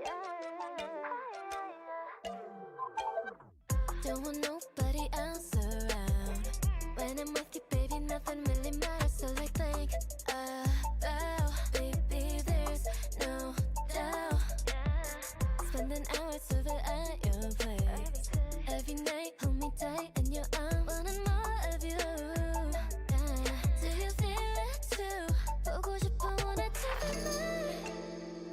yeah. Don't want nobody else around. When I'm with you, baby, nothing really matters. So like think about, baby, there's no doubt. Spending hours over at your place. Every night, hold me tight in your arms. Wanting more of you. Yeah. Do you feel it too? 보고 싶어, wanna take a night.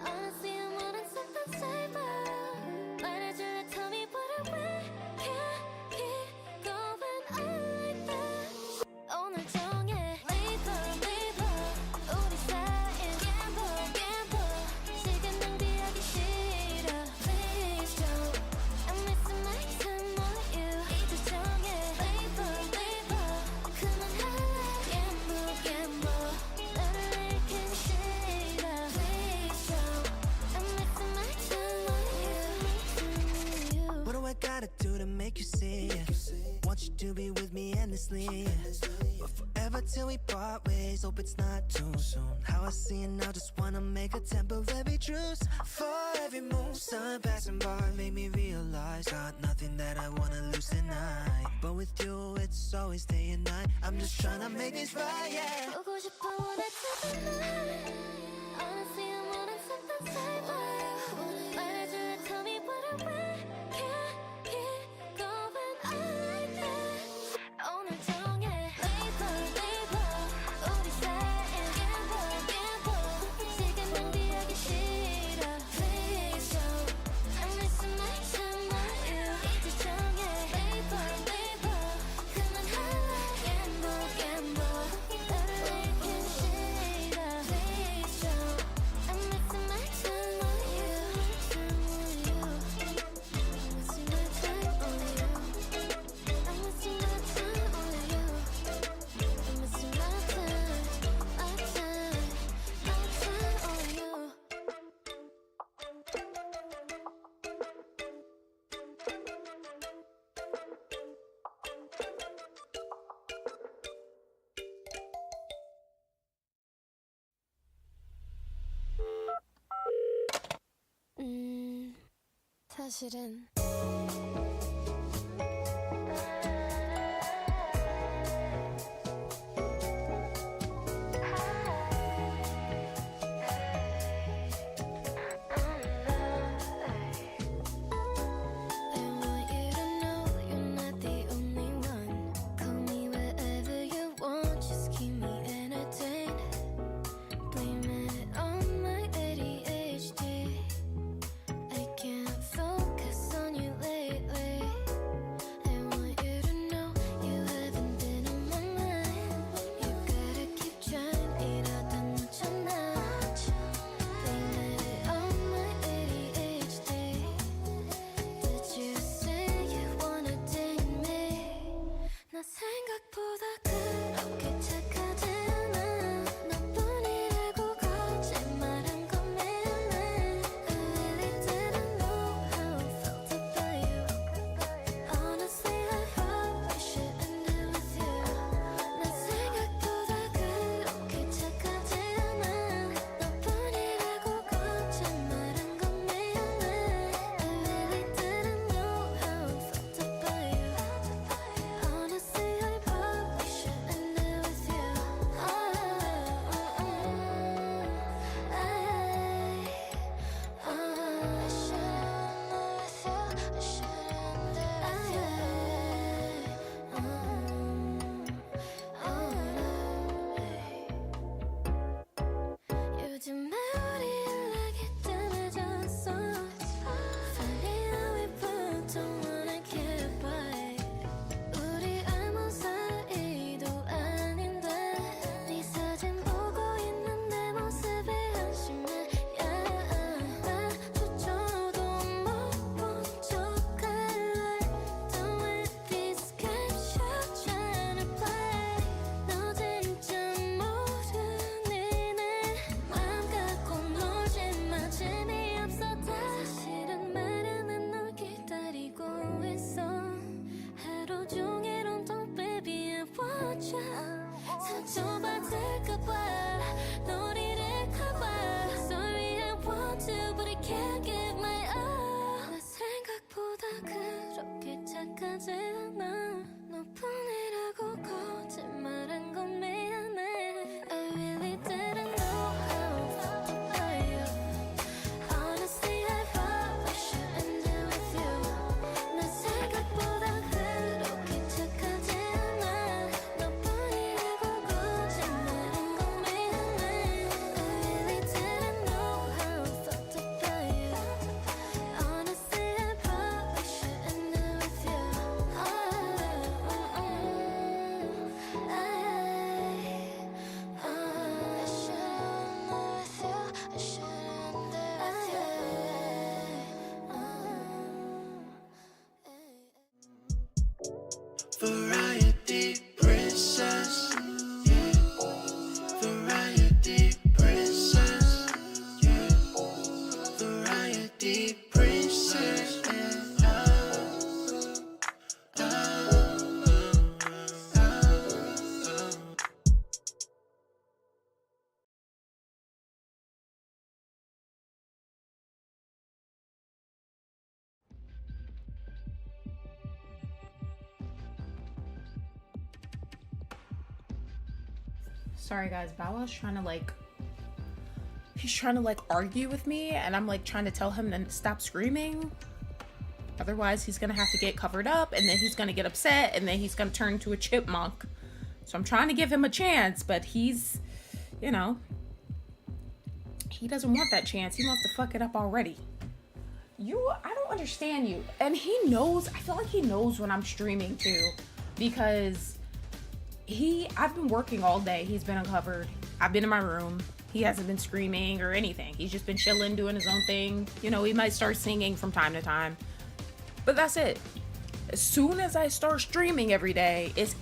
Honestly, I'm wanting something safer. 말해줄래, tell me what I want. Can't keep going on like that. 오늘 종일 leave 우리 사이엔 gamble. 시간 낭비하기 싫어. Please don't. I'm missing my time on you. 이제 종일 leave 그만할래. gamble. 너를 잃긴 싫어. Please don't. I'm missing my time on you. What do I gotta do to make you see it? Want you to be with me endlessly, but forever till we part ways. Hope it's not too soon. How I see it now, just wanna make a temporary truce. For every move, sun passing by made me realize got nothing that I wanna lose tonight. But with you, it's always day and night. I'm just trying to make this right, yeah. 보고 싶어, wanna take a night. Honestly, I'm wanting something safer. 말해줄래, tell me what I want. Can't keep going on like that. 오늘 종일 leave 우리 사이엔 gamble. 시간 낭비하기 싫어. Please don't. I'm missing my time on you. 이제 종일 leave 그만할래. gamble. 너를 잃긴 싫어. Please don't. I'm missing my time on you. I'm missing my time on you. I'm missing my time on you. I'm missing my time on you. 사실은 I want you to know you're not the only one. Call me wherever you want, just keep me entertained. Blame it on my ADHD. I can't focus on you lately. I want you to know you haven't been on my mind. You gotta keep trying, 이러다 놓쳤나. Blame it on my ADHD. Did you say you wanna date me? 나 생각보다 그렇게 착하지 않아. 너뿐이라고 거짓말한 건 미안해. I really didn't know how I felt about you. Honestly, I wish it ended with you. 나 생각보다 그렇게 착하지 않아. 너뿐이라고 거짓말한 건 미안해. I really didn't know how I felt about you. Honestly, I wish it Sorry guys, Bow Wow's trying to like, he's trying to like argue with me, and I'm like trying to tell him to stop screaming. Otherwise he's gonna have to get covered up, and then he's gonna get upset, and then he's gonna turn into a chipmunk. So I'm trying to give him a chance, but he's, you know, he doesn't want that chance. He wants to fuck it up already. I don't understand you. And he knows, I feel like he knows when I'm streaming too, because I've been working all day. He's been uncovered. I've been in my room. He hasn't been screaming or anything. He's just been chilling, doing his own thing. You know, he might start singing from time to time, but that's it. As soon as I start streaming every day, it's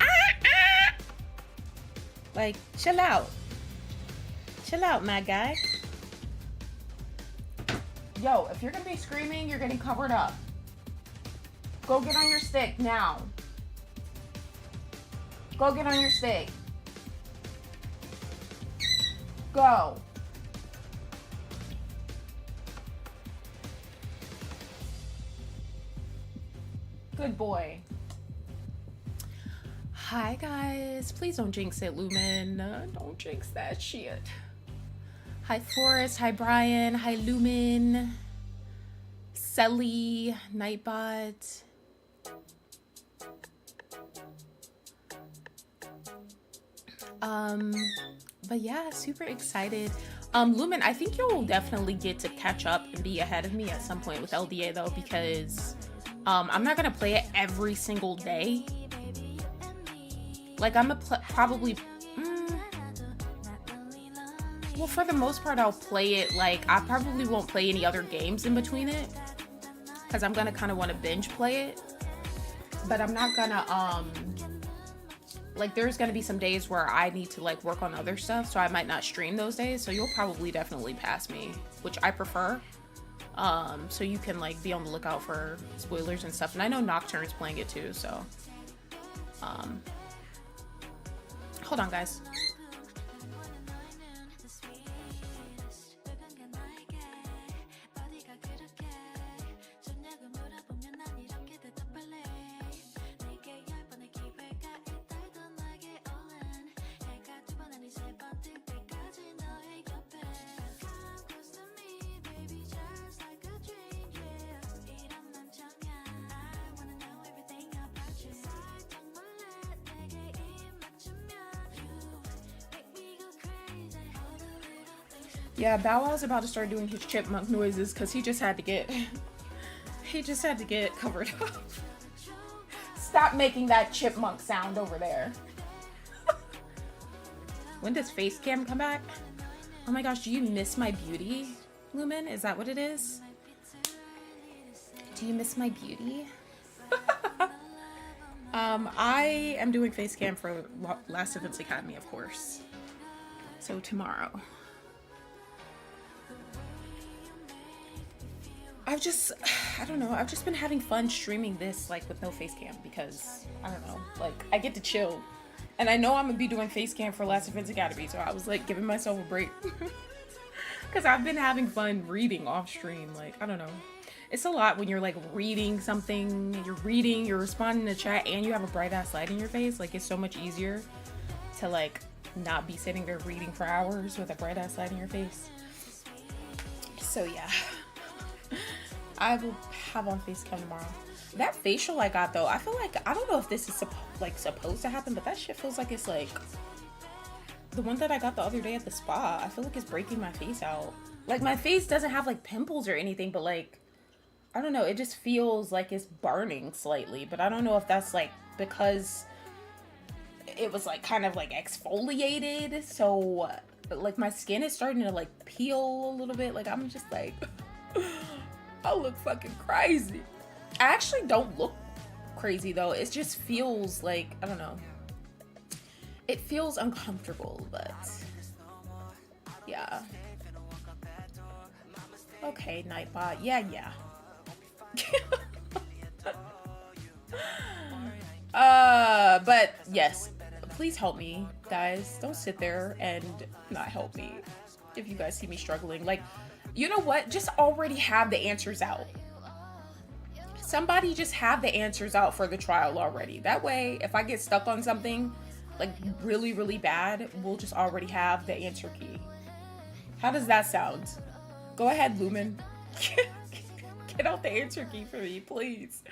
like, chill out. Chill out, my guy. Yo, if you're gonna be screaming, you're getting covered up. Go get on your stick now. Go get on your stick. Go. Good boy. Hi guys. Please don't jinx it, Lumen. Don't jinx that shit. Hi Forrest, hi Brian, hi Lumen, Selly, Nightbot. But yeah, super excited. Lumen, I think you'll definitely get to catch up and be ahead of me at some point with LDA though, because I'm not gonna play it every single day. Like I'm probably well, for the most part, I'll play it, like, I probably won't play any other games in between it, because I'm gonna kind of want to binge play it, but I'm not gonna, like, there's gonna be some days where I need to, like, work on other stuff, so I might not stream those days, so you'll probably definitely pass me, which I prefer, so you can, like, be on the lookout for spoilers and stuff, and I know Nocturne's playing it too, so, hold on, guys. Yeah, Bow Wow's about to start doing his chipmunk noises because he just had to get covered up. Stop making that chipmunk sound over there. When does face cam come back? Oh my gosh, do you miss my beauty, Lumen? Is that what it is? Do you miss my beauty? I am doing face cam for Last Events Academy, of course. So tomorrow. I don't know, I've just been having fun streaming this, like, with no face cam, because, I don't know, like, I get to chill. And I know I'm gonna be doing face cam for Last Events Academy, so I was, like, giving myself a break. Because I've been having fun reading off stream, like, I don't know. It's a lot when you're, like, reading something, you're responding to chat, and you have a bright-ass light in your face. Like, it's so much easier to, like, not be sitting there reading for hours with a bright-ass light in your face. So, yeah. I will have on face cam tomorrow. That facial I got though, I feel like, I don't know if this is supposed to happen, but that shit feels like it's like the one that I got the other day at the spa. I feel like it's breaking my face out. Like my face doesn't have like pimples or anything, but like, I don't know, it just feels like it's burning slightly, but I don't know if that's like because it was like kind of like exfoliated, so like my skin is starting to like peel a little bit. Like I'm just like I look fucking crazy. I actually don't look crazy though. It just feels like, I don't know. It feels uncomfortable, but yeah. Okay, Nightbot. Yeah. But yes, please help me, guys. Don't sit there and not help me if you guys see me struggling. Like, you know what? Just already have the answers out. Somebody just have the answers out for the trial already. That way, if I get stuck on something, like really, really bad, we'll just already have the answer key. How does that sound? Go ahead, Lumen. Get out the answer key for me, please.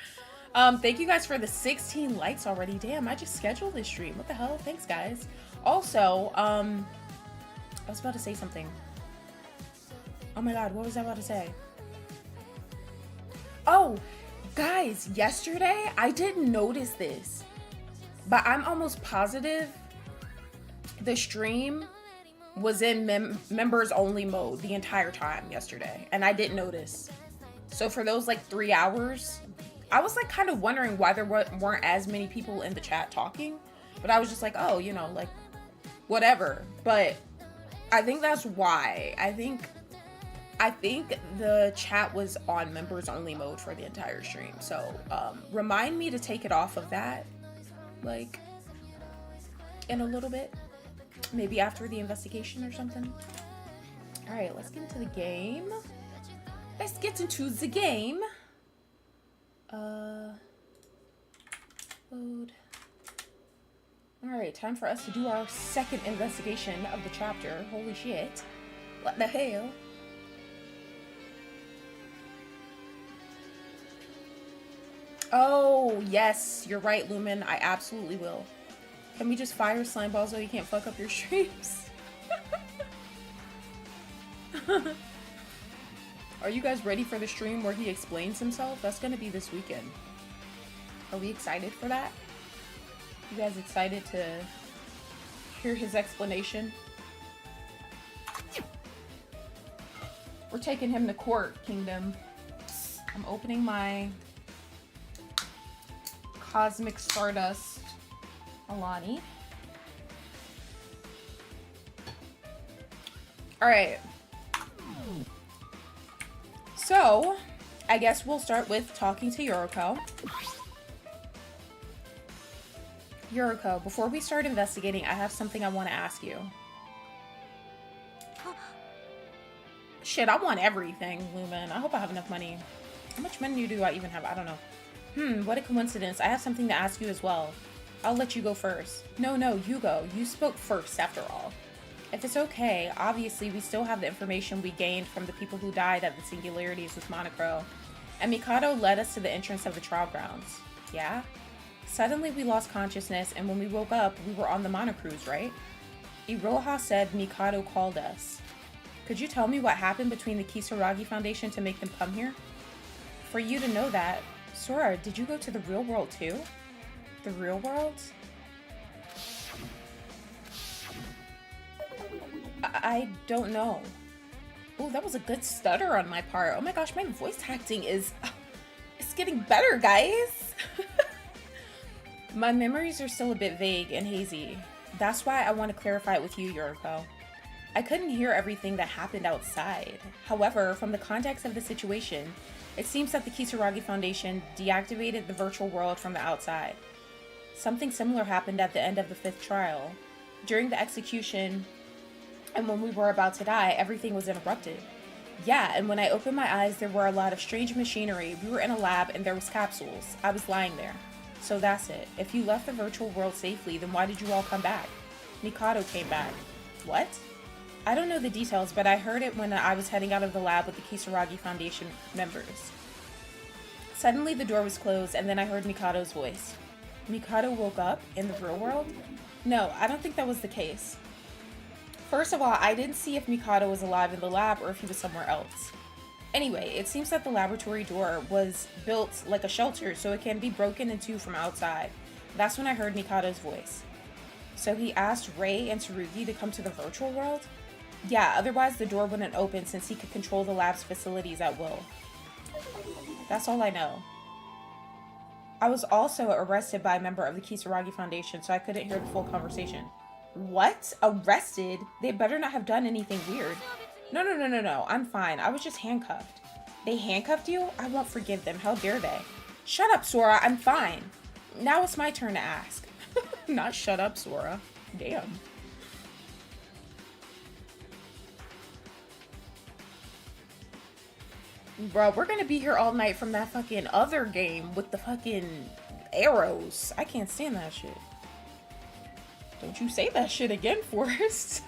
Thank you guys for the 16 likes already. Damn, I just scheduled this stream. What the hell? Thanks, guys. Also, I was about to say something. Oh my god, what was I about to say? Oh, guys, yesterday, I didn't notice this, but I'm almost positive the stream was in members only mode the entire time yesterday, and I didn't notice. So for those like 3 hours, I was like kind of wondering why there weren't as many people in the chat talking, but I was just like, oh, you know, like whatever. But I think that's why. I think the chat was on members only mode for the entire stream. So remind me to take it off of that, like in a little bit. Maybe after the investigation or something. All right, let's get into the game. Let's get into the game. Load. All right, time for us to do our second investigation of the chapter. Holy shit. What the hell? Oh, yes, you're right, Lumen. I absolutely will. Can we just fire slime balls so you can't fuck up your streams? Are you guys ready for the stream where he explains himself? That's gonna be this weekend. Are we excited for that? You guys excited to hear his explanation? We're taking him to court, Kingdom. I'm opening my Cosmic Stardust Alani. Alright. So, I guess we'll start with talking to Yuriko. Yuriko, before we start investigating, I have something I want to ask you. Shit, I want everything, Lumen. I hope I have enough money. How much money do I even have? I don't know. What a coincidence. I have something to ask you as well. I'll let you go first. No, you go. You spoke first, after all. If it's okay, obviously we still have the information we gained from the people who died at the singularities with Monocro. And Mikado led us to the entrance of the trial grounds. Yeah? Suddenly we lost consciousness, and when we woke up, we were on the Monocruise, right? Iroha said Mikado called us. Could you tell me what happened between the Kisaragi Foundation to make them come here? For you to know that, Sora, did you go to the real world too? The real world? I don't know. Oh, that was a good stutter on my part. Oh my gosh, my voice acting is... It's getting better, guys! My memories are still a bit vague and hazy. That's why I want to clarify it with you, Yuriko. I couldn't hear everything that happened outside. However, from the context of the situation, it seems that the Kisaragi Foundation deactivated the virtual world from the outside. Something similar happened at the end of the 5th trial. During the execution, and when we were about to die, everything was interrupted. Yeah, and when I opened my eyes, there were a lot of strange machinery. We were in a lab and there was capsules. I was lying there. So that's it. If you left the virtual world safely, then why did you all come back? Mikado came back. What? I don't know the details, but I heard it when I was heading out of the lab with the Kisaragi Foundation members. Suddenly the door was closed, and then I heard Mikado's voice. Mikado woke up in the real world? No, I don't think that was the case. First of all, I didn't see if Mikado was alive in the lab or if he was somewhere else. Anyway, it seems that the laboratory door was built like a shelter, so it can be broken in two from outside. That's when I heard Mikado's voice. So he asked Rei and Tsurugi to come to the virtual world? Yeah, otherwise the door wouldn't open since he could control the lab's facilities at will. That's all I know. I was also arrested by a member of the Kisaragi Foundation, so I couldn't hear the full conversation. What? Arrested? They better not have done anything weird. No, I'm fine. I was just handcuffed. They handcuffed you? I won't forgive them. How dare they? Shut up, Sora. I'm fine. Now it's my turn to ask. Not shut up, Sora. Damn. Bro, we're gonna be here all night from that fucking other game with the fucking arrows. I can't stand that shit. Don't you say that shit again, Forrest.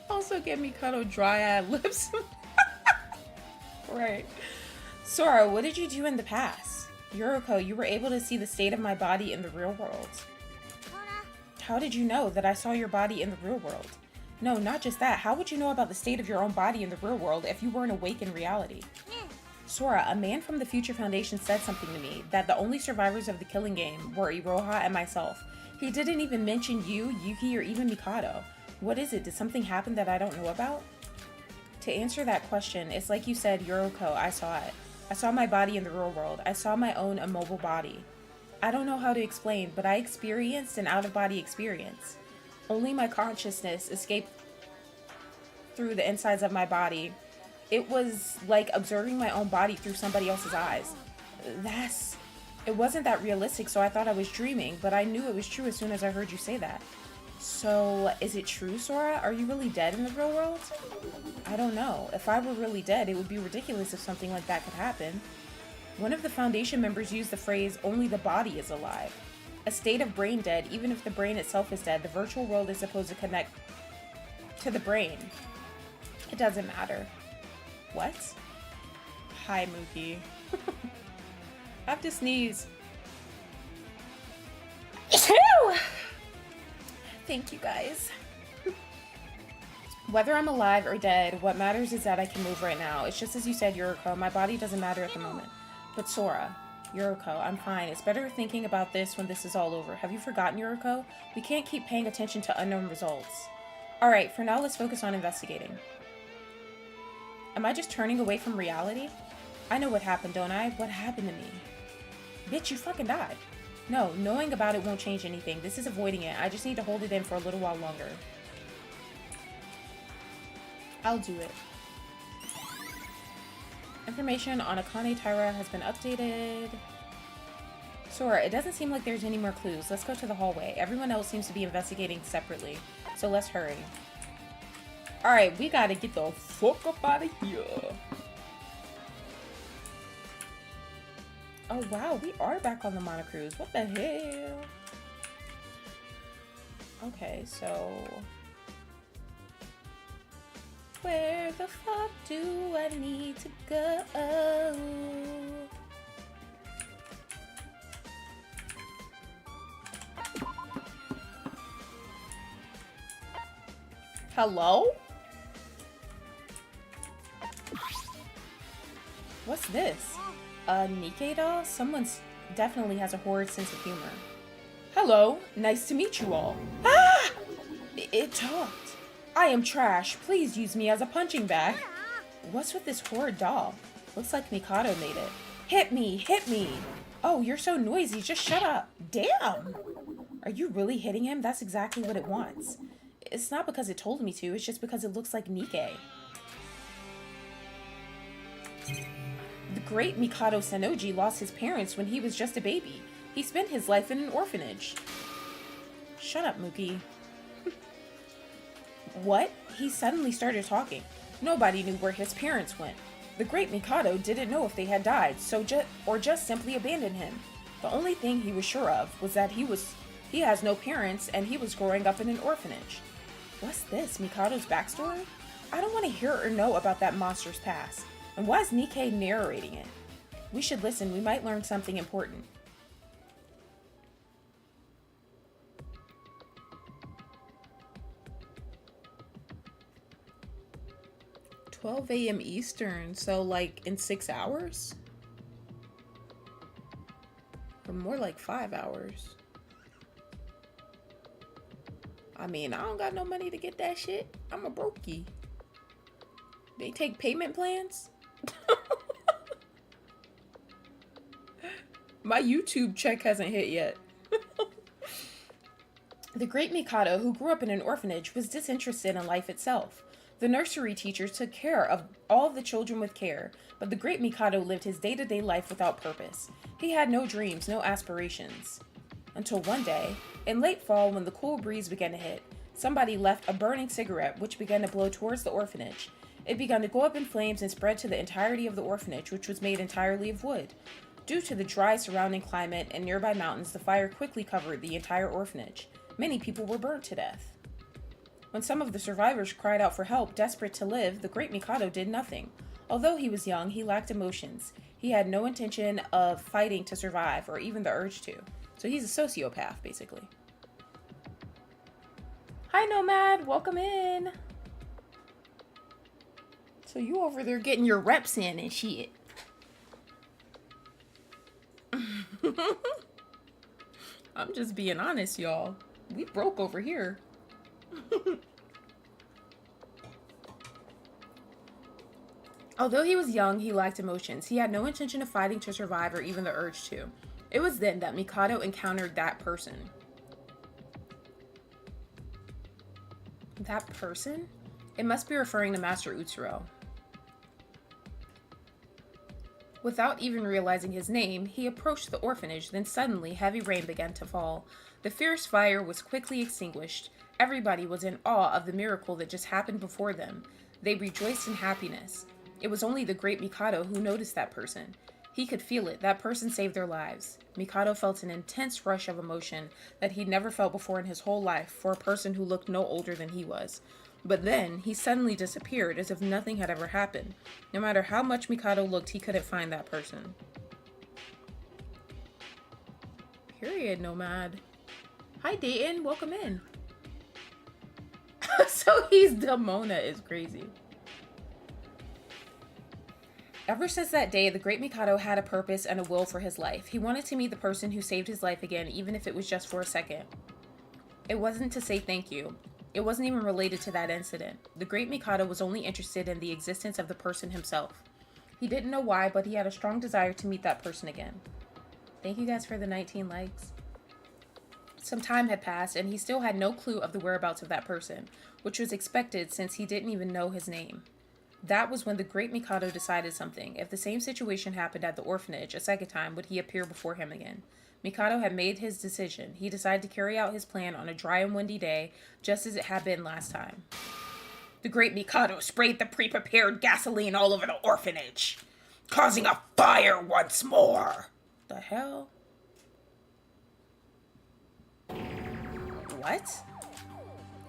Also get Mikado dry-eyed lips. Right. Sora, what did you do in the past? Yuriko, you were able to see the state of my body in the real world. How did you know that I saw your body in the real world? No, not just that. How would you know about the state of your own body in the real world if you weren't awake in reality? Sora, a man from the Future Foundation said something to me, that the only survivors of the killing game were Iroha and myself. He didn't even mention you, Yuki, or even Mikado. What is it? Did something happen that I don't know about? To answer that question, it's like you said, Yuriko, I saw it. I saw my body in the real world. I saw my own immobile body. I don't know how to explain, but I experienced an out-of-body experience. Only my consciousness escaped through the insides of my body. It was like observing my own body through somebody else's eyes. It wasn't that realistic, so I thought I was dreaming, but I knew it was true as soon as I heard you say that. So, is it true, Sora? Are you really dead in the real world? I don't know. If I were really dead, it would be ridiculous if something like that could happen. One of the Foundation members used the phrase, only the body is alive. A state of brain dead, even if the brain itself is dead, the virtual world is supposed to connect to the brain. It doesn't matter. What? Hi, Mookie. I have to sneeze. Thank you, guys. Whether I'm alive or dead, what matters is that I can move right now. It's just as you said, Yuriko. My body doesn't matter at the moment. But Sora, Yuriko, I'm fine. It's better thinking about this when this is all over. Have you forgotten, Yuriko? We can't keep paying attention to unknown results. Alright, for now, let's focus on investigating. Am I just turning away from reality? I know what happened, don't I? What happened to me? Bitch, you fucking died. No, knowing about it won't change anything. This is avoiding it. I just need to hold it in for a little while longer. I'll do it. Information on Akane Taira has been updated. Sora, it doesn't seem like there's any more clues. Let's go to the hallway. Everyone else seems to be investigating separately, so let's hurry. Alright, we gotta get the fuck up out of here. Oh wow, we are back on the monocruise. What the hell? Okay, so... where the fuck do I need to go? Hello? What's this? A Nikkei doll? Someone definitely has a horrid sense of humor. Hello, nice to meet you all. Ah! It talked. I am trash. Please use me as a punching bag. What's with this horrid doll? Looks like Mikado made it. Hit me! Hit me! Oh, you're so noisy. Just shut up. Damn! Are you really hitting him? That's exactly what it wants. It's not because it told me to. It's just because it looks like Nikkei. The great Mikado Sennoji lost his parents when he was just a baby. He spent his life in an orphanage. Shut up, Mookie. What? He suddenly started talking. Nobody knew where his parents went. The great Mikado didn't know if they had died, or just simply abandoned him. The only thing he was sure of was that he has no parents and he was growing up in an orphanage. What's this? Mikado's backstory? I don't want to hear or know about that monster's past. And why is Nikkei narrating it? We should listen. We might learn something important. 12 a.m. Eastern, so like in 6 hours? Or more like 5 hours. I mean, I don't got no money to get that shit. I'm a brokey. They take payment plans? My YouTube check hasn't hit yet. The great Mikado, who grew up in an orphanage, was disinterested in life itself. The nursery teachers took care of all of the children with care, but the great Mikado lived his day-to-day life without purpose. He had no dreams, no aspirations. Until one day, in late fall when the cool breeze began to hit, somebody left a burning cigarette which began to blow towards the orphanage. It began to go up in flames and spread to the entirety of the orphanage, which was made entirely of wood. Due to the dry surrounding climate and nearby mountains, the fire quickly covered the entire orphanage. Many people were burnt to death. When some of the survivors cried out for help, desperate to live, the great Mikado did nothing. Although he was young, he lacked emotions. He had no intention of fighting to survive, or even the urge to. So he's a sociopath, basically. Hi, Nomad. Welcome in. So you over there getting your reps in and shit. I'm just being honest, y'all. We broke over here. Although he was young, he lacked emotions. He had no intention of fighting to survive or even the urge to. It was then that Mikado encountered that person. That person? It must be referring to Master Utsuro. Without even realizing his name, he approached the orphanage, then suddenly heavy rain began to fall. The fierce fire was quickly extinguished. Everybody was in awe of the miracle that just happened before them. They rejoiced in happiness. It was only the great Mikado who noticed that person. He could feel it. That person saved their lives. Mikado felt an intense rush of emotion that he'd never felt before in his whole life for a person who looked no older than he was. But then, he suddenly disappeared as if nothing had ever happened. No matter how much Mikado looked, he couldn't find that person. Period, Nomad. Hi, Dayton. Welcome in. So he's Demona is crazy. Ever since that day, the great Mikado had a purpose and a will for his life. He wanted to meet the person who saved his life again, even if it was just for a second. It wasn't to say thank you. It wasn't even related to that incident. The great Mikado was only interested in the existence of the person himself. He didn't know why, but he had a strong desire to meet that person again. Thank you guys for the 19 likes. Some time had passed, and he still had no clue of the whereabouts of that person, which was expected since he didn't even know his name. That was when the great Mikado decided something. If the same situation happened at the orphanage a second time, would he appear before him again? Mikado had made his decision. He decided to carry out his plan on a dry and windy day, just as it had been last time. The great Mikado sprayed the pre-prepared gasoline all over the orphanage, causing a fire once more. The hell? What?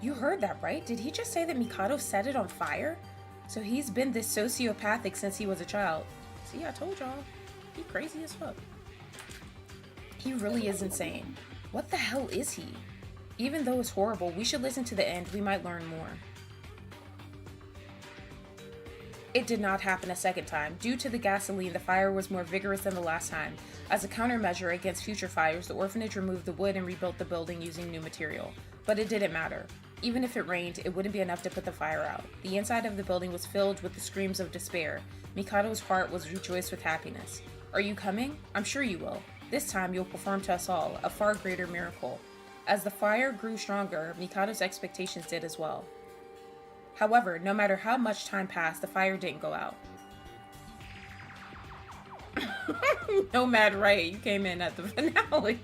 You heard that, right? Did he just say that Mikado set it on fire? So he's been this sociopathic since he was a child. See, I told y'all. He crazy as fuck. He really is insane. What the hell is he? Even though it's horrible, we should listen to the end. We might learn more. It did not happen a second time. Due to the gasoline, the fire was more vigorous than the last time. As a countermeasure against future fires, the orphanage removed the wood and rebuilt the building using new material. But it didn't matter. Even if it rained, it wouldn't be enough to put the fire out. The inside of the building was filled with the screams of despair. Mikado's heart was rejoiced with happiness. Are you coming? I'm sure you will. This time you'll perform to us all a far greater miracle. As the fire grew stronger, Mikado's expectations did as well. However, no matter how much time passed, the fire didn't go out. Nomad, right? You came in at the finale.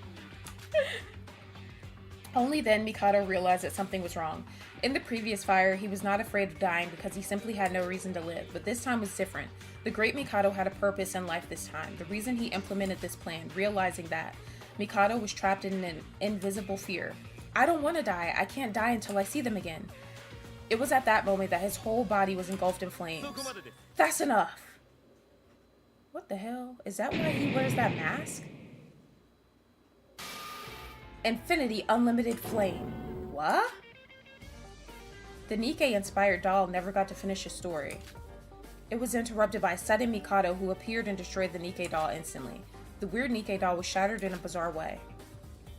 Only then Mikado realized that something was wrong. In the previous fire, he was not afraid of dying because he simply had no reason to live, but this time was different. The great Mikado had a purpose in life this time. The reason he implemented this plan, realizing that Mikado was trapped in an invisible fear. I don't want to die. I can't die until I see them again. It was at that moment that his whole body was engulfed in flames. That's enough. What the hell? Is that why he wears that mask? Infinity Unlimited Flame. What? The Nikkei-inspired doll never got to finish his story. It was interrupted by a sudden Mikado who appeared and destroyed the Nikkei doll instantly. The weird Nikkei doll was shattered in a bizarre way.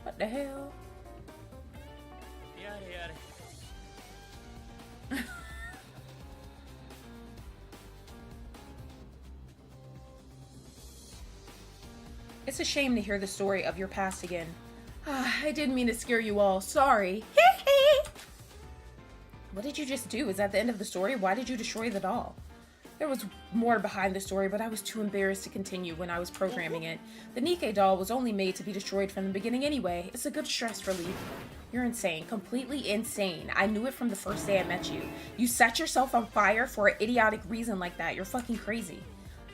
What the hell? It's a shame to hear the story of your past again. I didn't mean to scare you all. Sorry. What did you just do? Is that the end of the story? Why did you destroy the doll? There was more behind the story, but I was too embarrassed to continue when I was programming it. The Nikkei doll was only made to be destroyed from the beginning anyway. It's a good stress relief. You're insane. Completely insane. I knew it from the first day I met you. You set yourself on fire for an idiotic reason like that. You're fucking crazy.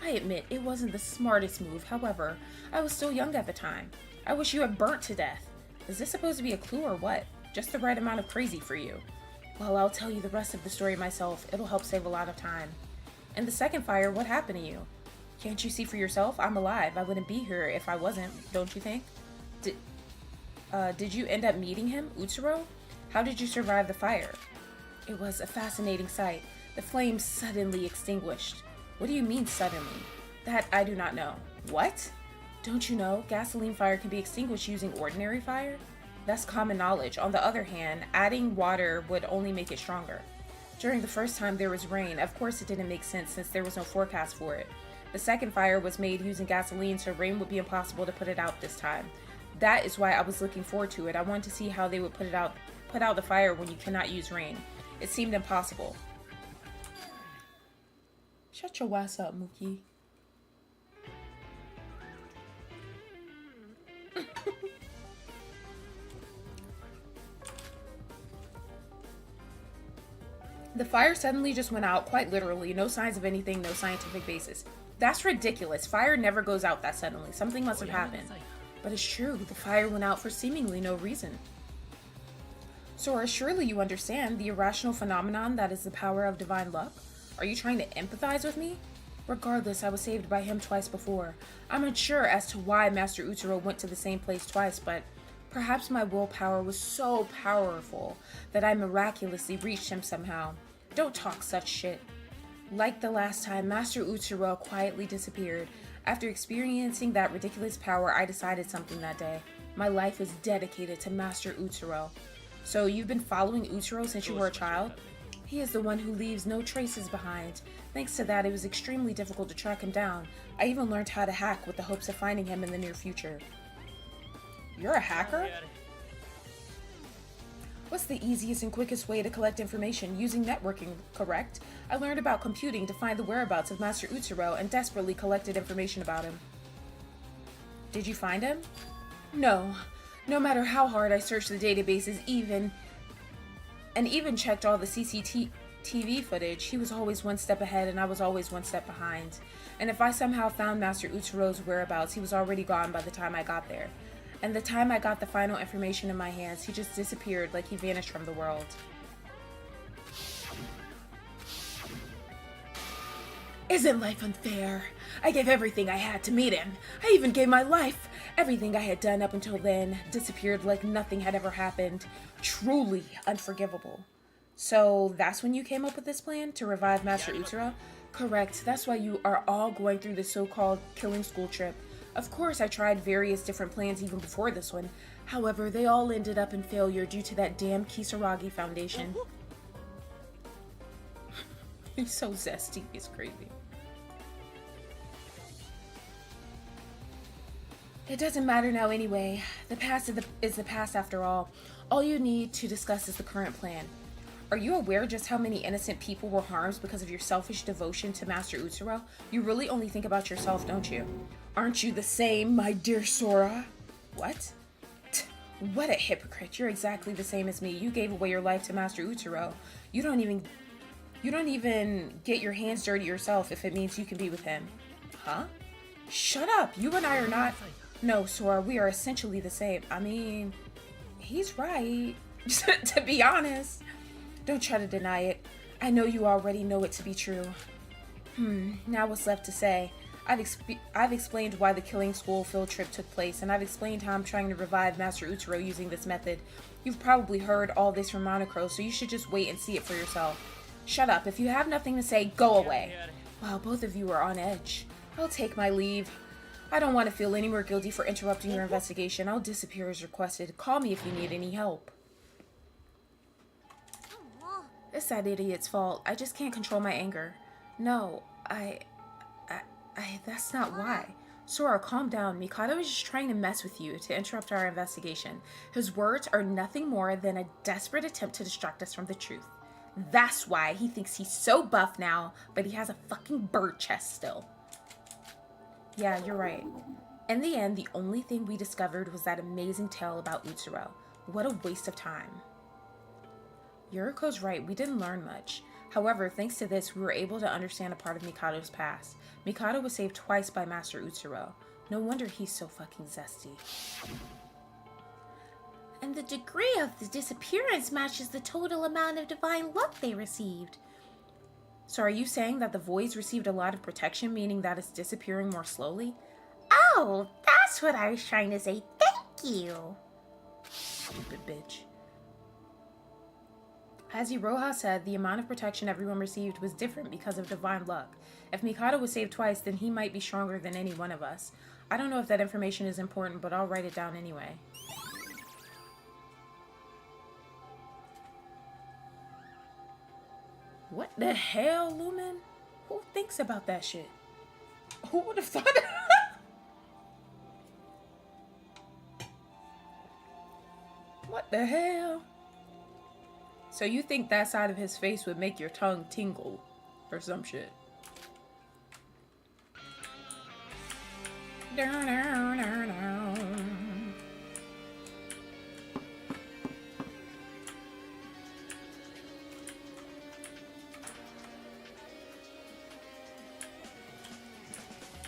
I admit, it wasn't the smartest move. However, I was still young at the time. I wish you had burnt to death. Is this supposed to be a clue or what? Just the right amount of crazy for you. Well, I'll tell you the rest of the story myself. It'll help save a lot of time. In the second fire, what happened to you? Can't you see for yourself? I'm alive. I wouldn't be here if I wasn't, don't you think? Did you end up meeting him, Utsuro? How did you survive the fire? It was a fascinating sight. The flames suddenly extinguished. What do you mean, suddenly? That I do not know. What? Don't you know, gasoline fire can be extinguished using ordinary fire? That's common knowledge. On the other hand, adding water would only make it stronger. During the first time there was rain, of course it didn't make sense since there was no forecast for it. The second fire was made using gasoline, so rain would be impossible to put it out this time. That is why I was looking forward to it. I wanted to see how they would put out the fire when you cannot use rain. It seemed impossible. Shut your ass up, Mookie. The fire suddenly just went out, quite literally. No signs of anything, no scientific basis. That's ridiculous. Fire never goes out that suddenly. Something must have happened. But it's true, the fire went out for seemingly no reason. Sora, surely you understand the irrational phenomenon that is the power of divine luck? Are you trying to empathize with me? Regardless, I was saved by him twice before. I'm unsure as to why Master Utsuro went to the same place twice, but perhaps my willpower was so powerful that I miraculously reached him somehow. Don't talk such shit. Like the last time, Master Utsuro quietly disappeared. After experiencing that ridiculous power, I decided something that day. My life is dedicated to Master Utsuro. So you've been following Utsuro since you were a child? He is the one who leaves no traces behind. Thanks to that, it was extremely difficult to track him down. I even learned how to hack with the hopes of finding him in the near future. You're a hacker? What's the easiest and quickest way to collect information? Using networking, correct? I learned about computing to find the whereabouts of Master Utsuro and desperately collected information about him. Did you find him? No. No matter how hard I searched the databases, even checked all the CCTV footage, he was always one step ahead and I was always one step behind. And if I somehow found Master Utsuro's whereabouts, he was already gone by the time I got there. And the time I got the final information in my hands, he just disappeared like he vanished from the world. Isn't life unfair? I gave everything I had to meet him. I even gave my life. Everything I had done up until then disappeared like nothing had ever happened. Truly unforgivable. So that's when you came up with this plan to revive Master Utsuro? Correct. That's why you are all going through this so-called killing school trip. Of course, I tried various different plans even before this one. However, they all ended up in failure due to that damn Kisaragi Foundation. He's so zesty, it's crazy. It doesn't matter now anyway. The past is the past after all. All you need to discuss is the current plan. Are you aware just how many innocent people were harmed because of your selfish devotion to Master Utsuro? You really only think about yourself, don't you? Aren't you the same, my dear Sora? What? What a hypocrite. You're exactly the same as me. You gave away your life to Master Utsuro. You don't even get your hands dirty yourself if it means you can be with him. Huh? Shut up. You and I are not... No, Sora, we are essentially the same. I mean, he's right. To be honest. Don't try to deny it. I know you already know it to be true. Now what's left to say? I've explained why the killing school field trip took place, and I've explained how I'm trying to revive Master Utsuro using this method. You've probably heard all this from Monocro, so you should just wait and see it for yourself. Shut up. If you have nothing to say, go away. Wow, both of you are on edge. I'll take my leave. I don't want to feel any more guilty for interrupting your investigation. I'll disappear as requested. Call me if you need any help. It's that idiot's fault. I just can't control my anger. No, that's not why. Sora, calm down. Mikado is just trying to mess with you to interrupt our investigation. His words are nothing more than a desperate attempt to distract us from the truth. That's why he thinks he's so buff now, but he has a fucking bird chest still. Yeah, you're right. In the end, the only thing we discovered was that amazing tale about Utsuro. What a waste of time. Yuriko's right, we didn't learn much. However, thanks to this, we were able to understand a part of Mikado's past. Mikado was saved twice by Master Utsuro. No wonder he's so fucking zesty. And the degree of the disappearance matches the total amount of divine luck they received. So are you saying that the voids received a lot of protection, meaning that it's disappearing more slowly? Oh, that's what I was trying to say. Thank you. Stupid bitch. As Iroha said, the amount of protection everyone received was different because of divine luck. If Mikado was saved twice, then he might be stronger than any one of us. I don't know if that information is important, but I'll write it down anyway. What the hell, Lumen? Who thinks about that shit? Who would have thought it? What the hell? So you think that side of his face would make your tongue tingle or some shit?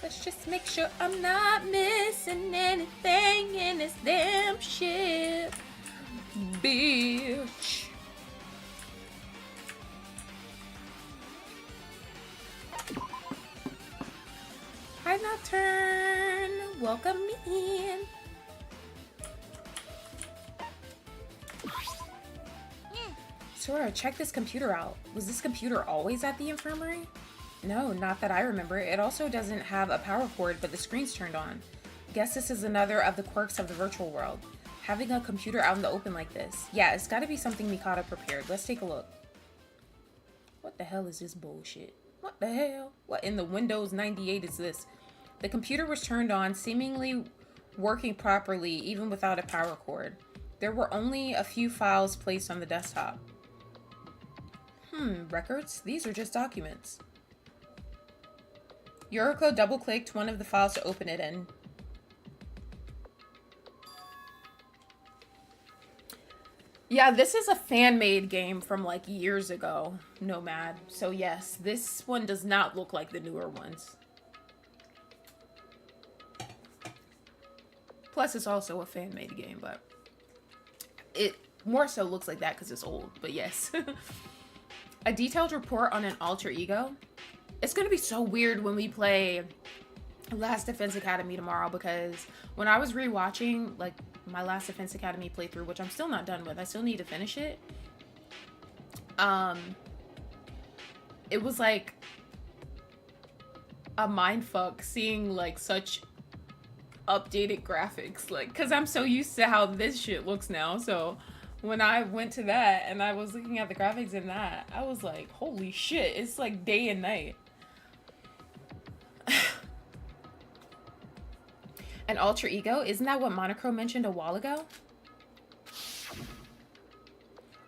Let's just make sure I'm not missing anything in this damn shit, bitch. Hi, Nocturne. Welcome in. Sora, check this computer out. Was this computer always at the infirmary? No, not that I remember. It also doesn't have a power cord, but the screen's turned on. Guess this is another of the quirks of the virtual world. Having a computer out in the open like this. Yeah, it's gotta be something Mikado prepared. Let's take a look. What the hell is this bullshit? What the hell? What in the Windows 98 is this? The computer was turned on, seemingly working properly, even without a power cord. There were only a few files placed on the desktop. Records? These are just documents. Yoriko double-clicked one of the files to open it in. Yeah, this is a fan-made game from like years ago, Nomad. So yes, this one does not look like the newer ones. Plus, it's also a fan-made game, but it more so looks like that because it's old, but yes. A detailed report on an alter ego. It's going to be so weird when we play Last Defense Academy tomorrow, because when I was rewatching like my Last Defense Academy playthrough, which I'm still not done with, I still need to finish it. It was like a mindfuck seeing like such updated graphics, like, because I'm so used to how this shit looks now. So when I went to that and I was looking at the graphics in that, I was like, holy shit, it's like day and night. An alter ego? Isn't that what Monochrome mentioned a while ago?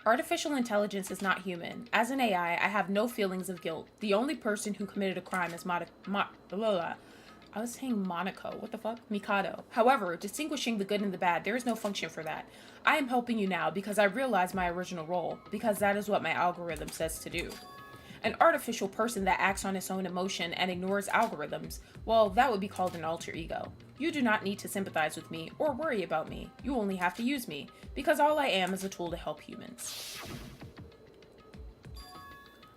Artificial intelligence is not human. As an AI, I have no feelings of guilt. The only person who committed a crime is I was saying Monaco. What the fuck? Mikado. However, distinguishing the good and the bad, there is no function for that. I am helping you now because I realize my original role, because that is what my algorithm says to do. An artificial person that acts on its own emotion and ignores algorithms, well, that would be called an alter ego. You do not need to sympathize with me or worry about me. You only have to use me, because all I am is a tool to help humans.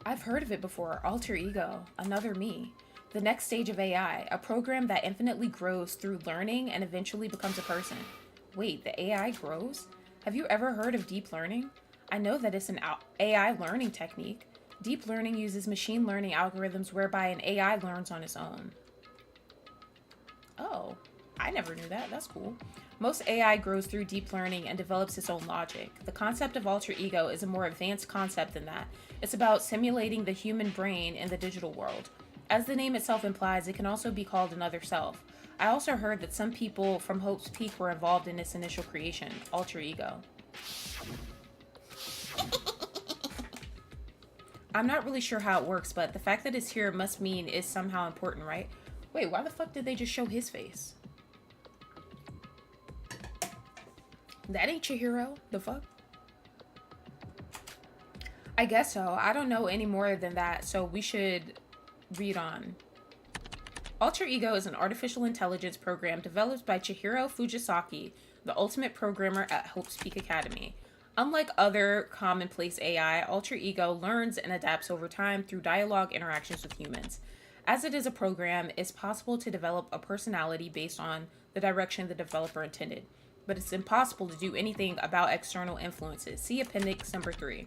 I've heard of it before. Alter ego. Another me. The next stage of AI, a program that infinitely grows through learning and eventually becomes a person. Wait, the AI grows? Have you ever heard of deep learning? I know that it's an AI learning technique. Deep learning uses machine learning algorithms whereby an AI learns on its own. Oh, I never knew that. That's cool. Most AI grows through deep learning and develops its own logic. The concept of alter ego is a more advanced concept than that. It's about simulating the human brain in the digital world. As the name itself implies, it can also be called another self. I also heard that some people from Hope's Peak were involved in its initial creation, alter ego. I'm not really sure how it works, but the fact that it's here must mean it's somehow important, right? Wait, why the fuck did they just show his face? That ain't Chihiro. The fuck? I guess so. I don't know any more than that, so we should read on. Alter Ego is an artificial intelligence program developed by Chihiro Fujisaki, the ultimate programmer at Hope's Peak Academy. Unlike other commonplace AI, Alter Ego learns and adapts over time through dialogue interactions with humans. As it is a program, it's possible to develop a personality based on the direction the developer intended, but it's impossible to do anything about external influences. See Appendix number 3.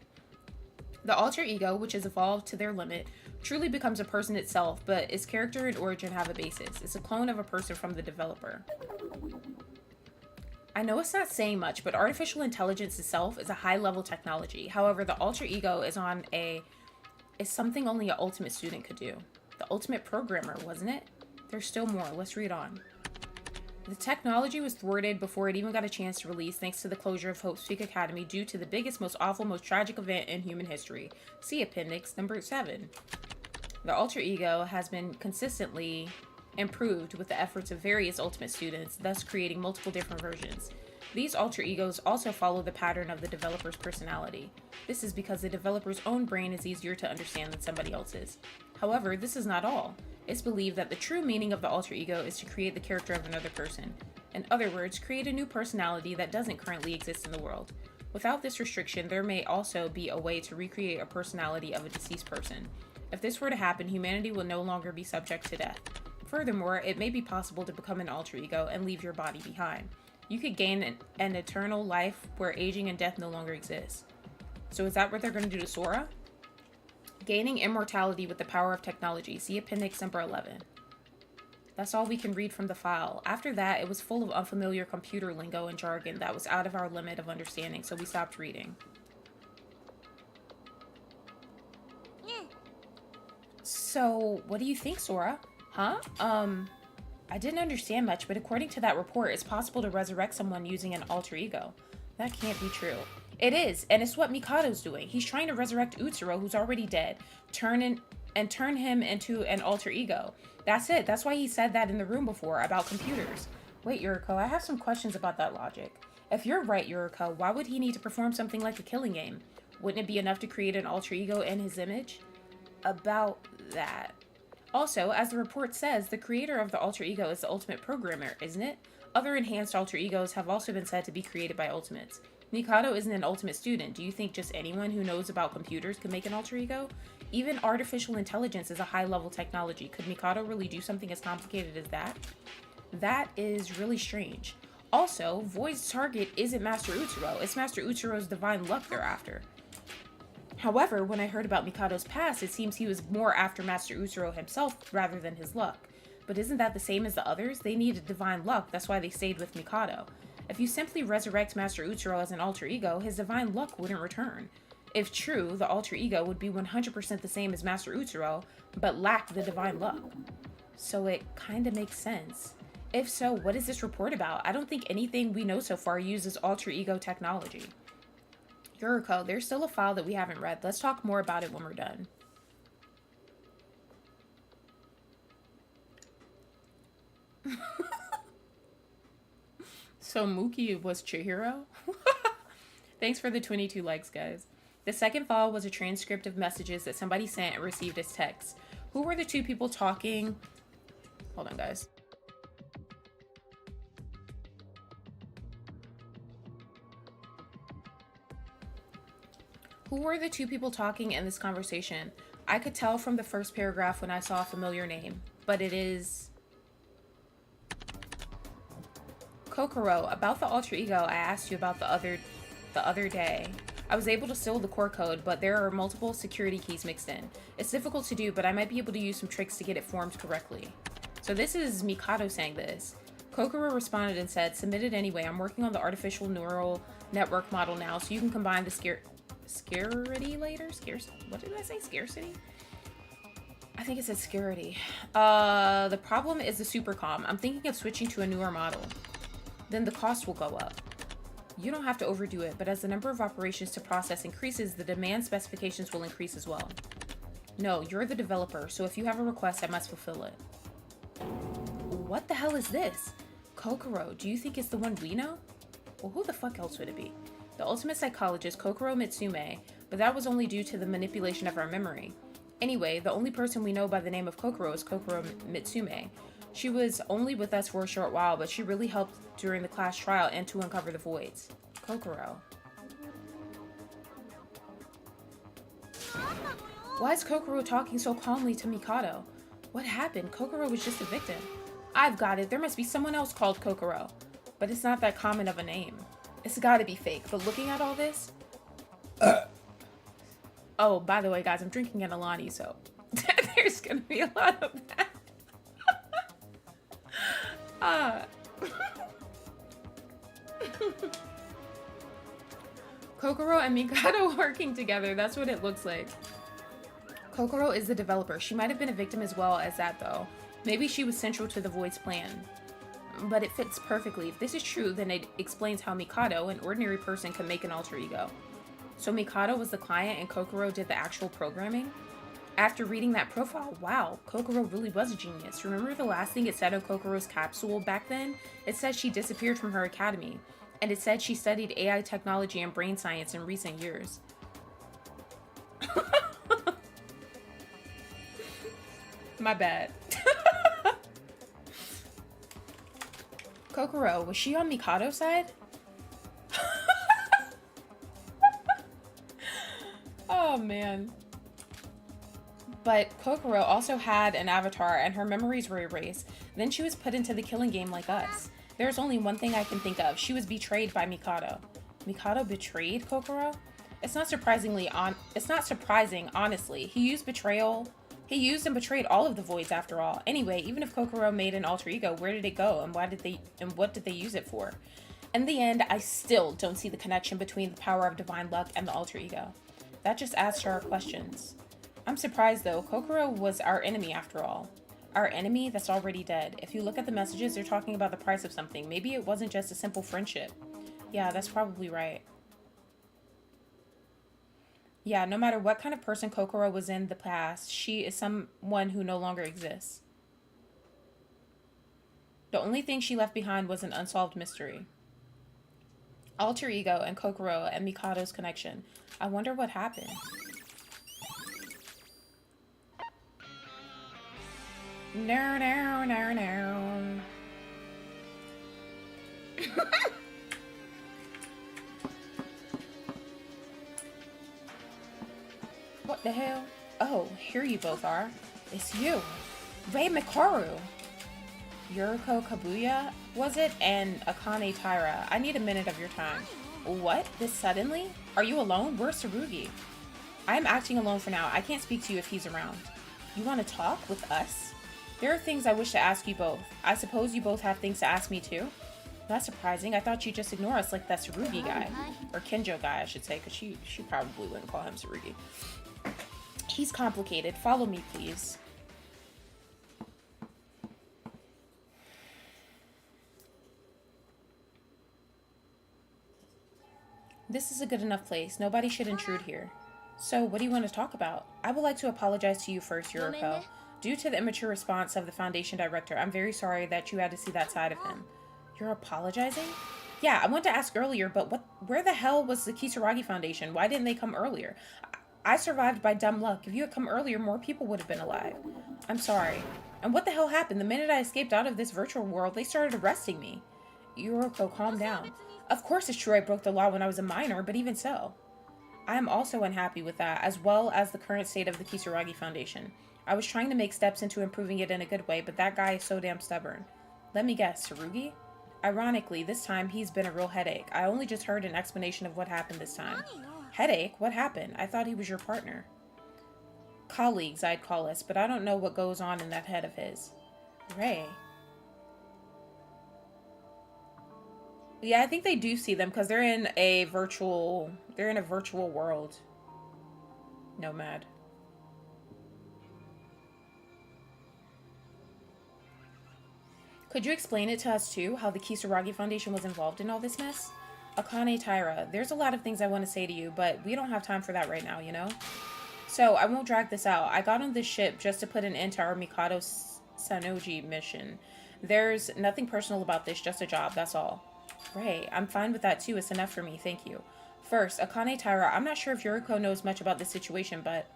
The alter ego, which has evolved to their limit, truly becomes a person itself, but its character and origin have a basis. It's a clone of a person from the developer. I know it's not saying much, but artificial intelligence itself is a high-level technology. However, the alter ego is something only an ultimate student could do. The ultimate programmer, wasn't it? There's still more. Let's read on. The technology was thwarted before it even got a chance to release thanks to the closure of Hope's Peak Academy due to the biggest, most awful, most tragic event in human history. See Appendix number 7. The alter ego has been consistently improved with the efforts of various ultimate students, thus creating multiple different versions. These alter egos also follow the pattern of the developer's personality. This is because the developer's own brain is easier to understand than somebody else's. However, this is not all. It's believed that the true meaning of the alter ego is to create the character of another person. In other words, create a new personality that doesn't currently exist in the world. Without this restriction, there may also be a way to recreate a personality of a deceased person. If this were to happen, humanity will no longer be subject to death. Furthermore, it may be possible to become an alter ego and leave your body behind. You could gain an eternal life where aging and death no longer exist. So is that what they're going to do to Sora? Gaining immortality with the power of technology. See Appendix number 11. That's all we can read from the file. After that, it was full of unfamiliar computer lingo and jargon that was out of our limit of understanding, so we stopped reading. So, what do you think, Sora? Huh? I didn't understand much, but according to that report, it's possible to resurrect someone using an alter ego. That can't be true. It is, and it's what Mikado's doing. He's trying to resurrect Utsuro, who's already dead, turn him into an alter ego. That's it. That's why he said that in the room before about computers. Wait, Yuriko, I have some questions about that logic. If you're right, Yuriko, why would he need to perform something like a killing game? Wouldn't it be enough to create an alter ego in his image? About that. Also, as the report says, the creator of the alter ego is the ultimate programmer, isn't it? Other enhanced alter egos have also been said to be created by ultimates. Mikado isn't an ultimate student. Do you think just anyone who knows about computers can make an alter ego? Even artificial intelligence is a high-level technology. Could Mikado really do something as complicated as that? That is really strange. Also, Void's target isn't Master Utsuro. It's Master Utsuro's divine luck they're after. However, when I heard about Mikado's past, it seems he was more after Master Utsuro himself rather than his luck. But isn't that the same as the others? They needed divine luck, that's why they stayed with Mikado. If you simply resurrect Master Utsuro as an alter ego, his divine luck wouldn't return. If true, the alter ego would be 100% the same as Master Utsuro, but lack the divine luck. So it kinda makes sense. If so, what is this report about? I don't think anything we know so far uses alter ego technology. Yuriko, there's still a file that we haven't read. Let's talk more about it when we're done. So Mookie was Chihiro? Thanks for the 22 likes, guys. The second file was a transcript of messages that somebody sent and received as text. Who were the two people talking? Hold on, guys. Who were the two people talking in this conversation? I could tell from the first paragraph when I saw a familiar name, but it is Kokoro. About the alter ego I asked you about the other day. I was able to steal the core code, but there are multiple security keys mixed in. It's difficult to do, but I might be able to use some tricks to get it formed correctly. So this is Mikado saying this. Kokoro responded and said, submit it anyway. I'm working on the artificial neural network model now, so you can combine the scarcity later? What did I say? Scarcity? I think it said scarcity. The problem is the supercom. I'm thinking of switching to a newer model. Then the cost will go up. You don't have to overdo it, but as the number of operations to process increases, the demand specifications will increase as well. No, you're the developer, so if you have a request, I must fulfill it. What the hell is this? Kokoro, do you think it's the one we know? Well, who the fuck else would it be? The ultimate psychologist, Kokoro Mitsume, but that was only due to the manipulation of our memory. Anyway, the only person we know by the name of Kokoro is Kokoro Mitsume. She was only with us for a short while, but she really helped during the class trial and to uncover the voids. Kokoro. Why is Kokoro talking so calmly to Mikado? What happened? Kokoro was just a victim. I've got it. There must be someone else called Kokoro. But it's not that common of a name. It's gotta be fake. But looking at all this... Oh, by the way, guys, I'm drinking an Alani, so there's gonna be a lot of that. Kokoro and Mikado working together. That's what it looks like. Kokoro is the developer. She might have been a victim as well as that, though. Maybe she was central to the Void's plan. But it fits perfectly. If this is true, then it explains how Mikado, an ordinary person, can make an alter ego. So Mikado was the client and Kokoro did the actual programming? After reading that profile, wow, Kokoro really was a genius. Remember the last thing it said on Kokoro's capsule back then? It said she disappeared from her academy. And it said she studied AI technology and brain science in recent years. My bad. Kokoro, was she on Mikado's side? Oh man. But Kokoro also had an avatar and her memories were erased. Then she was put into the killing game like us. There's only one thing I can think of. She was betrayed by Mikado. Mikado betrayed Kokoro? It's not surprising, honestly. He used and betrayed all of the voids after all. Anyway, even if Kokoro made an alter ego, where did it go and what did they use it for? In the end, I still don't see the connection between the power of divine luck and the alter ego. That just adds to our questions. I'm surprised though. Kokoro was our enemy after all. Our enemy that's already dead. If you look at the messages, they're talking about the price of something. Maybe it wasn't just a simple friendship. Yeah, that's probably right. Yeah, no matter what kind of person Kokoro was in the past, she is someone who no longer exists. The only thing she left behind was an unsolved mystery. Alter ego and Kokoro and Mikado's connection. I wonder what happened. No. What the hell? Oh, here you both are. It's you. Rei Mikaru. Yuriko Kabuya, was it? And Akane Taira. I need a minute of your time. What? This suddenly? Are you alone? Where's Tsurugi? I'm acting alone for now. I can't speak to you if he's around. You want to talk with us? There are things I wish to ask you both. I suppose you both have things to ask me too? Not surprising. I thought you'd just ignore us like that Tsurugi guy. Or Kenjo guy, I should say, because she probably wouldn't call him Tsurugi. He's complicated. Follow me, please. This is a good enough place. Nobody should intrude here. So, what do you want to talk about? I would like to apologize to you first, Yuriko. Due to the immature response of the Foundation Director, I'm very sorry that you had to see that side of him. You're apologizing? Yeah, I wanted to ask earlier, but where the hell was the Kisaragi Foundation? Why didn't they come earlier? I survived by dumb luck. If you had come earlier, more people would have been alive. I'm sorry. And what the hell happened? The minute I escaped out of this virtual world, they started arresting me. Yuriko, calm down. Of course it's true I broke the law when I was a minor, but even so. I am also unhappy with that, as well as the current state of the Kisaragi Foundation. I was trying to make steps into improving it in a good way, but that guy is so damn stubborn. Let me guess, Tsurugi? Ironically, this time he's been a real headache. I only just heard an explanation of what happened this time. Headache? What happened? I thought he was your partner. Colleagues, I'd call us, but I don't know what goes on in that head of his. Rei. Yeah, I think they do see them because they're in a virtual world. Nomad. Could you explain it to us too, how the Kisaragi Foundation was involved in all this mess? Akane Taira, there's a lot of things I want to say to you, but we don't have time for that right now, you know? So, I won't drag this out. I got on this ship just to put an end to our Mikado Sanoji mission. There's nothing personal about this, just a job, that's all. Rei, I'm fine with that too. It's enough for me, thank you. First, Akane Taira, I'm not sure if Yuriko knows much about this situation, but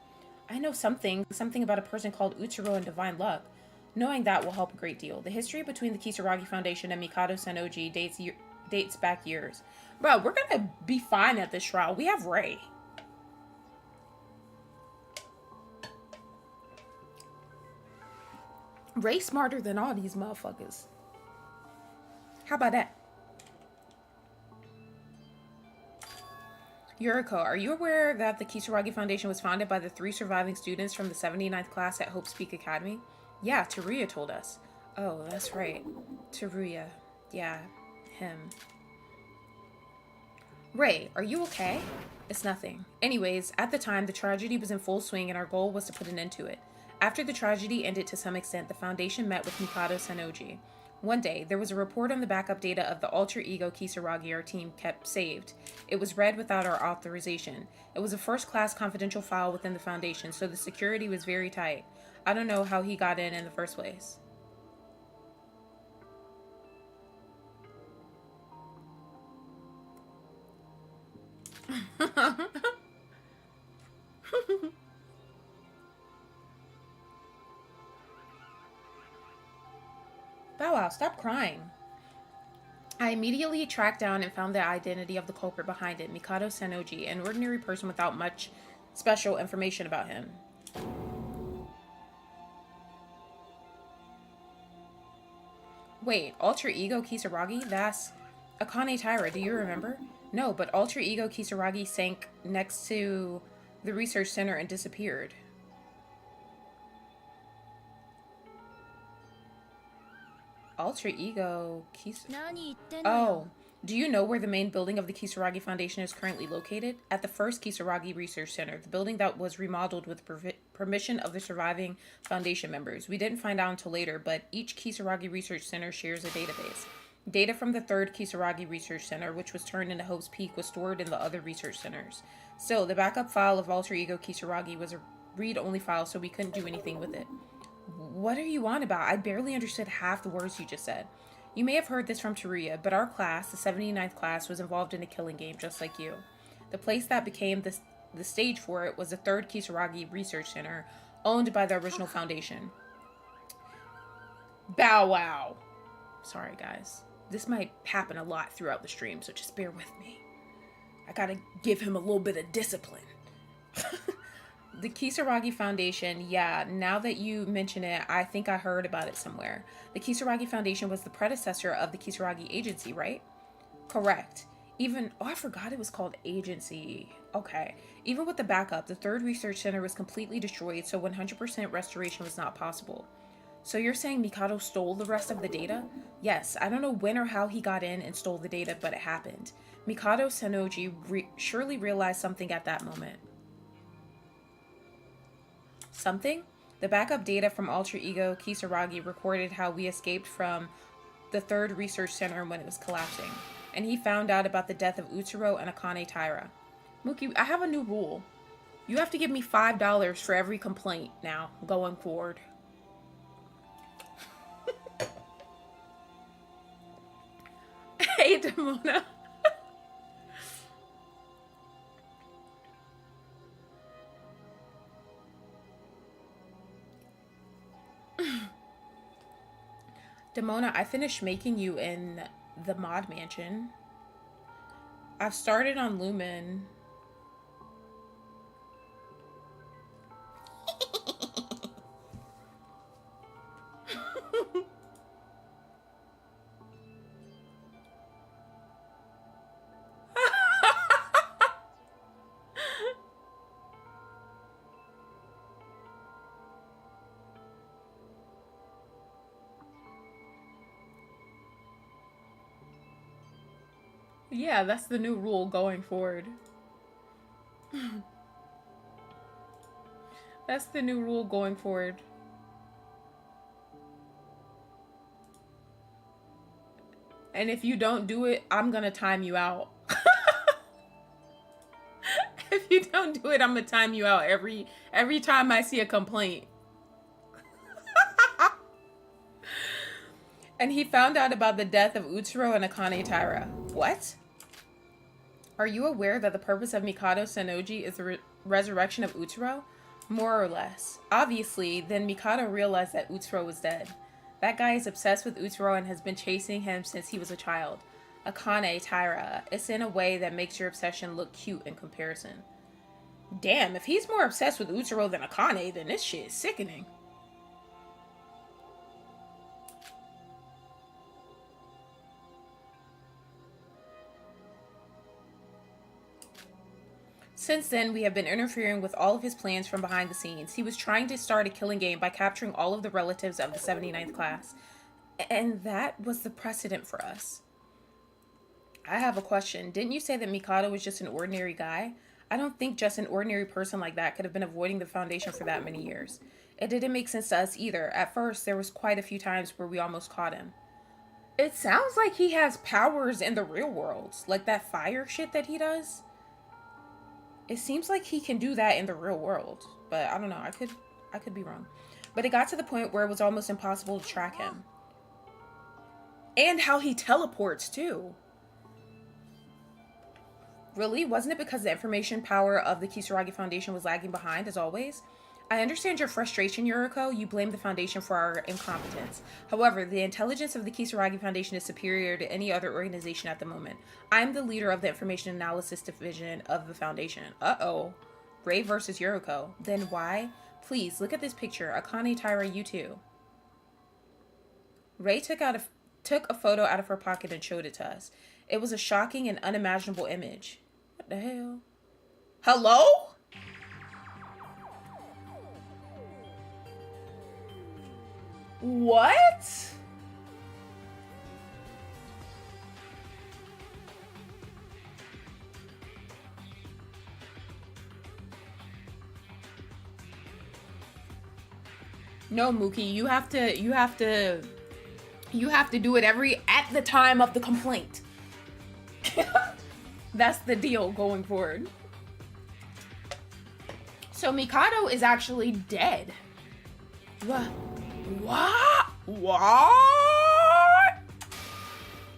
I know something about a person called Utsuro and Divine Luck. Knowing that will help a great deal. The history between the Kisaragi Foundation and Mikado Sennoji dates back years. Bro, we're gonna be fine at this trial. We have Ray. Ray smarter than all these motherfuckers. How about that? Yuriko, are you aware that the Kisaragi Foundation was founded by the 3 surviving students from the 79th class at Hope's Peak Academy? Yeah, Teruya told us. Oh, that's right. Teruya. Yeah, him. Ray, are you okay? It's nothing. Anyways, at the time, the tragedy was in full swing and our goal was to put an end to it. After the tragedy ended to some extent, the Foundation met with Mikado Sennoji. One day, there was a report on the backup data of the alter ego Kisaragi our team kept saved. It was read without our authorization. It was a first-class confidential file within the Foundation, so the security was very tight. I don't know how he got in the first place. Bow Wow, stop crying. I immediately tracked down and found the identity of the culprit behind it, Mikado Sennoji, an ordinary person without much special information about him. Wait, alter ego Kisaragi? That's Akane Taira, do you remember? No, but alter ego Kisaragi sank next to the research center and disappeared. Alter ego Kisaragi. Oh, do you know where the main building of the Kisaragi Foundation is currently located? At the first Kisaragi Research Center, the building that was remodeled with permission of the surviving Foundation members. We didn't find out until later, but each Kisaragi Research Center shares a database. Data from the third Kisaragi Research Center, which was turned into Hope's Peak, was stored in the other research centers. Still, the backup file of alter ego Kisaragi was a read-only file, so we couldn't do anything with it. What are you on about? I barely understood half the words you just said. You may have heard this from Teruya, but our class, the 79th class, was involved in a killing game just like you. The place that became the stage for it was the third Kisaragi Research Center, owned by the original Foundation. Bow wow. Sorry, guys. This might happen a lot throughout the stream, so just bear with me. I gotta give him a little bit of discipline. The Kisaragi Foundation, yeah, now that you mention it, I think I heard about it somewhere. The Kisaragi Foundation was the predecessor of the Kisaragi Agency, right? Correct. I forgot it was called Agency. Okay. Even with the backup, the third research center was completely destroyed, so 100% restoration was not possible. So you're saying Mikado stole the rest of the data? Yes, I don't know when or how he got in and stole the data, but it happened. Mikado Sennoji surely realized something at that moment. Something? The backup data from alter ego Kisaragi recorded how we escaped from the third research center when it was collapsing. And he found out about the death of Utsuro and Akane Taira. Mookie, I have a new rule. You have to give me $5 for every complaint now, going forward. Hey, Demona. Demona, I finished making you in the mod mansion. I've started on Lumen. Yeah, that's the new rule going forward. That's the new rule going forward. And if you don't do it, I'm gonna time you out. If you don't do it, I'm gonna time you out every time I see a complaint. And he found out about the death of Utsuro and Akane Taira. What? Are you aware that the purpose of Mikado Sennoji is the resurrection of Utsuro? More or less. Obviously, then Mikado realized that Utsuro was dead. That guy is obsessed with Utsuro and has been chasing him since he was a child. Akane Taira. It's in a way that makes your obsession look cute in comparison. Damn, if he's more obsessed with Utsuro than Akane, then this shit is sickening. Since then, we have been interfering with all of his plans from behind the scenes. He was trying to start a killing game by capturing all of the relatives of the 79th class. And that was the precedent for us. I have a question. Didn't you say that Mikado was just an ordinary guy? I don't think just an ordinary person like that could have been avoiding the Foundation for that many years. It didn't make sense to us either. At first, there was quite a few times where we almost caught him. It sounds like he has powers in the real world. Like that fire shit that he does. It seems like he can do that in the real world. But I don't know. I could be wrong. But it got to the point where it was almost impossible to track him. And how he teleports, too. Really? Wasn't it because the information power of the Kisaragi Foundation was lagging behind, as always? I understand your frustration, Yuriko. You blame the Foundation for our incompetence. However, the intelligence of the Kisaragi Foundation is superior to any other organization at the moment. I'm the leader of the Information Analysis Division of the Foundation. Uh-oh. Ray versus Yuriko. Then why? Please, look at this picture. Akane Taira, you too. Ray took a photo out of her pocket and showed it to us. It was a shocking and unimaginable image. What the hell? Hello? What? No, Mookie, you have to do it at the time of the complaint. That's the deal going forward. So Mikado is actually dead. What?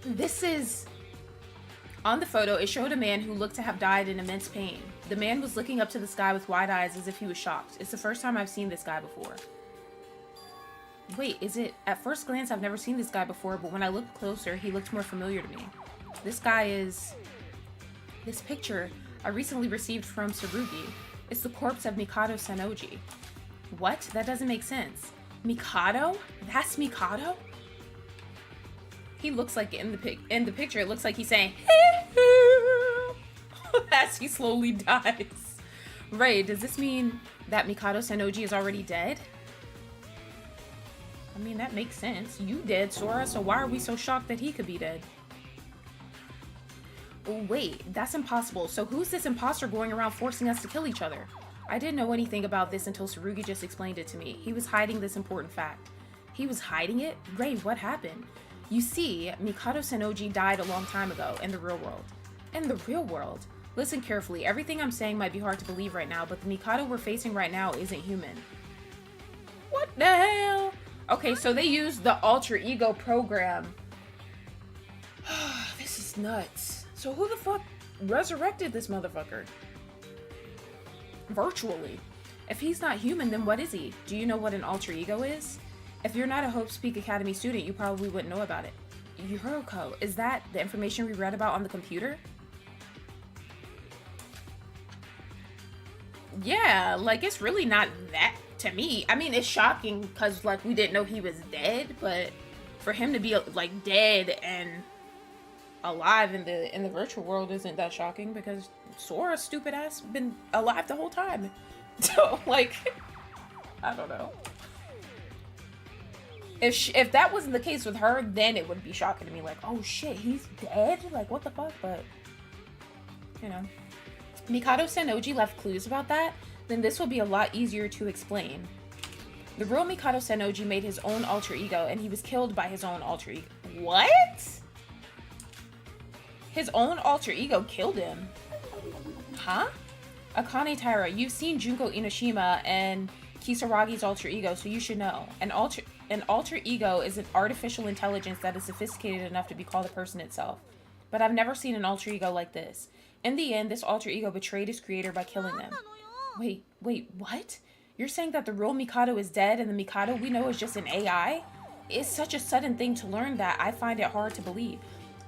This is... On the photo, it showed a man who looked to have died in immense pain. The man was looking up to the sky with wide eyes as if he was shocked. It's the first time I've seen this guy before. Wait, is it... At first glance, I've never seen this guy before, but when I looked closer, he looked more familiar to me. This guy is... This picture I recently received from Tsurugi. It's the corpse of Mikado Sanoji. What? That doesn't make sense. Mikado? That's Mikado? He looks like in the picture, it looks like he's saying as he slowly dies. Ray, does this mean that Mikado Sanoji is already dead? I mean, that makes sense. You dead, Sora, so why are we so shocked that he could be dead? Oh, wait, that's impossible. So who's this imposter going around forcing us to kill each other? I didn't know anything about this until Tsurugi just explained it to me. He was hiding this important fact. He was hiding it? Ray, what happened? You see, Mikado Sanoji died a long time ago in the real world. In the real world? Listen carefully. Everything I'm saying might be hard to believe right now, but the Mikado we're facing right now isn't human. What the hell? Okay, so they used the alter ego program. This is nuts. So who the fuck resurrected this motherfucker? Virtually. If he's not human, then what is he? Do you know what an alter ego is? If you're not a Hope Speak Academy student, you probably wouldn't know about it. Yuriko, is that the information we read about on the computer? Yeah, like, it's really not that to me. I mean, it's shocking because, like, we didn't know he was dead, but for him to be, like, dead and alive in the virtual world isn't that shocking because Sora's stupid ass been alive the whole time. So, like, I don't know. If that wasn't the case with her, then it would be shocking to me. Like, oh shit, he's dead? Like, what the fuck? But, you know. Mikado Sanoji left clues about that, then this will be a lot easier to explain. The real Mikado Sanoji made his own alter ego, and he was killed by his own alter ego. What? His own alter ego killed him? Huh? Akane Taira, you've seen Junko Inoshima and Kisaragi's alter ego, so you should know. An alter ego is an artificial intelligence that is sophisticated enough to be called a person itself. But I've never seen an alter ego like this. In the end, this alter ego betrayed his creator by killing them. Wait, what? You're saying that the real Mikado is dead and the Mikado we know is just an AI? It's such a sudden thing to learn that I find it hard to believe.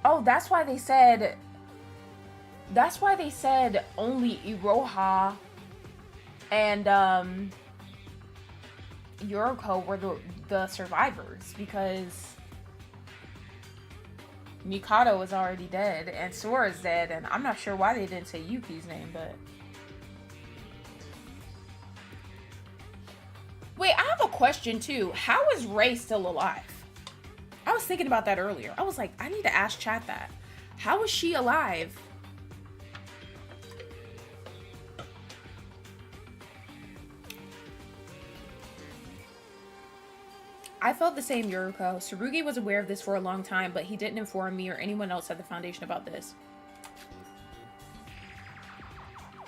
Oh, that's why they said only Iroha and Yoriko were the survivors, because Mikado is already dead and Sora's dead, and I'm not sure why they didn't say Yuki's name, but... Wait, I have a question too. How is Rei still alive? I was thinking about that earlier. I was like, I need to ask chat that. How is she alive? I felt the same, Yuriko. Tsurugi was aware of this for a long time, but he didn't inform me or anyone else at the Foundation about this.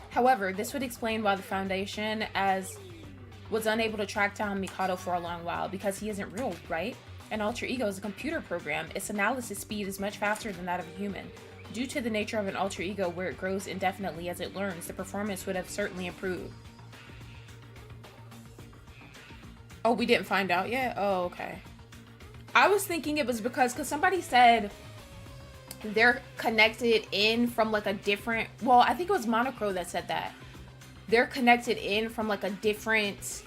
However, this would explain why the Foundation was unable to track down Mikado for a long while, because he isn't real, right? An alter ego is a computer program. Its analysis speed is much faster than that of a human. Due to the nature of an alter ego where it grows indefinitely as it learns, the performance would have certainly improved. Oh, we didn't find out yet? Oh, okay. I was thinking it was because somebody said they're connected in from like a different... Well, I think it was Monocro that said that. They're connected in from like a different...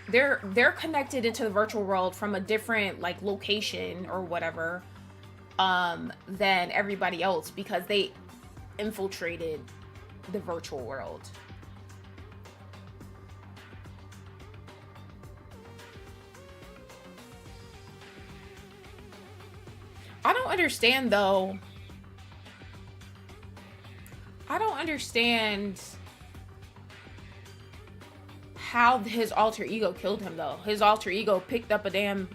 They're connected into the virtual world from a different like location or whatever than everybody else, because they infiltrated the virtual world. I don't understand though. I don't understand how his alter ego killed him though. His alter ego picked up a damn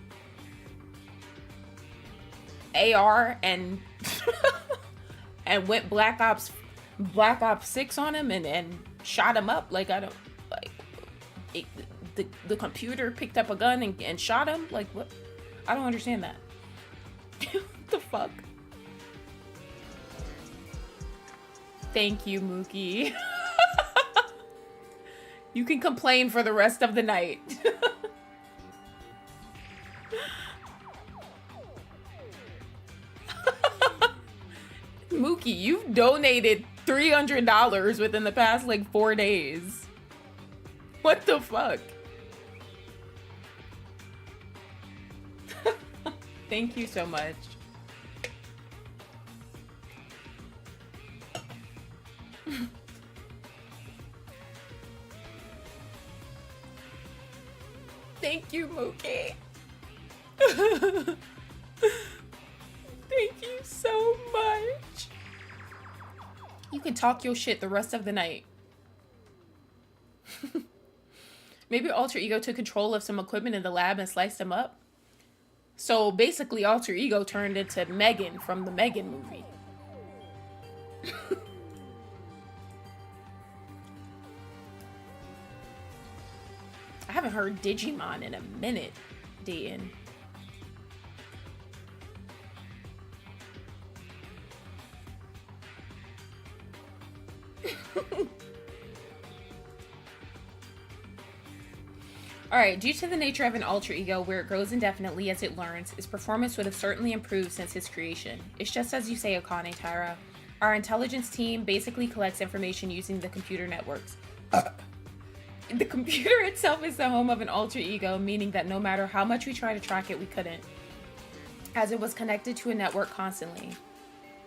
AR and and went Black Ops 6 on him and shot him up. Like, I don't like the computer picked up a gun and shot him. Like, what? I don't understand that. What the fuck? Thank you, Mookie. You can complain for the rest of the night. Mookie, you've donated $300 within the past like 4 days. What the fuck? Thank you so much. Thank you, Mookie. Thank you so much. You can talk your shit the rest of the night. Maybe Alter Ego took control of some equipment in the lab and sliced them up. So basically, Alter Ego turned into Megan from the Megan movie. I haven't heard Digimon in a minute, Dayton. Alright, due to the nature of an alter ego where it grows indefinitely as it learns, its performance would have certainly improved since its creation. It's just as you say, Akane Taira. Our intelligence team basically collects information using the computer networks. The computer itself is the home of an alter ego, meaning that no matter how much we try to track it, we couldn't, as it was connected to a network constantly.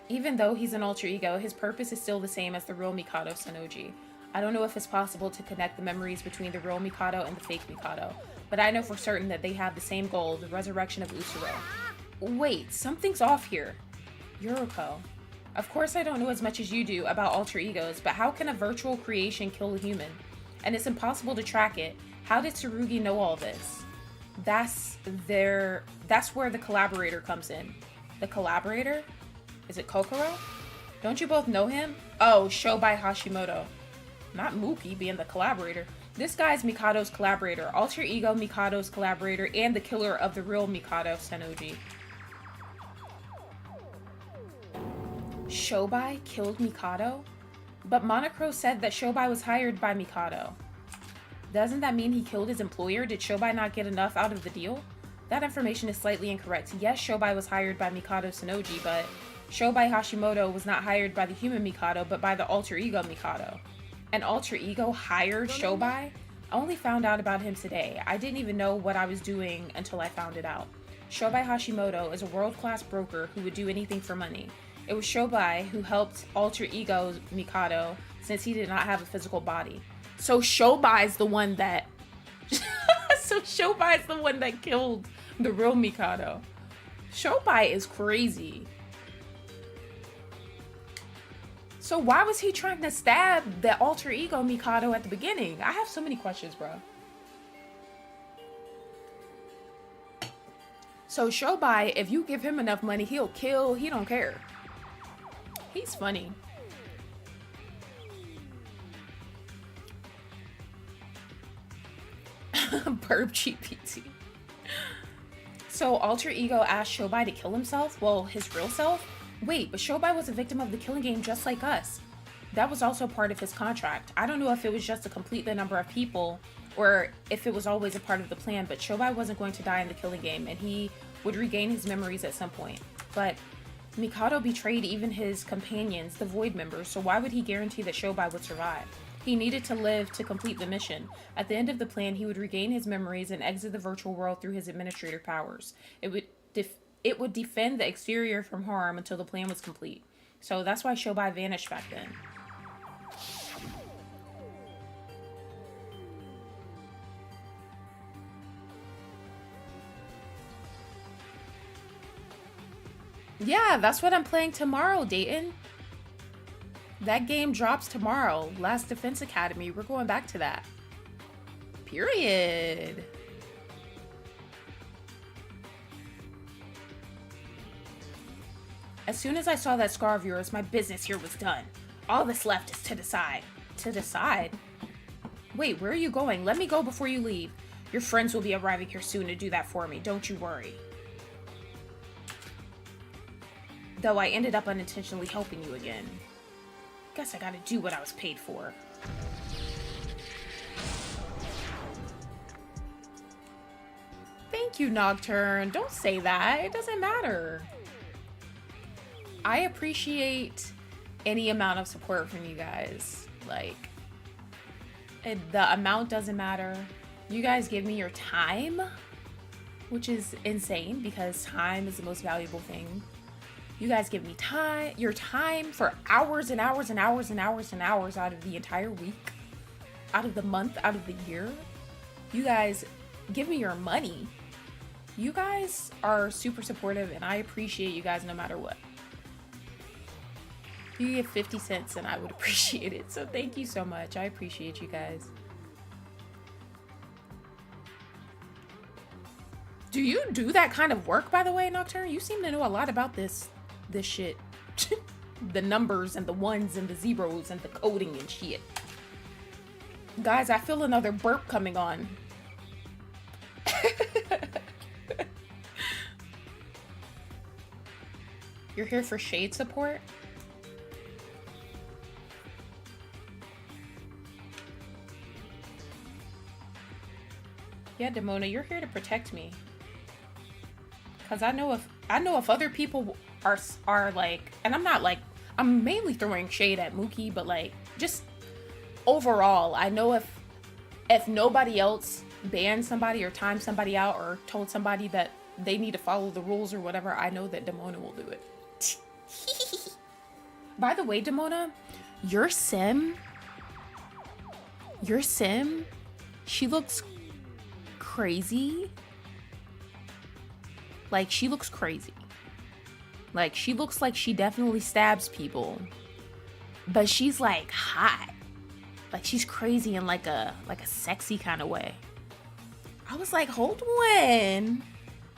Even though he's an alter ego, his purpose is still the same as the real Mikado Sanoji. I don't know if it's possible to connect the memories between the real Mikado and the fake Mikado, but I know for certain that they have the same goal, the resurrection of Usuro. Wait, something's off here. Yuriko. Of course I don't know as much as you do about alter egos, but how can a virtual creation kill a human? And it's impossible to track it. How did Tsurugi know all this? That's where the collaborator comes in. The collaborator? Is it Kokoro? Don't you both know him? Oh, Shobai Hashimoto. Not Mookie being the collaborator. This guy's Mikado's collaborator, alter ego Mikado's collaborator, and the killer of the real Mikado Sanoji. Shobai killed Mikado? But Monocro said that Shobai was hired by Mikado. Doesn't that mean he killed his employer? Did Shobai not get enough out of the deal? That information is slightly incorrect. Yes, Shobai was hired by Mikado Sonoji, but Shobai Hashimoto was not hired by the human Mikado, but by the alter ego Mikado. An alter ego hired Shobai? I only found out about him today. I didn't even know what I was doing until I found it out. Shobai Hashimoto is a world-class broker who would do anything for money. It was Shobai who helped alter ego Mikado since he did not have a physical body. So Shobai's the one that... so Shobai's the one that killed the real Mikado. Shobai is crazy. So why was he trying to stab the alter ego Mikado at the beginning? I have so many questions, bro. So Shobai, if you give him enough money, he'll kill. He don't care. He's funny. Burp GPT. So alter ego asked Shobai to kill himself? Well, his real self? Wait, but Shobai was a victim of the killing game just like us. That was also part of his contract. I don't know if it was just to complete the number of people or if it was always a part of the plan, but Shobai wasn't going to die in the killing game and he would regain his memories at some point. But Mikado betrayed even his companions, the Void members, so why would he guarantee that Shobai would survive? He needed to live to complete the mission. At the end of the plan, he would regain his memories and exit the virtual world through his administrative powers. It would defend the exterior from harm until the plan was complete. So that's why Shobai vanished back then. Yeah, that's what I'm playing tomorrow, Dayton. That game drops tomorrow. Last Defense Academy. We're going back to that. Period. As soon as I saw that scar of yours, my business here was done. All that's left is to decide. To decide? Wait, where are you going? Let me go before you leave. Your friends will be arriving here soon to do that for me. Don't you worry. Though I ended up unintentionally helping you again. Guess I gotta do what I was paid for. Thank you, Nocturne. Don't say that. It doesn't matter. I appreciate any amount of support from you guys. Like, the amount doesn't matter. You guys give me your time, which is insane because time is the most valuable thing. You guys give me time, your time for hours and hours and hours and hours and hours out of the entire week, out of the month, out of the year. You guys give me your money. You guys are super supportive and I appreciate you guys no matter what. You give 50 cents and I would appreciate it. So thank you so much. I appreciate you guys. Do you do that kind of work, by the way, Nocturne? You seem to know a lot about this shit. The numbers and the ones and the zeros and the coding and shit. Guys, I feel another burp coming on. You're here for shade support? Yeah, Demona, you're here to protect me. Cause I know if other people are like, and I'm mainly throwing shade at Mookie, but like just overall, I know if nobody else banned somebody or timed somebody out or told somebody that they need to follow the rules or whatever, I know that Demona will do it. By the way, Demona, your sim, she looks crazy. Like, she looks crazy. Like, she looks like she definitely stabs people. But she's, like, hot. Like, she's crazy in, like a sexy kind of way. I was like, hold on.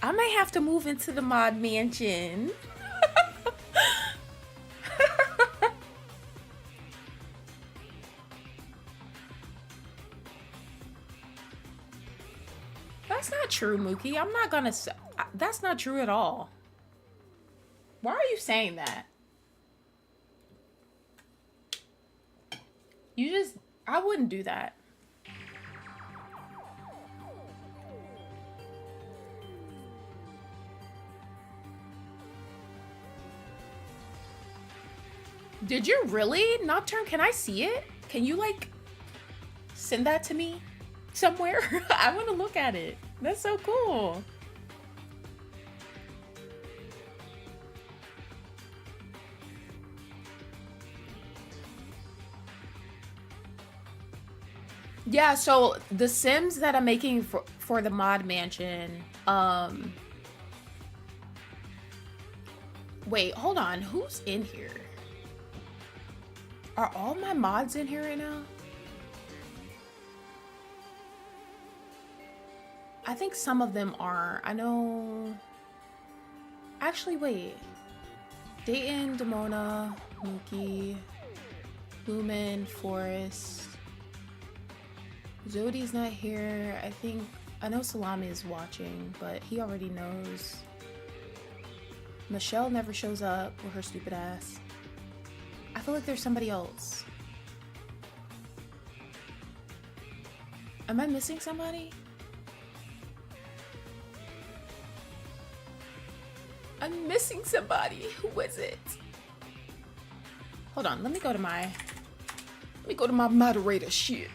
I might have to move into the mod mansion. That's not true, Mookie. I'm not gonna say... That's not true at all. Why are you saying that? I wouldn't do that. Did you really? Nocturne, can I see it? Can you like send that to me somewhere? I want to look at it. That's so cool. Yeah, so the Sims that I'm making for the mod mansion, wait, hold on. Who's in here? Are all my mods in here right now? I think some of them are. I know. Actually, wait. Dayton, Demona, Mookie, Lumen, Forest. Zodi's not here. I know Salami is watching, but he already knows. Michelle never shows up with her stupid ass. I feel like there's somebody else. Am I missing somebody? I'm missing somebody. Who is it? Hold on, let me go to my moderator shit.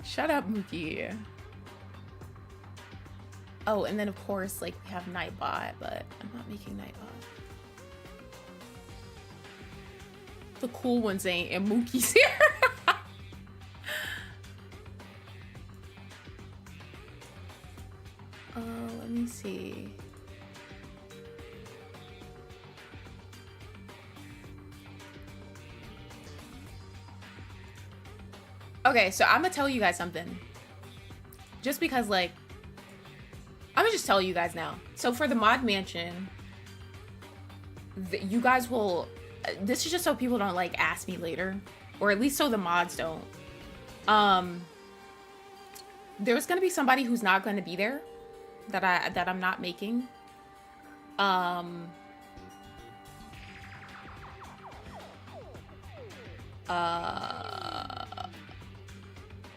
Shut up, Mookie. Oh, and then of course, like, we have Nightbot, but I'm not making Nightbot. The cool ones ain't, and Mookie's here. Let me see. Okay, so I'm gonna tell you guys something. Just because, like, I'm gonna just tell you guys now. So for the mod mansion, you guys will, this is just so people don't, like, ask me later. Or at least so the mods don't. There's gonna be somebody who's not gonna be there. That I'm not making.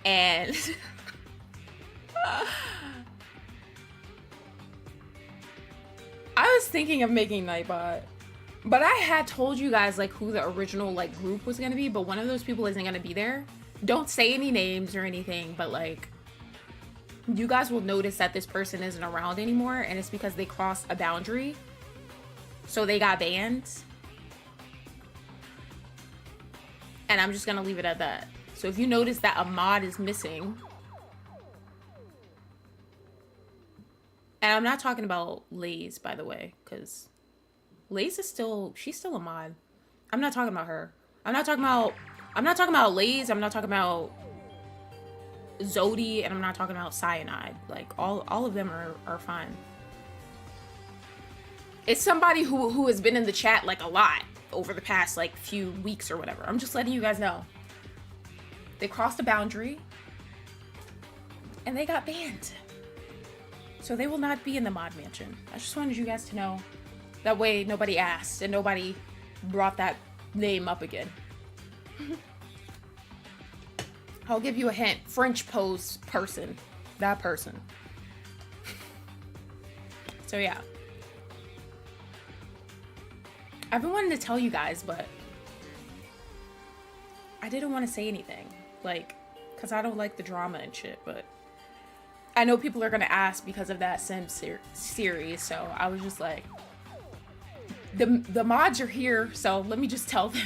And I was thinking of making Nightbot, but I had told you guys like who the original like group was gonna be, but one of those people isn't gonna be there. Don't say any names or anything, but like you guys will notice that this person isn't around anymore, and it's because they crossed a boundary, so they got banned. And I'm just gonna leave it at that. So if you notice that a mod is missing, and I'm not talking about Lays, by the way, because Lays is she's still a mod. I'm not talking about her. I'm not talking about Lays. I'm not talking about Zodi, and I'm not talking about Cyanide. Like all of them are fine. It's somebody who has been in the chat like a lot over the past like few weeks or whatever. I'm just letting you guys know. They crossed the boundary and they got banned. So they will not be in the mod mansion. I just wanted you guys to know. That way nobody asked and nobody brought that name up again. I'll give you a hint. French pose person. That person. So yeah. I've been wanting to tell you guys, but I didn't want to say anything. Like, because I don't like the drama and shit, but I know people are going to ask because of that Sims series, so I was just like, the mods are here, so let me just tell them.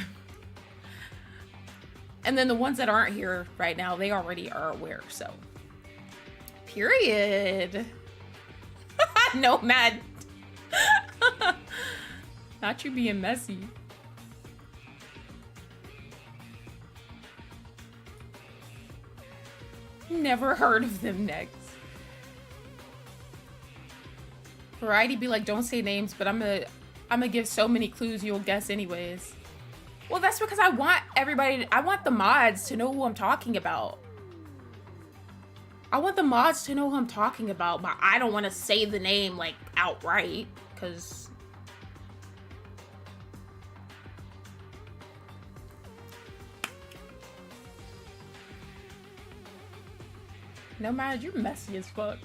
And then the ones that aren't here right now, they already are aware, so. Period. No, mad. Not you being messy. Never heard of them next. Variety be like, don't say names, but I'm gonna give so many clues you'll guess anyways. Well, that's because I want everybody I want the mods to know who I'm talking about. I want the mods to know who I'm talking about, but I don't want to say the name like outright, because Nomad, you're messy as fuck.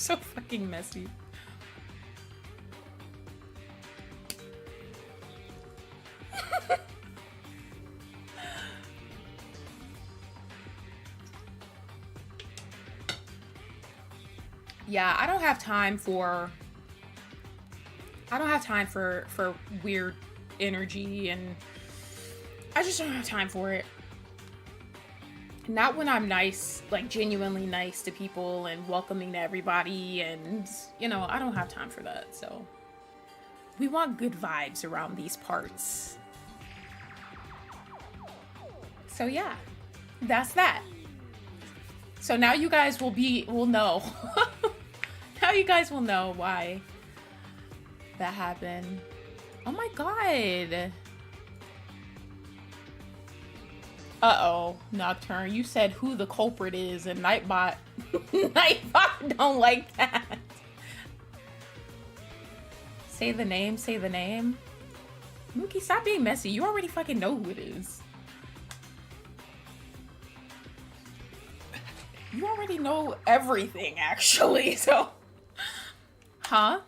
so fucking messy. Yeah, I don't have time for weird energy, and I just don't have time for it. Not when I'm nice, like genuinely nice to people and welcoming to everybody, and you know, I don't have time for that. So we want good vibes around these parts. So yeah, that's that. So now you guys will know. Now you guys will know why that happened. Oh my god. Uh-oh, Nocturne. You said who the culprit is, and Nightbot... Nightbot don't like that. Say the name, say the name. Mookie, stop being messy. You already fucking know who it is. You already know everything, actually, so... Huh?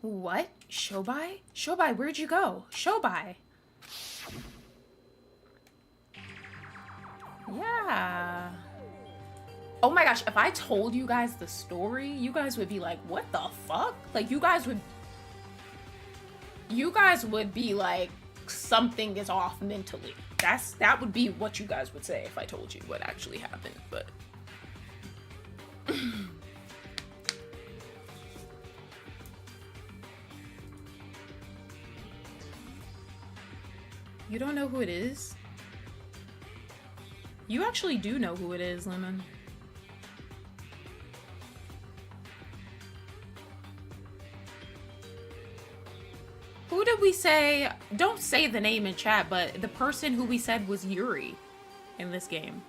What? Shobai? Shobai, where'd you go? Shobai. Yeah. Oh my gosh, if I told you guys the story, you guys would be like, what the fuck? Like, you guys would be like, something is off mentally. That would be what you guys would say if I told you what actually happened, but... You don't know who it is? You actually do know who it is, Lemon. Who did we say? Don't say the name in chat, but the person who we said was Yuri in this game.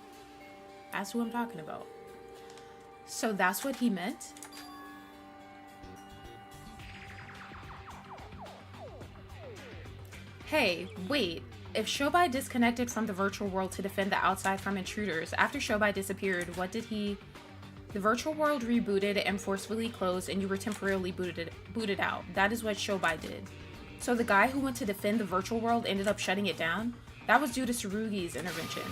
That's who I'm talking about. So that's what he meant? Hey, wait. If Shobai disconnected from the virtual world to defend the outside from intruders, after Shobai disappeared, what did he... The virtual world rebooted and forcefully closed, and you were temporarily booted out. That is what Shobai did. So the guy who went to defend the virtual world ended up shutting it down? That was due to Tsurugi's intervention.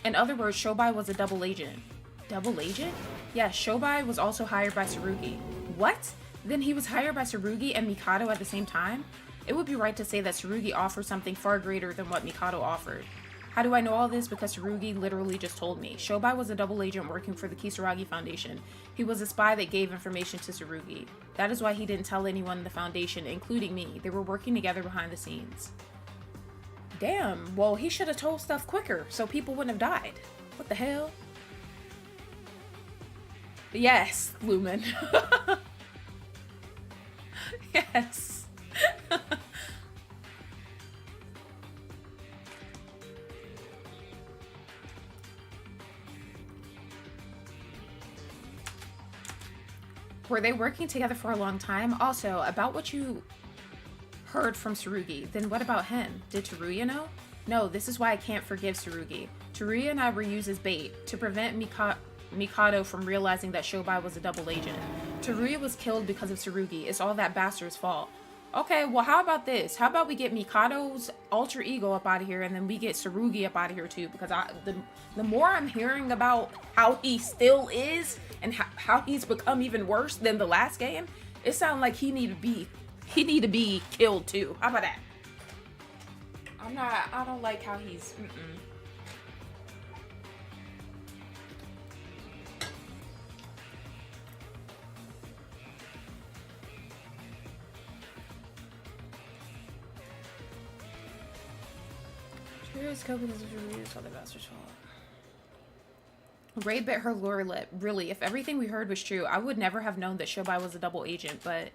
In other words, Shobai was a double agent. Double agent? Yes, Shobai was also hired by Tsurugi. What? Then he was hired by Tsurugi and Mikado at the same time? It would be right to say that Tsurugi offered something far greater than what Mikado offered. How do I know all this? Because Tsurugi literally just told me. Shobai was a double agent working for the Kisaragi Foundation. He was a spy that gave information to Tsurugi. That is why he didn't tell anyone in the Foundation, including me. They were working together behind the scenes. Damn, well, he should have told stuff quicker so people wouldn't have died. What the hell? Yes, Lumen. Yes. Were they working together for a long time? Also, about what you heard from Tsurugi, then what about him? Did Teruya know? No, this is why I can't forgive Tsurugi. Teruya and I were used as bait to prevent Mikado from realizing that Shobai was a double agent. Teruya was killed because of Tsurugi. It's all that bastard's fault. Okay, well, how about this? How about we get Mikado's alter ego up out of here, and then we get Tsurugi up out of here too? Because the more I'm hearing about how he still is and how he's become even worse than the last game, it sounds like he need to be killed too. How about that? I don't like how he's. Ray bit her lower lip. Really, if everything we heard was true, I would never have known that Shobai was a double agent, but...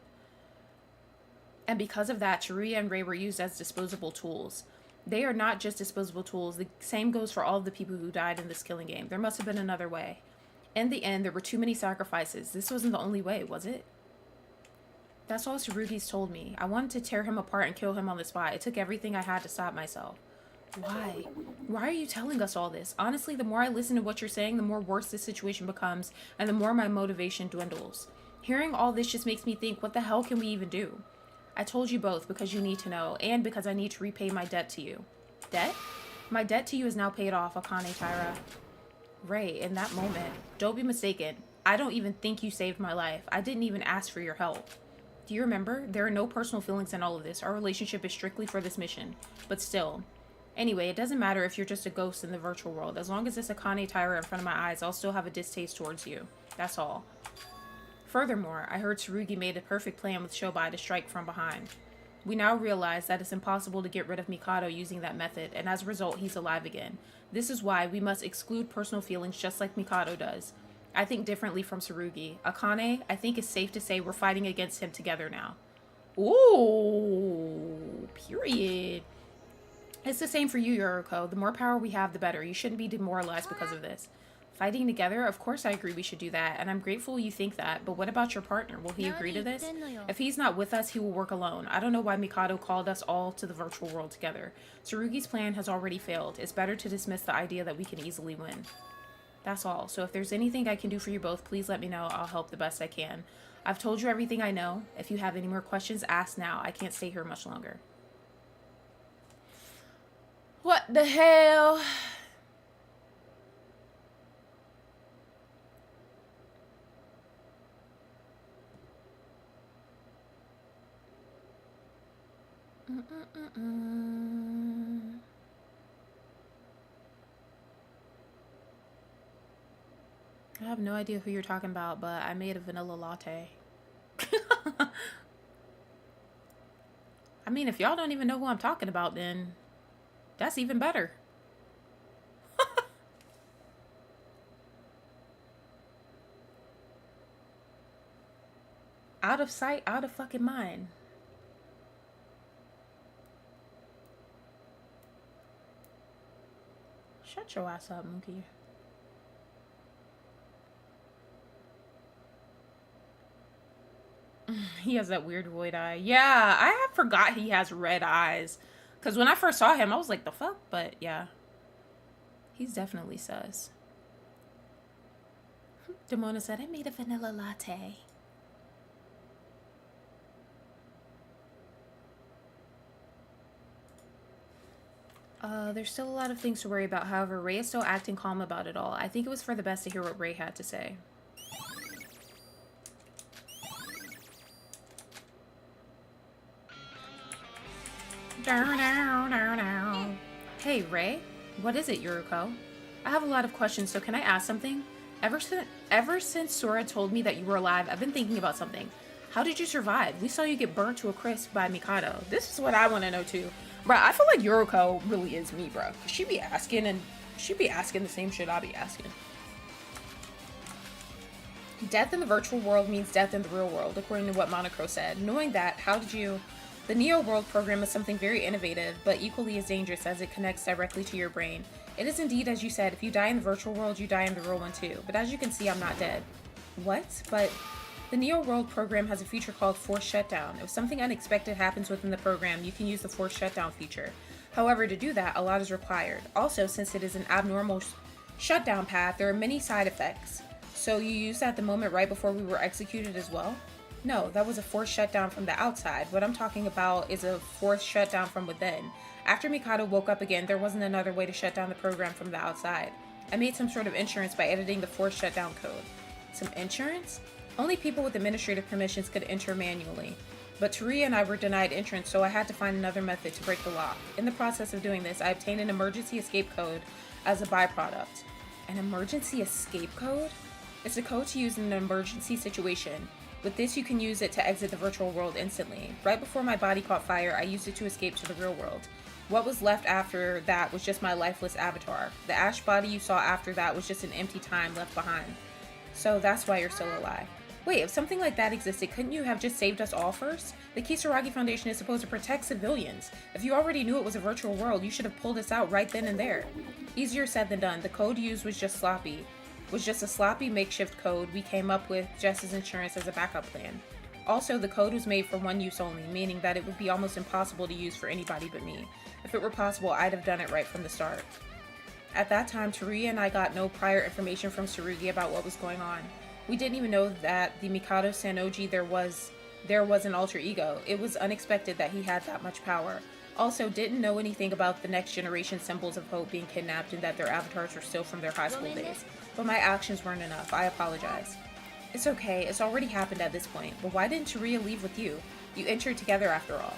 And because of that, Teruya and Ray were used as disposable tools. They are not just disposable tools. The same goes for all of the people who died in this killing game. There must have been another way. In the end, there were too many sacrifices. This wasn't the only way, was it? That's all Tsurugi's told me. I wanted to tear him apart and kill him on the spot. It took everything I had to stop myself. Why? Why are you telling us all this? Honestly, the more I listen to what you're saying, the more worse this situation becomes, and the more my motivation dwindles. Hearing all this just makes me think, what the hell can we even do? I told you both because you need to know, and because I need to repay my debt to you. Debt? My debt to you is now paid off, Akane Taira. Ray, in that moment, don't be mistaken. I don't even think you saved my life. I didn't even ask for your help. Do you remember? There are no personal feelings in all of this. Our relationship is strictly for this mission. But still. Anyway, it doesn't matter if you're just a ghost in the virtual world. As long as it's Akane Taira in front of my eyes, I'll still have a distaste towards you. That's all. Furthermore, I heard Tsurugi made a perfect plan with Shobai to strike from behind. We now realize that it's impossible to get rid of Mikado using that method, and as a result, he's alive again. This is why we must exclude personal feelings just like Mikado does. I think differently from Tsurugi. Akane, I think it's safe to say we're fighting against him together now. Ooh, period. It's the same for you, Yoriko. The more power we have, the better. You shouldn't be demoralized because of this. Fighting together? Of course I agree we should do that, and I'm grateful you think that, but what about your partner? Will he agree to this? If he's not with us, he will work alone. I don't know why Mikado called us all to the virtual world together. Tsurugi's plan has already failed. It's better to dismiss the idea that we can easily win. That's all. So if there's anything I can do for you both, please let me know. I'll help the best I can. I've told you everything I know. If you have any more questions, ask now. I can't stay here much longer. What the hell? I have no idea who you're talking about, but I made a vanilla latte. I mean, if y'all don't even know who I'm talking about, then that's even better. Out of sight, out of fucking mind. Shut your ass up, Mookie. He has that weird void eye. Yeah, I forgot he has red eyes. Because when I first saw him, I was like, the fuck? But yeah. He's definitely sus. Demona said, I made a vanilla latte. There's still a lot of things to worry about. However, Ray is still acting calm about it all. I think it was for the best to hear what Ray had to say. Hey, Ray? What is it, Yuriko? I have a lot of questions, so can I ask something? Ever since Sora told me that you were alive, I've been thinking about something. How did you survive? We saw you get burnt to a crisp by Mikado. This is what I want to know, too. Bruh, I feel like Yuriko really is me, bro. She be asking the same shit I be asking. Death in the virtual world means death in the real world, according to what Monocro said. Knowing that, how did you... The Neo World program is something very innovative, but equally as dangerous as it connects directly to your brain. It is indeed, as you said, if you die in the virtual world, you die in the real one too. But as you can see, I'm not dead. What? But the Neo World program has a feature called Force Shutdown. If something unexpected happens within the program, you can use the Force Shutdown feature. However, to do that, a lot is required. Also, since it is an abnormal shutdown path, there are many side effects. So you used that the moment right before we were executed as well? No, that was a forced shutdown from the outside. What I'm talking about is a forced shutdown from within. After Mikado woke up again, there wasn't another way to shut down the program from the outside. I made some sort of insurance by editing the forced shutdown code. Some insurance? Only people with administrative permissions could enter manually. But Taria and I were denied entrance, so I had to find another method to break the lock. In the process of doing this, I obtained an emergency escape code as a byproduct. An emergency escape code? It's a code to use in an emergency situation. With this, you can use it to exit the virtual world instantly. Right before my body caught fire, I used it to escape to the real world. What was left after that was just my lifeless avatar. The ash body you saw after that was just an empty time left behind. So that's why you're still alive. Wait, if something like that existed, couldn't you have just saved us all first? The Kisaragi Foundation is supposed to protect civilians. If you already knew it was a virtual world, you should have pulled us out right then and there. Easier said than done. The code used was just a sloppy makeshift code we came up with just as insurance as a backup plan. Also, the code was made for one use only, meaning that it would be almost impossible to use for anybody but me. If it were possible, I'd have done it right from the start. At that time, Teruya and I got no prior information from Tsurugi about what was going on. We didn't even know that the Mikado Sanoji there was an alter ego. It was unexpected that he had that much power. Also, didn't know anything about the next generation symbols of hope being kidnapped and that their avatars were still from their high school days. But my actions weren't enough. I apologize. It's okay, it's already happened at this point, but why didn't Teruya leave with you? You entered together after all.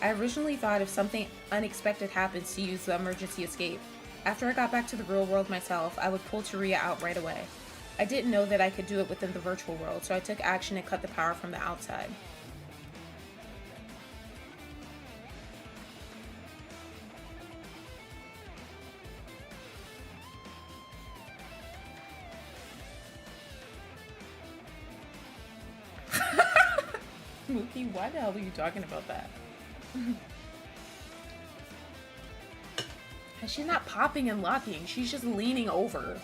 I originally thought if something unexpected happens to use the emergency escape. After I got back to the real world myself, I would pull Teruya out right away. I didn't know that I could do it within the virtual world, so I took action and cut the power from the outside. Mookie, why the hell are you talking about that? And she's not popping and locking, she's just leaning over.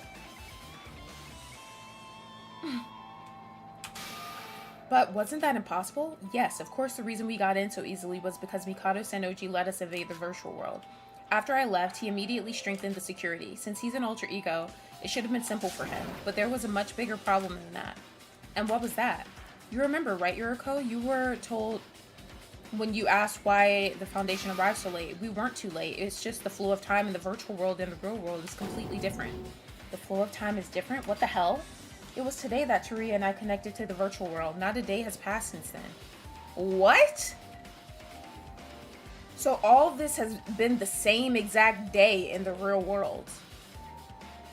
But wasn't that impossible? Yes, of course the reason we got in so easily was because Mikado Sanoji let us evade the virtual world. After I left, he immediately strengthened the security. Since he's an alter ego, it should have been simple for him, but there was a much bigger problem than that. And what was that? You remember, right, Yuriko? You were told when you asked why the Foundation arrived so late. We weren't too late. It's just the flow of time in the virtual world and the real world is completely different. The flow of time is different? What the hell? It was today that Teruya and I connected to the virtual world. Not a day has passed since then. What? So all of this has been the same exact day in the real world.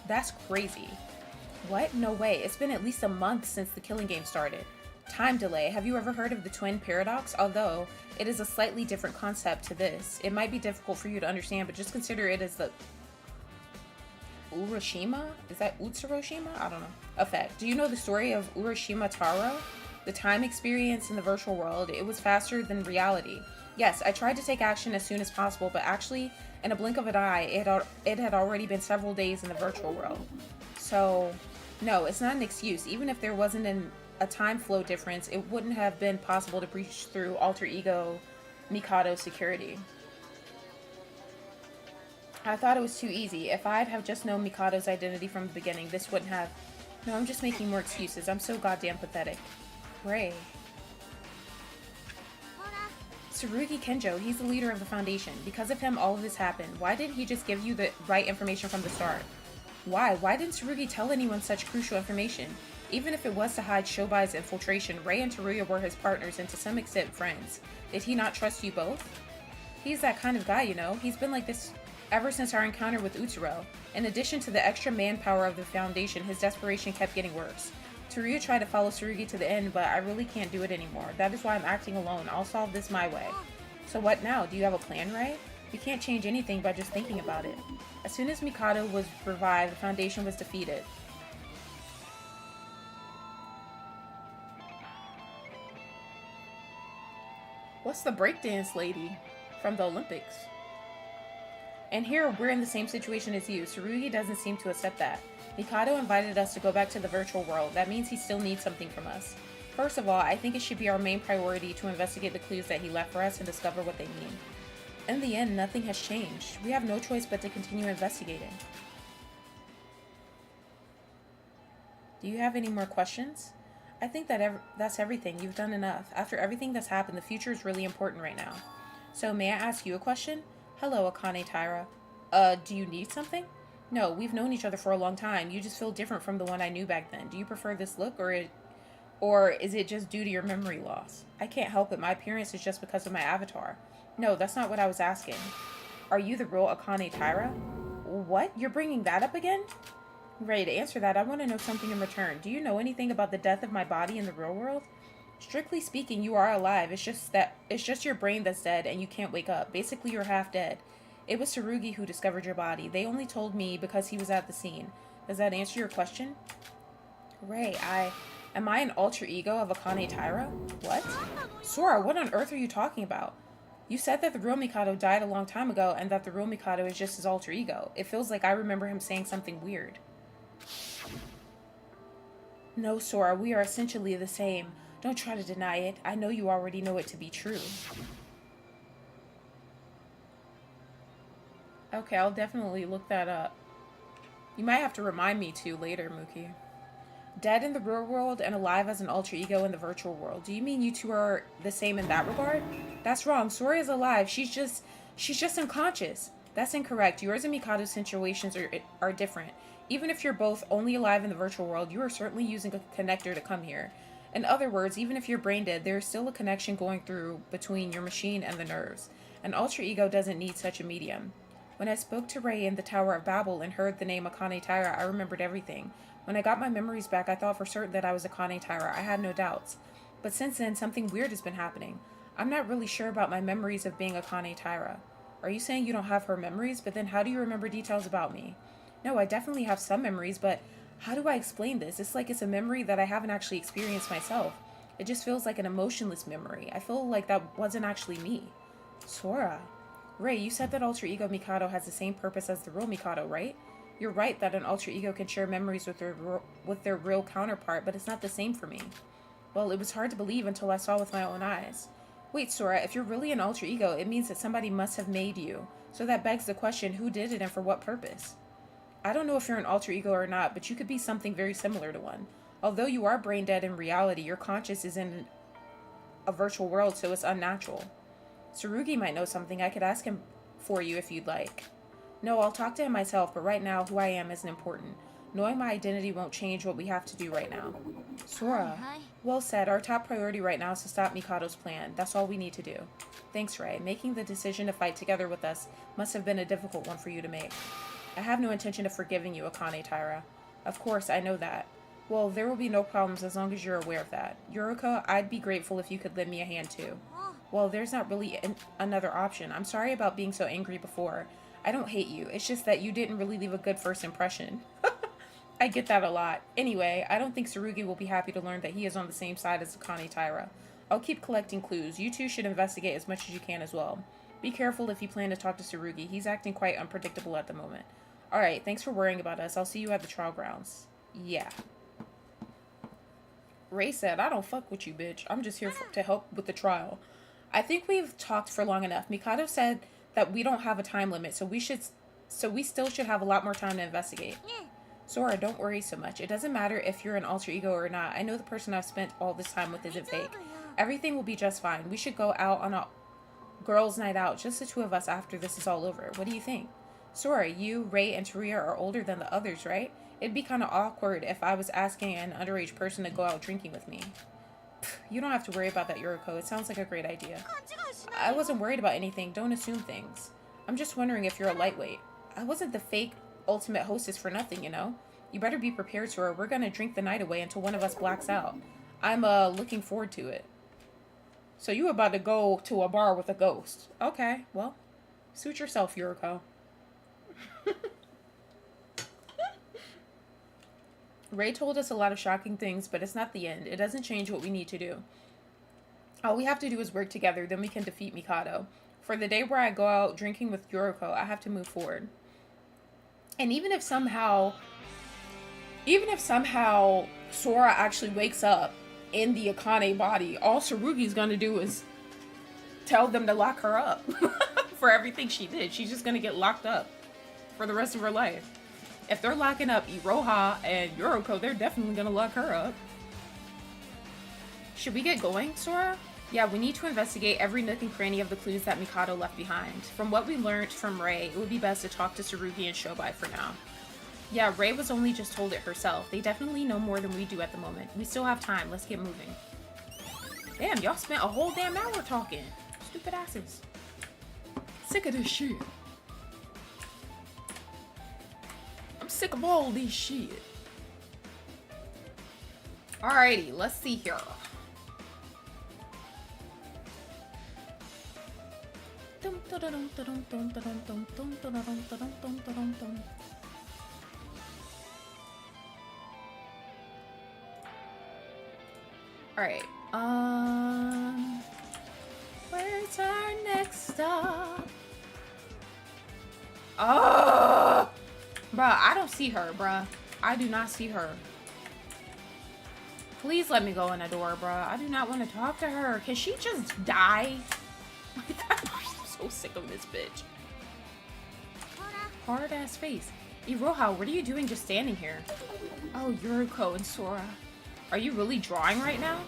That's crazy. What? No way. It's been at least a month since the killing game started. Time delay. Have you ever heard of the twin paradox? Although it is a slightly different concept to this. It might be difficult for you to understand, but just consider it as the Urashima? Is that Utsuroshima? I don't know. Effect. Do you know the story of Urashima Taro? The time experience in the virtual world. It was faster than reality. Yes, I tried to take action as soon as possible, but actually, in a blink of an eye, it had already been several days in the virtual world. So, no, it's not an excuse. Even if there wasn't a time flow difference, it wouldn't have been possible to breach through alter ego Mikado security. I thought it was too easy. If I'd have just known Mikado's identity from the beginning, this wouldn't have... No, I'm just making more excuses. I'm so goddamn pathetic. Ray. Tsurugi Kenjo, he's the leader of the Foundation. Because of him, all of this happened. Why didn't he just give you the right information from the start? Why? Why didn't Tsurugi tell anyone such crucial information? Even if it was to hide Shobai's infiltration, Ray and Teruya were his partners and to some extent friends. Did he not trust you both? He's that kind of guy, you know. He's been like this ever since our encounter with Utsuro. In addition to the extra manpower of the Foundation, his desperation kept getting worse. Teruya tried to follow Tsurugi to the end, but I really can't do it anymore. That is why I'm acting alone. I'll solve this my way. So what now? Do you have a plan, Ray? You can't change anything by just thinking about it. As soon as Mikado was revived, the Foundation was defeated. What's the breakdance lady from the Olympics? And here, we're in the same situation as you. Tsurugi doesn't seem to accept that. Mikado invited us to go back to the virtual world. That means he still needs something from us. First of all, I think it should be our main priority to investigate the clues that he left for us and discover what they mean. In the end, nothing has changed. We have no choice but to continue investigating. Do you have any more questions? I think that's everything. You've done enough. After everything that's happened, the future is really important right now. So, may I ask you a question? Hello, Akane Taira. Do you need something? No, we've known each other for a long time. You just feel different from the one I knew back then. Do you prefer this look, or is it just due to your memory loss? I can't help it. My appearance is just because of my avatar. No, that's not what I was asking. Are you the real Akane Taira? What? You're bringing that up again? Ray, to answer that, I want to know something in return. Do you know anything about the death of my body in the real world? Strictly speaking, you are alive. It's just your brain that's dead and you can't wake up. Basically, you're half dead. It was Tsurugi who discovered your body. They only told me because he was at the scene. Does that answer your question? Ray, am I an alter ego of Akane Taira? What? Sora, what on earth are you talking about? You said that the real Mikado died a long time ago and that the real Mikado is just his alter ego. It feels like I remember him saying something weird. No, Sora, we are essentially the same. Don't try to deny it. I know you already know it to be true. Okay, I'll definitely look that up. You might have to remind me to later, Mookie. Dead in the real world and alive as an alter ego in the virtual world. Do you mean you two are the same in that regard? That's wrong. Sora is alive. She's just unconscious. That's incorrect. Yours and Mikado's situations are different. Even if you're both only alive in the virtual world, you are certainly using a connector to come here. In other words, even if you're brain dead, there is still a connection going through between your machine and the nerves. An alter ego doesn't need such a medium. When I spoke to Ray in the Tower of Babel and heard the name Akane Taira, I remembered everything. When I got my memories back, I thought for certain that I was Akane Taira. I had no doubts. But since then, something weird has been happening. I'm not really sure about my memories of being Akane Taira. Are you saying you don't have her memories? But then how do you remember details about me? No, I definitely have some memories, but how do I explain this? It's like it's a memory that I haven't actually experienced myself. It just feels like an emotionless memory. I feel like that wasn't actually me. Sora. Ray, you said that alter ego Mikado has the same purpose as the real Mikado, right? You're right that an alter ego can share memories with their real counterpart, but it's not the same for me. Well, it was hard to believe until I saw with my own eyes. Wait, Sora, if you're really an alter ego, it means that somebody must have made you. So that begs the question, who did it and for what purpose? I don't know if you're an alter ego or not, but you could be something very similar to one. Although you are brain dead in reality, your conscious is in a virtual world, so it's unnatural. Tsurugi might know something. I could ask him for you if you'd like. No, I'll talk to him myself, but right now, who I am isn't important. Knowing my identity won't change what we have to do right now. Sora. Well said. Our top priority right now is to stop Mikado's plan. That's all we need to do. Thanks, Ray. Making the decision to fight together with us must have been a difficult one for you to make. I have no intention of forgiving you, Akane Taira. Of course, I know that. Well, there will be no problems as long as you're aware of that. Yuriko, I'd be grateful if you could lend me a hand too. Well, there's not really another option. I'm sorry about being so angry before. I don't hate you. It's just that you didn't really leave a good first impression. I get that a lot. Anyway, I don't think Tsurugi will be happy to learn that he is on the same side as Akane Taira. I'll keep collecting clues. You two should investigate as much as you can as well. Be careful if you plan to talk to Tsurugi. He's acting quite unpredictable at the moment. Alright, thanks for worrying about us. I'll see you at the trial grounds. Yeah. Ray said, I don't fuck with you, bitch. I'm just here to help with the trial. I think we've talked for long enough. Mikado said that we don't have a time limit, so we still should have a lot more time to investigate. Sora, don't worry so much. It doesn't matter if you're an alter ego or not. I know the person I've spent all this time with isn't fake. Everything will be just fine. We should go out on a girls' night out, just the two of us after this is all over. What do you think? Sora, you, Ray, and Teruya are older than the others, right? It'd be kind of awkward if I was asking an underage person to go out drinking with me. You don't have to worry about that, Yuriko. It sounds like a great idea. I wasn't worried about anything. Don't assume things. I'm just wondering if you're a lightweight. I wasn't the fake ultimate hostess for nothing, you know? You better be prepared, Sora. We're gonna drink the night away until one of us blacks out. I'm looking forward to it. So you about to go to a bar with a ghost. Okay, well, suit yourself, Yuriko. Ray told us a lot of shocking things, but it's not the end. It doesn't change what we need to do. All we have to do is work together, then we can defeat Mikado. For the day where I go out drinking with Yuriko, I have to move forward. And even if somehow Sora actually wakes up in the Akane body, all Tsurugi's gonna do is tell them to lock her up for everything she did. She's just gonna get locked up for the rest of her life. If they're locking up Iroha and Yuriko, they're definitely gonna lock her up. Should we get going, Sora? Yeah, we need to investigate every nook and cranny of the clues that Mikado left behind. From what we learned from Ray, it would be best to talk to Tsurugi and Shobai for now. Yeah, Ray was only just told it herself. They definitely know more than we do at the moment. We still have time. Let's get moving. Damn, y'all spent a whole damn hour talking. Stupid asses. Sick of this shit. I'm sick of all this shit. Alrighty, let's see here. Alright, where's our next stop? Oh, bruh, I don't see her, bruh. I do not see her. Please let me go in the door, bruh. I do not want to talk to her. Can she just die? I'm so sick of this bitch. Hard ass face. Iroha, what are you doing just standing here? Oh, Yuriko and Sora. Are you really drawing right now?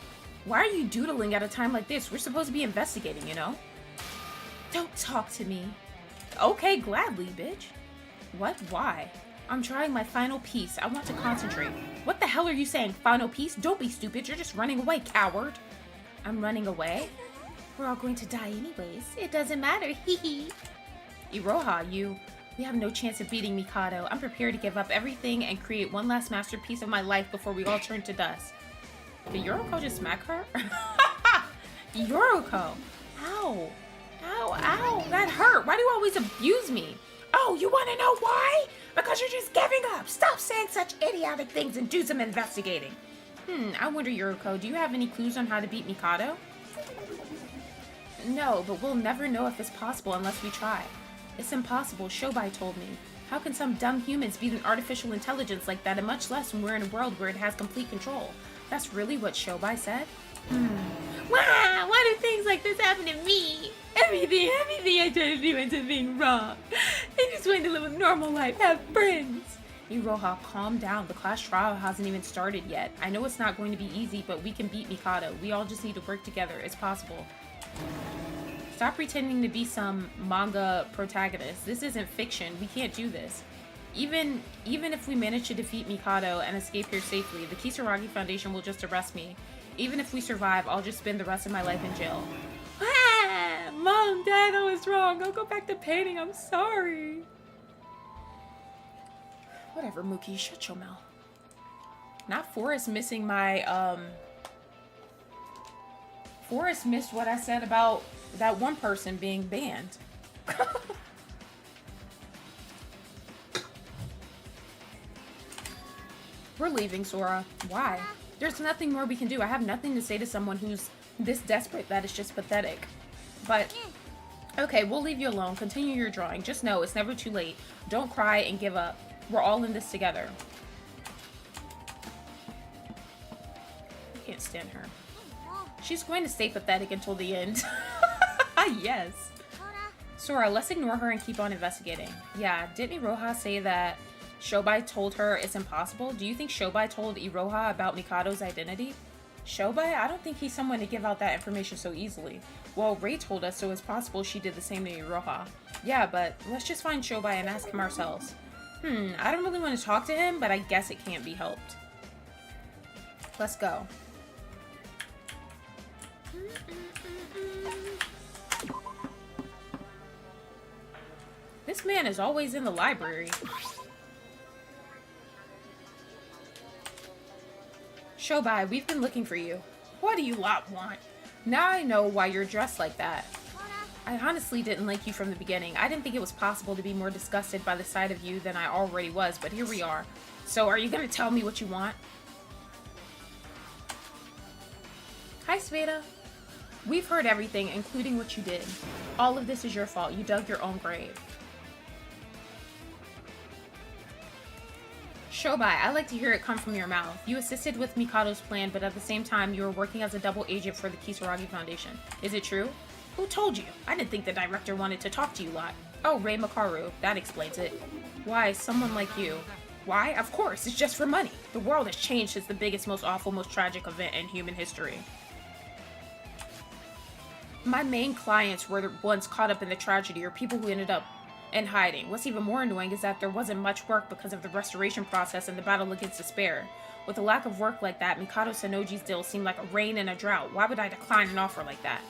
Why are you doodling at a time like this? We're supposed to be investigating, you know? Don't talk to me. Okay, gladly, bitch. What? Why? I'm drawing my final piece. I want to concentrate. What the hell are you saying? Final piece? Don't be stupid. You're just running away, coward. I'm running away? We're all going to die anyways. It doesn't matter. Hee hee. Iroha, we have no chance of beating Mikado. I'm prepared to give up everything and create one last masterpiece of my life before we all turn to dust. Did Yoriko just smack her? Yoriko! Ow! Ow, ow! That hurt! Why do you always abuse me? Oh, you want to know why? Because you're just giving up! Stop saying such idiotic things and do some investigating! I wonder, Yoriko, do you have any clues on how to beat Mikado? No, but we'll never know if it's possible unless we try. It's impossible, Shobai told me. How can some dumb humans beat an artificial intelligence like that, and much less when we're in a world where it has complete control? That's really what Shobai said? Wow, why do things like this happen to me? Everything I try to do ends up being wrong. I just want to live a normal life, have friends. Iroha, calm down. The class trial hasn't even started yet. I know it's not going to be easy, but we can beat Mikado. We all just need to work together. It's possible. Stop pretending to be some manga protagonist. This isn't fiction. We can't do this. Even if we manage to defeat Mikado and escape here safely, the Kisaragi Foundation will just arrest me. Even if we survive, I'll just spend the rest of my life in jail. Ah! Mom, Dad, I was wrong. I'll go back to painting. I'm sorry. Whatever, Mookie. Shut your mouth. Not Forrest missing my, Forrest missed what I said about that one person being banned. We're leaving, Sora. Why? There's nothing more we can do. I have nothing to say to someone who's this desperate. That is just pathetic. But, okay, we'll leave you alone. Continue your drawing. Just know it's never too late. Don't cry and give up. We're all in this together. I can't stand her. She's going to stay pathetic until the end. Yes. Sora, let's ignore her and keep on investigating. Yeah, didn't Iroha say that Shobai told her it's impossible? Do you think Shobai told Iroha about Mikado's identity? Shobai? I don't think he's someone to give out that information so easily. Well, Rei told us, so it's possible she did the same to Iroha. Yeah, but let's just find Shobai and ask him ourselves. I don't really want to talk to him, but I guess it can't be helped. Let's go. This man is always in the library. Shobai, we've been looking for you. What do you lot want? Now I know why you're dressed like that. I honestly didn't like you from the beginning. I didn't think it was possible to be more disgusted by the sight of you than I already was, but here we are. So are you gonna tell me what you want? Hi, Sveta. We've heard everything, including what you did. All of this is your fault. You dug your own grave. Shobai, I like to hear it come from your mouth. You assisted with Mikado's plan, but at the same time, you were working as a double agent for the Kisaragi Foundation. Is it true? Who told you? I didn't think the director wanted to talk to you lot. Oh, Rei Makaru. That explains it. Why, someone like you. Why? Of course, it's just for money. The world has changed since the biggest, most awful, most tragic event in human history. My main clients were the ones caught up in the tragedy or people who ended up in hiding. What's even more annoying is that there wasn't much work because of the restoration process and the battle against despair. With a lack of work like that, Mikado Sanoji's deal seemed like a rain in a drought. Why would I decline an offer like that?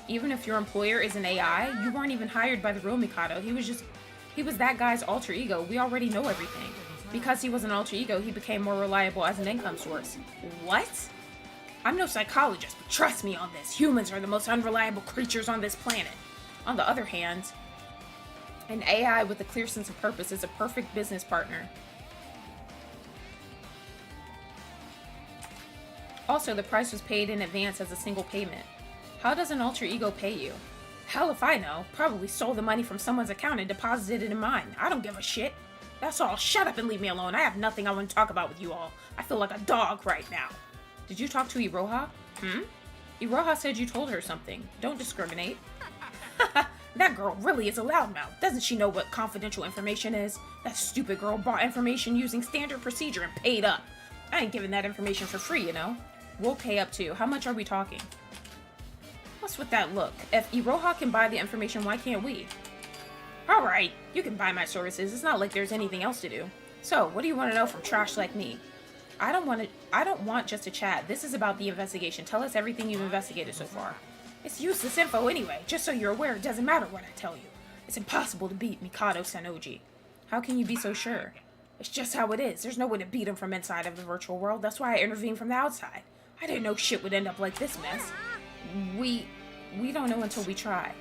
Even if your employer is an AI, you weren't even hired by the real Mikado. He was that guy's alter ego. We already know everything. Because he was an alter ego, he became more reliable as an income source. What? I'm no psychologist, but trust me on this. Humans are the most unreliable creatures on this planet. On the other hand, an AI with a clear sense of purpose is a perfect business partner. Also, the price was paid in advance as a single payment. How does an alter ego pay you? Hell if I know. Probably stole the money from someone's account and deposited it in mine. I don't give a shit. That's all. Shut up and leave me alone. I have nothing I want to talk about with you all. I feel like a dog right now. Did you talk to Iroha? Iroha said you told her something. Don't discriminate. That girl really is a loudmouth. Doesn't she know what confidential information is? That stupid girl bought information using standard procedure and paid up. I ain't giving that information for free, you know. We'll pay up too. How much are we talking? What's with that look? If Iroha can buy the information, why can't we? Alright, you can buy my services. It's not like there's anything else to do. So, what do you want to know from trash like me? I don't want just a chat. This is about the investigation. Tell us everything you've investigated so far. It's useless info anyway. Just so you're aware, it doesn't matter what I tell you. It's impossible to beat Mikado Sennoji. How can you be so sure? It's just how it is. There's no way to beat him from inside of the virtual world. That's why I intervened from the outside. I didn't know shit would end up like this mess. We don't know until we try.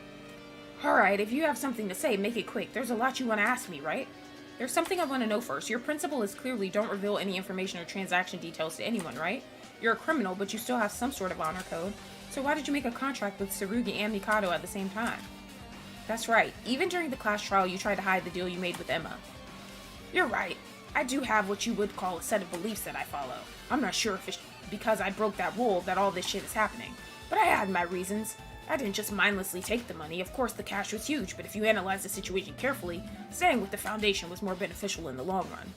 Alright, if you have something to say, make it quick. There's a lot you want to ask me, right? There's something I want to know first. Your principle is clearly don't reveal any information or transaction details to anyone, right? You're a criminal, but you still have some sort of honor code. So why did you make a contract with Tsurugi and Mikado at the same time? That's right. Even during the class trial, you tried to hide the deal you made with Emma. You're right. I do have what you would call a set of beliefs that I follow. I'm not sure if it's because I broke that rule that all this shit is happening. But I had my reasons. I didn't just mindlessly take the money. Of course, the cash was huge, but if you analyze the situation carefully, staying with the Foundation was more beneficial in the long run.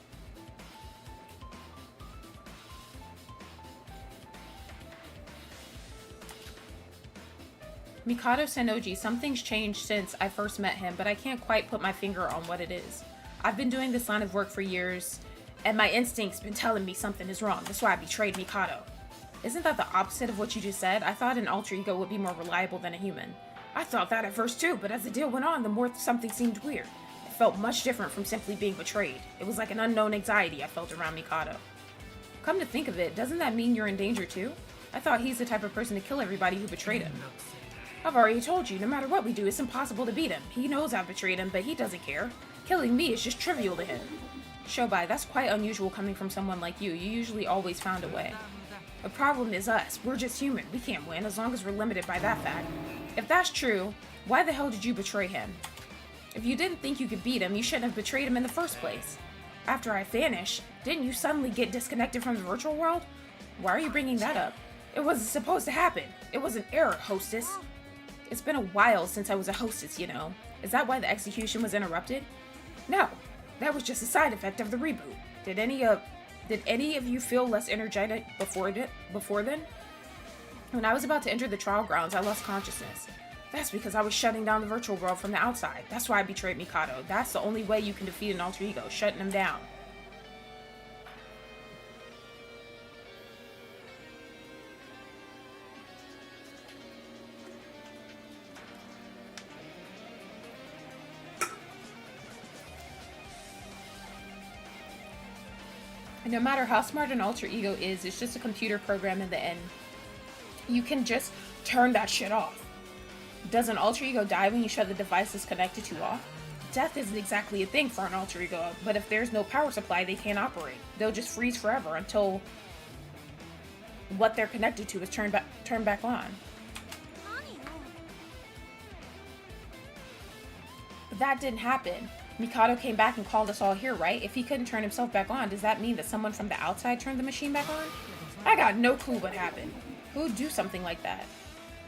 Mikado Sennoji, something's changed since I first met him, but I can't quite put my finger on what it is. I've been doing this line of work for years, and my instinct's been telling me something is wrong. That's why I betrayed Mikado. Isn't that the opposite of what you just said? I thought an alter ego would be more reliable than a human. I thought that at first too, but as the deal went on, the more something seemed weird. It felt much different from simply being betrayed. It was like an unknown anxiety I felt around Mikado. Come to think of it, doesn't that mean you're in danger too? I thought he's the type of person to kill everybody who betrayed him. I've already told you, no matter what we do, it's impossible to beat him. He knows I've betrayed him, but he doesn't care. Killing me is just trivial to him. Shobai, that's quite unusual coming from someone like you. You usually always found a way. The problem is us. We're just human. We can't win as long as we're limited by that fact. If that's true, why the hell did you betray him? If you didn't think you could beat him, you shouldn't have betrayed him in the first place. After I vanished, didn't you suddenly get disconnected from the virtual world? Why are you bringing that up? It wasn't supposed to happen. It was an error, hostess. It's been a while since I was a hostess, you know. Is that why the execution was interrupted? No, that was just a side effect of the reboot. Did any of you feel less energetic before then? When I was about to enter the trial grounds, I lost consciousness. That's because I was shutting down the virtual world from the outside. That's why I betrayed Mikado. That's the only way you can defeat an alter ego, shutting him down. And no matter how smart an alter ego is, it's just a computer program in the end. You can just turn that shit off. Does an alter ego die when you shut the devices connected to off? Death isn't exactly a thing for an alter ego, but if there's no power supply, they can't operate. They'll just freeze forever until what they're connected to is turned back on. But that didn't happen. Mikado came back and called us all here, right? If he couldn't turn himself back on, does that mean that someone from the outside turned the machine back on? I got no clue what happened. Who would do something like that?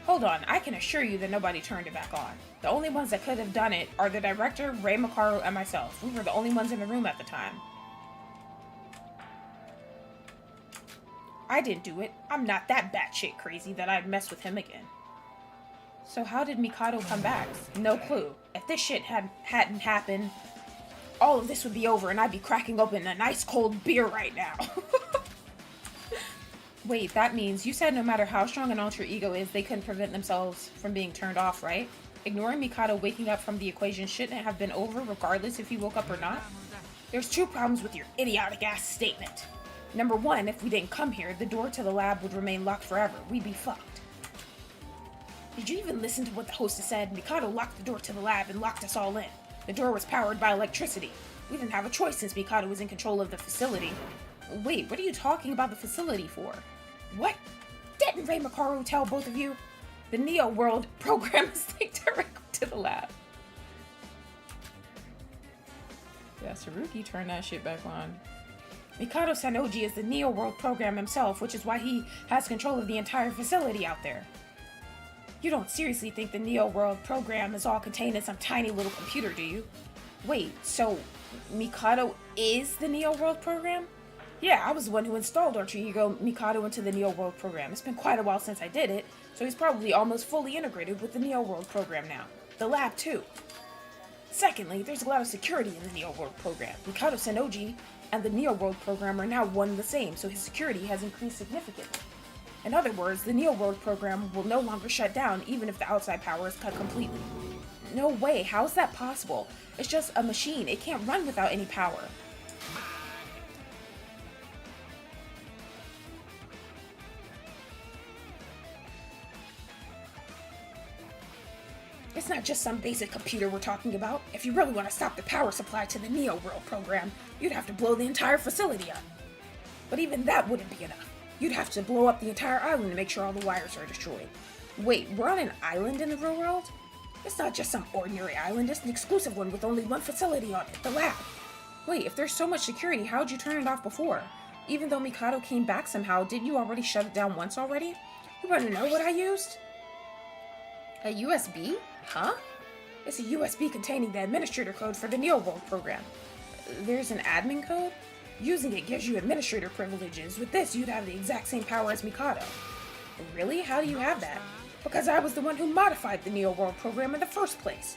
Hold on, I can assure you that nobody turned it back on. The only ones that could have done it are the director, Ray Makaru, and myself. We were the only ones in the room at the time. I didn't do it. I'm not that batshit crazy that I'd mess with him again. So how did Mikado come back? No clue. If this shit hadn't happened, all of this would be over and I'd be cracking open a nice cold beer right now. Wait, that means you said no matter how strong an alter ego is, they couldn't prevent themselves from being turned off, right? Ignoring Mikado waking up from the equation shouldn't have been over regardless if he woke up or not? There's two problems with your idiotic ass statement. Number one, if we didn't come here, the door to the lab would remain locked forever. We'd be fucked. Did you even listen to what the hostess said? Mikado locked the door to the lab and locked us all in. The door was powered by electricity. We didn't have a choice since Mikado was in control of the facility. Wait, what are you talking about the facility for? What? Didn't Ray Makaru tell both of you? The Neo World program is linked directly to the lab. Yeah, Tsurugi turned that shit back on. Mikado Sanoji is the Neo World program himself, which is why he has control of the entire facility out there. You don't seriously think the Neo World program is all contained in some tiny little computer, do you? Wait, so Mikado is the Neo World program? Yeah, I was the one who installed Alter Ego Mikado into the Neo World program. It's been quite a while since I did it, so he's probably almost fully integrated with the Neo World program now. The lab, too. Secondly, there's a lot of security in the Neo World program. Mikado Sanoji and the Neo World program are now one and the same, so his security has increased significantly. In other words, the Neo World program will no longer shut down even if the outside power is cut completely. No way, how is that possible? It's just a machine, it can't run without any power. It's not just some basic computer we're talking about. If you really want to stop the power supply to the Neo World program, you'd have to blow the entire facility up. But even that wouldn't be enough. You'd have to blow up the entire island to make sure all the wires are destroyed. Wait, we're on an island in the real world? It's not just some ordinary island, it's an exclusive one with only one facility on it, the lab. Wait, if there's so much security, how'd you turn it off before? Even though Mikado came back somehow, didn't you already shut it down once already? You wanna know what I used? A USB? Huh? It's a USB containing the administrator code for the Neo World program. There's an admin code? Using it gives you administrator privileges. With this, you'd have the exact same power as Mikado. Really? How do you have that? Because I was the one who modified the Neo World program in the first place.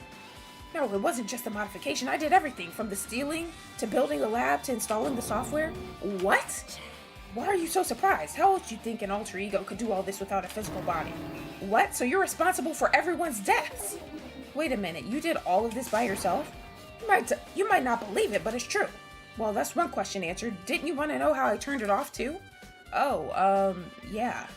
No, it wasn't just a modification. I did everything, from the stealing, to building the lab, to installing the software. What? Why are you so surprised? How else do you think an alter ego could do all this without a physical body? What? So you're responsible for everyone's deaths? Wait a minute, you did all of this by yourself? You might not believe it, but it's true. Well, that's one question answered. Didn't you want to know how I turned it off too? Oh, yeah.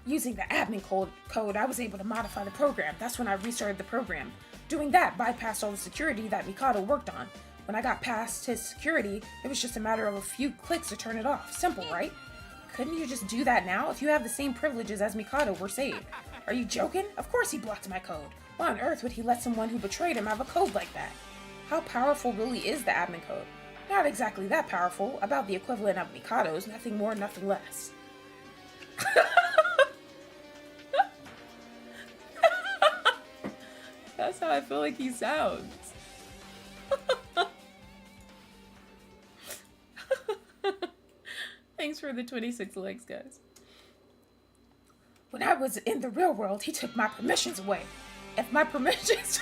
Using the admin code, I was able to modify the program. That's when I restarted the program. Doing that bypassed all the security that Mikado worked on. When I got past his security, it was just a matter of a few clicks to turn it off. Simple, right? Couldn't you just do that now? If you have the same privileges as Mikado, we're saved. Are you joking? Of course he blocked my code. Why on earth would he let someone who betrayed him have a code like that? How powerful really is the admin code? Not exactly that powerful. About the equivalent of Mikado's, nothing more, nothing less. That's how I feel like he sounds. Thanks for the 26 likes, guys. When I was in the real world, he took my permissions away. If my permissions...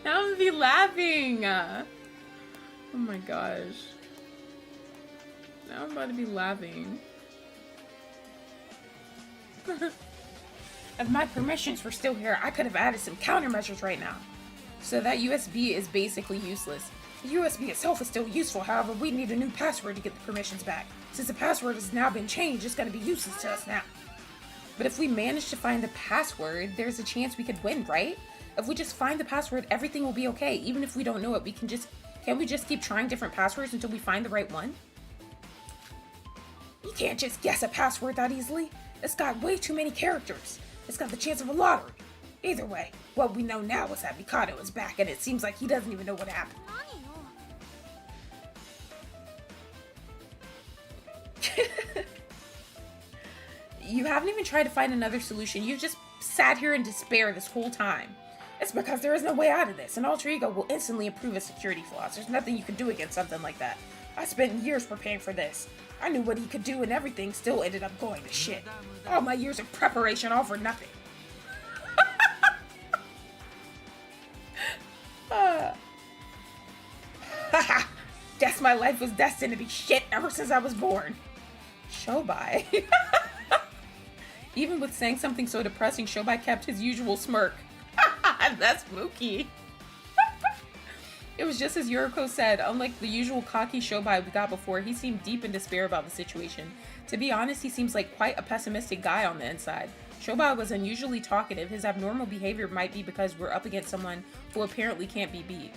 Now I'm gonna be laughing. Oh my gosh. Now I'm about to be laughing. If my permissions were still here, I could have added some countermeasures right now. So that USB is basically useless. The USB itself is still useful, however, we need a new password to get the permissions back. Since the password has now been changed, it's going to be useless to us now. But if we manage to find the password, there's a chance we could win, right? If we just find the password, everything will be okay. Even if we don't know it, can't we just keep trying different passwords until we find the right one? You can't just guess a password that easily. It's got way too many characters. It's got the chance of a lottery. Either way, what we know now is that Mikado is back, and it seems like he doesn't even know what happened. You haven't even tried to find another solution. You've just sat here in despair this whole time. It's because there is no way out of this. An alter ego will instantly improve its security flaws. There's nothing you can do against something like that. I spent years preparing for this. I knew what he could do, and everything still ended up going to shit. All my years of preparation all for nothing. Guess my life was destined to be shit ever since I was born. Shobai. Even with saying something so depressing, Shobai kept his usual smirk. That's spooky. It was just as Yuriko said, unlike the usual cocky Shobai we got before, he seemed deep in despair about the situation. To be honest, he seems like quite a pessimistic guy on the inside. Shobai was unusually talkative. His abnormal behavior might be because we're up against someone who apparently can't be beat.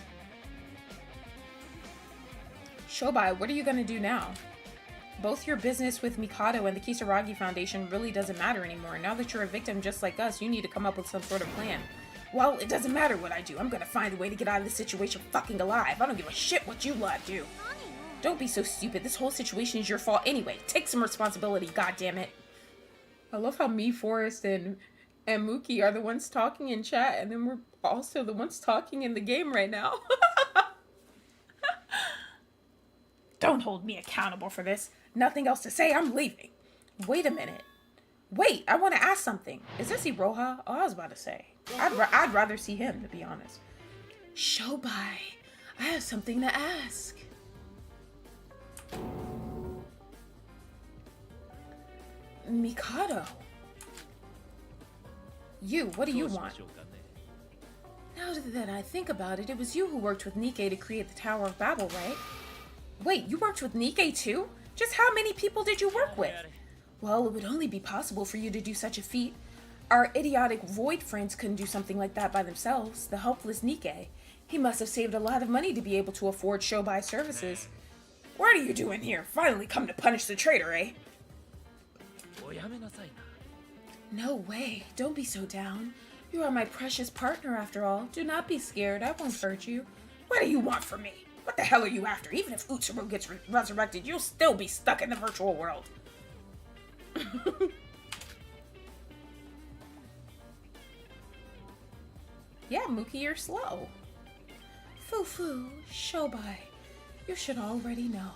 Shobai, what are you gonna do now? Both your business with Mikado and the Kisaragi Foundation really doesn't matter anymore. Now that you're a victim just like us, you need to come up with some sort of plan. Well, it doesn't matter what I do. I'm gonna find a way to get out of this situation fucking alive. I don't give a shit what you lot do. Don't be so stupid. This whole situation is your fault anyway. Take some responsibility, goddammit. I love how me, Forrest, and Mookie are the ones talking in chat, and then we're also the ones talking in the game right now. Don't hold me accountable for this. Nothing else to say. I'm leaving. Wait a minute. Wait, I want to ask something. Is this Iroha? Oh, I was about to say. I'd rather see him, to be honest. Shobai, I have something to ask. Mikado. You, what do you want? Now that I think about it, it was you who worked with Nikkei to create the Tower of Babel, right? Wait, you worked with Nikkei too? Just how many people did you work with? Well, it would only be possible for you to do such a feat. Our idiotic Void friends couldn't do something like that by themselves. The helpless Nikkei. He must have saved a lot of money to be able to afford Shobai's services. What are you doing here? Finally come to punish the traitor, eh? No way. Don't be so down. You are my precious partner after all. Do not be scared. I won't hurt you. What do you want from me? What the hell are you after? Even if Utsuro gets resurrected, you'll still be stuck in the virtual world. Yeah, Mookie, you're slow. Foo-foo, Shobai, you should already know.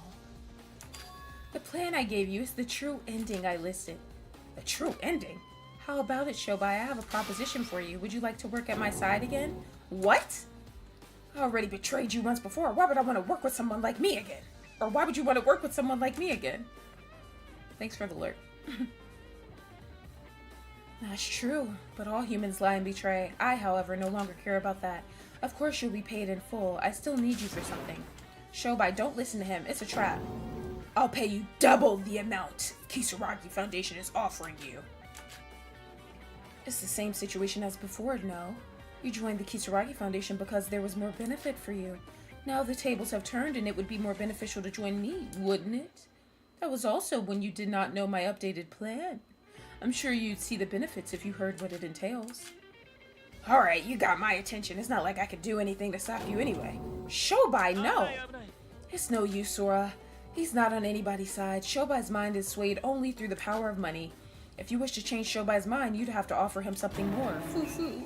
The plan I gave you is the true ending I listed. The true ending? How about it, Shobai? I have a proposition for you. Would you like to work at my side again? What? I already betrayed you once before. Why would I want to work with someone like me again? Or why would you want to work with someone like me again? Thanks for the alert. That's true, but all humans lie and betray. I, however, no longer care about that. Of course you'll be paid in full. I still need you for something. Shobai, don't listen to him. It's a trap. I'll pay you double the amount Kisaragi Foundation is offering you. It's the same situation as before, no? You joined the Kisaragi Foundation because there was more benefit for you. Now the tables have turned and it would be more beneficial to join me, wouldn't it? That was also when you did not know my updated plan. I'm sure you'd see the benefits if you heard what it entails. Alright, you got my attention. It's not like I could do anything to stop you anyway. Shobai, no! It's no use, Sora. He's not on anybody's side. Shobai's mind is swayed only through the power of money. If you wish to change Shobai's mind, you'd have to offer him something more. Foo-foo.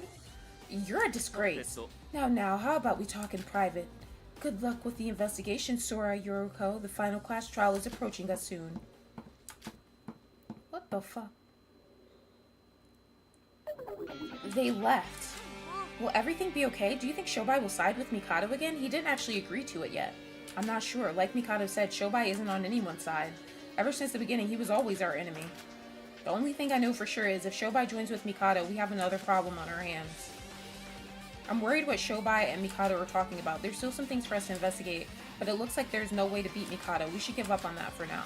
You're a disgrace. Now, how about we talk in private? Good luck with the investigation, Sora Yoriko. The final class trial is approaching us soon. What the fuck? They left. Will everything be okay? Do you think Shobai will side with Mikado again? He didn't actually agree to it yet. I'm not sure. Like Mikado said, Shobai isn't on anyone's side. Ever since the beginning, he was always our enemy. The only thing I know for sure is if Shobai joins with Mikado, we have another problem on our hands. I'm worried what Shobai and Mikado are talking about. There's still some things for us to investigate, but it looks like there's no way to beat Mikado. We should give up on that for now.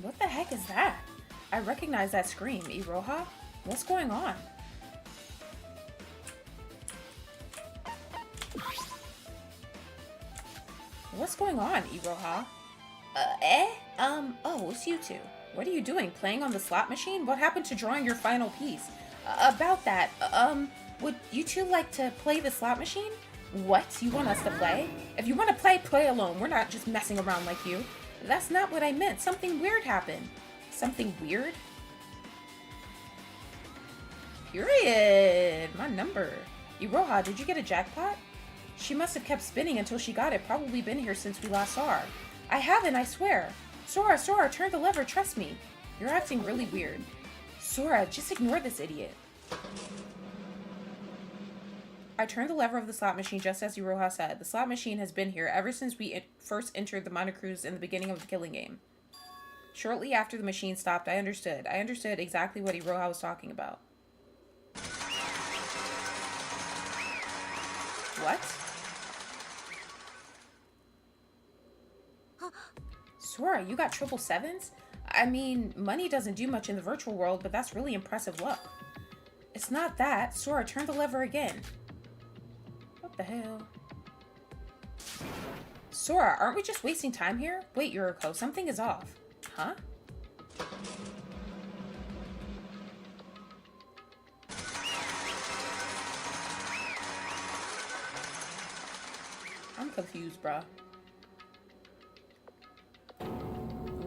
What the heck is that? I recognize that scream. Iroha? What's going on? What's going on, Iroha? Oh, it's you two. What are you doing? Playing on the slot machine? What happened to drawing your final piece? About that, would you two like to play the slot machine? What? You want us to play? If you want to play, play alone. We're not just messing around like you. That's not what I meant. Something weird happened. Something weird? Period. My number. Iroha, did you get a jackpot? She must have kept spinning until she got it. Probably been here since we last saw her. I haven't, I swear. Sora, turn the lever. Trust me. You're acting really weird. Sora, just ignore this idiot. I turned the lever of the slot machine just as Iroha said. The slot machine has been here ever since we first entered the Minor Cruise in the beginning of the killing game. Shortly after the machine stopped, I understood. I understood exactly what Iroha was talking about. What? Sora, you got triple sevens? I mean, money doesn't do much in the virtual world, but that's really impressive luck. It's not that. Sora, turn the lever again. What the hell? Sora, aren't we just wasting time here? Wait, Yuriko, something is off. Huh? I'm confused, bruh.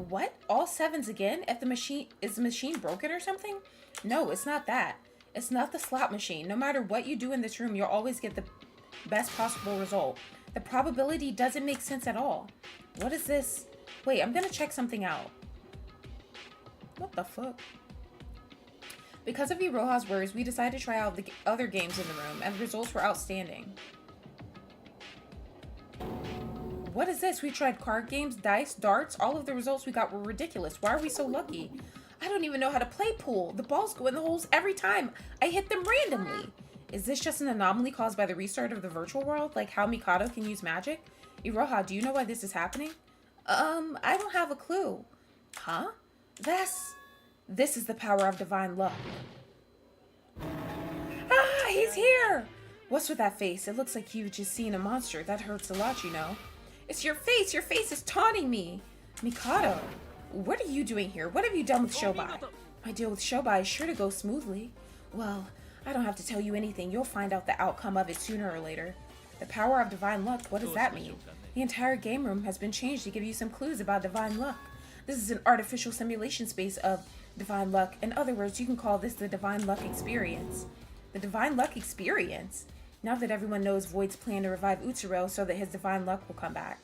What? All sevens again? If the machine... Is the machine broken or something? No, it's not that. It's not the slot machine. No matter what you do in this room, you'll always get the best possible result. The probability doesn't make sense at all. What is this? Wait, I'm gonna check something out. What the fuck? Because of Iroha's words, we decided to try out the other games in the room, and the results were outstanding. What is this? We tried card games, dice, darts. All of the results we got were ridiculous. Why are we so lucky? I don't even know how to play pool. The balls go in the holes every time. I hit them randomly. Is this just an anomaly caused by the restart of the virtual world? Like how Mikado can use magic? Iroha, do you know why this is happening? I don't have a clue. Huh? This is the power of divine luck. Ah, he's here! What's with that face? It looks like you've just seen a monster. That hurts a lot, you know. It's your face! Your face is taunting me! Mikado, what are you doing here? What have you done with Shobai? My deal with Shobai is sure to go smoothly. Well, I don't have to tell you anything. You'll find out the outcome of it sooner or later. The power of divine luck, what does that mean? The entire game room has been changed to give you some clues about divine luck. This is an artificial simulation space of divine luck. In other words, you can call this the divine luck experience. The divine luck experience? Now that everyone knows Void's plan to revive Utsuro so that his divine luck will come back.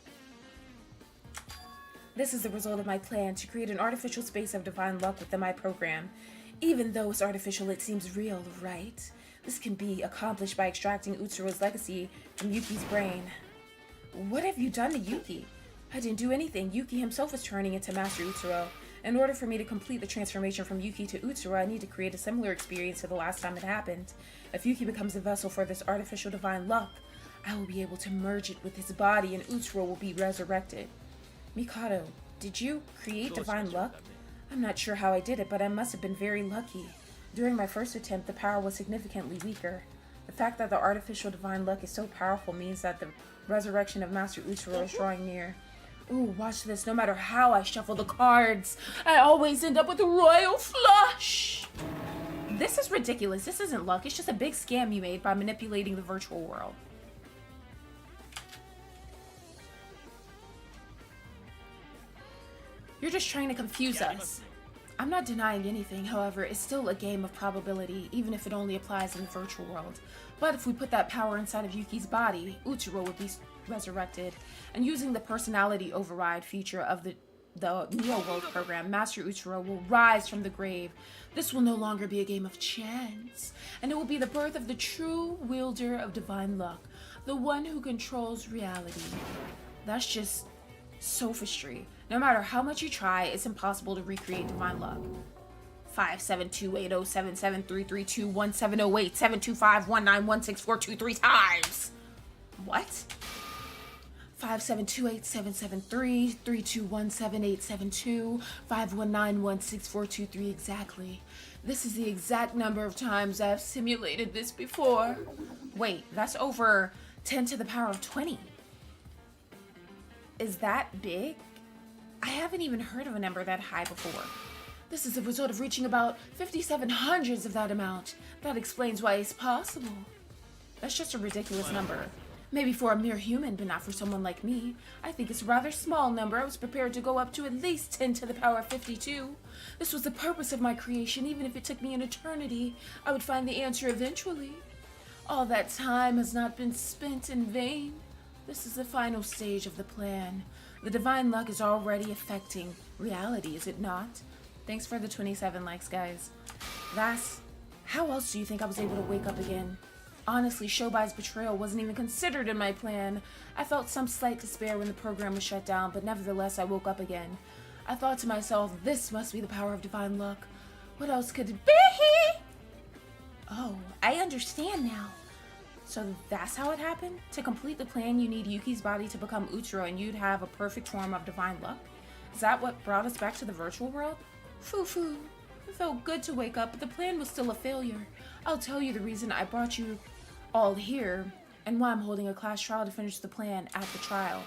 This is the result of my plan to create an artificial space of divine luck within my program. Even though it's artificial, it seems real, right? This can be accomplished by extracting Utsuro's legacy from Yuki's brain. What have you done to Yuki? I didn't do anything. Yuki himself is turning into Master Utsuro. In order for me to complete the transformation from Yuki to Utsuro, I need to create a similar experience to the last time it happened. If Yuki becomes the vessel for this artificial divine luck, I will be able to merge it with his body and Utsuro will be resurrected. Mikado, did you create divine luck? I'm not sure how I did it, but I must have been very lucky. During my first attempt, the power was significantly weaker. The fact that the artificial divine luck is so powerful means that the resurrection of Master Utsuro is drawing near. Ooh, watch this. No matter how I shuffle the cards, I always end up with a royal flush. This is ridiculous. This isn't luck. It's just a big scam you made by manipulating the virtual world. You're just trying to confuse us. I'm not denying anything, however, it's still a game of probability, even if it only applies in the virtual world. But if we put that power inside of Yuki's body, Utsuro would be resurrected, and using the personality override feature of the Neo World program, Master Utsuro will rise from the grave. This will no longer be a game of chance, and it will be the birth of the true wielder of divine luck, the one who controls reality. That's just sophistry. No matter how much you try, it's impossible to recreate divine luck. 57280773321708725191642 times. What? 57287733217872519164223 exactly. This is the exact number of times I've simulated this before. Wait, that's over 10 to the power of 20. Is that big? I haven't even heard of a number that high before. This is the result of reaching about 5700ths of that amount. That explains why it's possible. That's just a ridiculous number. Maybe for a mere human, but not for someone like me. I think it's a rather small number. I was prepared to go up to at least 10 to the power of 52. This was the purpose of my creation. Even if it took me an eternity, I would find the answer eventually. All that time has not been spent in vain. This is the final stage of the plan. The divine luck is already affecting reality, is it not? Thanks for the 27 likes, guys. How else do you think I was able to wake up again? Honestly, Shobai's betrayal wasn't even considered in my plan. I felt some slight despair when the program was shut down, but nevertheless I woke up again. I thought to myself, this must be the power of divine luck. What else could it be? Oh, I understand now. So that's how it happened? To complete the plan, you need Yuki's body to become Utsuro, and you'd have a perfect form of divine luck? Is that what brought us back to the virtual world? Foo-foo. It felt good to wake up, but the plan was still a failure. I'll tell you the reason I brought you all here, and why I'm holding a class trial to finish the plan at the trial.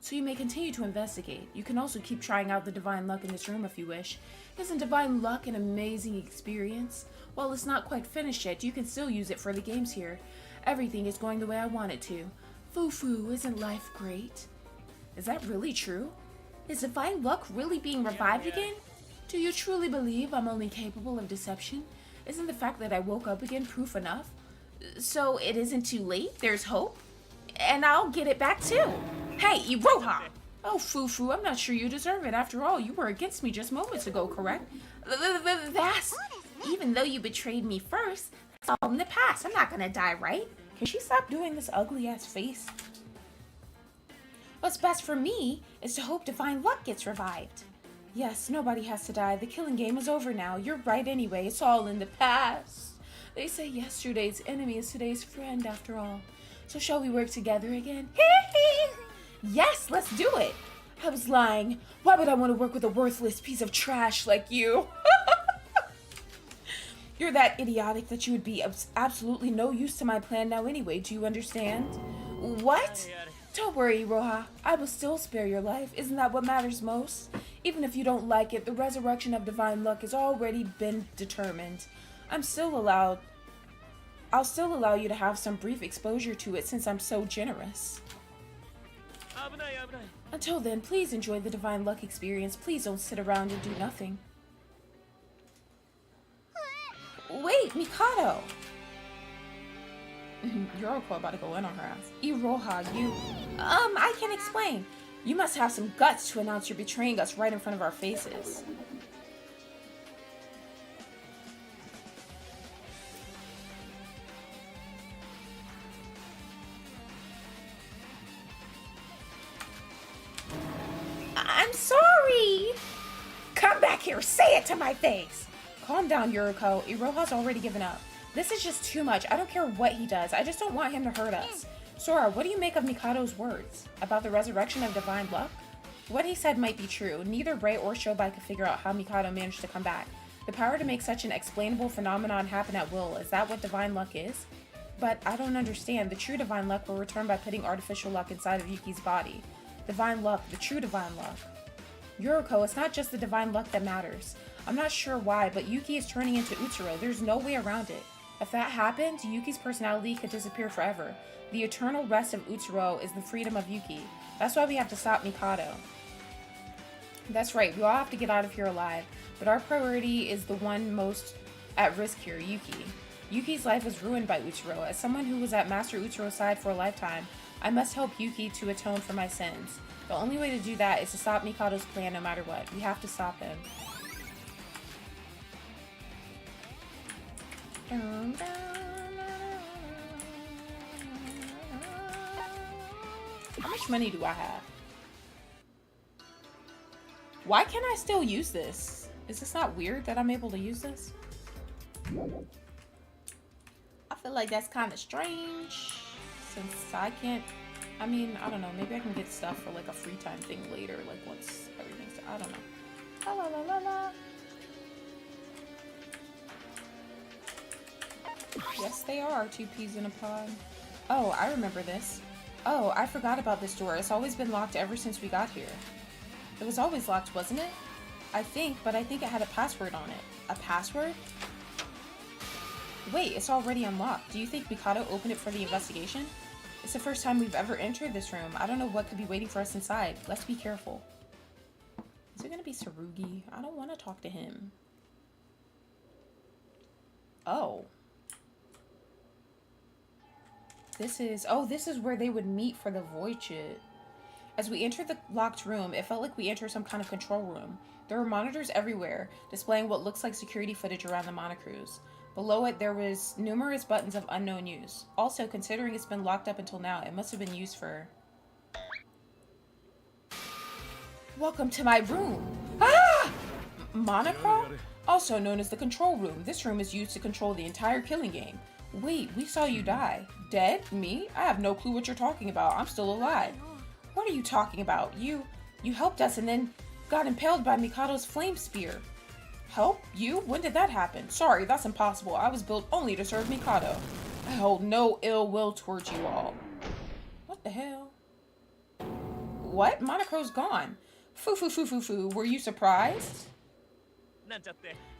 So you may continue to investigate. You can also keep trying out the divine luck in this room if you wish. Isn't divine luck an amazing experience? While it's not quite finished yet, you can still use it for the games here. Everything is going the way I want it to. Foo-foo, isn't life great? Is that really true? Is divine luck really being revived again? Do you truly believe I'm only capable of deception? Isn't the fact that I woke up again proof enough? So it isn't too late? There's hope? And I'll get it back too. Hey, Iroha! Oh, Foo-foo, I'm not sure you deserve it. After all, you were against me just moments ago, correct? That's... Even though you betrayed me first, that's all in the past. I'm not gonna die, right? Can she stop doing this ugly-ass face? What's best for me is to hope divine luck gets revived. Yes, nobody has to die. The killing game is over now. You're right anyway. It's all in the past. They say yesterday's enemy is today's friend after all. So shall we work together again? Yes, let's do it. I was lying. Why would I want to work with a worthless piece of trash like you? You're that idiotic that you would be absolutely no use to my plan now anyway. Do you understand? What? Don't worry, Iroha. I will still spare your life. Isn't that what matters most? Even if you don't like it, the resurrection of divine luck has already been determined. I'll still allow you to have some brief exposure to it since I'm so generous. Until then, please enjoy the divine luck experience. Please don't sit around and do nothing. Wait, Mikado! Yoroko about to go in on her ass. Iroha, you... I can explain. You must have some guts to announce you're betraying us right in front of our faces. I'm sorry! Come back here, say it to my face! Calm down, Yoroko. Iroha's already given up. This is just too much. I don't care what he does. I just don't want him to hurt us. Sora, what do you make of Mikado's words? About the resurrection of divine luck? What he said might be true. Neither Ray or Shobai could figure out how Mikado managed to come back. The power to make such an explainable phenomenon happen at will. Is that what divine luck is? But I don't understand. The true divine luck will return by putting artificial luck inside of Yuki's body. Divine luck, the true divine luck. Yoroko, it's not just the divine luck that matters. I'm not sure why, but Yuki is turning into Utsuro. There's no way around it. If that happened, Yuki's personality could disappear forever. The eternal rest of Utsuro is the freedom of Yuki. That's why we have to stop Mikado. That's right, we all have to get out of here alive. But our priority is the one most at risk here, Yuki. Yuki's life was ruined by Utsuro. As someone who was at Master Utsuro's side for a lifetime, I must help Yuki to atone for my sins. The only way to do that is to stop Mikado's plan no matter what. We have to stop him. How much money do I have? Why can't I still use this? Is this not weird that I'm able to use this? I feel like that's kind of strange since I can't. I mean, I don't know. Maybe I can get stuff for like a free time thing later, like once everything's. I don't know. La la la la la. Yes, they are 2 peas in a pod. Oh, I remember this. Oh, I forgot about this door. It's always been locked ever since we got here. It was always locked, wasn't it? I think it had a password on it. A password? Wait, it's already unlocked. Do you think Mikado opened it for the investigation? It's the first time we've ever entered this room. I don't know what could be waiting for us inside. Let's be careful. Is it gonna be Tsurugi? I don't want to talk to him. Oh. This is where they would meet for the void shit. As we entered the locked room, it felt like we entered some kind of control room. There were monitors everywhere, displaying what looks like security footage around the monocruise. Below it, there was numerous buttons of unknown use. Also, considering it's been locked up until now, it must have been used for... Welcome to my room! Ah! Monochrome? Also known as the control room. This room is used to control the entire killing game. Wait, we saw you die. Dead? Me? I have no clue what you're talking about. I'm still alive. What are you talking about? You helped us and then got impaled by Mikado's flame spear. Help? You? When did that happen? Sorry, that's impossible. I was built only to serve Mikado. I hold no ill will towards you all. What the hell? What? Monocro's gone. Foo. Were you surprised?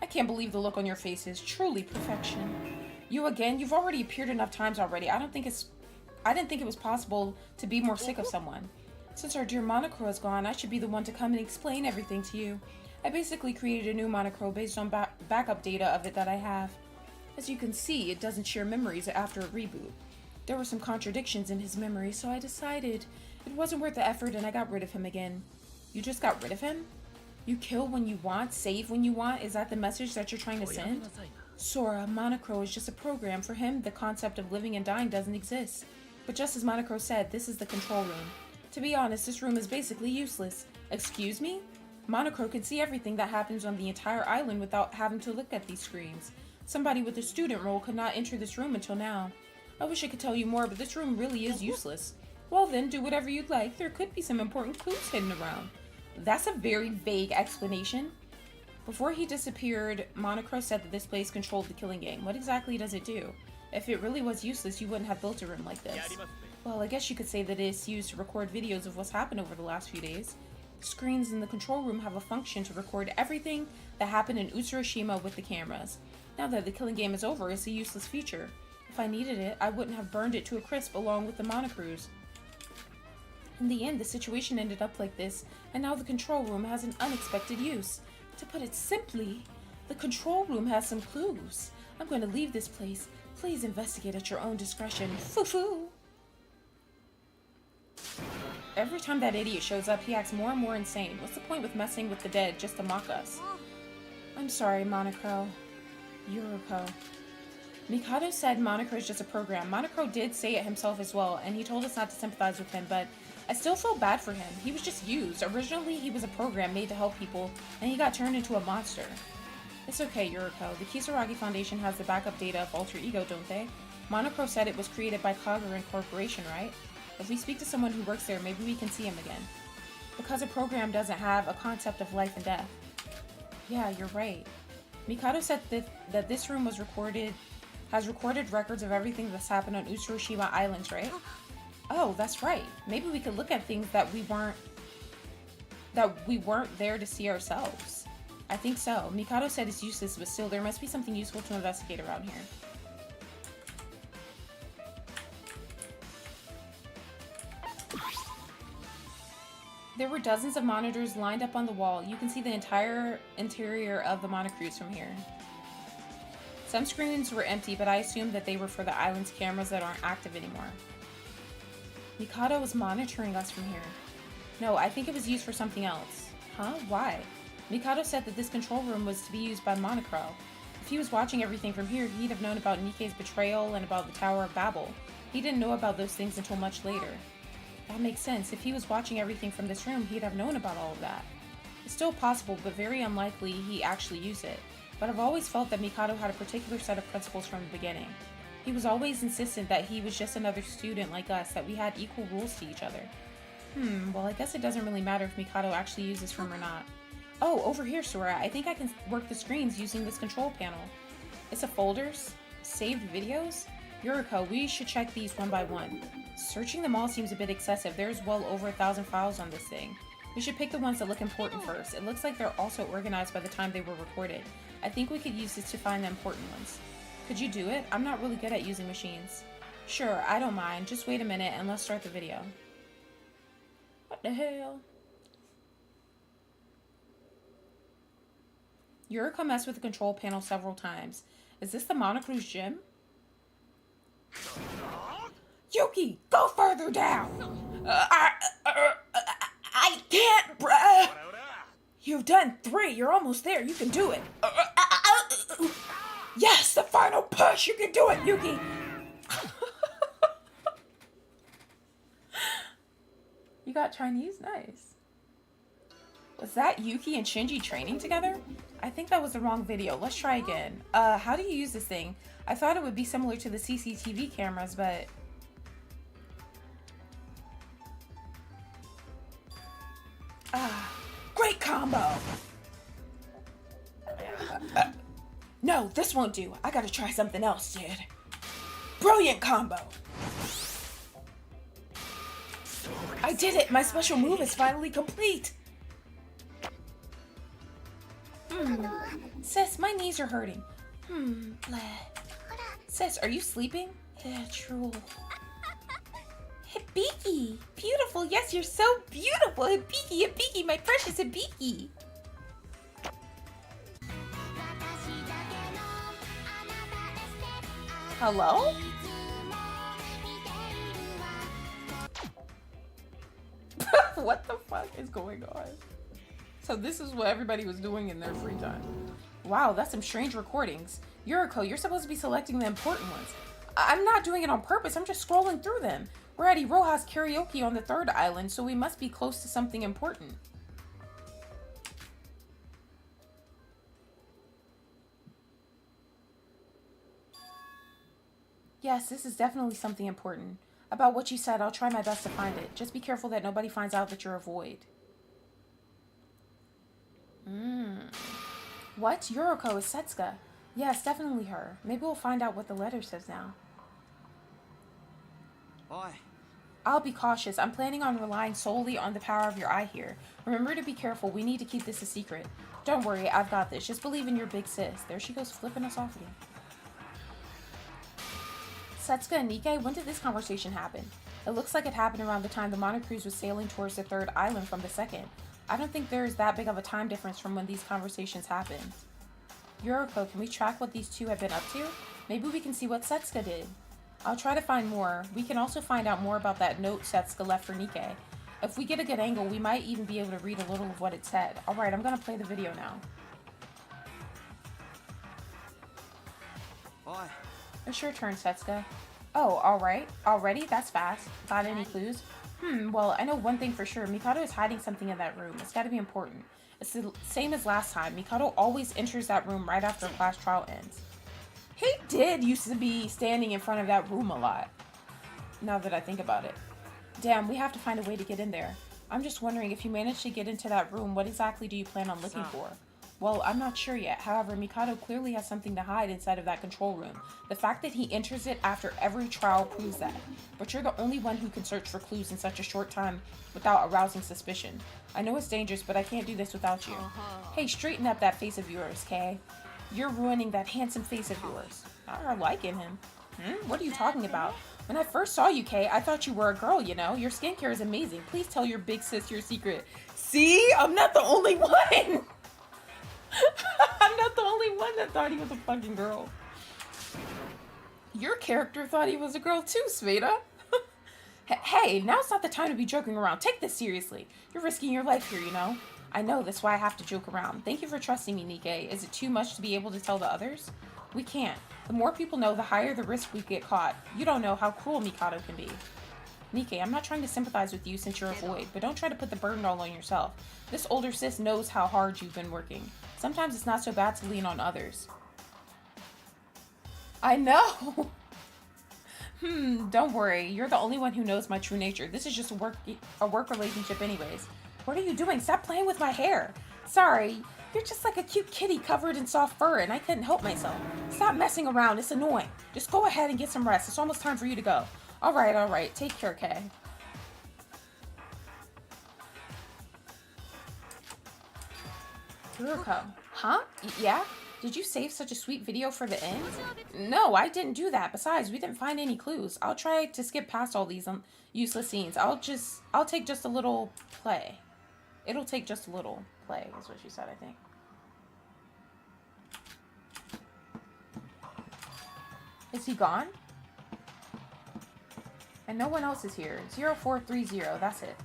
I can't believe the look on your face is truly perfection. You again? You've already appeared enough times already. I didn't think it was possible to be more sick of someone. Since our dear Monocro is gone, I should be the one to come and explain everything to you. I basically created a new Monocro based on backup data of it that I have. As you can see, it doesn't share memories after a reboot. There were some contradictions in his memory, so I decided it wasn't worth the effort and I got rid of him again. You just got rid of him? You kill when you want, save when you want? Is that the message that you're trying to send? Sora, Monocro is just a program. For him, the concept of living and dying doesn't exist. But just as Monocro said, this is the control room. To be honest, this room is basically useless. Excuse me? Monocro can see everything that happens on the entire island without having to look at these screens. Somebody with a student role could not enter this room until now. I wish I could tell you more, but this room really is useless. Well then, do whatever you'd like. There could be some important clues hidden around. That's a very vague explanation. Before he disappeared, Monocro said that this place controlled the killing game. What exactly does it do? If it really was useless, you wouldn't have built a room like this. Well, I guess you could say that it's used to record videos of what's happened over the last few days. Screens in the control room have a function to record everything that happened in Utsushima with the cameras. Now that the killing game is over, it's a useless feature. If I needed it, I wouldn't have burned it to a crisp along with the Monocros. In the end, the situation ended up like this, and now the control room has an unexpected use. To put it simply, the control room has some clues. I'm going to leave this place. Please investigate at your own discretion. Foo-foo! Every time that idiot shows up, he acts more and more insane. What's the point with messing with the dead just to mock us? I'm sorry, Monocro. Yuriko. Mikado said Monocro is just a program. Monocro did say it himself as well, and he told us not to sympathize with him, but I still feel bad for him. He was just used. Originally, he was a program made to help people, and he got turned into a monster. It's okay, Yuriko. The Kisaragi Foundation has the backup data of Alter Ego, don't they? Monocro said it was created by Kagura Corporation, right? If we speak to someone who works there, maybe we can see him again. Because a program doesn't have a concept of life and death. Yeah, you're right. Mikado said that this room has recorded records of everything that's happened on Utsushima Islands, right? Oh, that's right. Maybe we could look at things that we weren't there to see ourselves. I think so. Mikado said it's useless, but still, there must be something useful to investigate around here. There were dozens of monitors lined up on the wall. You can see the entire interior of the Monocruise from here. Some screens were empty, but I assumed that they were for the island's cameras that aren't active anymore. Mikado was monitoring us from here. No, I think it was used for something else. Huh? Why? Mikado said that this control room was to be used by Monocro. If he was watching everything from here, he'd have known about Nikke's betrayal and about the Tower of Babel. He didn't know about those things until much later. That makes sense. If he was watching everything from this room, he'd have known about all of that. It's still possible, but very unlikely he actually used it. But I've always felt that Mikado had a particular set of principles from the beginning. He was always insistent that he was just another student like us, that we had equal rules to each other. Well, I guess it doesn't really matter if Mikado actually used this room or not. Oh, over here, Sora. I think I can work the screens using this control panel. It's a folders? Saved videos? Yuriko, we should check these one by one. Searching them all seems a bit excessive. There's well over 1,000 files on this thing. We should pick the ones that look important first. It looks like they're also organized by the time they were recorded. I think we could use this to find the important ones. Could you do it? I'm not really good at using machines. Sure, I don't mind. Just wait a minute and let's start the video. What the hell? Yuriko messed with the control panel several times. Is this the Monocru's gym? Yuki, go further down! I can't, bruh! You've done 3. You're almost there. You can do it. Yes, the final push. You can do it, Yuki. You got Chinese? Nice. Was that Yuki and Shinji training together? I think that was the wrong video. Let's try again. How do you use this thing? I thought it would be similar to the CCTV cameras, but... Great combo! No, this won't do. I gotta try something else, dude. Brilliant combo! I did it! My special move is finally complete! Sis, my knees are hurting. Bleh. Sis, are you sleeping? Yeah, true. Hibiki! Beautiful! Yes, you're so beautiful! Hibiki, Hibiki, my precious Hibiki! Hello? What the fuck is going on? So this is what everybody was doing in their free time. Wow, that's some strange recordings. Yuriko, you're supposed to be selecting the important ones. I'm not doing it on purpose, I'm just scrolling through them. We're at Iroha's karaoke on the 3rd island, so we must be close to something important. Yes, this is definitely something important. About what you said, I'll try my best to find it. Just be careful that nobody finds out that you're a void. What? Yuriko is Setsuka. Yes, definitely her. Maybe we'll find out what the letter says now. Oi. I'll be cautious. I'm planning on relying solely on the power of your eye here. Remember to be careful. We need to keep this a secret. Don't worry, I've got this. Just believe in your big sis. There she goes, flipping us off again. Setsuka and Nikke, when did this conversation happen? It looks like it happened around the time the monocruise was sailing towards the 3rd island from the 2nd. I don't think there is that big of a time difference from when these conversations happened. Yuriko, can we track what these two have been up to? Maybe we can see what Setsuka did. I'll try to find more. We can also find out more about that note Setsuka left for Nikke. If we get a good angle, we might even be able to read a little of what it said. Alright, I'm gonna play the video now. Oi. It's your turn, Setsuka. Oh, alright. Already? That's fast. Got any clues? Well, I know one thing for sure. Mikado is hiding something in that room. It's gotta be important. It's the same as last time. Mikado always enters that room right after a class trial ends. He did used to be standing in front of that room a lot. Now that I think about it. Damn, we have to find a way to get in there. I'm just wondering, if you manage to get into that room, what exactly do you plan on looking for? Well, I'm not sure yet. However, Mikado clearly has something to hide inside of that control room. The fact that he enters it after every trial proves that. But you're the only one who can search for clues in such a short time without arousing suspicion. I know it's dangerous, but I can't do this without you. Hey, straighten up that face of yours, Kay. You're ruining that handsome face of yours. I'm liking him. What are you talking about? When I first saw you, Kay, I thought you were a girl, you know? Your skincare is amazing. Please tell your big sis your secret. See? I'm not the only one! I'm not the only one that thought he was a fucking girl. Your character thought he was a girl too, Sveta. Hey, now's not the time to be joking around. Take this seriously. You're risking your life here, you know? I know, that's why I have to joke around. Thank you for trusting me, Nikke. Is it too much to be able to tell the others? We can't. The more people know, the higher the risk we get caught. You don't know how cruel Mikado can be. Nikke, I'm not trying to sympathize with you since you're a void, but don't try to put the burden all on yourself. This older sis knows how hard you've been working. Sometimes it's not so bad to lean on others. I know! Don't worry. You're the only one who knows my true nature. This is just a work relationship anyways. What are you doing? Stop playing with my hair. Sorry. You're just like a cute kitty covered in soft fur and I couldn't help myself. Stop messing around. It's annoying. Just go ahead and get some rest. It's almost time for you to go. Alright. Take care, Kay. Yuriko. Huh? Yeah? Did you save such a sweet video for the end? No, I didn't do that. Besides, we didn't find any clues. I'll try to skip past all these useless scenes. I'll take just a little play. It'll take just a little play, is what she said, I think. Is he gone? And no one else is here. 0430, that's it.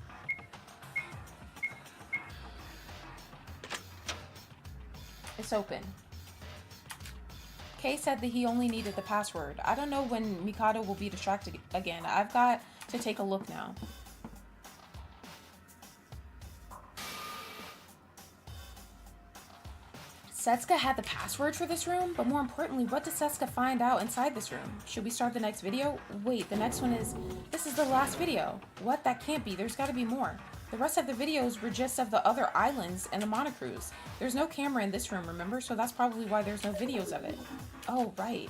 It's open. Kay said that he only needed the password. I don't know when Mikado will be distracted again. I've got to take a look now. Setsuka had the password for this room, but more importantly, what did Setsuka find out inside this room? Should we start the next video? Wait, the next one is... This is the last video. What? That can't be. There's got to be more. The rest of the videos were just of the other islands and the monocruise. There's no camera in this room, remember? So that's probably why there's no videos of it. Oh, right.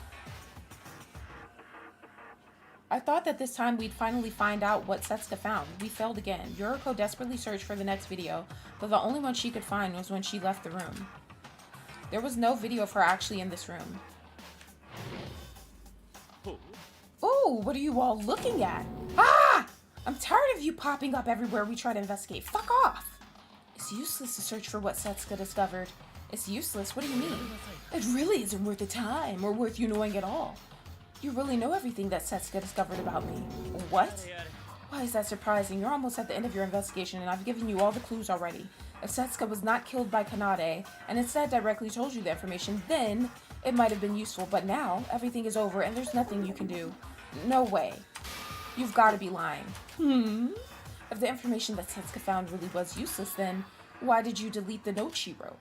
I thought that this time we'd finally find out what Setsuka found. We failed again. Yuriko desperately searched for the next video, but the only one she could find was when she left the room. There was no video of her actually in this room. Ooh, what are you all looking at? Ah! I'm tired of you popping up everywhere we try to investigate. Fuck off! It's useless to search for what Setsuka discovered. It's useless? What do you mean? It really isn't worth the time, or worth you knowing at all. You really know everything that Setsuka discovered about me. What? Why is that surprising? You're almost at the end of your investigation, and I've given you all the clues already. If Setsuka was not killed by Kanade, and instead directly told you the information, then it might have been useful, but now everything is over, and there's nothing you can do. No way. You've got to be lying. If the information that Setsuka found really was useless, then why did you delete the note she wrote?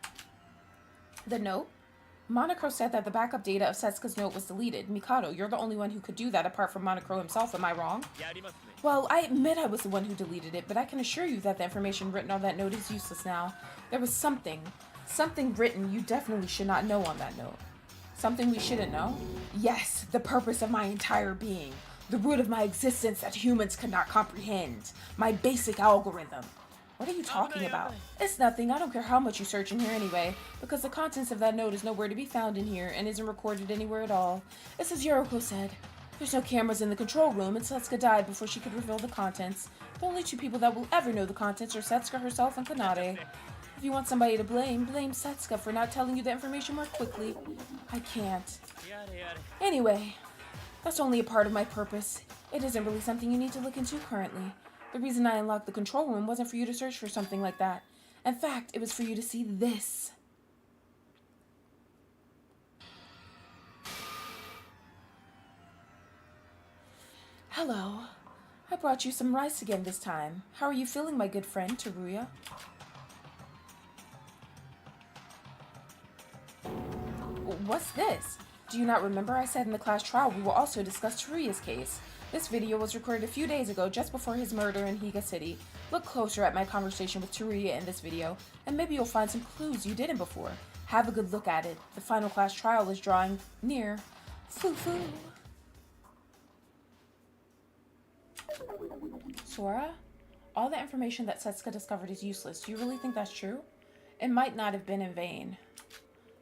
The note? Monocro said that the backup data of Setsuka's note was deleted. Mikado, you're the only one who could do that apart from Monocro himself, am I wrong? Well, I admit I was the one who deleted it, but I can assure you that the information written on that note is useless now. There was something written you definitely should not know on that note. Something we shouldn't know? Yes, the purpose of my entire being. The root of my existence that humans cannot comprehend. My basic algorithm. What are you talking about? It's nothing. I don't care how much you search in here anyway, because the contents of that note is nowhere to be found in here and isn't recorded anywhere at all. It's as Yuriko said. There's no cameras in the control room, and Setsuka died before she could reveal the contents. The only two people that will ever know the contents are Setsuka herself and Kanade. If you want somebody to blame Setsuka for not telling you the information more quickly. I can't. Anyway, that's only a part of my purpose. It isn't really something you need to look into currently. The reason I unlocked the control room wasn't for you to search for something like that. In fact, it was for you to see this. Hello. I brought you some rice again this time. How are you feeling, my good friend, Teruya? What's this? Do you not remember I said in the class trial we will also discuss Teruya's case? This video was recorded a few days ago, just before his murder in Higa City. Look closer at my conversation with Teruya in this video, and maybe you'll find some clues you didn't before. Have a good look at it. The final class trial is drawing near. Foo-foo. Sora? All the information that Setsuka discovered is useless. Do you really think that's true? It might not have been in vain.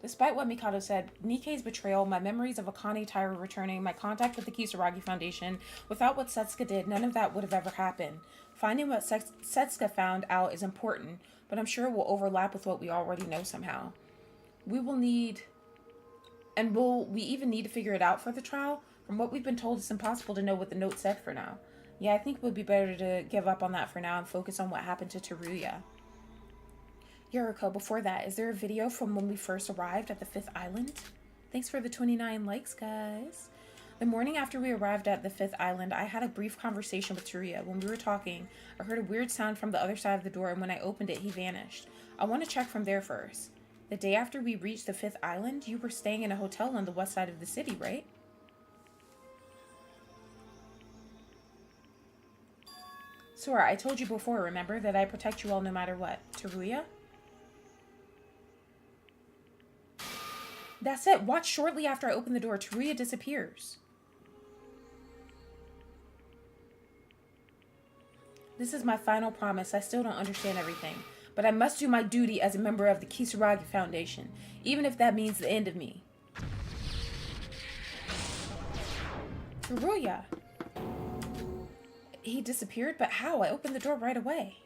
Despite what Mikado said, Nikkei's betrayal, my memories of Akane Taira returning, my contact with the Kisaragi Foundation, without what Setsuka did, none of that would have ever happened. Finding what Setsuka found out is important, but I'm sure it will overlap with what we already know somehow. We even need to figure it out for the trial? From what we've been told, it's impossible to know what the note said for now. Yeah, I think it would be better to give up on that for now and focus on what happened to Teruya. Yuriko, before that, is there a video from when we first arrived at the 5th island? Thanks for the 29 likes, guys. The morning after we arrived at the 5th island, I had a brief conversation with Teruya. When we were talking, I heard a weird sound from the other side of the door, and when I opened it, he vanished. I want to check from there first. The day after we reached the 5th island, you were staying in a hotel on the west side of the city, right? Sora, I told you before, remember, that I protect you all no matter what. Teruya? That's it. Watch shortly after I open the door. Teruya disappears. This is my final promise. I still don't understand everything. But I must do my duty as a member of the Kisaragi Foundation, even if that means the end of me. Teruya. He disappeared? But how? I opened the door right away.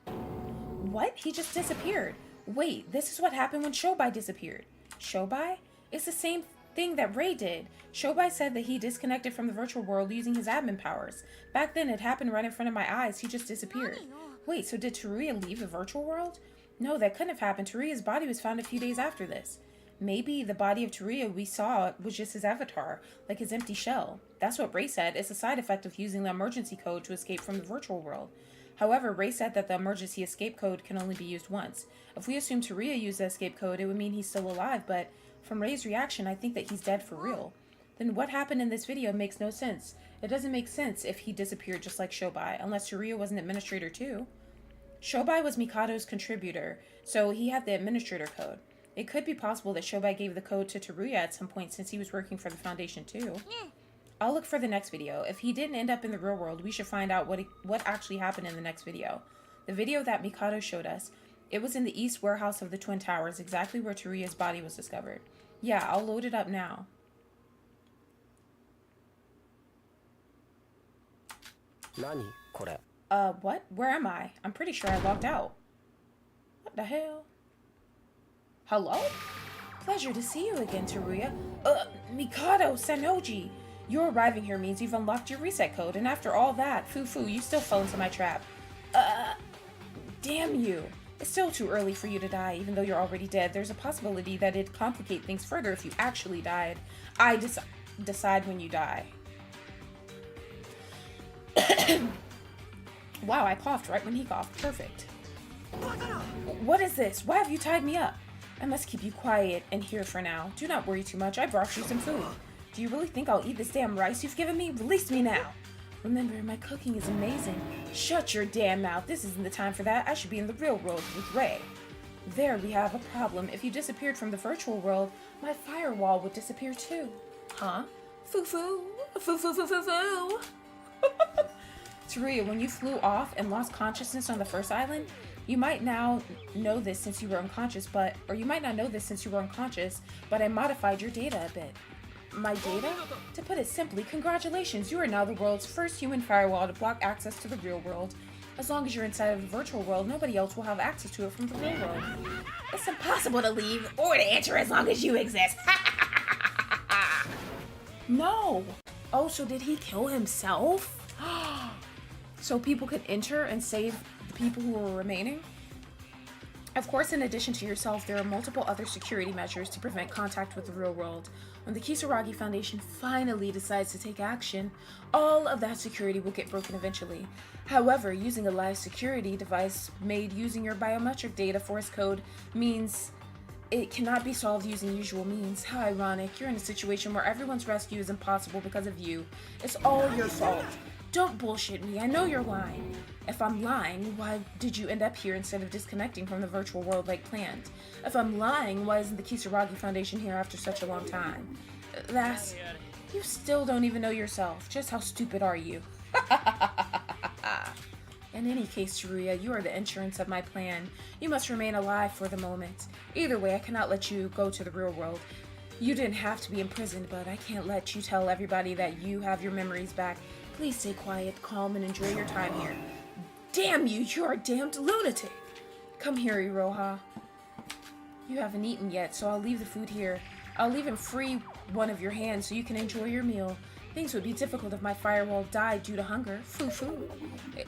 What? He just disappeared. Wait, this is what happened when Shobai disappeared. Shobai? It's the same thing that Ray did. Shobai said that he disconnected from the virtual world using his admin powers. Back then, it happened right in front of my eyes. He just disappeared. Wait, so did Teruya leave the virtual world? No, that couldn't have happened. Teruya's body was found a few days after this. Maybe the body of Teruya we saw was just his avatar, like his empty shell. That's what Ray said. It's a side effect of using the emergency code to escape from the virtual world. However, Ray said that the emergency escape code can only be used once. If we assume Teruya used the escape code, it would mean he's still alive, but from Ray's reaction, I think that he's dead for real. then what happened in this video makes no sense. It doesn't make sense if he disappeared just like Shobai, unless Tsuruya was an administrator too. Shobai was Mikado's contributor, so he had the administrator code. It could be possible that Shobai gave the code to Tsuruya at some point since he was working for the Foundation too. I'll look for the next video. If he didn't end up in the real world, we should find out what actually happened in the next video. The video that Mikado showed us, it was in the east warehouse of the Twin Towers, exactly where Tsuruya's body was discovered. Yeah, I'll load it up now. What? Where am I? I'm pretty sure I logged out. What the hell? Hello? Pleasure to see you again, Tsuruya. Mikado, Sanoji. Your arriving here means you've unlocked your reset code, and after all that, foo-foo, you still fell into my trap. Damn you. It's still too early for you to die, even though you're already dead. There's a possibility that it'd complicate things further if you actually died. I decide when you die. Wow, I coughed right when he coughed. Perfect. What is this? Why have you tied me up? I must keep you quiet in here for now. Do not worry too much. I brought you some food. Do you really think I'll eat this damn rice you've given me? Release me now. Remember, my cooking is amazing. Shut your damn mouth. This isn't the time for that. I should be in the real world with Ray. There we have a problem. If you disappeared from the virtual world, my firewall would disappear too. Huh? Foo-foo. Foo-foo-foo-foo-foo. Tsuruya, when you flew off and lost consciousness on the first island, you might now know this since you were unconscious, but I modified your data a bit. My data? To put it simply, congratulations, you are now the world's first human firewall to block access to the real world. As long as you're inside of the virtual world, nobody else will have access to it from the real world. It's impossible to leave or to enter as long as you exist. No! Oh, so did he kill himself? So people could enter and save the people who were remaining? Of course, in addition to yourself, there are multiple other security measures to prevent contact with the real world. When the Kisaragi Foundation finally decides to take action, all of that security will get broken eventually. However, using a live security device made using your biometric data for its code means it cannot be solved using usual means. How ironic. You're in a situation where everyone's rescue is impossible because of you. It's all your fault. Don't bullshit me. I know you're lying. If I'm lying, why did you end up here instead of disconnecting from the virtual world like planned? If I'm lying, why isn't the Kisaragi Foundation here after such a long time? You still don't even know yourself. Just how stupid are you? In any case, Tsuruya, you are the insurance of my plan. You must remain alive for the moment. Either way, I cannot let you go to the real world. You didn't have to be imprisoned, but I can't let you tell everybody that you have your memories back. Please stay quiet, calm, and enjoy your time here. Damn you, you're a damned lunatic. Come here, Iroha. You haven't eaten yet, so I'll leave the food here. I'll even free one of your hands so you can enjoy your meal. Things would be difficult if my firewall died due to hunger. Foo-foo.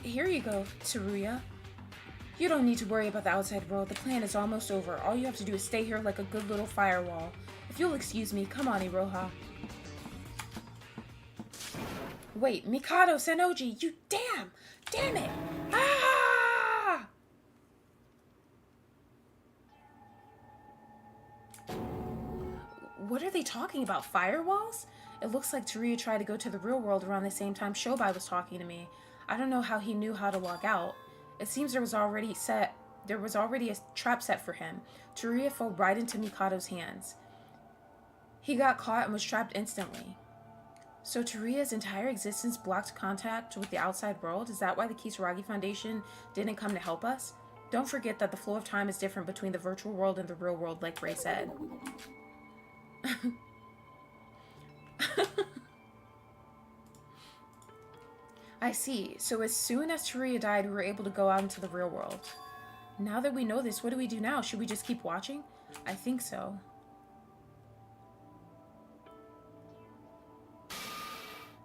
Here you go, Tsuruya. You don't need to worry about the outside world. The plan is almost over. All you have to do is stay here like a good little firewall. If you'll excuse me, come on, Iroha. Wait, Mikado, Sanoji, you damn it! Ah! What are they talking about, firewalls? It looks like Tsuruya tried to go to the real world around the same time Shobai was talking to me. I don't know how he knew how to log out. It seems there was already a trap set for him. Tsuruya fell right into Mikado's hands. He got caught and was trapped instantly. So Tsuruya's entire existence blocked contact with the outside world? Is that why the Kisaragi Foundation didn't come to help us? Don't forget that the flow of time is different between the virtual world and the real world, like Ray said. I see. So as soon as Tsuruya died, we were able to go out into the real world. Now that we know this, what do we do now? Should we just keep watching? I think so.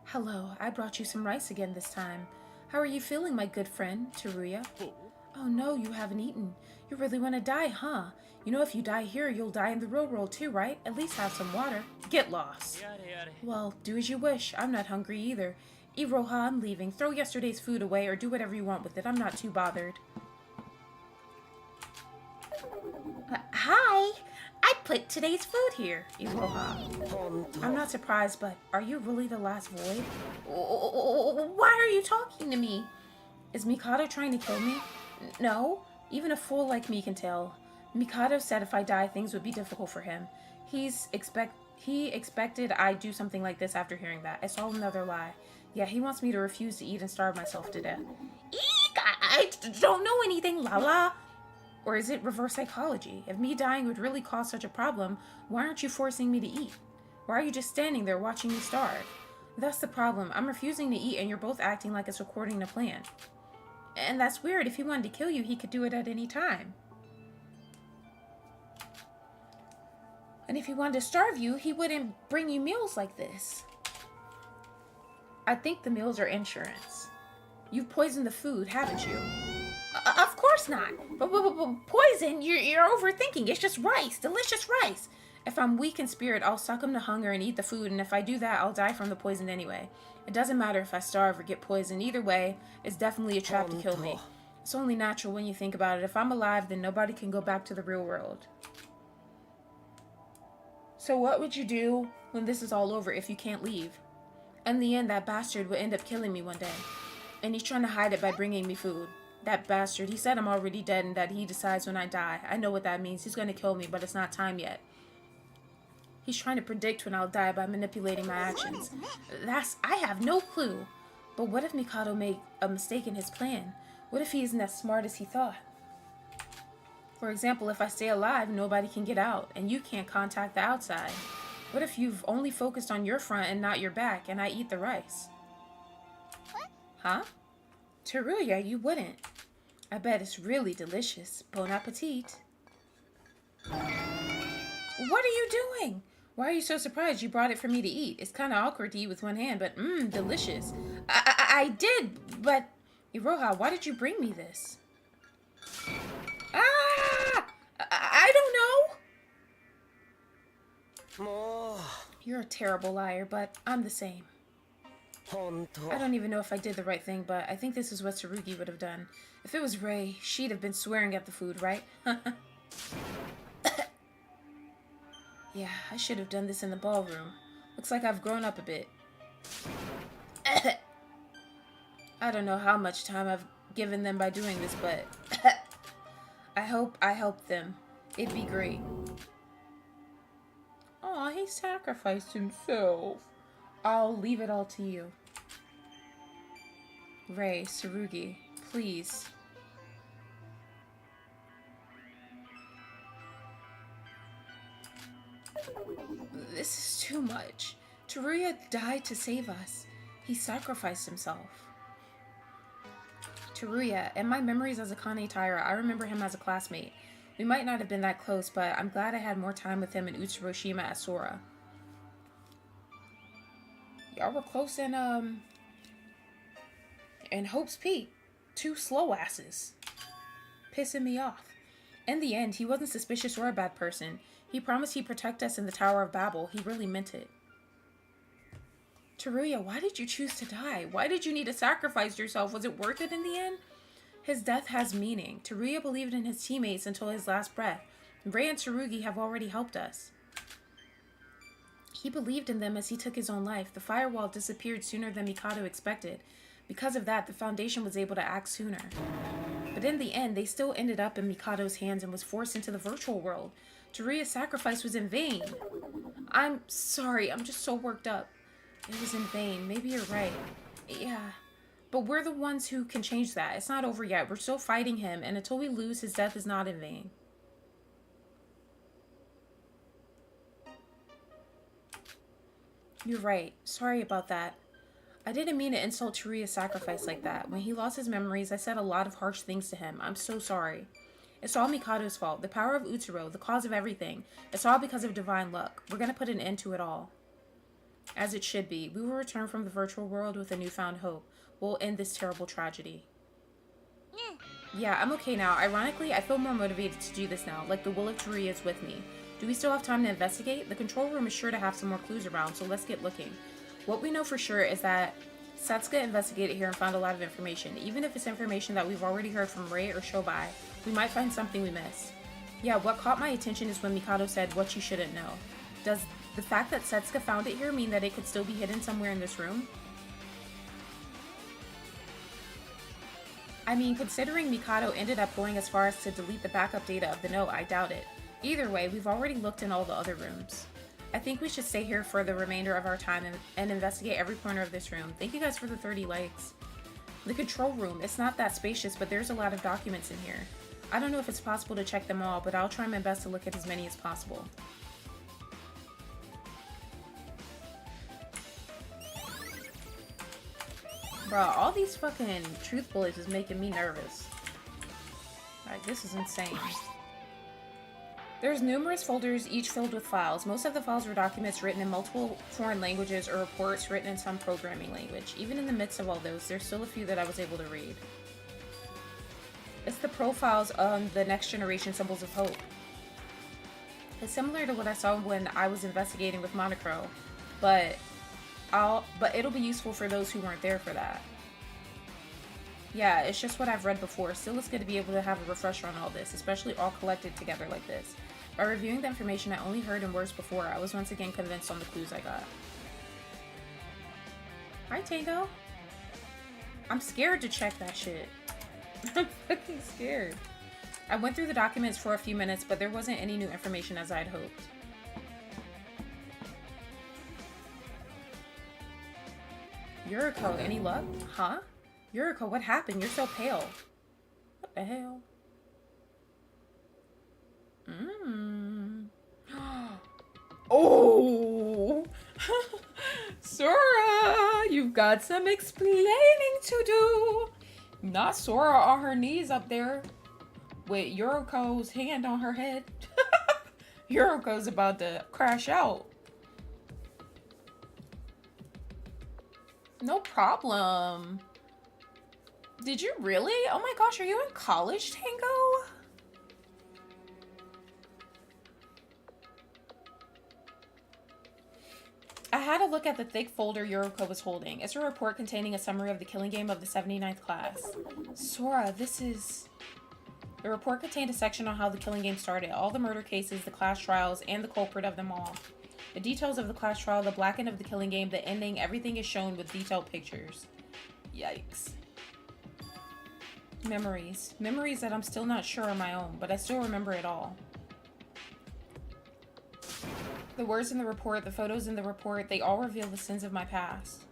Hello, I brought you some rice again this time. How are you feeling, my good friend, Tsuruya? Oh no, you haven't eaten. You really want to die, huh? You know if you die here, you'll die in the real world too, right? At least have some water. Get lost. Well, do as you wish. I'm not hungry either. Iroha, I'm leaving. Throw yesterday's food away or do whatever you want with it. I'm not too bothered. Hi! I put today's food here, Iroha. I'm not surprised, but are you really the last void? Why are you talking to me? Is Mikado trying to kill me? No, even a fool like me can tell. Mikado said if I die, things would be difficult for him. He expected I'd do something like this after hearing that. It's all another lie. Yeah, he wants me to refuse to eat and starve myself to death. Eek! I don't know anything, Lala. Or is it reverse psychology? If me dying would really cause such a problem, why aren't you forcing me to eat? Why are you just standing there watching me starve? That's the problem. I'm refusing to eat and you're both acting like it's according to plan. And that's weird. If he wanted to kill you, he could do it at any time. And if he wanted to starve you, he wouldn't bring you meals like this. I think the meals are insurance. You've poisoned the food, haven't you? Of course not. But poison, you're overthinking. It's just rice, delicious rice. If I'm weak in spirit, I'll succumb to hunger and eat the food, and if I do that, I'll die from the poison anyway. It doesn't matter if I starve or get poisoned. Either way, it's definitely a trap to kill me. It's only natural when you think about it. If I'm alive, then nobody can go back to the real world. So what would you do when this is all over if you can't leave? In the end, that bastard would end up killing me one day. And he's trying to hide it by bringing me food. That bastard, he said I'm already dead and that he decides when I die. I know what that means. He's going to kill me, but it's not time yet. He's trying to predict when I'll die by manipulating my actions. I have no clue. But what if Mikado made a mistake in his plan? What if he isn't as smart as he thought? For example, if I stay alive, nobody can get out, and you can't contact the outside. What if you've only focused on your front and not your back, and I eat the rice? Huh? Teruya, you wouldn't. I bet it's really delicious. Bon appetit. What are you doing? Why are you so surprised you brought it for me to eat? It's kind of awkward to eat with one hand, but delicious. I did, but... Iroha, why did you bring me this? I don't know. You're a terrible liar, but I'm the same. I don't even know if I did the right thing, but I think this is what Tsurugi would have done. If it was Rei, she'd have been swearing at the food, right? Yeah, I should have done this in the ballroom. Looks like I've grown up a bit. I don't know how much time I've given them by doing this, but I hope I helped them. It'd be great. Aw, he sacrificed himself. I'll leave it all to you. Rei, Tsurugi, please. This is too much. Teruya died to save us. He sacrificed himself. Teruya, in my memories as a Kane Taira, I remember him as a classmate. We might not have been that close, but I'm glad I had more time with him in Utsuroshima at Sora. Y'all were close in Hope's Peak. Two slow asses. Pissing me off. In the end, he wasn't suspicious or a bad person. He promised he'd protect us in the Tower of Babel. He really meant it. Teruya, why did you choose to die? Why did you need to sacrifice yourself? Was it worth it in the end? His death has meaning. Teruya believed in his teammates until his last breath. Rei and Tsurugi have already helped us. He believed in them as he took his own life. The firewall disappeared sooner than Mikado expected. Because of that, the Foundation was able to act sooner. But in the end, they still ended up in Mikado's hands and was forced into the virtual world. Teruya's sacrifice was in vain. I'm sorry, I'm just so worked up. It was in vain. Maybe you're right. Yeah. But we're the ones who can change that. It's not over yet. We're still fighting him, and until we lose, his death is not in vain. You're right. Sorry about that. I didn't mean to insult Teruya's sacrifice like that. When he lost his memories, I said a lot of harsh things to him. I'm so sorry. It's all Mikado's fault. The power of Utsuro, the cause of everything. It's all because of divine luck. We're gonna put an end to it all. As it should be. We will return from the virtual world with a newfound hope. We'll end this terrible tragedy. Yeah, I'm okay now. Ironically, I feel more motivated to do this now, like the will of Teruya is with me. Do we still have time to investigate? The control room is sure to have some more clues around, so let's get looking. What we know for sure is that Satsuka investigated here and found a lot of information. Even if it's information that we've already heard from Rei or Shobai, we might find something we missed. Yeah, what caught my attention is when Mikado said what you shouldn't know. Does the fact that Setsuka found it here mean that it could still be hidden somewhere in this room? I mean, considering Mikado ended up going as far as to delete the backup data of the note, I doubt it. Either way, we've already looked in all the other rooms. I think we should stay here for the remainder of our time and investigate every corner of this room. Thank you guys for the 30 likes. The control room, it's not that spacious, but there's a lot of documents in here. I don't know if it's possible to check them all, but I'll try my best to look at as many as possible. Bruh, all these fucking truth bullets is making me nervous. Like, this is insane. There's numerous folders, each filled with files. Most of the files were documents written in multiple foreign languages or reports written in some programming language. Even in the midst of all those, there's still a few that I was able to read. It's the profiles on the Next Generation Symbols of Hope. It's similar to what I saw when I was investigating with Monochrome, but it'll be useful for those who weren't there for that. Yeah, it's just what I've read before. Still, it's good to be able to have a refresher on all this, especially all collected together like this. By reviewing the information I only heard in words before, I was once again convinced on the clues I got. Hi, Tango. I'm scared to check that shit. I'm fucking scared. I went through the documents for a few minutes, but there wasn't any new information as I'd hoped. Yuriko, any luck? Huh? Yuriko, what happened? You're so pale. What the hell? Oh! Sora, you've got some explaining to do. Not Sora on her knees up there with Yuriko's hand on her head. Yuriko's about to crash out. No problem. Did you really? Oh my gosh, are you in college, Tango? I had a look at the thick folder Yuriko was holding. It's a report containing a summary of the killing game of the 79th class. Sora, this is... The report contained a section on how the killing game started, all the murder cases, the class trials, and the culprit of them all. The details of the class trial, the black end of the killing game, the ending, everything is shown with detailed pictures. Yikes. Memories. Memories that I'm still not sure are my own, but I still remember it all. The words in the report, the photos in the report, they all reveal the sins of my past.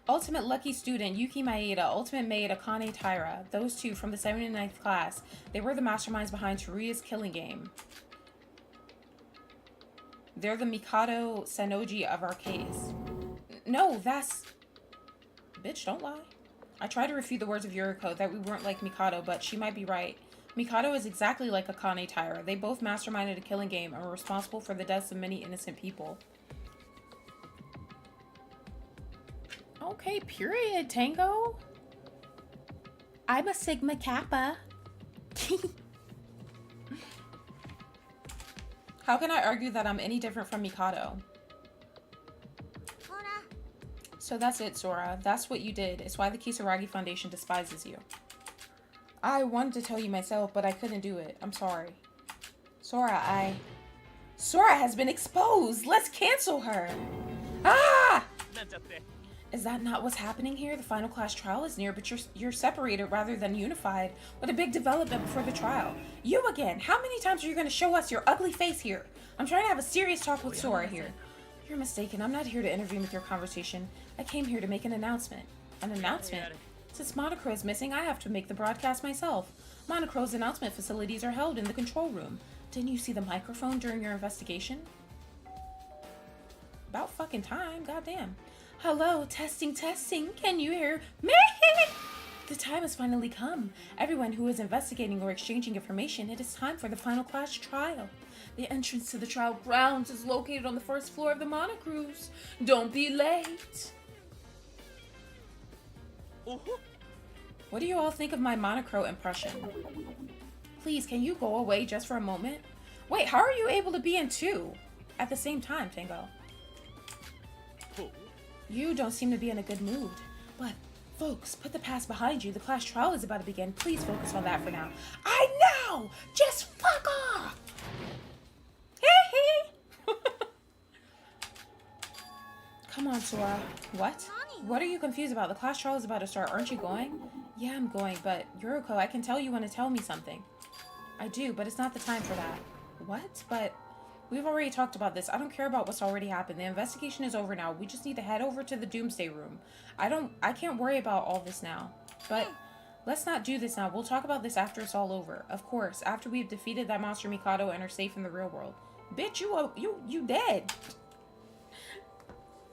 Ultimate lucky student, Yuki Maeda. Ultimate maid, Akane Taira. Those two from the 79th class. They were the masterminds behind Teruya's killing game. They're the Mikado Sanoji of our case. No, that's... Bitch, don't lie. I tried to refute the words of Yuriko that we weren't like Mikado, but she might be right. Mikado is exactly like Akane Taira. They both masterminded a killing game and were responsible for the deaths of many innocent people. Okay, period, Tango. I'm a Sigma Kappa. How can I argue that I'm any different from Mikado? So that's it, Sora. That's what you did. It's why the Kisaragi Foundation despises you. I wanted to tell you myself, but I couldn't do it. I'm sorry. Sora has been exposed! Let's cancel her! Ah! Is that not what's happening here? The final class trial is near, but you're separated rather than unified. What a big development before the trial. You again! How many times are you going to show us your ugly face here? I'm trying to have a serious talk with Sora here. You're mistaken. I'm not here to intervene with your conversation. I came here to make an announcement. An announcement? Since Monocro is missing, I have to make the broadcast myself. Monocro's announcement facilities are held in the control room. Didn't you see the microphone during your investigation? About fucking time, goddamn. Hello, testing, testing. Can you hear me? The time has finally come. Everyone who is investigating or exchanging information, it is time for the final class trial. The entrance to the trial grounds is located on the first floor of the Monocruise. Don't be late. What do you all think of my Monocro impression? Please, can you go away just for a moment? Wait, how are you able to be in two at the same time, Tango? You don't seem to be in a good mood. But, folks, put the past behind you. The class trial is about to begin. Please focus on that for now. I know! Just fuck off! Hee. Come on, Sora. What? What are you confused about? The class trial is about to start. Aren't you going? Yeah, I'm going, but Yuriko, I can tell you want to tell me something. I do, but it's not the time for that. What? But we've already talked about this. I don't care about what's already happened. The investigation is over now. We just need to head over to the Doomsday Room. I can't worry about all this now. But let's not do this now. We'll talk about this after it's all over. Of course, after we've defeated that monster Mikado and are safe in the real world. Bitch, you dead.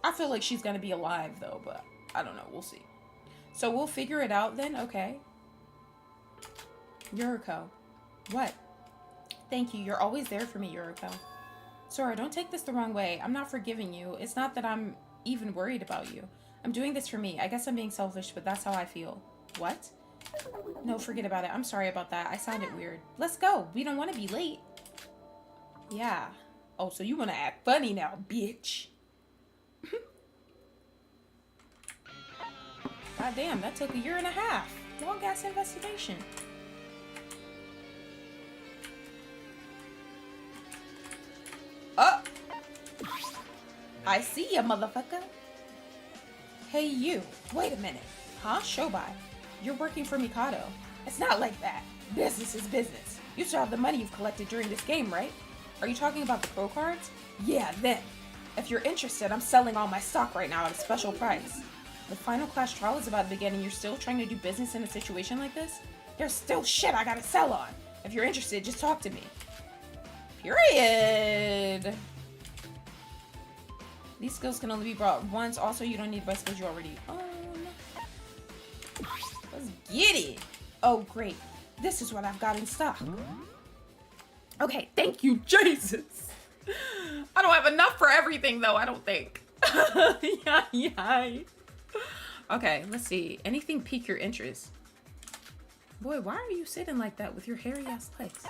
I feel like she's gonna be alive though, but I don't know. We'll see. So we'll figure it out then. Okay. Yuriko. What? Thank you. You're always there for me, Yuriko. Sora, don't take this the wrong way. I'm not forgiving you. It's not that I'm even worried about you. I'm doing this for me. I guess I'm being selfish, but that's how I feel. What? No, forget about it. I'm sorry about that. I sounded weird. Let's go. We don't want to be late. Yeah. Oh, so you want to act funny now, bitch. God damn, that took 1.5 years. Long ass investigation. Oh! I see ya, motherfucker. Hey, you. Wait a minute. Huh? Shobai. You're working for Mikado. It's not like that. Business is business. You still have the money you've collected during this game, right? Are you talking about the pro cards? Yeah, then. If you're interested, I'm selling all my stock right now at a special price. The final class trial is about to begin and you're still trying to do business in a situation like this? There's still shit I gotta sell on. If you're interested, just talk to me. Period. These skills can only be brought once. Also, you don't need bicycles you already own. Let's get it. Oh, great. This is what I've got in stock. Okay, thank you, Jesus. I don't have enough for everything, though, I don't think. Yeah. Okay, let's see. Anything pique your interest? Boy, why are you sitting like that with your hairy ass legs?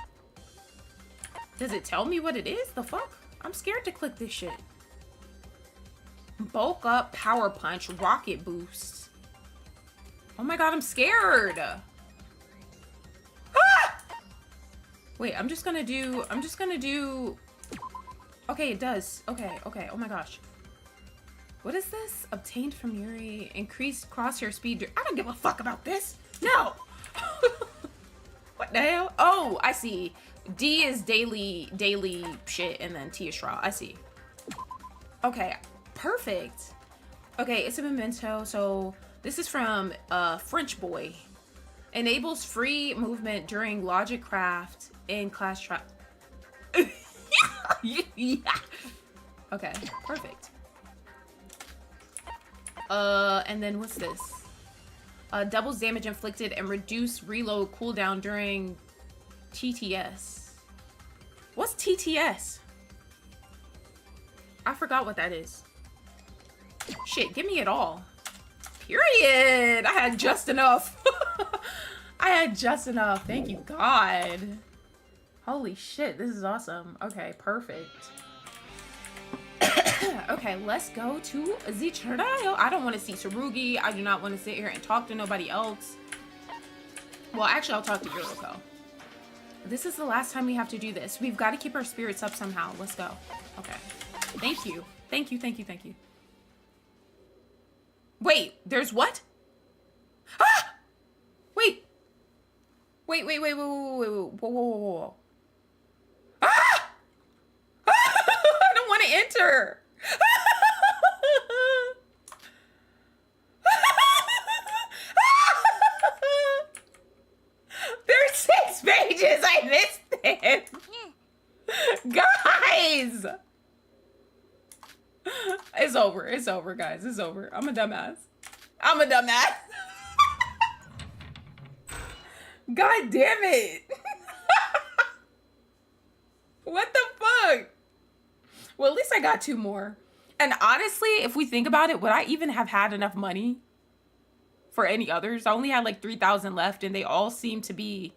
Does it tell me what it is? The fuck? I'm scared to click this shit. Bulk up, power punch, rocket boost. Oh my god, I'm scared. Ah! Wait, I'm just gonna do. Okay, it does. Okay. Oh my gosh. What is this? Obtained from Yuri. Increased crosshair speed. I don't give a fuck about this. No. What the hell? Oh, I see. D is daily shit, and then T is straw. I see. Okay, perfect. Okay, it's a memento. So this is from French boy. Enables free movement during logic craft in class trial. Yeah. Okay, perfect. And then what's this? Doubles damage inflicted and reduce reload cooldown during TTS. What's TTS? I forgot what that is. Shit, give me it all. Period. I had just enough. I had just enough. Thank you, God. Holy shit, this is awesome. Okay, perfect. Okay, let's go to the trial. I don't want to see Tsurugi. I do not want to sit here and talk to nobody else. Well, actually, I'll talk to Yuriko. This is the last time we have to do this. We've got to keep our spirits up somehow. Let's go. Okay. Thank you. Thank you. Wait, there's what? Ah! Wait. Whoa. Ah! I don't want to enter. There's 6 pages. I missed it. Guys. It's over, guys. It's over. I'm a dumbass. God damn it. What the fuck? Well, at least I got 2 more. And honestly, if we think about it, would I even have had enough money for any others? I only had like 3,000 left and they all seem to be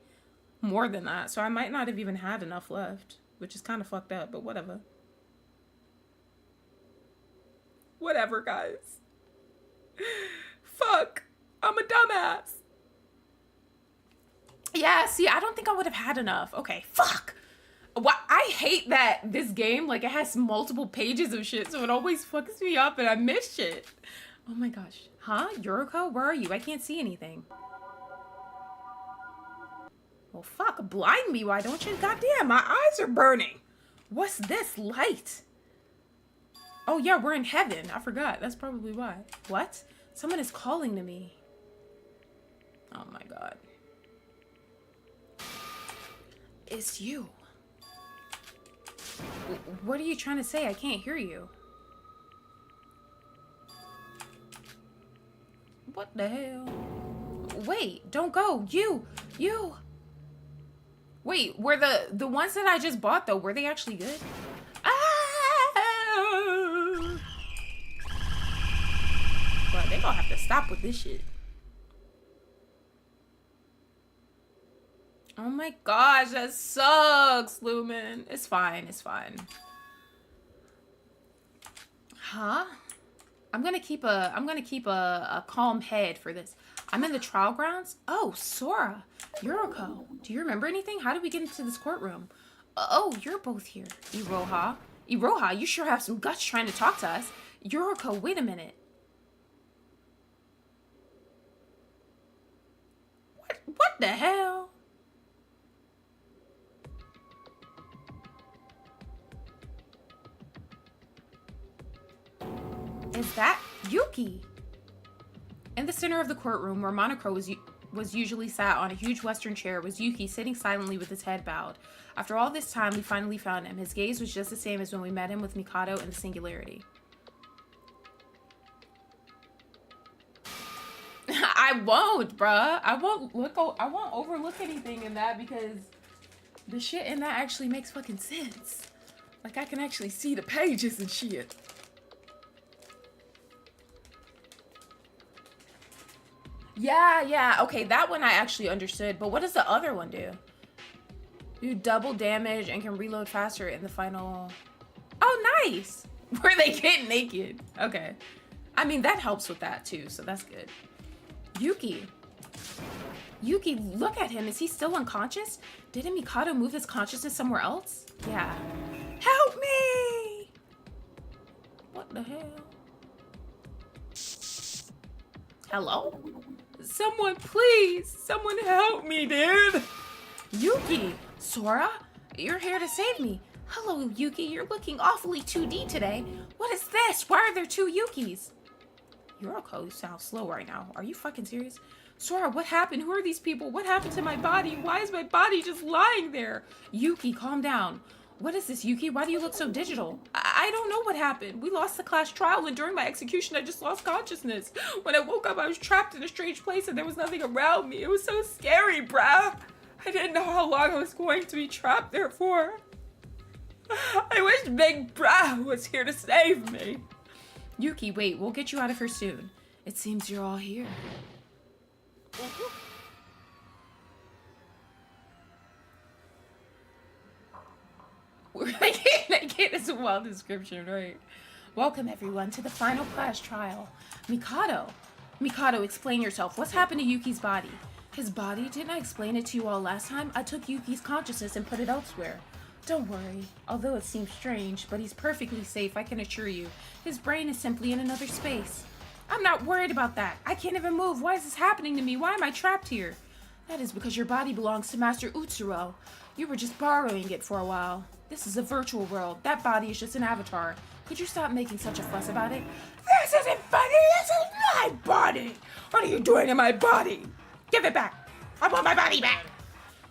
more than that. So I might not have even had enough left, which is kind of fucked up, but whatever. Whatever, guys. Fuck. I'm a dumbass. Yeah, see, I don't think I would have had enough. Okay, fuck. Well, I hate that this game, like, it has multiple pages of shit, so it always fucks me up and I miss shit. Oh my gosh. Huh? Yuriko? Where are you? I can't see anything. Well, fuck. Blind me, why don't you? Goddamn, my eyes are burning. What's this light? Oh, yeah, we're in heaven. I forgot. That's probably why. What? Someone is calling to me. Oh my god. It's you. What are you trying to say? I can't hear you. What the hell? Wait, don't go. You. Wait, were the ones that I just bought though, were they actually good? Ah! But they gonna have to stop with this shit. Oh my gosh, that sucks, Lumen. It's fine, it's fine. Huh? I'm gonna keep a calm head for this. I'm in the trial grounds. Oh, Sora, Yuriko. Do you remember anything? How did we get into this courtroom? Oh, you're both here. Iroha, you sure have some guts trying to talk to us. Yuriko, wait a minute. What the hell? Is that Yuki? In the center of the courtroom, where Monokuro was usually sat on a huge western chair, was Yuki sitting silently with his head bowed. After all this time, we finally found him. His gaze was just the same as when we met him with Mikado in the Singularity. I won't, bruh. I won't overlook anything in that because the shit in that actually makes fucking sense. Like, I can actually see the pages and shit. Yeah, okay, that one I actually understood, but what does the other one do? Do double damage and can reload faster in the final... Oh, nice! Where they get naked. Okay. I mean, that helps with that too, so that's good. Yuki, look at him. Is he still unconscious? Didn't Mikado move his consciousness somewhere else? Yeah. Help me! What the hell? Hello? Someone, please! Someone help me, dude! Yuki! Sora? You're here to save me. Hello, Yuki. You're looking awfully 2D today. What is this? Why are there two Yukis? Yuriko sounds slow right now. Are you fucking serious? Sora, what happened? Who are these people? What happened to my body? Why is my body just lying there? Yuki, calm down. What is this, Yuki? Why do you look so digital? I don't know what happened. We lost the class trial, and during my execution, I just lost consciousness. When I woke up, I was trapped in a strange place, and there was nothing around me. It was so scary, bruh. I didn't know how long I was going to be trapped there for. I wish Big Bra was here to save me. Yuki, wait. We'll get you out of here soon. It seems you're all here. I can't, it's a wild description, right? Welcome, everyone, to the final class trial. Mikado, explain yourself. What's happened to Yuki's body? His body? Didn't I explain it to you all last time? I took Yuki's consciousness and put it elsewhere. Don't worry. Although it seems strange, but he's perfectly safe, I can assure you. His brain is simply in another space. I'm not worried about that. I can't even move. Why is this happening to me? Why am I trapped here? That is because your body belongs to Master Utsuro. You were just borrowing it for a while. This is a virtual world. That body is just an avatar. Could you stop making such a fuss about it? This isn't funny. This is my body. What are you doing to my body? Give it back. I want my body back.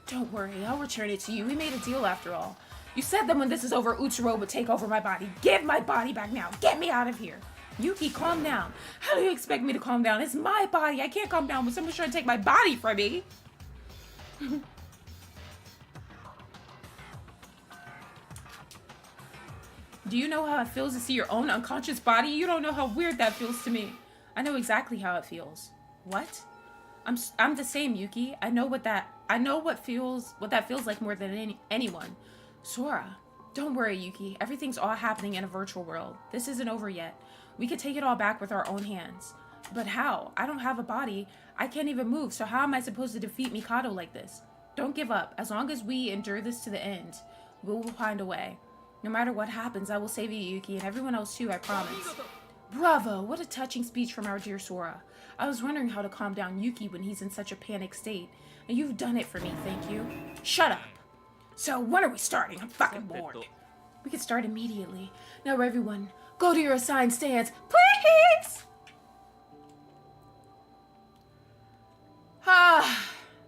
Don't worry. I'll return it to you. We made a deal after all. You said that when this is over, Utsuro would take over my body. Give my body back now. Get me out of here. Yuki, calm down. How do you expect me to calm down? It's my body. I can't calm down when someone's trying to take my body from me. Do you know how it feels to see your own unconscious body? You don't know how weird that feels to me. I know exactly how it feels. What? I'm the same, Yuki. I know what that feels like more than anyone. Sora, don't worry, Yuki. Everything's all happening in a virtual world. This isn't over yet. We could take it all back with our own hands. But how? I don't have a body. I can't even move, so how am I supposed to defeat Mikado like this? Don't give up. As long as we endure this to the end, we will find a way. No matter what happens, I will save you, Yuki, and everyone else too, I promise. Bravo! What a touching speech from our dear Sora. I was wondering how to calm down Yuki when he's in such a panicked state, and you've done it for me, thank you. Shut up! So, when are we starting? I'm fucking bored. We can start immediately. Now, everyone, go to your assigned stands, please!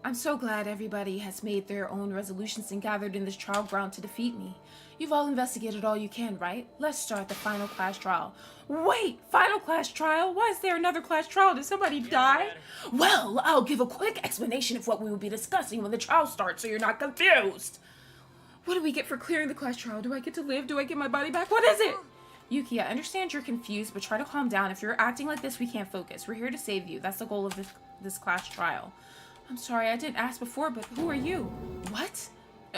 I'm so glad everybody has made their own resolutions and gathered in this trial ground to defeat me. You've all investigated all you can, right? Let's start the final class trial. Wait, final class trial? Why is there another class trial? Did somebody die? Well, I'll give a quick explanation of what we will be discussing when the trial starts so you're not confused. What do we get for clearing the class trial? Do I get to live? Do I get my body back? What is it? Yuki, I understand you're confused, but try to calm down. If you're acting like this, we can't focus. We're here to save you. That's the goal of this class trial. I'm sorry, I didn't ask before, but who are you? What?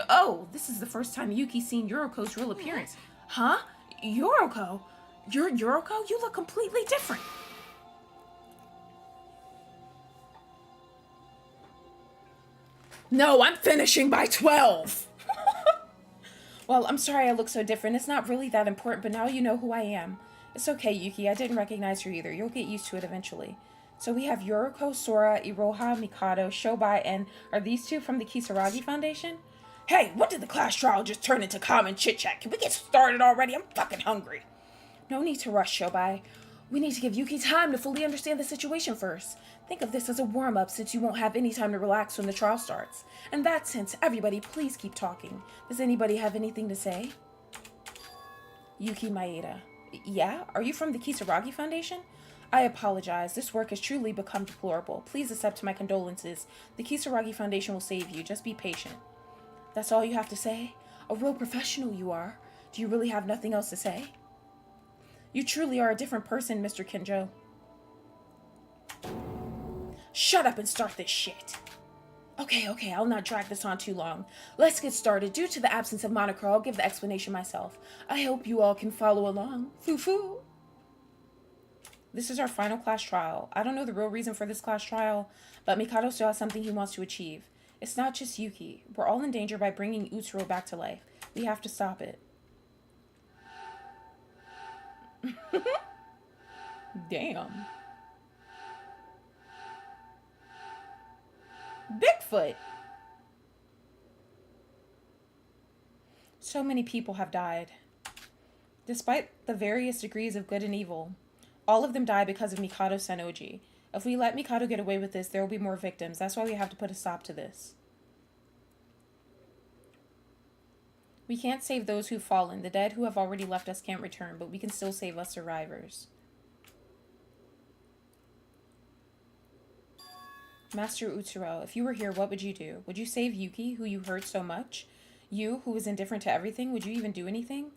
Oh, this is the first time Yuki's seen Yuruko's real appearance. Huh? Yuruko? You're Yuruko? You look completely different. No, I'm finishing by 12. Well, I'm sorry I look so different. It's not really that important, but now you know who I am. It's okay, Yuki. I didn't recognize her either. You'll get used to it eventually. So we have Yuruko, Sora, Iroha, Mikado, Shobai, and are these two from the Kisaragi Foundation? Hey, what did the class trial just turn into common chit-chat? Can we get started already? I'm fucking hungry. No need to rush, Shobai. We need to give Yuki time to fully understand the situation first. Think of this as a warm-up since you won't have any time to relax when the trial starts. In that sense, everybody please keep talking. Does anybody have anything to say? Yuki Maeda. Yeah? Are you from the Kisaragi Foundation? I apologize. This work has truly become deplorable. Please accept my condolences. The Kisaragi Foundation will save you. Just be patient. That's all you have to say? A real professional you are. Do you really have nothing else to say? You truly are a different person, Mr. Kenjo. Shut up and start this shit. Okay, I'll not drag this on too long. Let's get started. Due to the absence of Monocro, I'll give the explanation myself. I hope you all can follow along. Foo-foo. This is our final class trial. I don't know the real reason for this class trial, but Mikado still has something he wants to achieve. It's not just Yuki. We're all in danger by bringing Utsuro back to life. We have to stop it. Damn. Bigfoot. So many people have died. Despite the various degrees of good and evil, all of them die because of Mikado Sennoji. If we let Mikado get away with this, there will be more victims. That's why we have to put a stop to this. We can't save those who've fallen. The dead who have already left us can't return, but we can still save us survivors. Master Utsuro, if you were here, what would you do? Would you save Yuki, who you hurt so much? You, who was indifferent to everything, would you even do anything?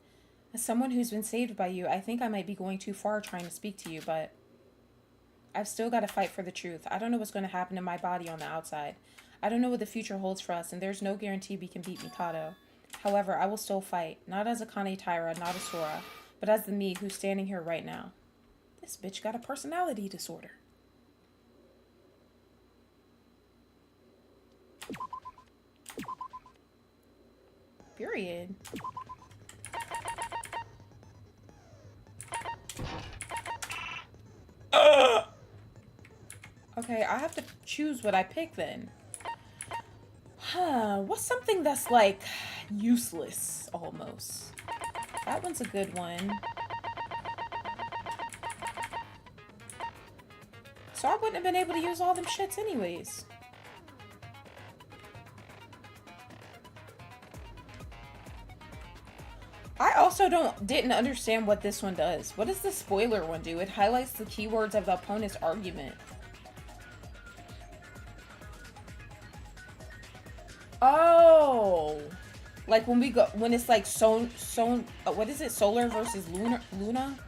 As someone who's been saved by you, I think I might be going too far trying to speak to you, but I've still got to fight for the truth. I don't know what's going to happen to my body on the outside. I don't know what the future holds for us, and there's no guarantee we can beat Mikado. However, I will still fight, not as a Kane Taira, not a Sora, but as the me who's standing here right now. This bitch got a personality disorder. Period. Okay, I have to choose what I pick then. What's something that's like useless almost? That one's a good one. So I wouldn't have been able to use all them shits anyways. I also didn't understand what this one does. What does the spoiler one do? It highlights the keywords of the opponent's argument. Oh, like when it's like what is it? Solar versus Luna?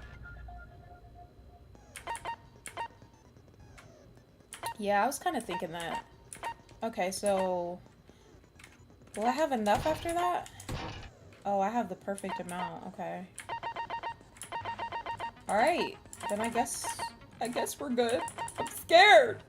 Yeah, I was kind of thinking that. Okay, so will I have enough after that? Oh, I have the perfect amount. Okay. All right, then I guess I guess we're good. I'm scared.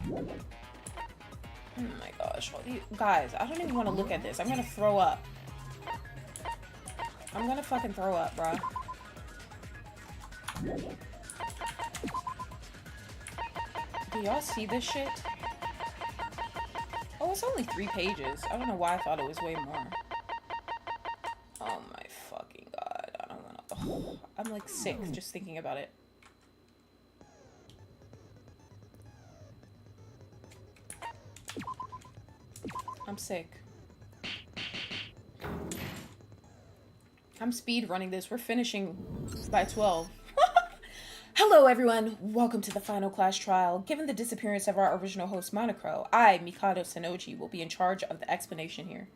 Oh my gosh, all these guys, I don't even want to look at this. I'm gonna throw up. I'm gonna fucking throw up, bruh. Do y'all see this shit? Oh, it's only 3 pages. I don't know why I thought it was way more. Oh my fucking god. I don't wanna. Oh, I'm like sick just thinking about it. I'm sick. I'm speed running this. We're finishing by 12. Hello everyone, welcome to the final class trial. Given the disappearance of our original host Monocro, I, Mikado Sanoji, will be in charge of the explanation here.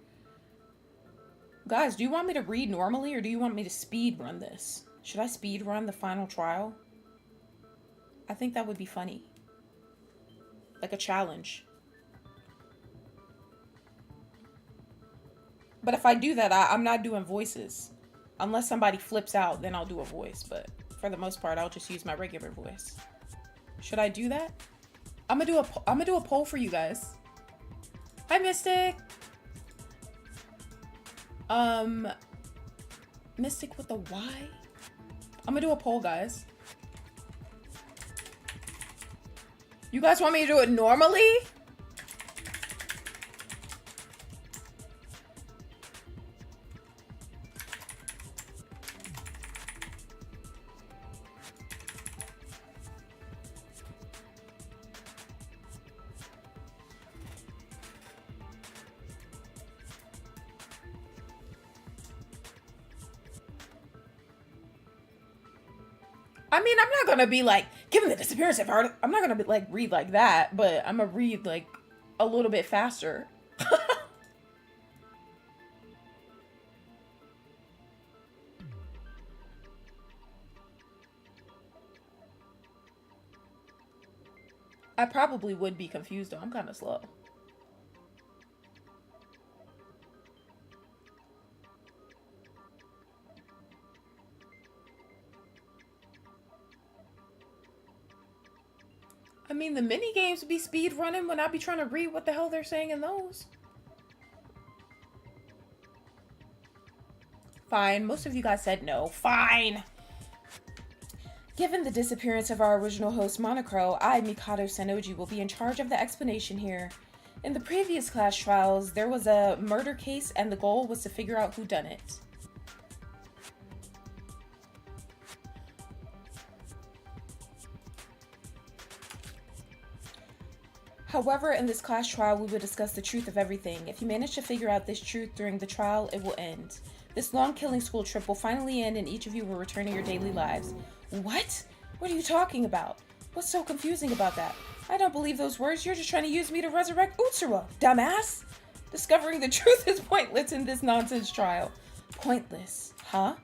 Guys, do you want me to read normally or do you want me to speed run this? Should I speed run the final trial? I think that would be funny. Like a challenge. But if I do that, I'm not doing voices. Unless somebody flips out, then I'll do a voice. But for the most part, I'll just use my regular voice. Should I do that? I'm gonna do a poll for you guys. Hi, Mystic. Mystic with the Y. I'm gonna do a poll, guys. You guys want me to do it normally? I mean, I'm not gonna be like, given the disappearance of art, I'm not gonna be like read like that, but I'm gonna read like a little bit faster. I probably would be confused though. I'm kind of slow. I mean, the mini games would be speed running when I be trying to read what the hell they're saying in those. Fine. Most of you guys said no. Fine. Given the disappearance of our original host Monocro, I, Mikado Sanoji, will be in charge of the explanation here. In the previous class trials, there was a murder case and the goal was to figure out who done it. However, in this class trial, we will discuss the truth of everything. If you manage to figure out this truth during the trial, it will end. This long killing school trip will finally end and each of you will return to your daily lives. What? What are you talking about? What's so confusing about that? I don't believe those words. You're just trying to use me to resurrect Utsura, dumbass! Discovering the truth is pointless in this nonsense trial. Pointless, huh?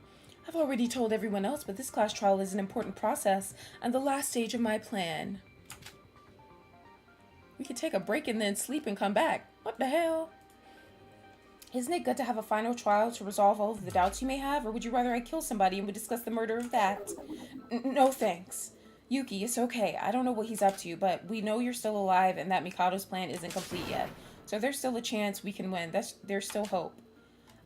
I've already told everyone else, but this class trial is an important process and the last stage of my plan. We could take a break and then sleep and come back. What the hell? Isn't it good to have a final trial to resolve all of the doubts you may have? Or would you rather I kill somebody and we discuss the murder of that? No thanks. Yuki, it's okay. I don't know what he's up to, but we know you're still alive and that Mikado's plan isn't complete yet. So there's still a chance we can win. There's still hope.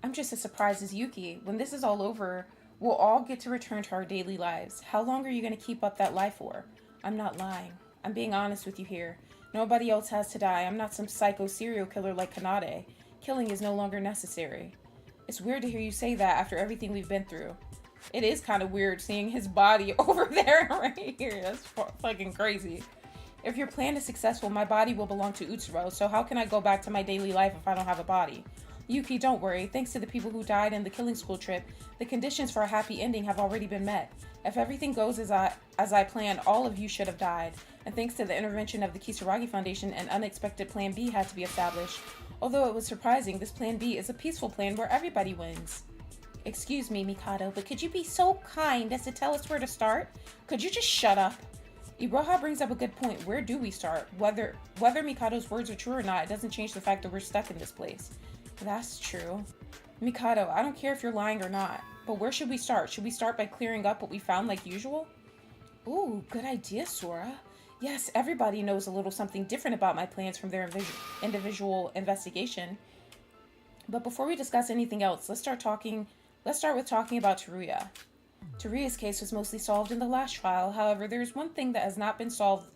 I'm just as surprised as Yuki. When this is all over, we'll all get to return to our daily lives. How long are you going to keep up that lie for? I'm not lying. I'm being honest with you here. Nobody else has to die. I'm not some psycho serial killer like Kanade. Killing is no longer necessary. It's weird to hear you say that after everything we've been through. It is kind of weird seeing his body over there right here. That's fucking crazy. If your plan is successful, my body will belong to Utsuro, so how can I go back to my daily life if I don't have a body? Yuki, don't worry. Thanks to the people who died in the killing school trip, the conditions for a happy ending have already been met. If everything goes as I planned, all of you should have died. And thanks to the intervention of the Kisaragi Foundation, an unexpected Plan B had to be established. Although it was surprising, this Plan B is a peaceful plan where everybody wins. Excuse me, Mikado, but could you be so kind as to tell us where to start? Could you just shut up? Iroha brings up a good point. Where do we start? Whether Mikado's words are true or not, it doesn't change the fact that we're stuck in this place. That's true. Mikado, I don't care if you're lying or not, but where should we start? Should we start by clearing up what we found like usual? Ooh, good idea, Sora. Yes, everybody knows a little something different about my plans from their individual investigation. But before we discuss anything else, let's start with talking about Teruya. Teruya's case was mostly solved in the last trial. However, there is one thing that has not been solved.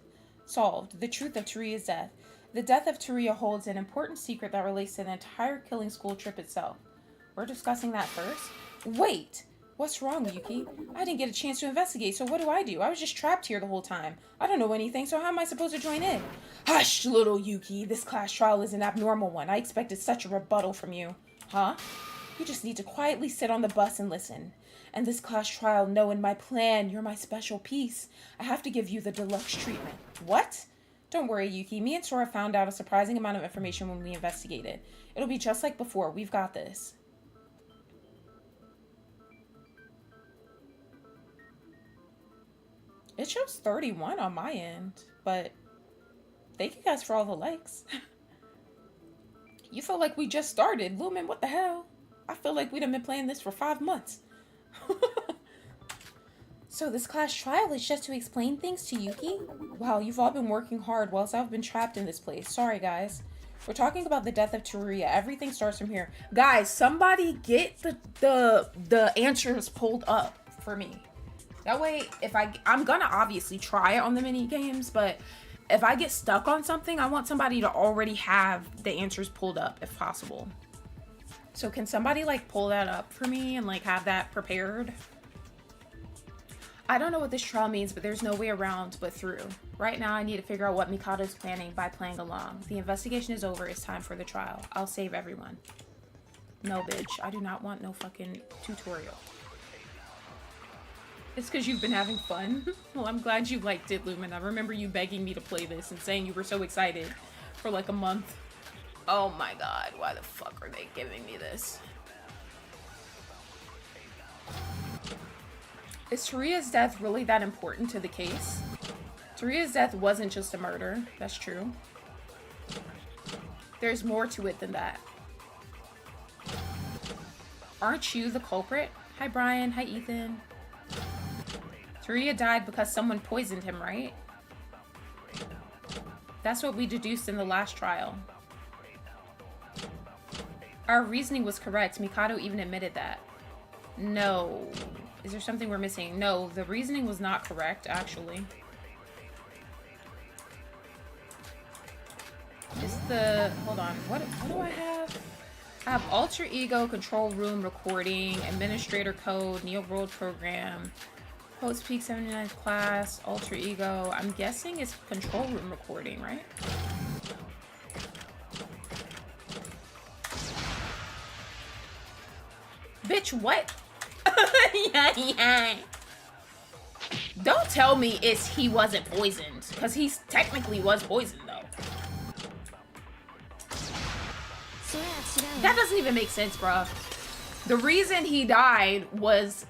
The truth of Teruya's death. The death of Teruya holds an important secret that relates to the entire killing school trip itself. We're discussing that first. Wait! What's wrong, Yuki? I didn't get a chance to investigate, so what do? I was just trapped here the whole time. I don't know anything, so how am I supposed to join in? Hush, little Yuki. This class trial is an abnormal one. I expected such a rebuttal from you. Huh? You just need to quietly sit on the bus and listen. And this class trial, no, in my plan, you're my special piece. I have to give you the deluxe treatment. What? Don't worry, Yuki. Me and Sora found out a surprising amount of information when we investigated. It'll be just like before. We've got this. It shows 31 on my end, but thank you guys for all the likes. You feel like we just started. Lumen, what the hell? I feel like we'd have been playing this for 5 months. So this class trial is just to explain things to Yuki? Wow, you've all been working hard whilst I've been trapped in this place. Sorry, guys. We're talking about the death of Teruya. Everything starts from here. Guys, somebody get the answers pulled up for me. That way, if I'm gonna obviously try it on the mini games, but if I get stuck on something, I want somebody to already have the answers pulled up if possible. So can somebody like pull that up for me and like have that prepared? I don't know what this trial means, but there's no way around but through. Right now, I need to figure out what Mikado's planning by playing along. The investigation is over. It's time for the trial. I'll save everyone. No, bitch. I do not want no fucking tutorial. It's because you've been having fun. Well, I'm glad you liked it, Lumen. I remember you begging me to play this and saying you were so excited for like a month. Oh my god, why the fuck are they giving me this? Is Teruya's death really that important to the case? Teruya's death wasn't just a murder. That's true. There's more to it than that. Aren't you the culprit? Hi, Brian. Hi, Ethan. Teruya died because someone poisoned him, right? That's what we deduced in the last trial. Our reasoning was correct. Mikado even admitted that. No. Is there something we're missing? No, the reasoning was not correct, actually. Is the... Hold on. What do I have? I have alter ego, control room recording, administrator code, Neo World program, Post Peak 79th class, alter ego. I'm guessing it's control room recording, right? Bitch, what? Yeah. Don't tell me he wasn't poisoned, because he technically was poisoned, though. That doesn't even make sense, bruh. The reason he died was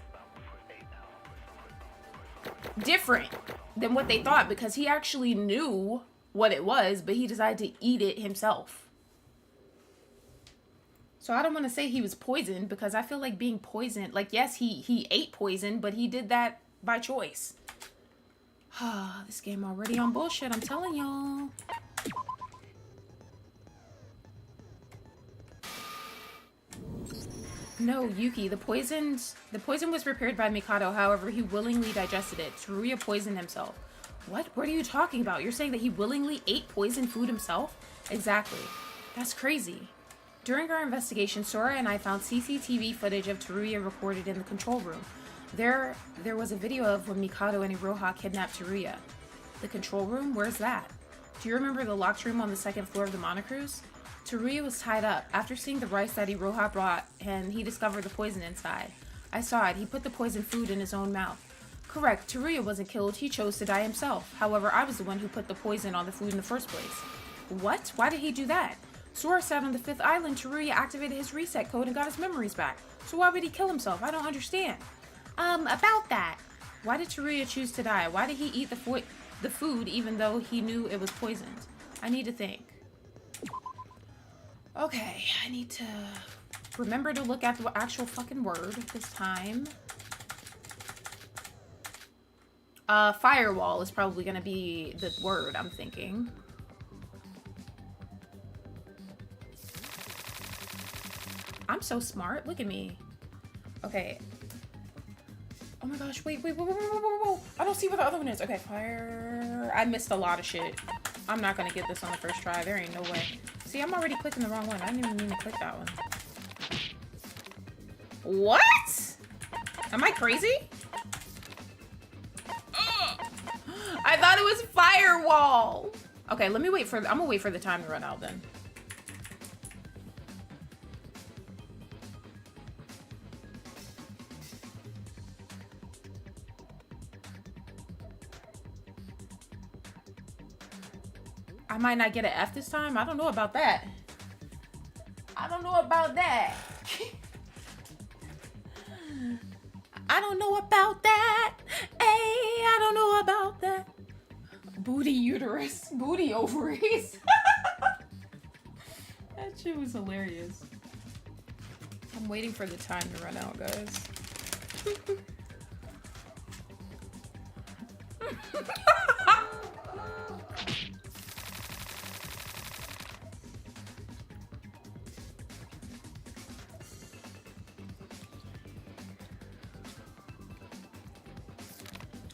different than what they thought, because he actually knew what it was, but he decided to eat it himself. So I don't want to say he was poisoned, because I feel like being poisoned, like, yes, he ate poison, but he did that by choice. This game already on bullshit, I'm telling y'all. No, Yuki, the poison was prepared by Mikado. However, he willingly digested it. Teruya poisoned himself. What? What are you talking about? You're saying that he willingly ate poisoned food himself? Exactly. That's crazy. During our investigation, Sora and I found CCTV footage of Teruya recorded in the control room. There was a video of when Mikado and Iroha kidnapped Teruya. The control room? Where's that? Do you remember the locked room on the second floor of the Monocruise? Teruya was tied up. After seeing the rice that Iroha brought, and he discovered the poison inside. I saw it. He put the poisoned food in his own mouth. Correct. Teruya wasn't killed. He chose to die himself. However, I was the one who put the poison on the food in the first place. What? Why did he do that? Sora said on the 5th island, Teruya activated his reset code and got his memories back. So why would he kill himself? I don't understand. About that. Why did Teruya choose to die? Why did he eat the food even though he knew it was poisoned? I need to think. Okay, I need to remember to look at the actual fucking word this time. Firewall is probably gonna be the word I'm thinking. I'm so smart. Look at me. Okay. Oh my gosh, wait. I don't see what the other one is. Okay, fire. I missed a lot of shit. I'm not gonna get this on the first try. There ain't no way. See, I'm already clicking the wrong one. I didn't even mean to click that one. What? Am I crazy? I thought it was firewall. Okay, let me wait for, I'm gonna wait for the time to run out then. I might not get an F this time. I don't know about that. I don't know about that. I don't know about that. Hey, I don't know about that. Booty uterus. Booty ovaries. That shit was hilarious. I'm waiting for the time to run out, guys.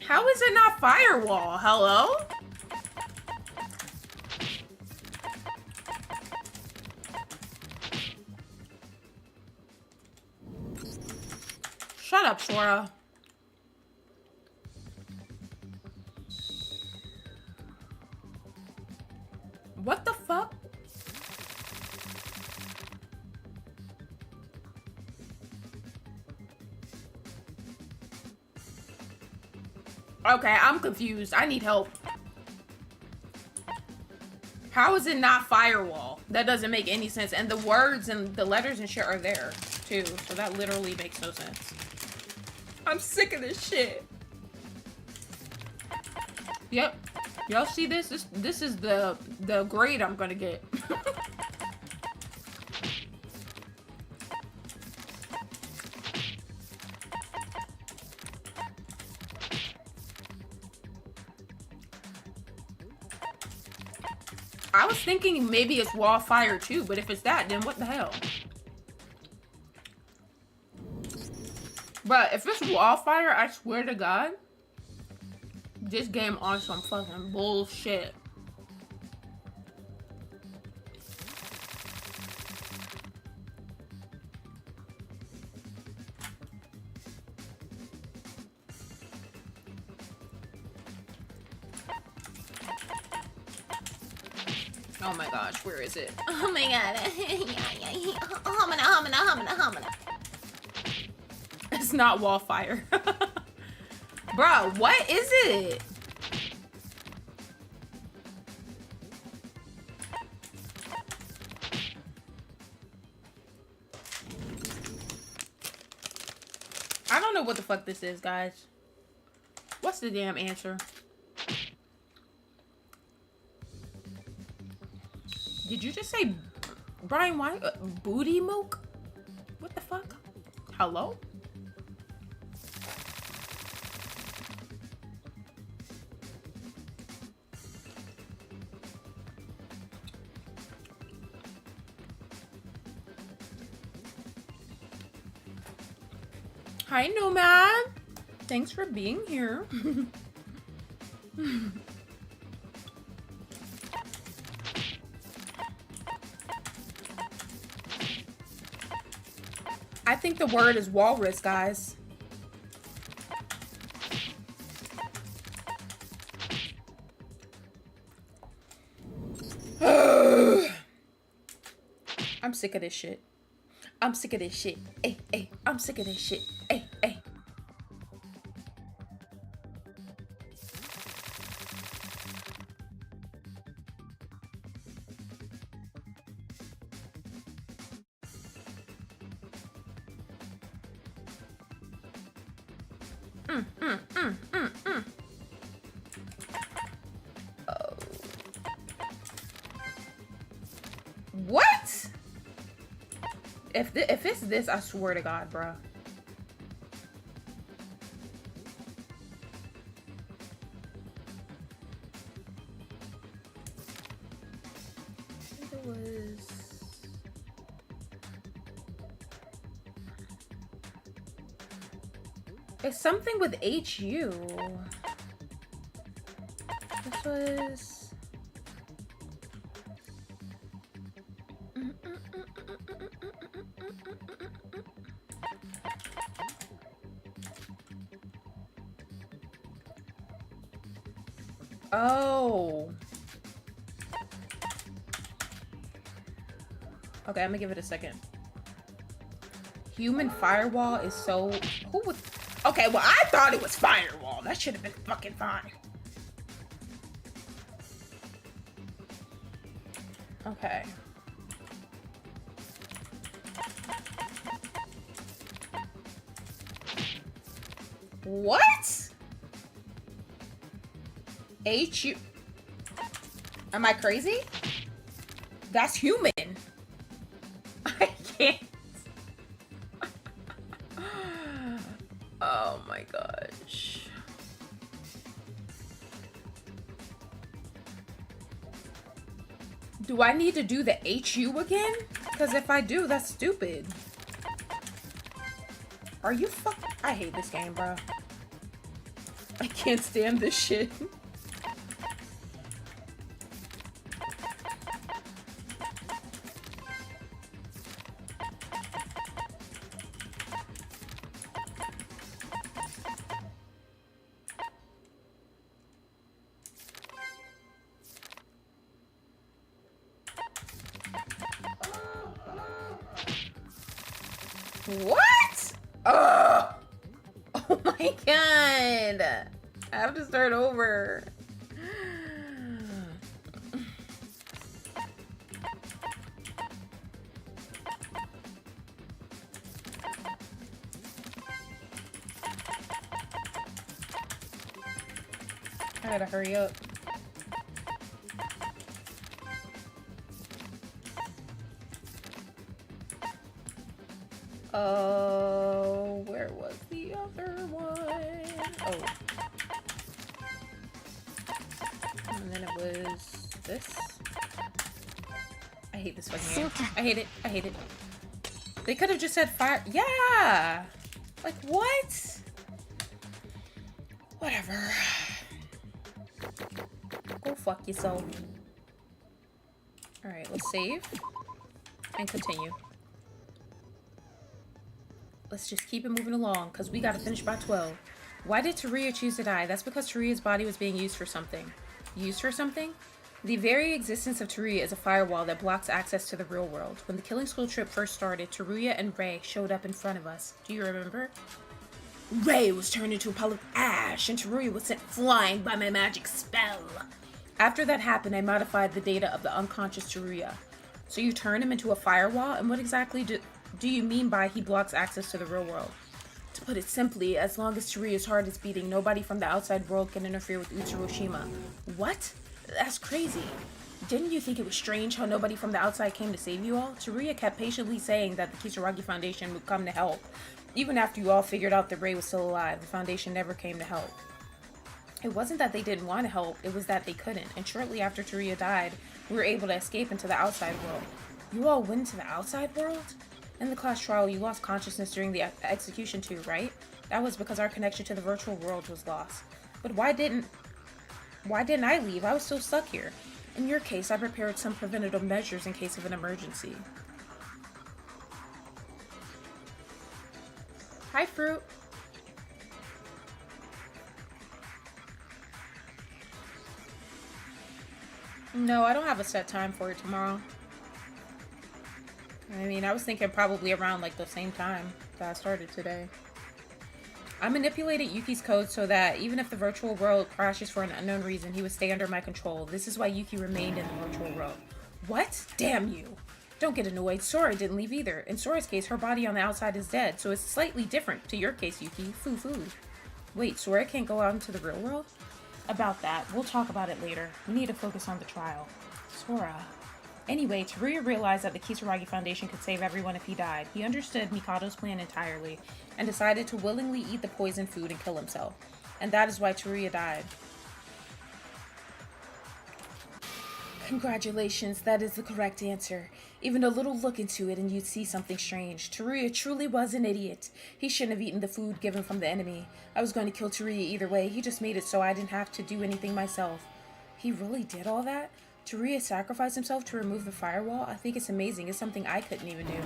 How is it not firewall? Hello? Shut up, Sora. What the fuck? Okay, I'm confused. I need help. How is it not firewall? That doesn't make any sense. And the words and the letters and shit are there, too. So that literally makes no sense. I'm sick of this shit. Yep. Y'all see this? This is the grade I'm gonna get. I was thinking maybe it's wall fire too, but if it's that, then what the hell? But if it's wall fire, I swear to God, this game on some fucking bullshit. Oh my gosh, where is it? Oh my god. Homina, homina, homina, homina. It's not wall fire. Bruh, what is it? I don't know what the fuck this is, guys. What's the damn answer? Did you just say, Brian, why? Booty milk? What the fuck? Hello? Hi, Nomad. Thanks for being here. I think the word is walrus, guys. I'm sick of this shit. I'm sick of this shit. Hey, hey, I'm sick of this shit. Hey, hey. Oh. What? If it's this, I swear to God, bro. It was. It's something with HU. This was. Oh. Okay, I'm gonna give it a second. Human firewall is so. Who would. Okay, well, I thought it was firewall. That should have been fucking fine. Okay. What? HU. Am I crazy? That's human. I can't. Oh my gosh. Do I need to do the HU again? Because if I do, that's stupid. Are you I hate this game, bro. I can't stand this shit. What? Oh! Oh my god! I have to start over. I gotta hurry up. Oh, where was the other one? Oh. And then it was this. I hate this fucking game. I hate it. I hate it. They could have just said fire. Yeah! Like, what? Whatever. Go fuck yourself. Alright, let's save. And continue. Let's just keep it moving along, because we gotta finish by 12. Why did Teruya choose to die? That's because Teruya's body was being used for something. Used for something? The very existence of Teruya is a firewall that blocks access to the real world. When the killing school trip first started, Teruya and Rei showed up in front of us. Do you remember? Rei was turned into a pile of ash, and Teruya was sent flying by my magic spell. After that happened, I modified the data of the unconscious Teruya. So you turn him into a firewall, and what exactly do you mean by he blocks access to the real world? To put it simply, as long as Teruya's heart is beating, nobody from the outside world can interfere with Utsuroshima. What? That's crazy. Didn't you think it was strange how nobody from the outside came to save you all? Teruya kept patiently saying that the Kisaragi Foundation would come to help. Even after you all figured out that Rei was still alive, the Foundation never came to help. It wasn't that they didn't want to help, it was that they couldn't. And shortly after Teruya died, we were able to escape into the outside world. You all went to the outside world? In the class trial, you lost consciousness during the execution too, right? That was because our connection to the virtual world was lost. But why didn't I leave? I was still stuck here. In your case, I prepared some preventative measures in case of an emergency. Hi, Fruit. No, I don't have a set time for it tomorrow. I mean, I was thinking probably around like the same time that I started today. I manipulated Yuki's code so that even if the virtual world crashes for an unknown reason, he would stay under my control. This is why Yuki remained in the virtual world. What? Damn you. Don't get annoyed. Sora didn't leave either. In Sora's case, her body on the outside is dead, so it's slightly different to your case, Yuki. Foo-foo. Wait, Sora can't go out into the real world? About that, we'll talk about it later. We need to focus on the trial. Sora. Anyway, Teruya realized that the Kisaragi Foundation could save everyone if he died. He understood Mikado's plan entirely and decided to willingly eat the poisoned food and kill himself. And that is why Teruya died. Congratulations, that is the correct answer. Even a little look into it and you'd see something strange. Teruya truly was an idiot. He shouldn't have eaten the food given from the enemy. I was going to kill Teruya either way. He just made it so I didn't have to do anything myself. He really did all that? Teruya sacrificed himself to remove the firewall? I think it's amazing. It's something I couldn't even do.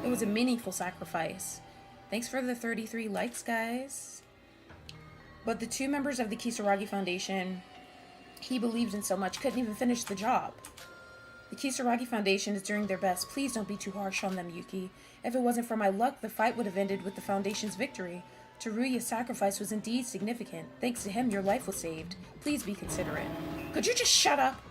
It was a meaningful sacrifice. Thanks for the 33 likes, guys. But the two members of the Kisaragi Foundation he believed in so much couldn't even finish the job. The Kisaragi Foundation is doing their best. Please don't be too harsh on them, Yuki. If it wasn't for my luck, the fight would have ended with the Foundation's victory. Teruya's sacrifice was indeed significant. Thanks to him, your life was saved. Please be considerate. Could you just shut up?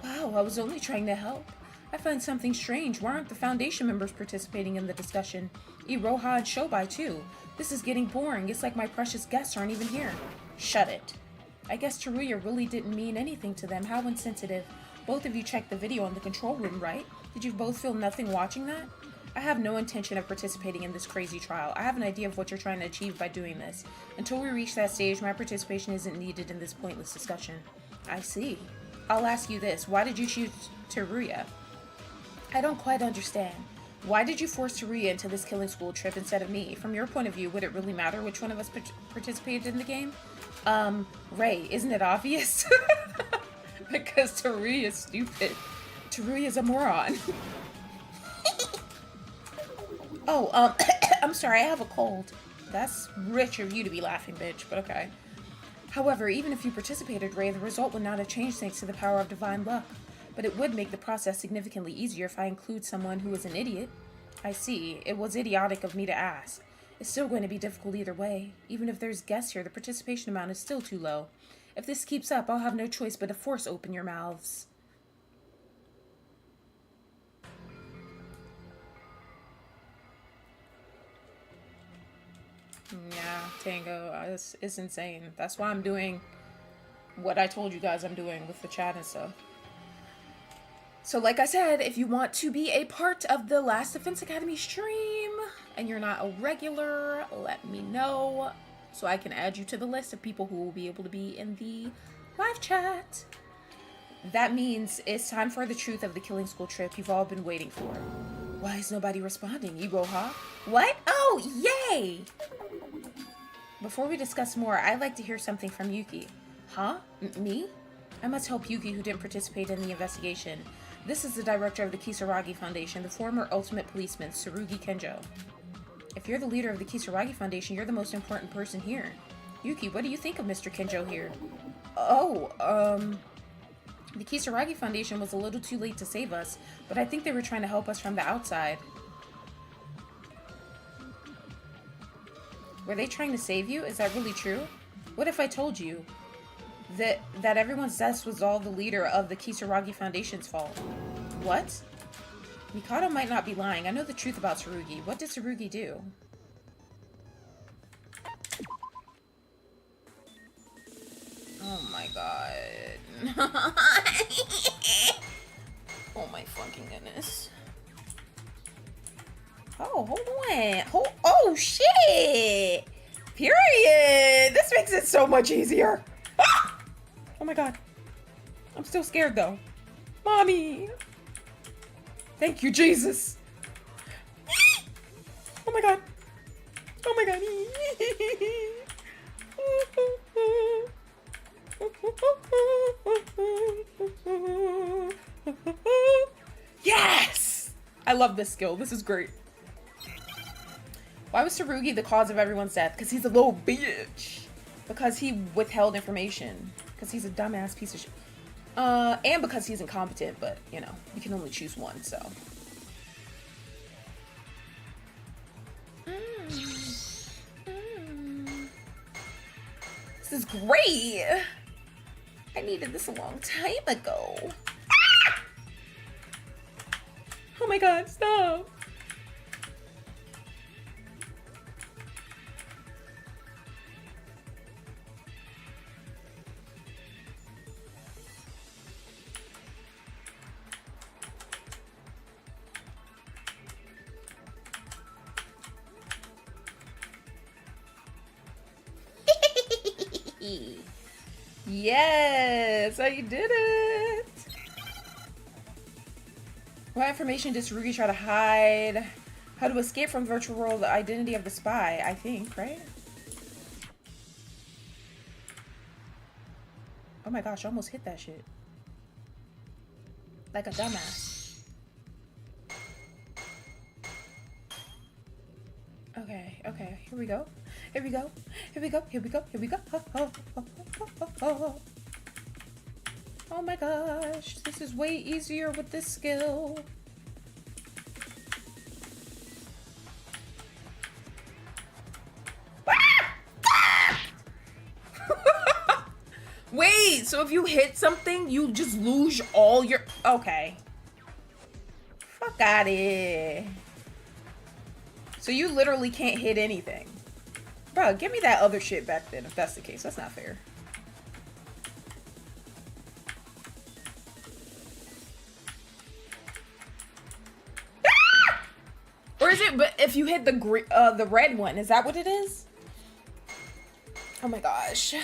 Wow, I was only trying to help. I find something strange. Why aren't the Foundation members participating in the discussion? Iroha and Shobai, too. This is getting boring. It's like my precious guests aren't even here. Shut it. I guess Teruya really didn't mean anything to them. How insensitive. Both of you checked the video in the control room, right? Did you both feel nothing watching that? I have no intention of participating in this crazy trial. I have an idea of what you're trying to achieve by doing this. Until we reach that stage, my participation isn't needed in this pointless discussion. I see. I'll ask you this. Why did you choose Teruya? I don't quite understand. Why did you force Teruya into this killing school trip instead of me? From your point of view, would it really matter which one of us participated in the game? Ray, isn't it obvious? Because Teruya's stupid. Teruya's a moron. Oh, I'm sorry, I have a cold. That's rich of you to be laughing, bitch, but okay. However, even if you participated, Ray, the result would not have changed thanks to the power of divine luck. But it would make the process significantly easier if I include someone who is an idiot. I see. It was idiotic of me to ask. It's still going to be difficult either way. Even if there's guests here, the participation amount is still too low. If this keeps up, I'll have no choice but to force open your mouths. Yeah, Tango, it's insane. That's why I'm doing what I told you guys I'm doing with the chat and stuff. So like I said, if you want to be a part of the Last Defense Academy stream and you're not a regular, let me know so I can add you to the list of people who will be able to be in the live chat. That means it's time for the truth of the killing school trip you've all been waiting for. Why is nobody responding? Iroha? What? Oh, yay! Before we discuss more, I'd like to hear something from Yuki. Huh? Me? I must help Yuki, who didn't participate in the investigation. This is the director of the Kisaragi Foundation, the former ultimate policeman, Tsurugi Kenjo. If you're the leader of the Kisaragi Foundation, you're the most important person here. Yuki, what do you think of Mr. Kenjo here? Oh, the Kisaragi Foundation was a little too late to save us, but I think they were trying to help us from the outside. Were they trying to save you? Is that really true? What if I told you that everyone's death was all the leader of the Kisaragi Foundation's fault? What? Mikado might not be lying. I know the truth about Tsurugi. What did Tsurugi do? Oh my god. Oh my fucking goodness. Oh, hold on. Oh, shit! Period! This makes it so much easier. Ah! Oh my god. I'm still scared though. Mommy! Thank you, Jesus! Oh my god. Oh my god. Yes! I love this skill. This is great. Why was Tsurugi the cause of everyone's death? Because he's a little bitch. Because he withheld information. Because he's a dumbass piece of shit. And because he's incompetent, but, you know, you can only choose one, so. This is great! I needed this a long time ago. Ah! Oh my god, stop! Yes, I did it. What information did Tsurugi try to hide? How to escape from the virtual world, the identity of the spy, I think, right? Oh my gosh, I almost hit that shit. Like a dumbass. Okay, okay, here we go. Here we go. Here we go. Here we go. Here we go. Oh, oh, oh, oh, oh, oh. Oh my gosh, this is way easier with this skill. Wait, so if you hit something, you just lose all your... Okay. Fuck out of here. So you literally can't hit anything. Bro, give me that other shit back then if that's the case. That's not fair. Ah! Or is it, but if you hit the red one, is that what it is? Oh my gosh.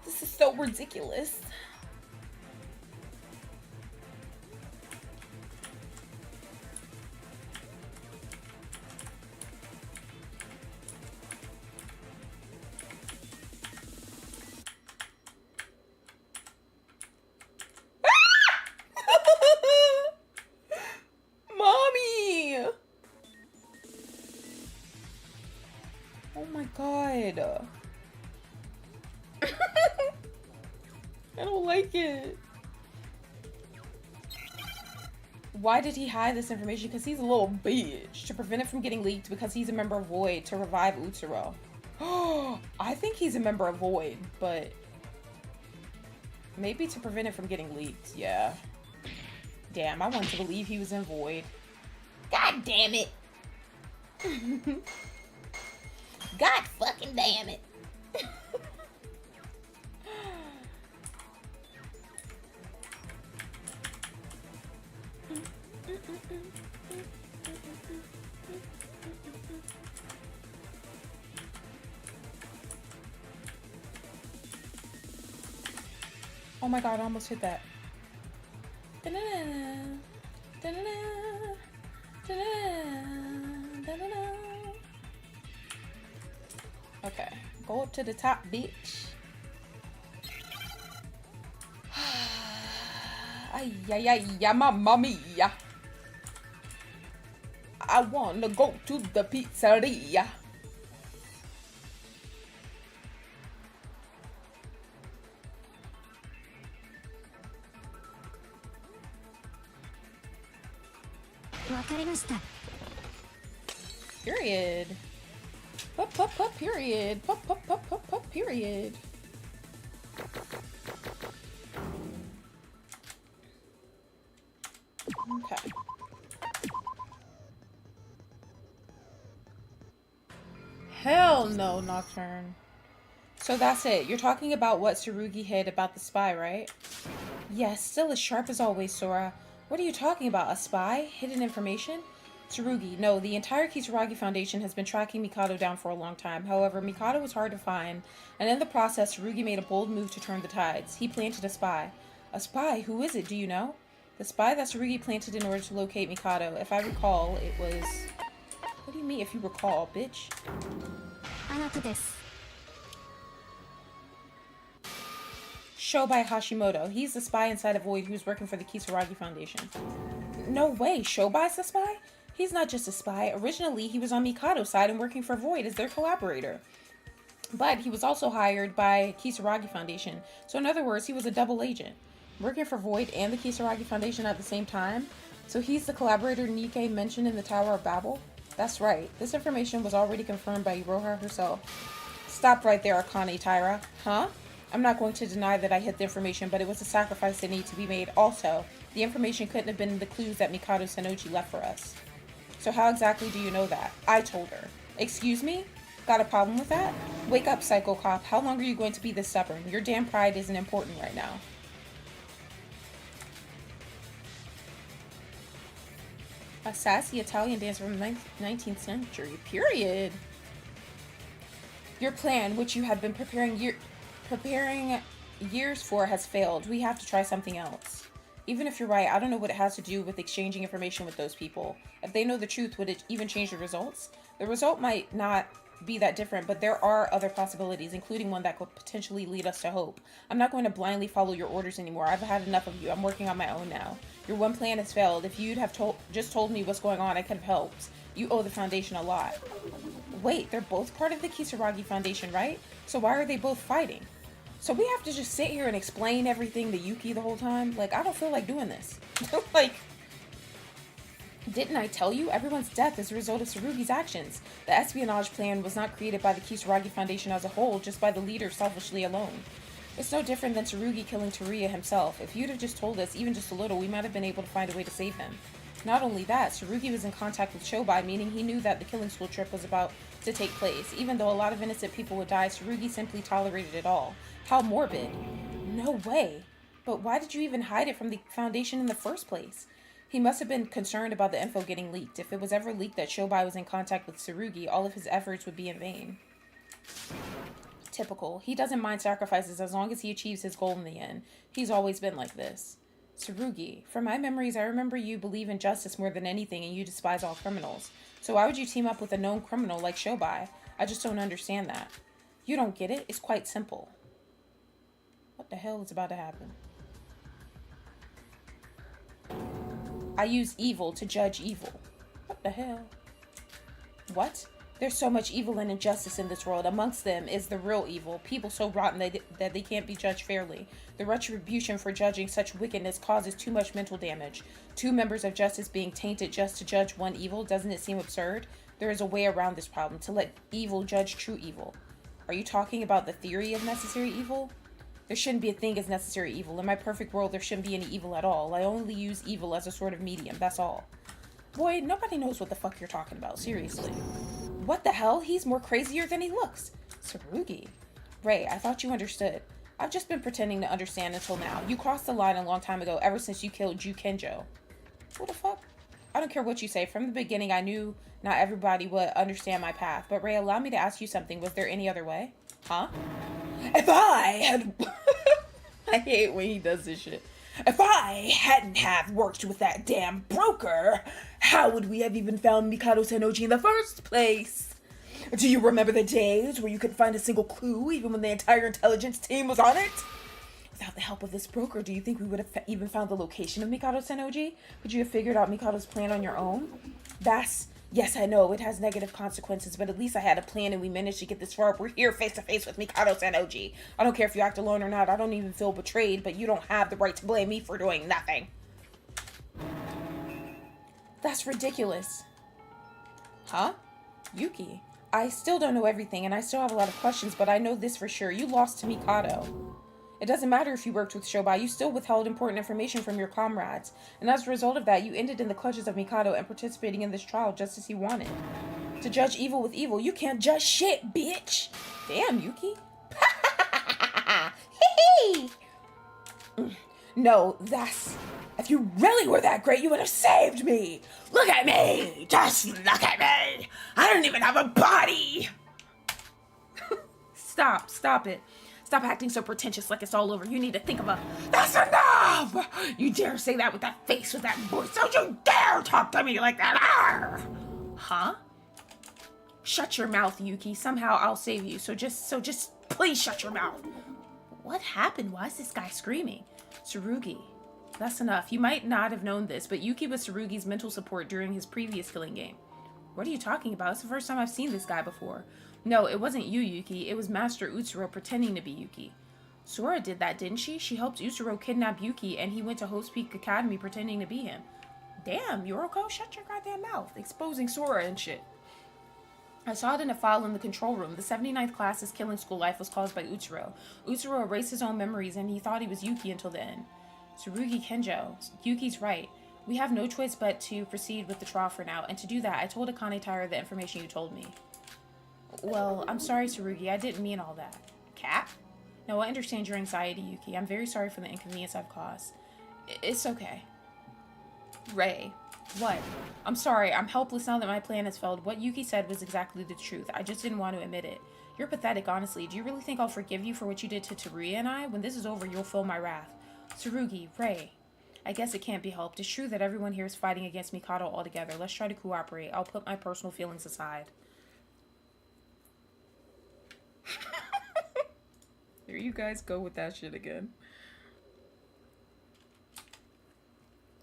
This is so ridiculous. Mommy! Oh my god. I don't like it. Why did he hide this information? Because he's a little bitch. To prevent it from getting leaked because he's a member of Void to revive Utsuro. I think he's a member of Void, but maybe to prevent it from getting leaked. Yeah. Damn, I wanted to believe he was in Void. God damn it. God fucking damn it. Oh my god, I almost hit that. Da-na-na, da-na-na, da-na-na, da-na-na. Okay, go up to the top, bitch. Ay, ay, ay, ay, mamma mia. I wanna go to the pizzeria. Period. Pup, pup, pup, period. Pup, pup, pup, pup, pup, period. Okay. Hell no, Nocturne. So that's it. You're talking about what Tsurugi hid about the spy, right? Yes, still as sharp as always, Sora. What are you talking about? A spy? Hidden information? Tsurugi, no, the entire Kisaragi Foundation has been tracking Mikado down for a long time. However, Mikado was hard to find, and in the process, Tsurugi made a bold move to turn the tides. He planted a spy. A spy? Who is it? Do you know? The spy that Tsurugi planted in order to locate Mikado. If I recall, it was... What do you mean, if you recall, bitch? Shobai Hashimoto. He's the spy inside of Void who's working for the Kisaragi Foundation. No way, Shobai's the spy? He's not just a spy. Originally, he was on Mikado's side and working for Void as their collaborator. But he was also hired by Kisaragi Foundation. So in other words, he was a double agent. Working for Void and the Kisaragi Foundation at the same time. So he's the collaborator Nikke mentioned in the Tower of Babel? That's right. This information was already confirmed by Iroha herself. Stop right there, Akane Taira. Huh? I'm not going to deny that I hid the information, but it was a sacrifice that needed to be made. Also, the information couldn't have been in the clues that Mikado Sennoji left for us. So how exactly do you know that? I told her. Excuse me? Got a problem with that? Wake up, Psycho Cop. How long are you going to be this stubborn? Your damn pride isn't important right now. A sassy Italian dancer from the 19th century. Period. Your plan, which you have been preparing years for has failed. We have to try something else. Even if you're right, I don't know what it has to do with exchanging information with those people. If they know the truth, would it even change the results? The result might not be that different, but there are other possibilities, including one that could potentially lead us to hope. I'm not going to blindly follow your orders anymore. I've had enough of you. I'm working on my own now. Your one plan has failed. If you'd have just told me what's going on, I could have helped. You owe the Foundation a lot. Wait, they're both part of the Kisaragi Foundation, right? So why are they both fighting? So we have to just sit here and explain everything to Yuki the whole time? Like, I don't feel like doing this. Like, didn't I tell you? Everyone's death is a result of Tsurugi's actions. The espionage plan was not created by the Kisaragi Foundation as a whole, just by the leader selfishly alone. It's no different than Tsurugi killing Teruya himself. If you'd have just told us, even just a little, we might have been able to find a way to save him. Not only that, Tsurugi was in contact with Shobai, meaning he knew that the killing school trip was about to take place. Even though a lot of innocent people would die, Tsurugi simply tolerated it all. How morbid. No way. But why did you even hide it from the Foundation in the first place? He must have been concerned about the info getting leaked. If it was ever leaked that Shobai was in contact with Tsurugi, all of his efforts would be in vain. Typical. He doesn't mind sacrifices as long as he achieves his goal in the end. He's always been like this. Tsurugi, from my memories, I remember you believe in justice more than anything and you despise all criminals. So why would you team up with a known criminal like Shobai? I just don't understand that. You don't get it? It's quite simple. What the hell is about to happen? I use evil to judge evil. What the hell? What? There's so much evil and injustice in this world. Amongst them is the real evil. People so rotten that they can't be judged fairly. The retribution for judging such wickedness causes too much mental damage. Two members of justice being tainted just to judge one evil, doesn't it seem absurd? There is a way around this problem, to let evil judge true evil. Are you talking about the theory of necessary evil? There shouldn't be a thing as necessary evil. In my perfect world, there shouldn't be any evil at all. I only use evil as a sort of medium, that's all. Boy, nobody knows what the fuck you're talking about, seriously. What the hell? He's more crazier than he looks. Tsurugi. Ray, I thought you understood. I've just been pretending to understand until now. You crossed the line a long time ago, ever since you killed Jukenjo. What the fuck? I don't care what you say. From the beginning, I knew not everybody would understand my path. But Ray, allow me to ask you something. Was there any other way? Huh? If I had... I hate when he does this shit. If I hadn't have worked with that damn broker, how would we have even found Mikado Sennoji in the first place? Do you remember the days where you couldn't find a single clue, even when the entire intelligence team was on it? Without the help of this broker, do you think we would have even found the location of Mikado Sennoji? Could you have figured out Mikado's plan on your own? Yes, I know, it has negative consequences, but at least I had a plan and we managed to get this far. We're here face to face with Mikado Sennoji. I don't care if you act alone or not. I don't even feel betrayed, but you don't have the right to blame me for doing nothing. That's ridiculous. Huh? Yuki, I still don't know everything and I still have a lot of questions, but I know this for sure. You lost to Mikado. It doesn't matter if you worked with Shobai, you still withheld important information from your comrades. And as a result of that, you ended in the clutches of Mikado and participating in this trial just as he wanted. To judge evil with evil, you can't judge shit, bitch! Damn, Yuki. No, if you really were that great, you would have saved me! Look at me! Just look at me! I don't even have a body! Stop it. Stop acting so pretentious like it's all over. You need to think about... That's enough! You dare say that with that face, with that voice. Don't you dare talk to me like that! Arr! Huh? Shut your mouth, Yuki. Somehow I'll save you. So just please shut your mouth. What happened? Why is this guy screaming? Tsurugi. That's enough. You might not have known this, but Yuki was Tsurugi's mental support during his previous killing game. What are you talking about? It's the first time I've seen this guy before. No, it wasn't you, Yuki. It was Master Utsuro pretending to be Yuki. Sora did that, didn't she? She helped Utsuro kidnap Yuki, and he went to Host Peak Academy pretending to be him. Damn, Yoroko, shut your goddamn mouth. Exposing Sora and shit. I saw it in a file in the control room. The 79th class's killing school life was caused by Utsuro. Utsuro erased his own memories, and he thought he was Yuki until the end. Tsurugi Kenjo. Yuki's right. We have no choice but to proceed with the trial for now, and to do that, I told Akane Taira the information you told me. Well, I'm sorry, Tsurugi. I didn't mean all that. Cat? No, I understand your anxiety, Yuki. I'm very sorry for the inconvenience I've caused. It's okay. Ray. What? I'm sorry. I'm helpless now that my plan has failed. What Yuki said was exactly the truth. I just didn't want to admit it. You're pathetic, honestly. Do you really think I'll forgive you for what you did to Teruya and I? When this is over, you'll feel my wrath. Tsurugi, Rei. I guess it can't be helped. It's true that everyone here is fighting against Mikado altogether. Let's try to cooperate. I'll put my personal feelings aside. Here you guys go with that shit again.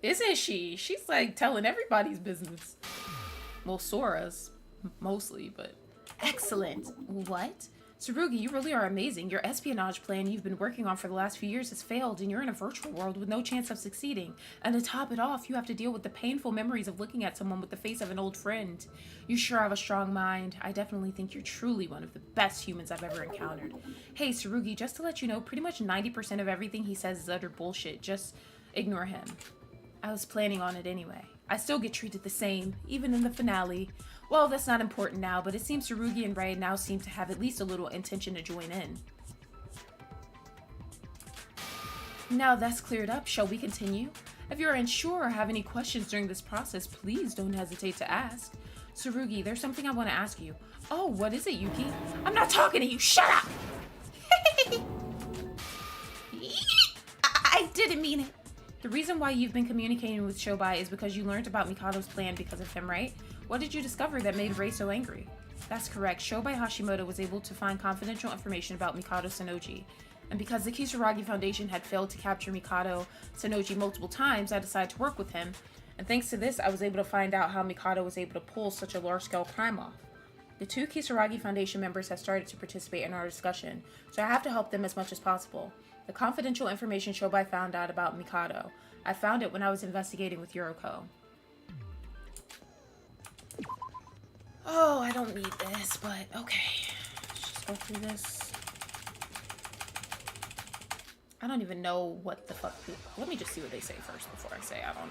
Isn't she? She's like telling everybody's business. Well, Sora's mostly, but... Excellent. What? Tsurugi, you really are amazing. Your espionage plan you've been working on for the last few years has failed, and you're in a virtual world with no chance of succeeding. And to top it off, you have to deal with the painful memories of looking at someone with the face of an old friend. You sure have a strong mind. I definitely think you're truly one of the best humans I've ever encountered. Hey, Tsurugi, just to let you know, pretty much 90% of everything he says is utter bullshit. Just ignore him. I was planning on it anyway. I still get treated the same, even in the finale. Well, that's not important now, but it seems Tsurugi and Rei now seem to have at least a little intention to join in. Now that's cleared up, shall we continue? If you're unsure or have any questions during this process, please don't hesitate to ask. Tsurugi, there's something I want to ask you. Oh, what is it, Yuki? I'm not talking to you, shut up! I didn't mean it. The reason why you've been communicating with Shobai is because you learned about Mikado's plan because of him, right? What did you discover that made Rei so angry? That's correct. Shobai Hashimoto was able to find confidential information about Mikado Sanoji. And because the Kisaragi Foundation had failed to capture Mikado Sanoji multiple times, I decided to work with him. And thanks to this, I was able to find out how Mikado was able to pull such a large-scale crime off. The 2 Kisaragi Foundation members have started to participate in our discussion, so I have to help them as much as possible. The confidential information Shobai found out about Mikado. I found it when I was investigating with Yuriko. Oh, I don't need this, but okay. Let's just go through this. I don't even know what the fuck. Let me just see what they say first before I say I don't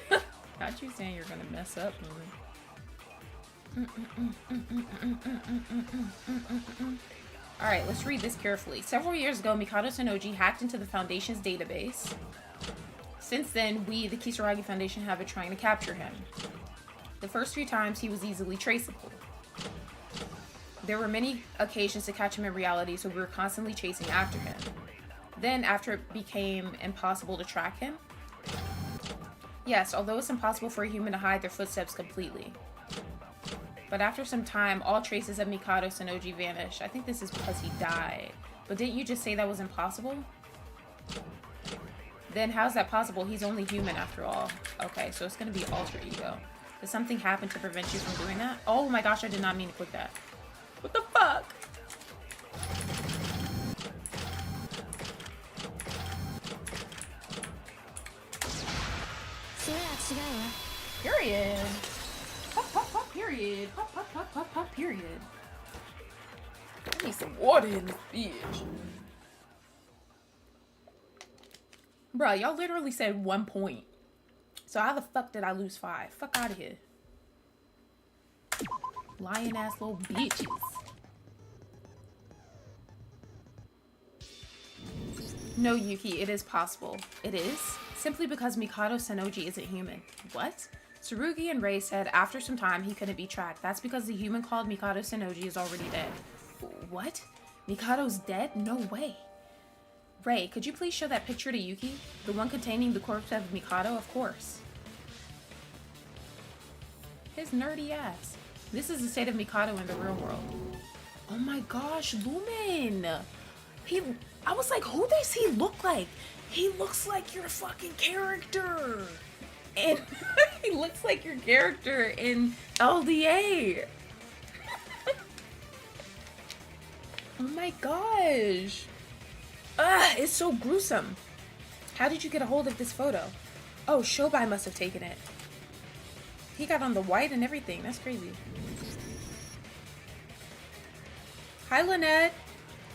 know. Not you saying you're gonna mess up, Alright, let's read this carefully. Several years ago, Mikado Sanoji hacked into the Foundation's database. Since then, we, the Kisaragi Foundation, have been trying to capture him. The first 3 times, he was easily traceable. There were many occasions to catch him in reality, so we were constantly chasing after him. Then, after it became impossible to track him, yes, although it's impossible for a human to hide their footsteps completely. But after some time, all traces of Mikado Sanoji vanished. I think this is because he died. But didn't you just say that was impossible? Then how's that possible? He's only human after all. Okay, so it's gonna be alter ego. Did something happen to prevent you from doing that? Oh my gosh, I did not mean to click that. What the fuck? Period. Pop, pop, pop, period. Pop, pop, pop, pop, pop, period. I need some water in this bitch. Bruh, y'all literally said 1 point. So how the fuck did I lose 5? Fuck out of here. Lying ass little bitches. No, Yuki, it is possible. It is? Simply because Mikado Sanoji isn't human. What? Tsurugi and Rei said after some time he couldn't be tracked. That's because the human called Mikado Sanoji is already dead. What? Mikado's dead? No way. Rei, could you please show that picture to Yuki? The one containing the corpse of Mikado, of course. His nerdy ass. This is the state of Mikado in the real world. Oh my gosh, Lumen! I was like, who does he look like? He looks like your fucking character! And he looks like your character in LDA! Oh my gosh! Ugh, it's so gruesome. How did you get a hold of this photo? Oh, Shobai must have taken it. He got on the white and everything. That's crazy. Hi, Lynette.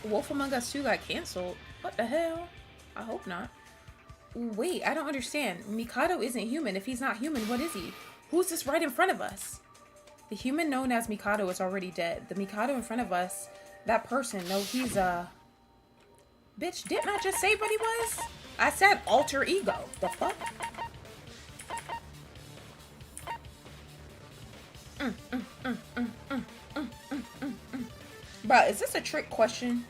Wolf Among Us 2 got canceled. What the hell? I hope not. Wait, I don't understand. Mikado isn't human. If he's not human, what is he? Who's this right in front of us? The human known as Mikado is already dead. The Mikado in front of us, that person, no, he's Bitch, didn't I just say what he was? I said alter ego. The fuck? But is this a trick question?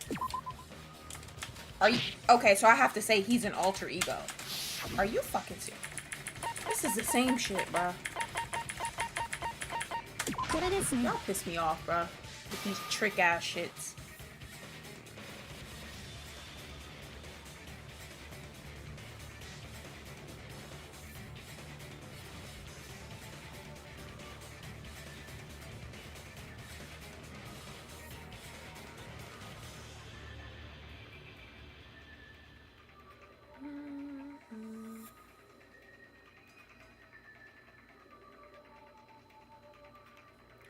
Are you okay? So I have to say he's an alter ego. Are you fucking serious? This is the same shit, bro. Y'all piss me off, bro. With these trick ass shits.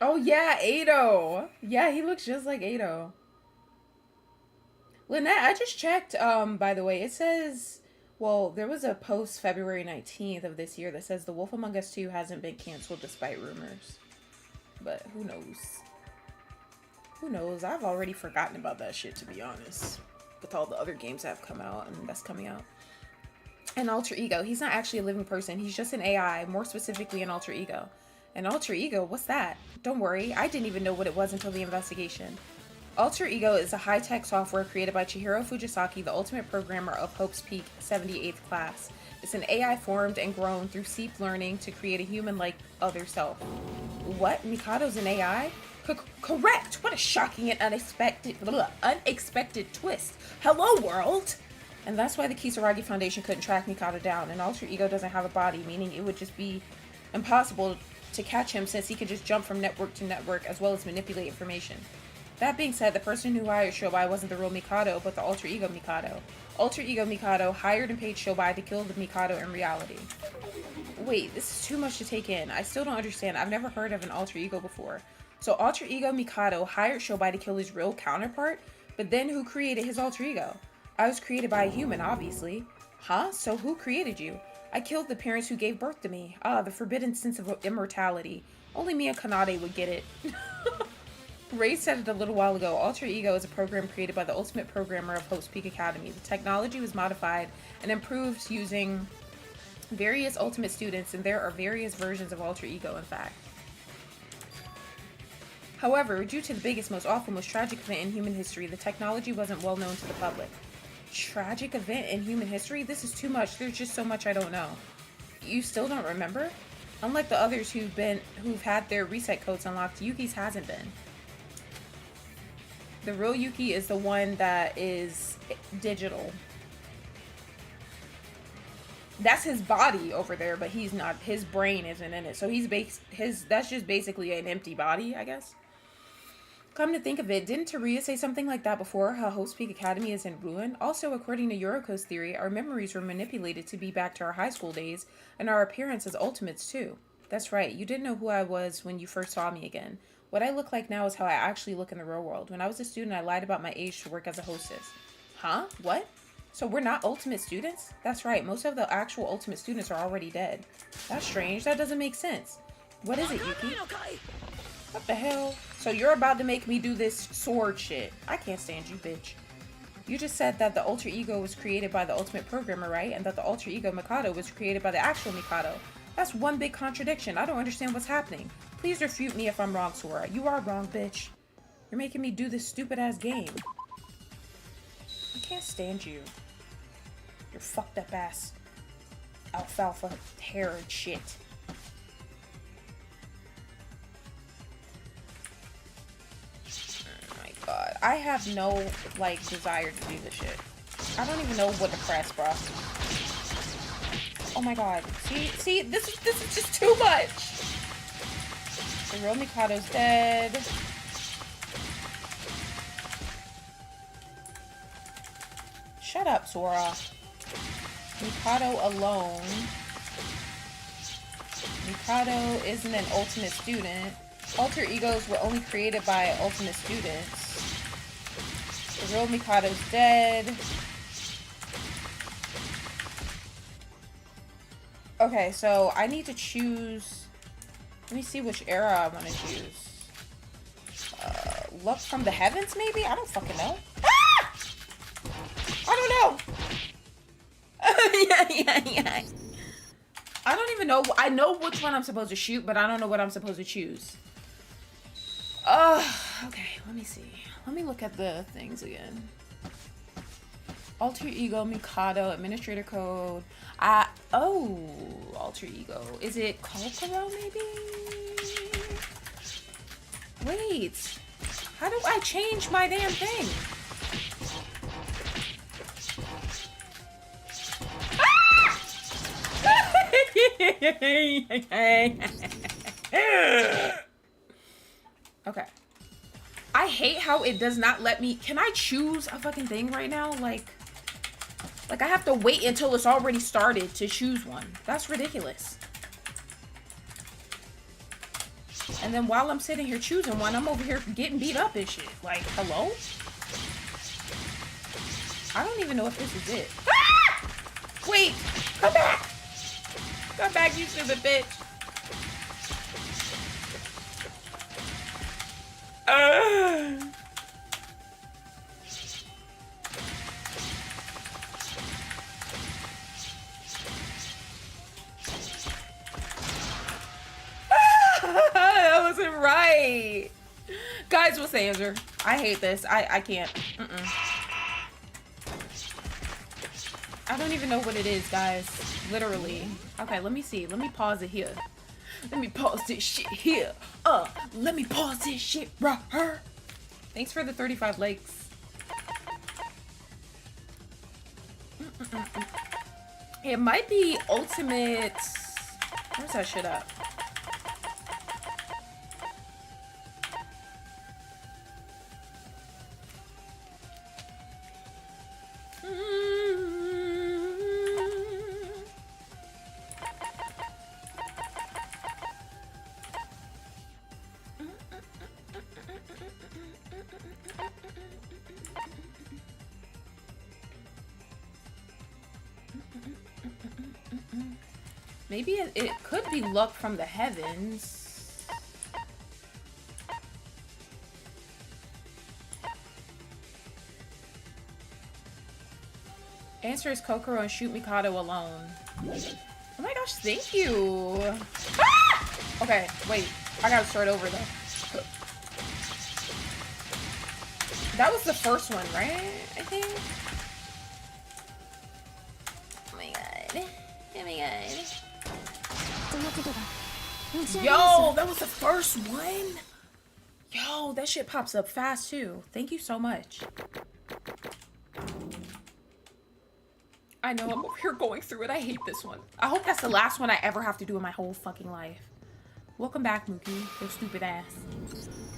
Oh yeah, Ado. Yeah, he looks just like Ado. Lynette, I just checked, by the way, it says, well, there was a post February 19th of this year that says The Wolf Among Us 2 hasn't been canceled despite rumors. But who knows? Who knows? I've already forgotten about that shit, to be honest. With all the other games that have come out and that's coming out. An alter ego. He's not actually a living person. He's just an AI, more specifically an alter ego. An alter ego? What's that? Don't worry, I didn't even know what it was until the investigation. Alter Ego is a high-tech software created by Chihiro Fujisaki, the ultimate programmer of Hope's Peak 78th class. It's an AI formed and grown through deep learning to create a human-like other self. What? Mikado's an AI? Correct! What a shocking and unexpected twist. Hello, world! And that's why the Kisaragi Foundation couldn't track Mikado down. An alter ego doesn't have a body, meaning it would just be impossible to catch him since he could just jump from network to network as well as manipulate information. That being said, the person who hired Shobai wasn't the real Mikado, but the alter ego Mikado. Alter ego Mikado hired and paid Shobai to kill the Mikado in reality. Wait, this is too much to take in. I still don't understand. I've never heard of an alter ego before. So alter ego Mikado hired Shobai to kill his real counterpart, but then who created his alter ego? I was created by a human, obviously. Huh? So who created you? I killed the parents who gave birth to me. Ah, the forbidden sense of immortality. Only me and Kanade would get it. Ray said it a little while ago. Alter Ego is a program created by the ultimate programmer of Hope's Peak Academy. The technology was modified and improved using various ultimate students, and there are various versions of Alter Ego, in fact. However, due to the biggest, most awful, most tragic event in human history, the technology wasn't well known to the public. Tragic event in human history? This is too much. There's just so much I don't know. You still don't remember? Unlike the others who've had their reset codes unlocked, Yuki's hasn't been. The real Yuki is the one that is digital. That's his body over there, but he's not. His brain isn't in it. So that's just basically an empty body, I guess. Come to think of it, didn't Teruya say something like that before, how Hope's Peak Academy is in ruin? Also, according to Yoriko's theory, our memories were manipulated to be back to our high school days, and our appearance as ultimates too. That's right, you didn't know who I was when you first saw me again. What I look like now is how I actually look in the real world. When I was a student, I lied about my age to work as a hostess. Huh? What? So we're not ultimate students? That's right, most of the actual ultimate students are already dead. That's strange, that doesn't make sense. What is it, Yuki? What the hell? So you're about to make me do this sword shit. I can't stand you, bitch. You just said that the alter ego was created by the ultimate programmer, right? And that the alter ego Mikado was created by the actual Mikado. That's one big contradiction. I don't understand what's happening. Please refute me if I'm wrong, Sora. You are wrong, bitch. You're making me do this stupid-ass game. I can't stand you. You're fucked up ass alfalfa hair and shit. God, I have no, like, desire to do this shit. I don't even know what to press, bro. Oh my god. See, this is just too much. The real Mikado's dead. Shut up, Sora. Mikado alone. Mikado isn't an ultimate student. Alter egos were only created by ultimate students. The real Mikado's dead. Okay, so I need to choose. Let me see which era I want to choose. Luck from the heavens, maybe? I don't fucking know. Ah! I don't know. yeah. I don't even know. I know which one I'm supposed to shoot, but I don't know what I'm supposed to choose. Okay, let me see. Let me look at the things again. Alter ego, Mikado, administrator code. Alter ego. Is it Kokoro maybe? Wait. How do I change my damn thing? Okay. I hate how it does not let me. Can I choose a fucking thing right now? Like I have to wait until it's already started to choose one. That's ridiculous. And then while I'm sitting here choosing one, I'm over here getting beat up and shit. Like, hello? I don't even know if this is it. Ah! Wait, come back. Come back, you stupid bitch. That wasn't right. Guys, what's the answer? I hate this. I can't. I don't even know what it is, guys. Literally. Okay, let me see. Let me pause it here. Let me pause this shit here. Let me pause this shit right here. Thanks for the 35 likes. It might be ultimate. Where's that shit at? Maybe it could be luck from the heavens. Answer is Kokoro and shoot Mikado alone. Oh my gosh, thank you. Ah! Okay, wait. I gotta start over though. That was the first one, right? I think. Oh my god. Oh my god. Yo, that was the first one. Yo, that shit pops up fast too. Thank you so much. I know I'm over here going through it. I hate this one. I hope that's the last one I ever have to do in my whole fucking life. Welcome back, Mookie. Your stupid ass.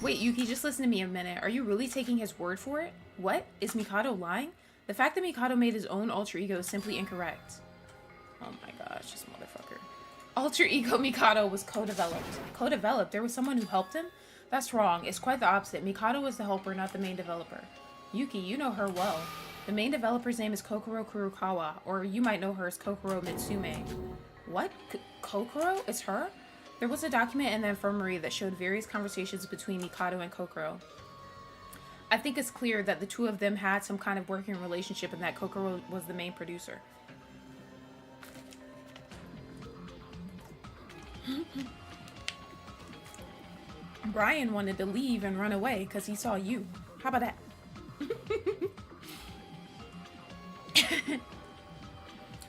Wait, Yuki, just listen to me a minute. Are you really taking his word for it? What? Is Mikado lying? The fact that Mikado made his own alter ego is simply incorrect. Oh my gosh, this motherfucker. Alter ego Mikado was co-developed. Co-developed? There was someone who helped him? That's wrong. It's quite the opposite. Mikado was the helper, not the main developer. Yuki, you know her well. The main developer's name is Kokoro Kurokawa, or you might know her as Kokoro Mitsume. What? Kokoro? It's her? There was a document in the infirmary that showed various conversations between Mikado and Kokoro. I think it's clear that the two of them had some kind of working relationship and that Kokoro was the main producer. Brian wanted to leave and run away because he saw you. How about that?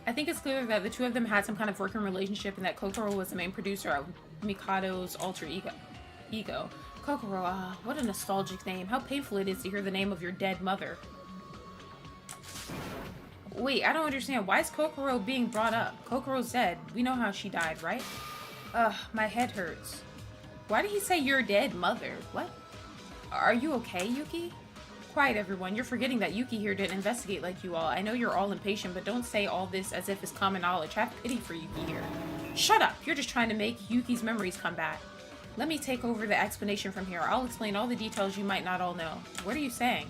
I think it's clear that the two of them had some kind of working relationship and that Kokoro was the main producer of Mikado's alter ego. Kokoro, what a nostalgic name. How painful it is to hear the name of your dead mother. Wait, I don't understand. Why is Kokoro being brought up? Kokoro's dead. We know how she died, right? Ugh, my head hurts. Why did he say your dead mother? What? Are you okay, Yuki? Quiet, everyone. You're forgetting that Yuki here didn't investigate like you all. I know you're all impatient, but don't say all this as if it's common knowledge. Have pity for Yuki here. Shut up! You're just trying to make Yuki's memories come back. Let me take over the explanation from here. I'll explain all the details you might not all know. What are you saying?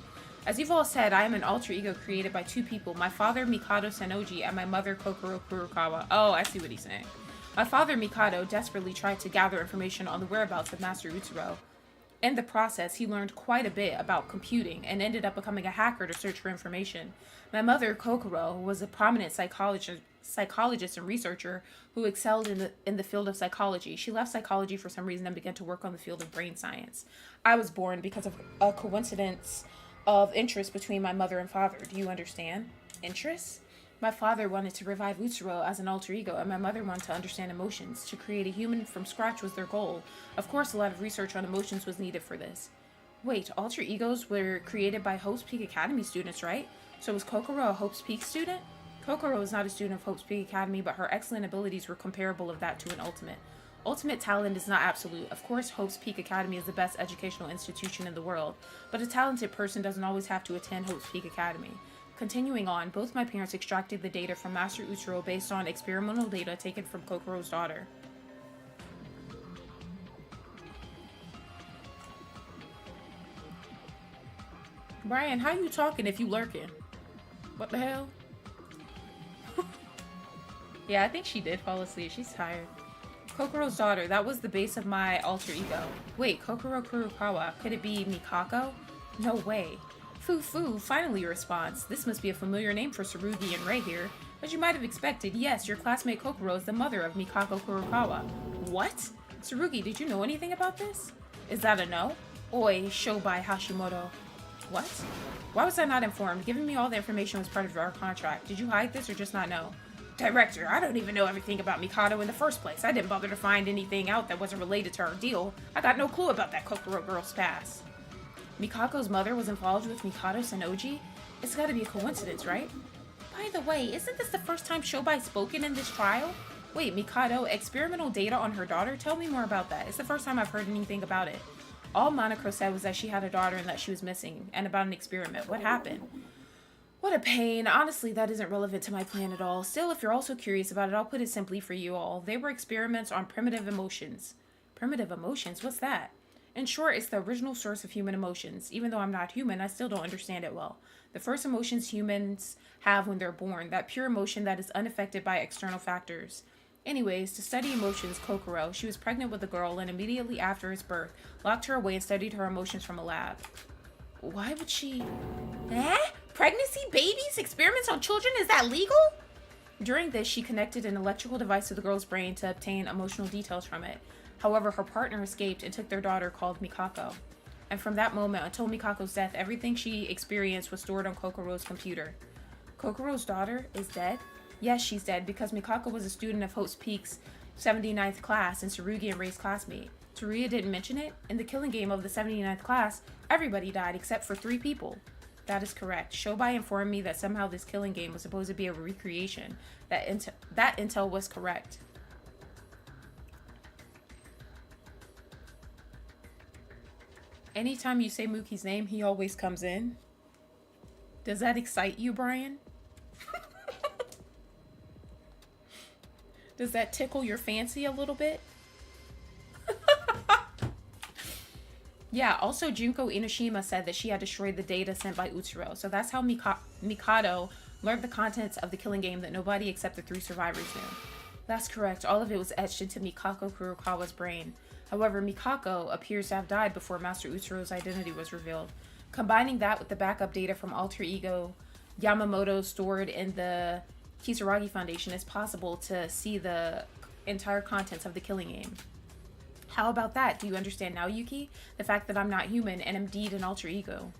As you've all said, I am an alter ego created by two people. My father, Mikado Sennoji, and my mother, Kokoro Kurokawa. Oh, I see what he's saying. My father, Mikado, desperately tried to gather information on the whereabouts of Master Utsuro. In the process, he learned quite a bit about computing and ended up becoming a hacker to search for information. My mother, Kokoro, was a prominent psychologist and researcher who excelled in the field of psychology. She left psychology for some reason and began to work on the field of brain science. I was born because of a coincidence of interest between my mother and father. Do you understand? Interest? My father wanted to revive Utsuro as an alter ego, and my mother wanted to understand emotions. To create a human from scratch was their goal. Of course, a lot of research on emotions was needed for this. Wait, alter egos were created by Hope's Peak Academy students, right? So was Kokoro a Hope's Peak student? Kokoro was not a student of Hope's Peak Academy, but her excellent abilities were comparable of that to an ultimate. Ultimate talent is not absolute. Of course, Hope's Peak Academy is the best educational institution in the world, but a talented person doesn't always have to attend Hope's Peak Academy. Continuing on, both my parents extracted the data from Master Utsuro based on experimental data taken from Kokoro's daughter. Brian, how you talking if you lurking? What the hell? Yeah, I think she did fall asleep. She's tired. Kokoro's daughter, that was the base of my alter ego. Wait, Kokoro Kurokawa, could it be Mikako? No way. Foo, finally a response. This must be a familiar name for Tsurugi and Rei here. As you might have expected, yes, your classmate Kokoro is the mother of Mikako Kurokawa. What? Tsurugi, did you know anything about this? Is that a no? Oi, Shobai Hashimoto. What? Why was I not informed? Giving me all the information was part of our contract. Did you hide this or just not know? Director, I don't even know everything about Mikado in the first place. I didn't bother to find anything out that wasn't related to our deal. I got no clue about that Kokoro girl's past. Mikako's mother was involved with Mikado Sanoji? It's gotta be a coincidence, right? By the way, isn't this the first time Shobai spoken in this trial? Wait, Mikado, experimental data on her daughter? Tell me more about that. It's the first time I've heard anything about it. All Monocro said was that she had a daughter and that she was missing, and about an experiment. What happened? What a pain. Honestly, that isn't relevant to my plan at all. Still, if you're also curious about it, I'll put it simply for you all. They were experiments on primitive emotions. Primitive emotions? What's that? In short, it's the original source of human emotions. Even though I'm not human, I still don't understand it well. The first emotions humans have when they're born, that pure emotion that is unaffected by external factors. Anyways, to study emotions, Kokoro, she was pregnant with a girl and immediately after its birth, locked her away and studied her emotions from a lab. Why would she... Pregnancy? Babies? Experiments on children? Is that legal? During this, she connected an electrical device to the girl's brain to obtain emotional details from it. However, her partner escaped and took their daughter called Mikako. And from that moment until Mikako's death, everything she experienced was stored on Kokoro's computer. Kokoro's daughter is dead? Yes, she's dead because Mikako was a student of Hope's Peak's 79th class and Tsurugi and Rei's classmate. Tsuruya didn't mention it? In the killing game of the 79th class, everybody died except for 3 people. That is correct. Shobai informed me that somehow this killing game was supposed to be a recreation. That intel was correct. Anytime you say Mookie's name, he always comes in. Does that excite you, Brian? Does that tickle your fancy a little bit? Yeah, also Junko Inoshima said that she had destroyed the data sent by Utsuro. So that's how Mikado learned the contents of the killing game that nobody except the 3 survivors knew. That's correct. All of it was etched into Mikako Kurokawa's brain. However, Mikako appears to have died before Master Utsuro's identity was revealed. Combining that with the backup data from alter ego Yamamoto stored in the Kisaragi Foundation, it's possible to see the entire contents of the killing game. How about that? Do you understand now, Yuki? The fact that I'm not human and indeed an alter ego.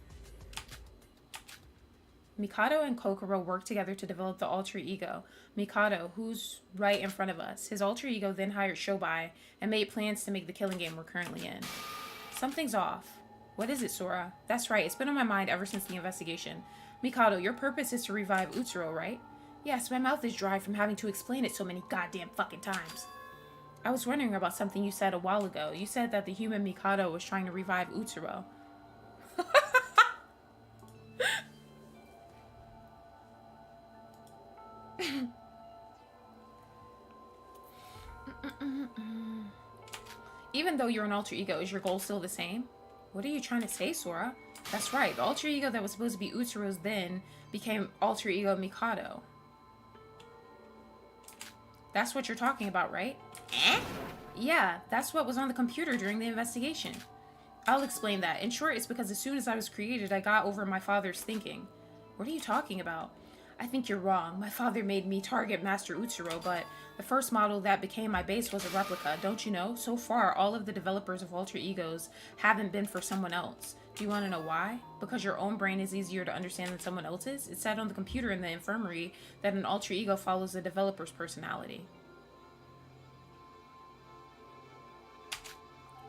Mikado and Kokoro worked together to develop the alter ego. Mikado, who's right in front of us. His alter ego then hired Shobai and made plans to make the killing game we're currently in. Something's off. What is it, Sora? That's right, it's been on my mind ever since the investigation. Mikado, your purpose is to revive Utsuro, right? Yes, my mouth is dry from having to explain it so many goddamn fucking times. I was wondering about something you said a while ago. You said that the human Mikado was trying to revive Utsuro. Even though you're an alter ego, is your goal still the same? What are you trying to say, Sora? That's right, the alter ego that was supposed to be Utsuro's then became alter ego Mikado. That's what you're talking about, right? Eh? Yeah, that's what was on the computer during the investigation. I'll explain that. In short, it's because as soon as I was created, I got over my father's thinking. What are you talking about? I think you're wrong. My father made me target Master Utsuro, but the first model that became my base was a replica. Don't you know? So far, all of the developers of alter egos haven't been for someone else. Do you want to know why? Because your own brain is easier to understand than someone else's? It said on the computer in the infirmary that an alter ego follows the developer's personality.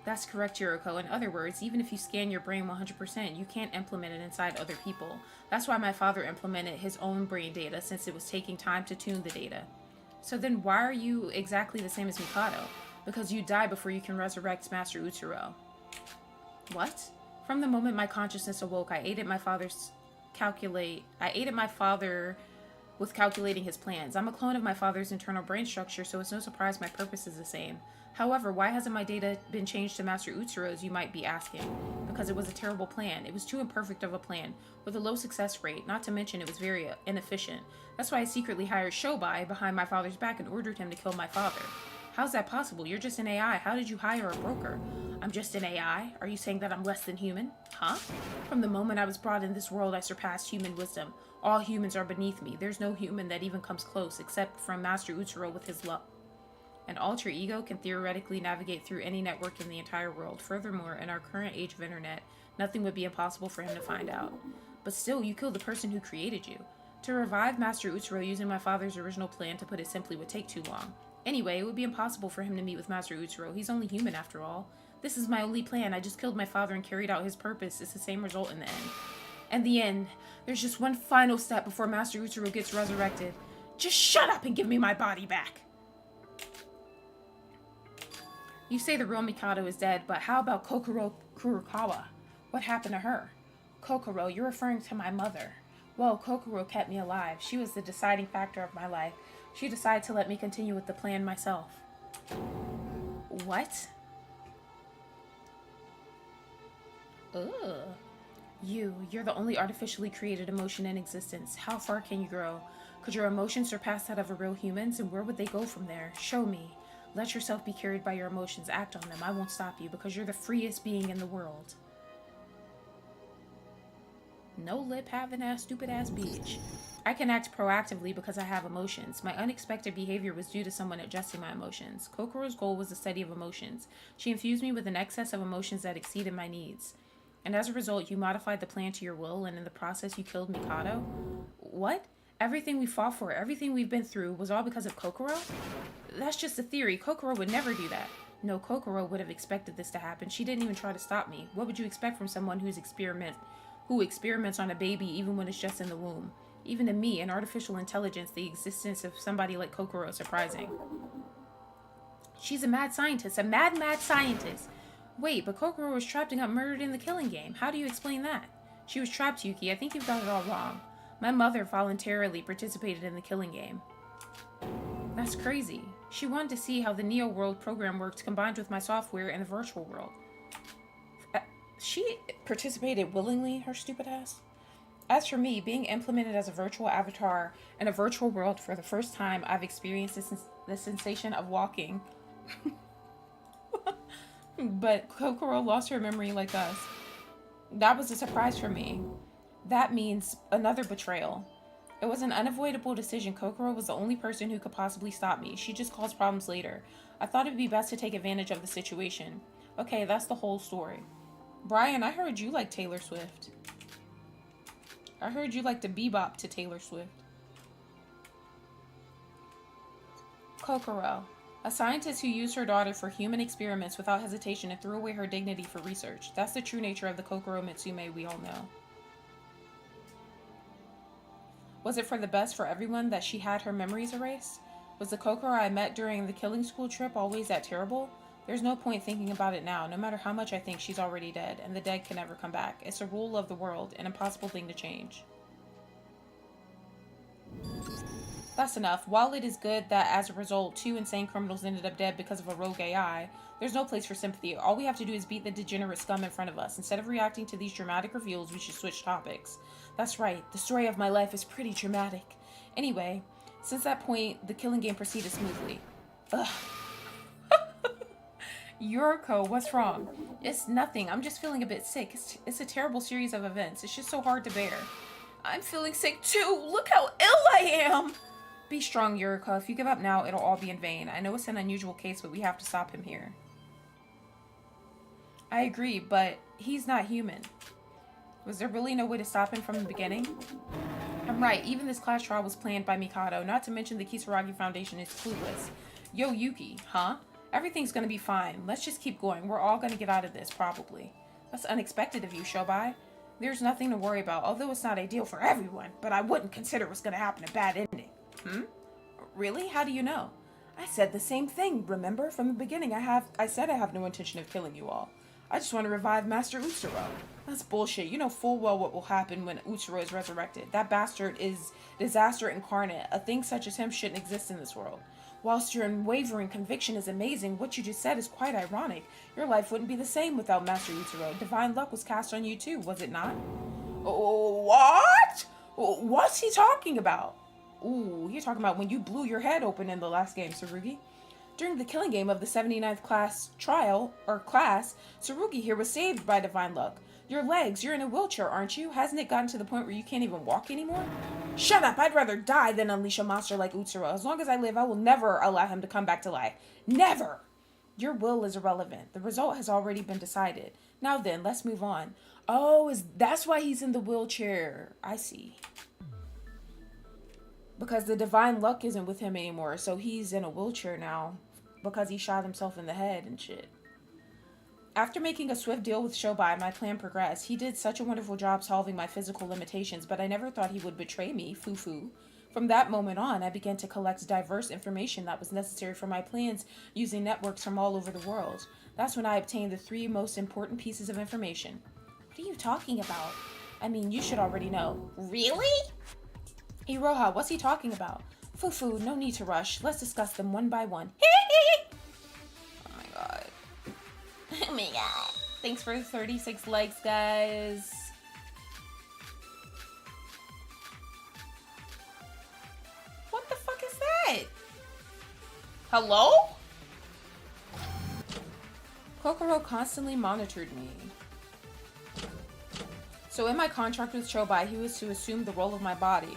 That's correct, Yuriko. In other words, even if you scan your brain 100%, you can't implement it inside other people. That's why my father implemented his own brain data, since it was taking time to tune the data. So then why are you exactly the same as Mikado? Because you die before you can resurrect Master Utsuro. What? From the moment my consciousness awoke, I aided my father with calculating his plans. I'm a clone of my father's internal brain structure, so it's no surprise my purpose is the same. However, why hasn't my data been changed to Master Utsuro's, you might be asking? Because it was a terrible plan. It was too imperfect of a plan, with a low success rate, not to mention it was very inefficient. That's why I secretly hired Shobai behind my father's back and ordered him to kill my father. How's that possible? You're just an AI. How did you hire a broker? I'm just an AI? Are you saying that I'm less than human? Huh? From the moment I was brought in this world, I surpassed human wisdom. All humans are beneath me. There's no human that even comes close, except from Master Utsuro with his love. An alter ego can theoretically navigate through any network in the entire world. Furthermore, in our current age of internet, nothing would be impossible for him to find out. But still, you killed the person who created you. To revive Master Utsuro using my father's original plan, to put it simply, would take too long. Anyway, it would be impossible for him to meet with Master Utsuro. He's only human after all. This is my only plan. I just killed my father and carried out his purpose. It's the same result in the end. And the end. There's just one final step before Master Utsuro gets resurrected. Just shut up and give me my body back. You say the real Mikado is dead, but how about Kokoro Kurokawa? What happened to her? Kokoro, you're referring to my mother. Well, Kokoro kept me alive. She was the deciding factor of my life. She decided to let me continue with the plan myself. What? Ugh. You're the only artificially created emotion in existence. How far can you grow? Could your emotions surpass that of a real human's, and where would they go from there? Show me. Let yourself be carried by your emotions. Act on them. I won't stop you, because you're the freest being in the world. No lip having ass, stupid ass bitch. I can act proactively because I have emotions. My unexpected behavior was due to someone adjusting my emotions. Kokoro's goal was the study of emotions. She infused me with an excess of emotions that exceeded my needs. And as a result, you modified the plan to your will, and in the process you killed Mikado? What? Everything we fought for, everything we've been through, was all because of Kokoro? That's just a theory. Kokoro would never do that. No, Kokoro would have expected this to happen. She didn't even try to stop me. What would you expect from someone who experiments on a baby even when it's just in the womb? Even to me, an artificial intelligence, the existence of somebody like Kokoro is surprising. She's a mad scientist. A mad scientist. Wait, but Kokoro was trapped and got murdered in the Killing Game. How do you explain that? She was trapped, Yuki. I think you've got it all wrong. My mother voluntarily participated in the Killing Game. That's crazy. She wanted to see how the Neo World program worked combined with my software in the virtual world. She participated willingly, her stupid ass? As for me, being implemented as a virtual avatar in a virtual world for the first time, I've experienced the sensation of walking. But Kokoro lost her memory like us. That was a surprise for me. That means another betrayal. It was an unavoidable decision. Kokoro was the only person who could possibly stop me. She just caused problems later. I thought it would be best to take advantage of the situation. Okay, that's the whole story. Brian, I heard you like Taylor Swift. I heard you like to bebop to Taylor Swift. Kokoro, a scientist who used her daughter for human experiments without hesitation and threw away her dignity for research. That's the true nature of the Kokoro Mitsume we all know. Was it for the best for everyone that she had her memories erased? Was the Kokoro I met during the killing school trip always that terrible? There's no point thinking about it now. No matter how much I think she's already dead, and the dead can never come back. It's a rule of the world, an impossible thing to change. That's enough. While it is good that as a result, 2 insane criminals ended up dead because of a rogue AI, there's no place for sympathy. All we have to do is beat the degenerate scum in front of us. Instead of reacting to these dramatic reveals, we should switch topics. That's right. The story of my life is pretty dramatic. Anyway, since that point, the Killing Game proceeded smoothly. Ugh. Yuriko, what's wrong? It's nothing. I'm just feeling a bit sick. It's a terrible series of events. It's just so hard to bear. I'm feeling sick too. Look how ill I am. Be strong, Yuriko. If you give up now, it'll all be in vain. I know it's an unusual case, but we have to stop him here. I agree, but he's not human. Was there really no way to stop him from the beginning? I'm right. Even this class trial was planned by Mikado. Not to mention the Kisaragi Foundation is clueless. Yo, Yuki, huh? Everything's gonna be fine. Let's just keep going. We're all gonna get out of this, probably. That's unexpected of you, Shobai. There's nothing to worry about, although it's not ideal for everyone, but I wouldn't consider what's gonna happen a bad ending. Really? How do you know? I said the same thing, remember? From the beginning, I said I have no intention of killing you all. I just want to revive Master Utsuro. That's bullshit. You know full well what will happen when Utsuro is resurrected. That bastard is disaster incarnate. A thing such as him shouldn't exist in this world. Whilst your unwavering conviction is amazing, what you just said is quite ironic. Your life wouldn't be the same without Master Utsuro. Divine luck was cast on you too, was it not? What? What's he talking about? Ooh, you're talking about when you blew your head open in the last game, Tsurugi. During the killing game of the 79th class, Tsurugi here was saved by divine luck. Your legs, you're in a wheelchair, aren't you? Hasn't it gotten to the point where you can't even walk anymore? Shut up, I'd rather die than unleash a monster like Utsuro. As long as I live, I will never allow him to come back to life. Never! Your will is irrelevant. The result has already been decided. Now then, let's move on. Oh, that's why he's in the wheelchair. I see. Because the divine luck isn't with him anymore, so he's in a wheelchair now. Because he shot himself in the head and shit. After making a swift deal with Shobai, my plan progressed. He did such a wonderful job solving my physical limitations, but I never thought he would betray me, Fufu. From that moment on, I began to collect diverse information that was necessary for my plans using networks from all over the world. That's when I obtained the 3 most important pieces of information. What are you talking about? I mean, you should already know. Really? Iroha, what's he talking about? Fufu, no need to rush. Let's discuss them one by one. Oh my god. Oh my god. Thanks for 36 likes, guys. What the fuck is that? Hello? Kokoro constantly monitored me. So in my contract with Shobai, he was to assume the role of my body.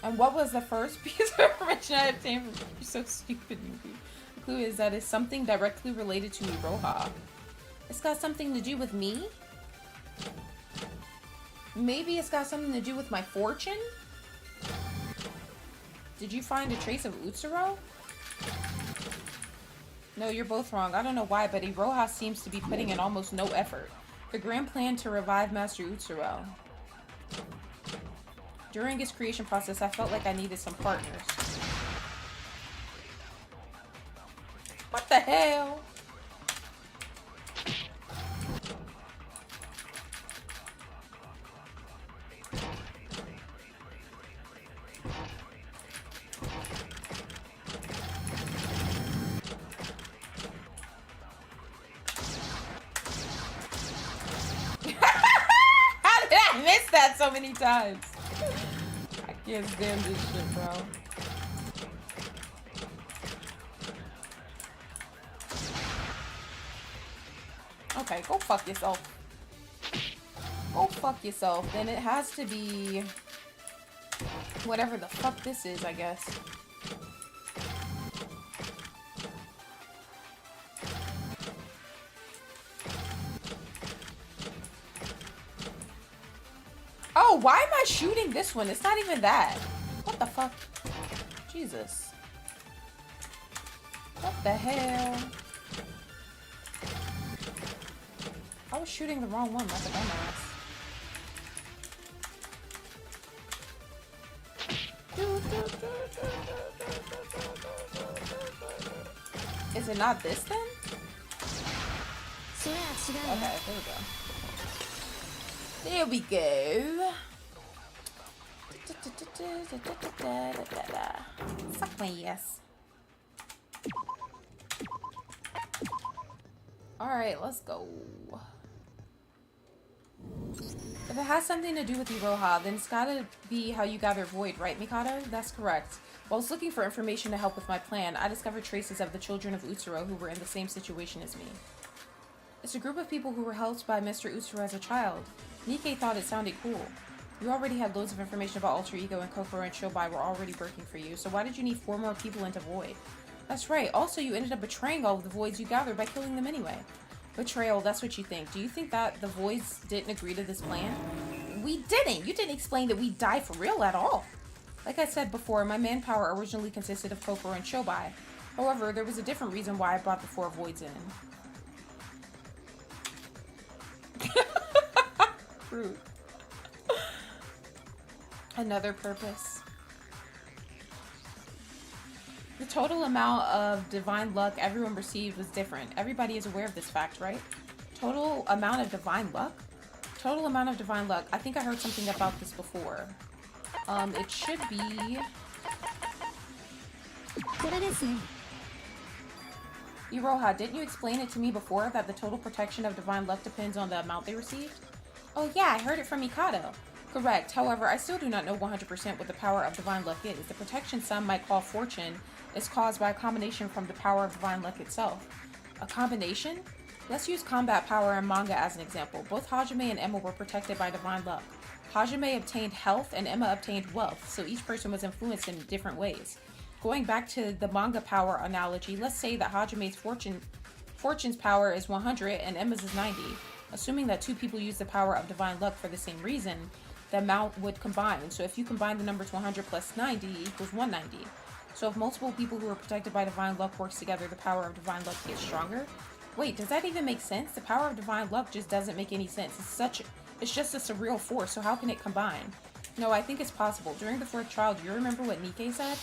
And what was the first piece of information I obtained from you? So stupid, movie. The clue is that it's something directly related to Iroha. It's got something to do with me? Maybe it's got something to do with my fortune? Did you find a trace of Utsuro? No, you're both wrong. I don't know why, but Iroha seems to be putting in almost no effort. The grand plan to revive Master Utsuro. During its creation process, I felt like I needed some partners. What the hell? How did I miss that so many times? I can't stand this shit, bro. Okay, go fuck yourself. Go fuck yourself. Then it has to be whatever the fuck this is, I guess. Oh, why am I shooting this one? It's not even that. What the fuck? Jesus. What the hell? I was shooting the wrong one like a dumbass. Is it not this then? Okay, there we go. There we go. Suck my ass. Alright, let's go. If it has something to do with Iroha, then it's gotta be how you gather Void, right, Mikado? That's correct. Whilst looking for information to help with my plan, I discovered traces of the children of Utsuro who were in the same situation as me. It's a group of people who were helped by Mr. Utsuro as a child. Nikkei thought it sounded cool. You already had loads of information about Alter Ego, and Kokoro and Shobai were already working for you, so why did you need 4 more people into Void? That's right, also you ended up betraying all of the Voids you gathered by killing them anyway. Betrayal, that's what you think. Do you think that the Voids didn't agree to this plan? We didn't! You didn't explain that we die for real at all. Like I said before, my manpower originally consisted of Kokoro and Shobai. However, there was a different reason why I brought the 4 Voids in. Rude. Another purpose. The total amount of divine luck everyone received was different. Everybody is aware of this fact, right? Total amount of divine luck? Total amount of divine luck. I think I heard something about this before. It should be... Iroha, didn't you explain it to me before that the total protection of divine luck depends on the amount they received? Oh yeah, I heard it from Mikado. Correct. However, I still do not know 100% what the power of divine luck is. The protection some might call fortune is caused by a combination from the power of divine luck itself. A combination? Let's use combat power and manga as an example. Both Hajime and Emma were protected by divine luck. Hajime obtained health and Emma obtained wealth, so each person was influenced in different ways. Going back to the manga power analogy, let's say that Hajime's fortune's power is 100 and Emma's is 90. Assuming that 2 people use the power of divine luck for the same reason, the amount would combine. So if you combine the numbers 100 plus 90 equals 190. So if multiple people who are protected by divine luck works together, the power of divine luck gets stronger. Wait, does that even make sense? The power of divine luck just doesn't make any sense. It's just a surreal force, so how can it combine? No, I think it's possible. During the 4th trial, do you remember what Nikkei said?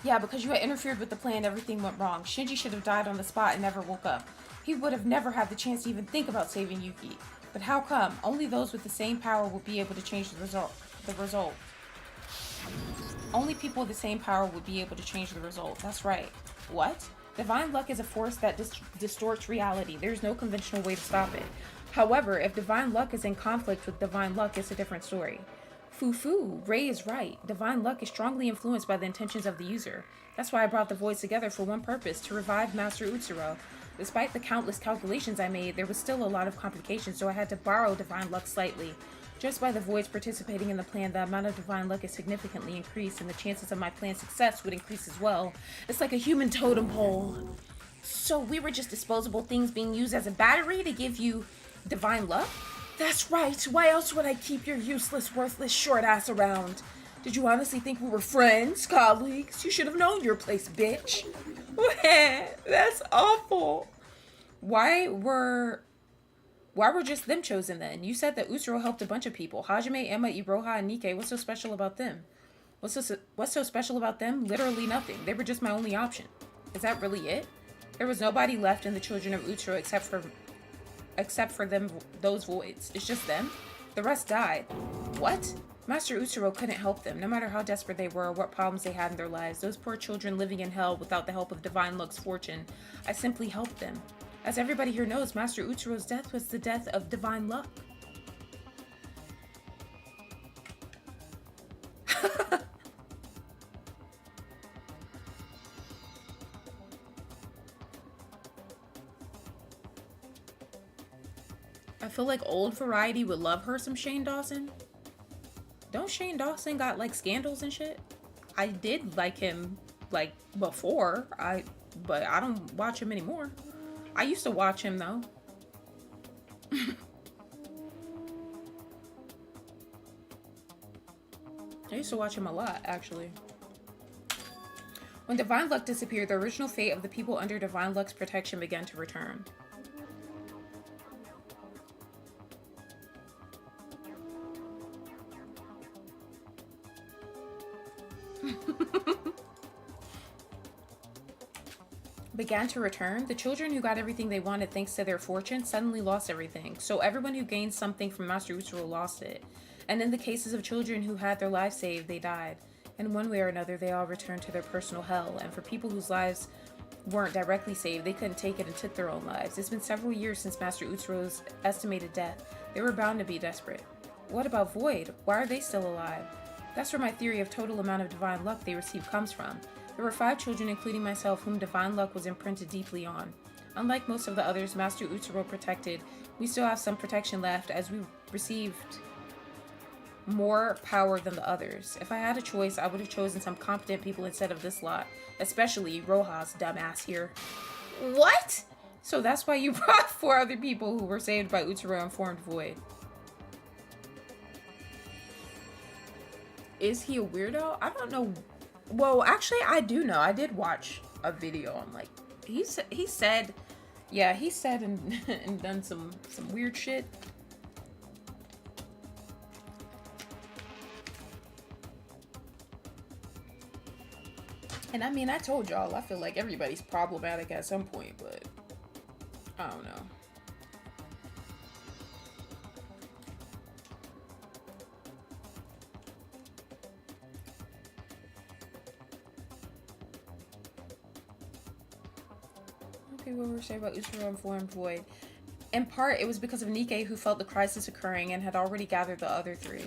Yeah, because you had interfered with the plan, everything went wrong. Shinji should have died on the spot and never woke up. He would have never had the chance to even think about saving Yuki. But how come? Only those with the same power would be able to change the result. Only people with the same power would be able to change the result. That's right. What? Divine luck is a force that distorts reality. There's no conventional way to stop it. However, if divine luck is in conflict with divine luck, it's a different story. Foo-foo, Ray is right. Divine luck is strongly influenced by the intentions of the user. That's why I brought the Voids together for one purpose, to revive Master Utsuro. Despite the countless calculations I made, there was still a lot of complications, so I had to borrow divine luck slightly. Just by the Voids participating in the plan, the amount of divine luck is significantly increased, and the chances of my plan's success would increase as well. It's like a human totem pole. So we were just disposable things being used as a battery to give you divine luck? That's right. Why else would I keep your useless, worthless, short ass around? Did you honestly think we were friends, colleagues? You should have known your place, bitch. That's awful. Why were just them chosen then? You said that Utsuro helped a bunch of people. Hajime, Emma, Iroha, and Nikkei. What's so special about them? What's so special about them? Literally nothing. They were just my only option. Is that really it? There was nobody left in the children of Utsuro except for them, those Voids. It's just them? The rest died. What? Master Utsuro couldn't help them, no matter how desperate they were or what problems they had in their lives. Those poor children living in hell without the help of divine luck's fortune. I simply helped them. As everybody here knows, Master Utsuro's death was the death of divine luck. I feel like old variety would love her some Shane Dawson. Don't Shane Dawson got like scandals and shit? I did like him like before, but I don't watch him anymore. I used to watch him though. I used to watch him a lot, actually. When divine luck disappeared, the original fate of the people under divine luck's protection began to return. Began to return, the children who got everything they wanted thanks to their fortune suddenly lost everything. So everyone who gained something from Master Utsuro lost it. And in the cases of children who had their lives saved, they died. In one way or another, they all returned to their personal hell. And for people whose lives weren't directly saved, they couldn't take it and took their own lives. It's been several years since Master Utsuro's estimated death. They were bound to be desperate. What about Void? Why are they still alive? That's where my theory of total amount of divine luck they receive comes from. There were 5 children, including myself, whom divine luck was imprinted deeply on. Unlike most of the others Master Utsuro protected, we still have some protection left as we received more power than the others. If I had a choice, I would have chosen some competent people instead of this lot, especially Roja's dumbass here. What? So that's why you brought 4 other people who were saved by Utsuro and formed Void. Is he a weirdo? I don't know. Well, actually, I do know. I did watch a video on, like, he said and done some weird shit. And I mean, I told y'all, I feel like everybody's problematic at some point, but I don't know. Okay, what were we saying about Utsuro and formed Void? In part, it was because of Nikke, who felt the crisis occurring and had already gathered the other 3.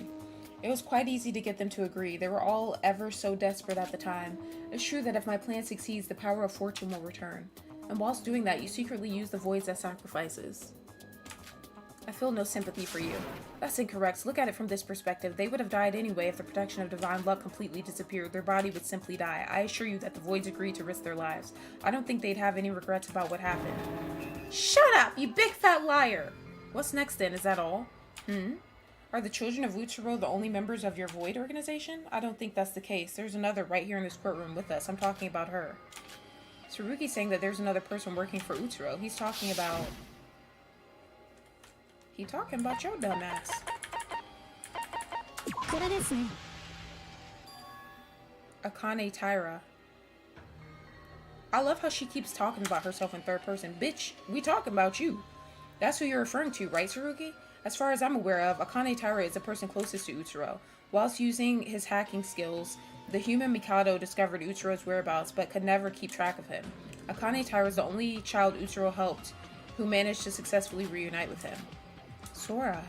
It was quite easy to get them to agree. They were all ever so desperate at the time. It's true that if my plan succeeds, the power of fortune will return. And whilst doing that, you secretly use the voids as sacrifices. I feel no sympathy for you. That's incorrect. Look at it from this perspective. They would have died anyway if the protection of divine luck completely disappeared. Their body would simply die. I assure you that the voids agreed to risk their lives. I don't think they'd have any regrets about what happened. Shut up, you big fat liar! What's next then? Is that all? Are the children of Utsuro the only members of your Void organization? I don't think that's the case. There's another right here in this courtroom with us. I'm talking about her. Tsurugi's saying that there's another person working for Utsuro. He's talking about your dumbass. Akane Taira. I love how she keeps talking about herself in third person. Bitch, we talking about you. That's who you're referring to, right, Tsurugi? As far as I'm aware of, Akane Taira is the person closest to Utsuro. Whilst using his hacking skills, the human Mikado discovered Utsuro's whereabouts but could never keep track of him. Akane Taira is the only child Utsuro helped who managed to successfully reunite with him. Sora.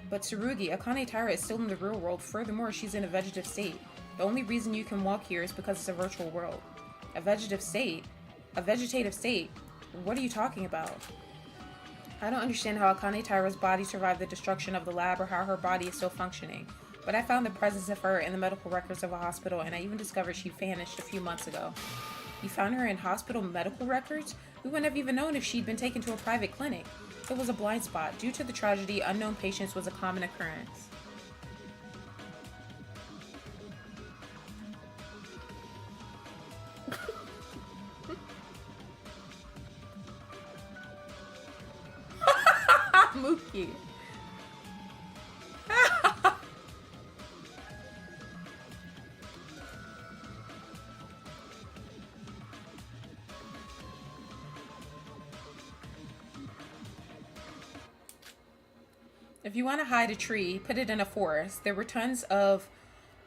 But Tsurugi, Akane Taira is still in the real world. Furthermore, she's in a vegetative state. The only reason you can walk here is because it's a virtual world. A vegetative state? A vegetative state? What are you talking about? I don't understand how Akane Taira's body survived the destruction of the lab or how her body is still functioning, but I found the presence of her in the medical records of a hospital, and I even discovered she vanished a few months ago. You found her in hospital medical records? We wouldn't have even known if she'd been taken to a private clinic. It was a blind spot. Due to the tragedy, unknown patients was a common occurrence. Mookie. If you want to hide a tree, put it in a forest. There were tons of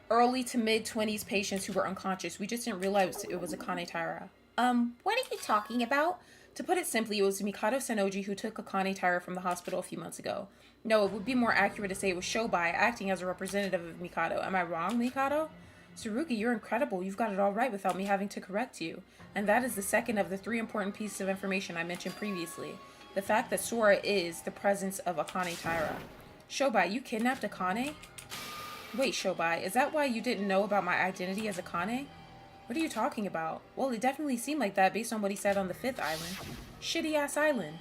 early to mid-20s patients who were unconscious. We just didn't realize it was Akane Taira. What are you talking about? To put it simply, it was Mikado Sennoji who took Akane Taira from the hospital a few months ago. No, it would be more accurate to say it was Shobai acting as a representative of Mikado. Am I wrong, Mikado? Tsurugi, you're incredible. You've got it all right without me having to correct you. And that is the second of the 3 important pieces of information I mentioned previously. The fact that Sora is the presence of Akane Taira. Shobai, you kidnapped Akane? Wait, Shobai, is that why you didn't know about my identity as Akane? What are you talking about? Well, it definitely seemed like that based on what he said on the 5th island. Shitty-ass island.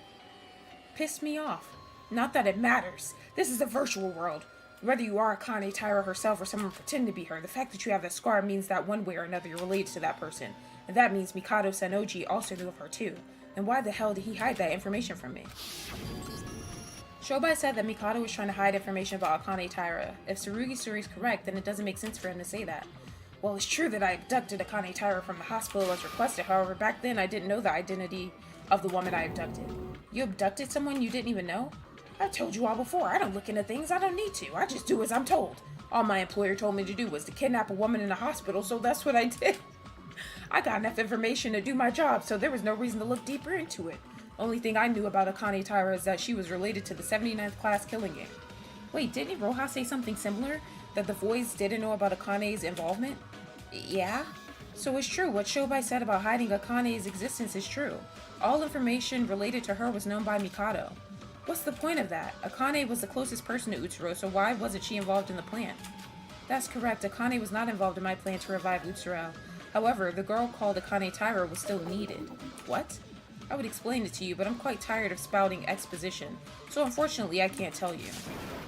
Pissed me off. Not that it matters. This is a virtual world. Whether you are Akane Taira herself or someone pretending to be her, the fact that you have that scar means that one way or another you're related to that person. And that means Mikado Sennoji also knew of her too. And why the hell did he hide that information from me? Shobai said that Mikado was trying to hide information about Akane Taira. If Tsurugi's story is correct, then it doesn't make sense for him to say that. Well, it's true that I abducted Akane Taira from the hospital as requested. However, back then I didn't know the identity of the woman I abducted. You abducted someone you didn't even know? I've told you all before. I don't look into things. I don't need to. I just do as I'm told. All my employer told me to do was to kidnap a woman in a hospital, so that's what I did. I got enough information to do my job, so there was no reason to look deeper into it. Only thing I knew about Akane Taira is that she was related to the 79th class killing gang. Wait, didn't Roja say something similar? That the Voids didn't know about Akane's involvement? Yeah? So it's true. What Shobai said about hiding Akane's existence is true. All information related to her was known by Mikado. What's the point of that? Akane was the closest person to Utsuro, so why wasn't she involved in the plan? That's correct. Akane was not involved in my plan to revive Utsuro. However, the girl called Akane Taira was still needed. What? I would explain it to you, but I'm quite tired of spouting exposition, so unfortunately I can't tell you.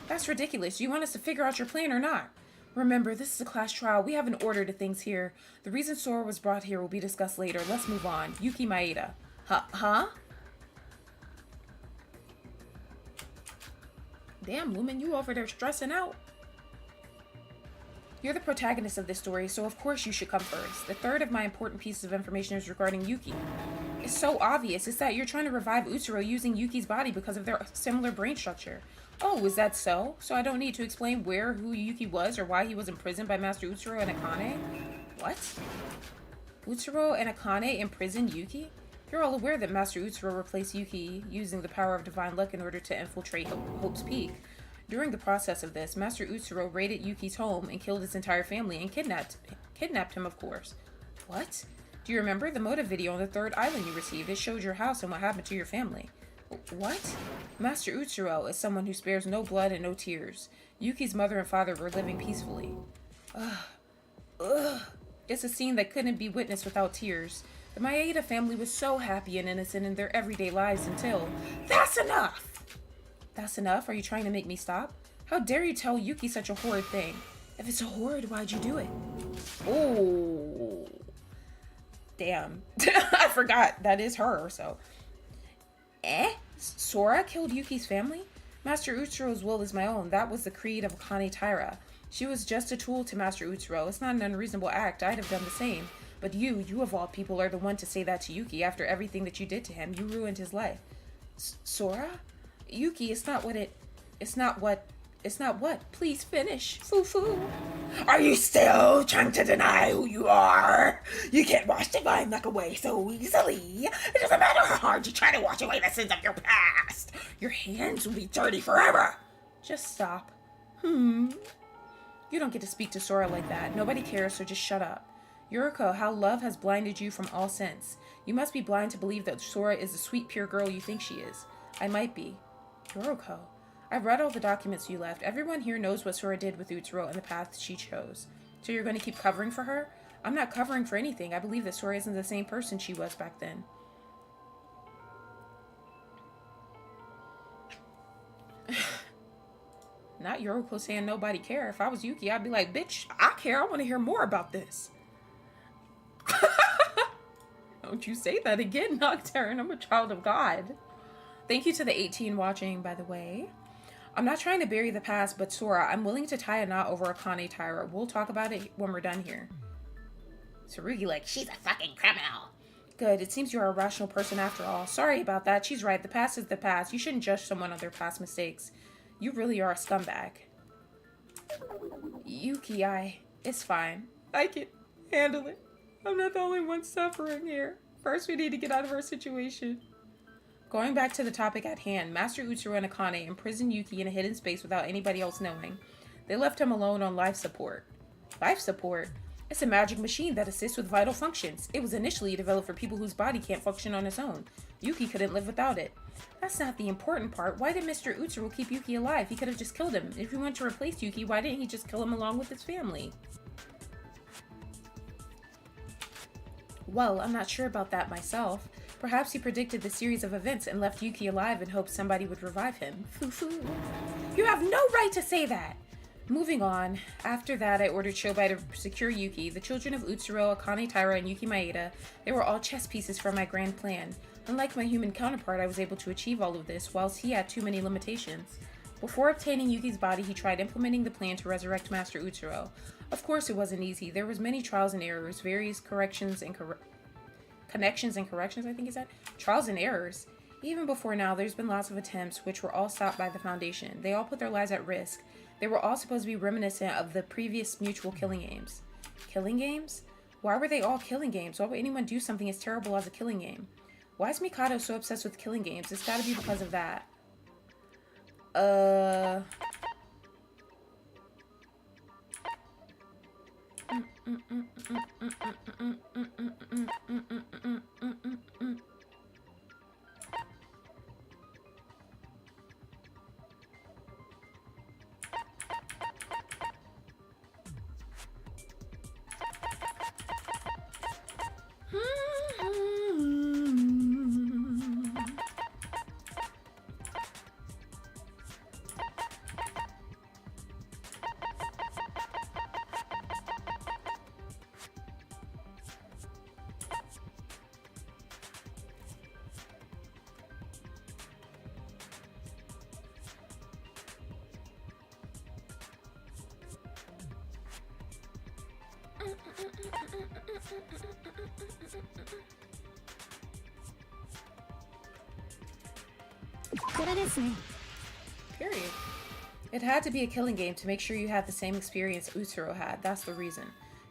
That's ridiculous. Do you want us to figure out your plan or not? Remember, this is a class trial. We have an order to things here. The reason Sora was brought here will be discussed later. Let's move on. Yuki Maeda. Huh? Damn, Lumen, you over there stressing out? You're the protagonist of this story, so of course you should come first. The third of my important pieces of information is regarding Yuki. It's so obvious. It's that you're trying to revive Utsuro using Yuki's body because of their similar brain structure. Oh, is that so? So I don't need to explain who Yuki was or why he was imprisoned by Master Utsuro and Akane? What? Utsuro and Akane imprisoned Yuki? You're all aware that Master Utsuro replaced Yuki using the power of divine luck in order to infiltrate Hope's Peak. During the process of this, Master Utsuro raided Yuki's home and killed his entire family and kidnapped him, of course. What? Do you remember the motive video on the third island you received? It showed your house and what happened to your family. What? Master Utsuro is someone who spares no blood and no tears. Yuki's mother and father were living peacefully. Ugh. It's a scene that couldn't be witnessed without tears. The Maeda family was so happy and innocent in their everyday lives until... That's enough! That's enough? Are you trying to make me stop? How dare you tell Yuki such a horrid thing? If it's so horrid, why'd you do it? Oh. Damn. I forgot. That is her, so... Sora killed Yuki's family? Master Utsuro's will is my own. That was the creed of Akane Taira. She was just a tool to Master Utsuro. It's not an unreasonable act. I'd have done the same. But you of all people, are the one to say that to Yuki after everything that you did to him. You ruined his life. Sora? Yuki, it's not what? Please finish. Foo-foo. Are you still trying to deny who you are? You can't wash divine luck away so easily. It doesn't matter how hard you try to wash away the sins of your past. Your hands will be dirty forever. Just stop. You don't get to speak to Sora like that. Nobody cares, so just shut up. Yuriko, how love has blinded you from all sense. You must be blind to believe that Sora is the sweet, pure girl you think she is. I might be. Yuriko, I've read all the documents you left. Everyone here knows what Sora did with Utsuro and the path she chose. So you're going to keep covering for her? I'm not covering for anything. I believe that Sora isn't the same person she was back then. Not Yuriko saying nobody care. If I was Yuki, I'd be like, bitch, I care. I want to hear more about this. Don't you say that again, Nocturne. I'm a child of God. Thank you to the 18 watching, by the way. I'm not trying to bury the past, but Sora, I'm willing to tie a knot over Akane Taira. We'll talk about it when we're done here. Tsurugi like, she's a fucking criminal. Good, it seems you're a rational person after all. Sorry about that, she's right. The past is the past. You shouldn't judge someone on their past mistakes. You really are a scumbag. Yuki, it's fine. I can handle it. I'm not the only one suffering here. First, we need to get out of our situation. Going back to the topic at hand, Master Utsuro and Akane imprisoned Yuki in a hidden space without anybody else knowing. They left him alone on life support. Life support? It's a magic machine that assists with vital functions. It was initially developed for people whose body can't function on its own. Yuki couldn't live without it. That's not the important part. Why did Mr. Utsuro keep Yuki alive? He could have just killed him. If he wanted to replace Yuki, why didn't he just kill him along with his family? Well, I'm not sure about that myself. Perhaps he predicted the series of events and left Yuki alive in hopes somebody would revive him. Foo-foo. You have no right to say that! Moving on. After that, I ordered Shobai to secure Yuki. The children of Utsuro, Akane Taira, and Yuki Maeda, they were all chess pieces for my grand plan. Unlike my human counterpart, I was able to achieve all of this, whilst he had too many limitations. Before obtaining Yuki's body, he tried implementing the plan to resurrect Master Utsuro. Of course it wasn't easy. There was many trials and errors, various connections and corrections, I think is that? Trials and errors. Even before now, there's been lots of attempts, which were all stopped by the Foundation. They all put their lives at risk. They were all supposed to be reminiscent of the previous mutual killing games. Killing games? Why were they all killing games? Why would anyone do something as terrible as a killing game? Why is Mikado so obsessed with killing games? It's gotta be because of that. Period. It had to be a killing game to make sure you had the same experience Utsuro had. That's the reason.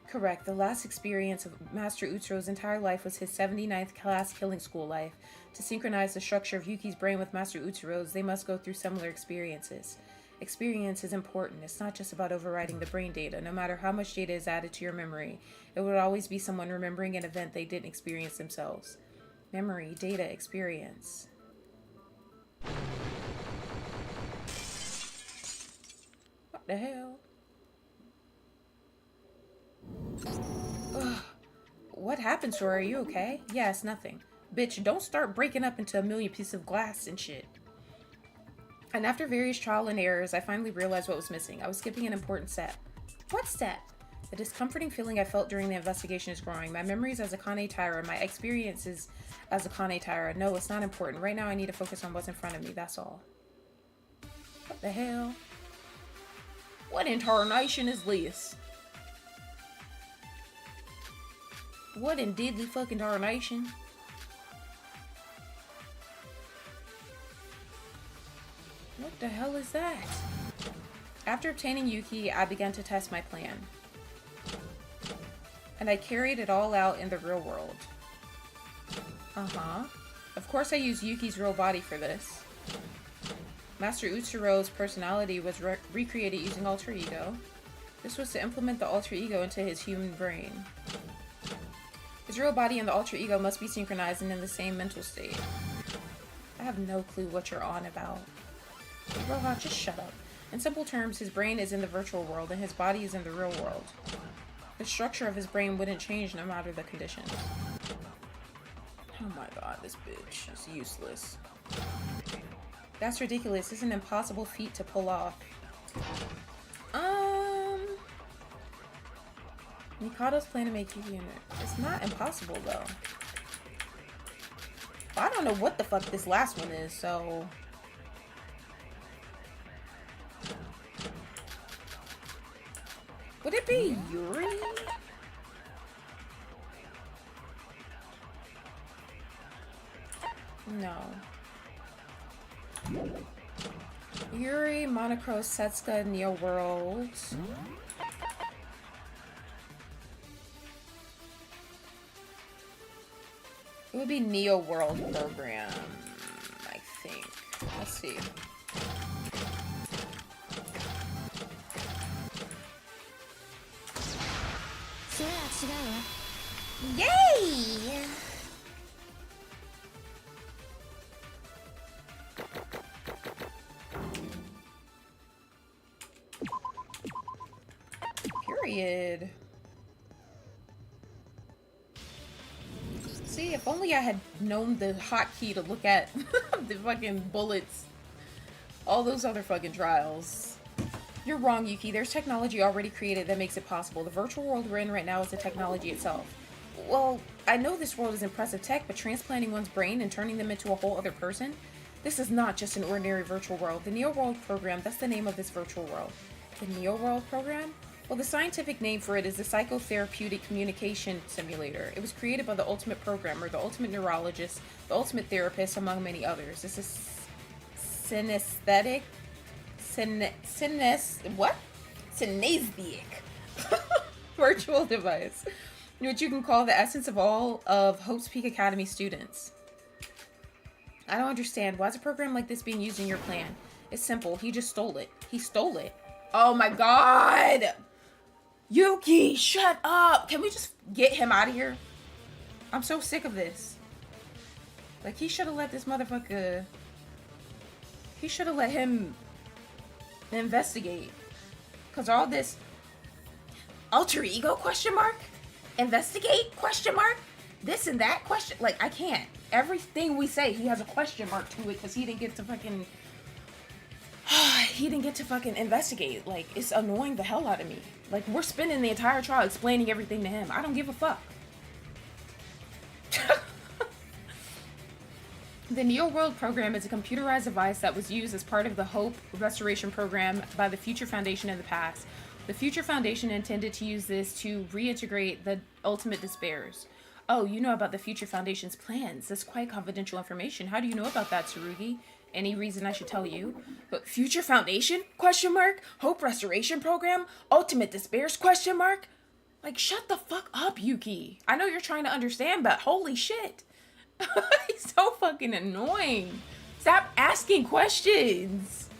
Correct. The last experience of Master Utsuro's entire life was his 79th class killing school life. To synchronize the structure of Yuki's brain with Master Utsuro's, they must go through similar experiences. Experience is important. It's not just about overriding the brain data. No matter how much data is added to your memory, it would always be someone remembering an event they didn't experience themselves. Memory, data, experience. What the hell? Ugh. What happened, Sora? Are you okay? Yeah, it's nothing. Bitch, don't start breaking up into a million pieces of glass and shit. And after various trial and errors, I finally realized what was missing. I was skipping an important step. What step? The discomforting feeling I felt during the investigation is growing. My memories as Akane Taira, my experiences as Akane Taira. No, it's not important. Right now I need to focus on what's in front of me, that's all. What the hell? What in tarnation is this? What in diddly fucking tarnation? What the hell is that? After obtaining Yuki, I began to test my plan. And I carried it all out in the real world. Of course I used Yuki's real body for this. Master Utsuro's personality was recreated using Alter Ego. This was to implement the Alter Ego into his human brain. His real body and the Alter Ego must be synchronized and in the same mental state. I have no clue what you're on about. Robot, just shut up. In simple terms, his brain is in the virtual world and his body is in the real world. The structure of his brain wouldn't change no matter the condition. Oh my god, this bitch is useless. That's ridiculous. It's an impossible feat to pull off. Mikado's plan to make Yuki in it. It's not impossible though. I don't know what the fuck this last one is, so... Would it be Yuri? No. Yuri, Monochrome, Setsuka, Neo World. It would be Neo World program, I think. Let's see. Yay! Period. See, if only I had known the hotkey to look at the fucking bullets. All those other fucking trials. You're wrong, Yuki. There's technology already created that makes it possible. The virtual world we're in right now is the technology itself. Well, I know this world is impressive tech, but transplanting one's brain and turning them into a whole other person? This is not just an ordinary virtual world. The Neo World program, that's the name of this virtual world. The Neo World program? Well, the scientific name for it is the Psychotherapeutic Communication Simulator. It was created by the ultimate programmer, the ultimate neurologist, the ultimate therapist, among many others. This is synesthetic... Synesthetic virtual device, which you can call the essence of all of Hope's Peak Academy students. I don't understand. Why is a program like this being used in your plan? It's simple. He just stole it. He stole it. Oh my god! Yuki, shut up. Can we just get him out of here? I'm so sick of this. Like, he should have let this motherfucker... He should have let him investigate. Because all this... Alter ego, question mark? Investigate, question mark? This and that, question... Like, I can't. Everything we say, he has a question mark to it because he didn't get to fucking... he didn't get to fucking investigate. Like, it's annoying the hell out of me. Like, we're spending the entire trial explaining everything to him. I don't give a fuck. The Neo World program is a computerized device that was used as part of the Hope Restoration program by the Future Foundation in the past. The Future Foundation intended to use this to reintegrate the Ultimate Despairs. Oh, you know about the Future Foundation's plans. That's quite confidential information. How do you know about that, Tsurugi? Any reason I should tell you? But Future Foundation? Question mark? Hope Restoration Program? Ultimate Despairs? Question mark? Like, shut the fuck up, Yuki. I know you're trying to understand, but holy shit. He's so fucking annoying. Stop asking questions.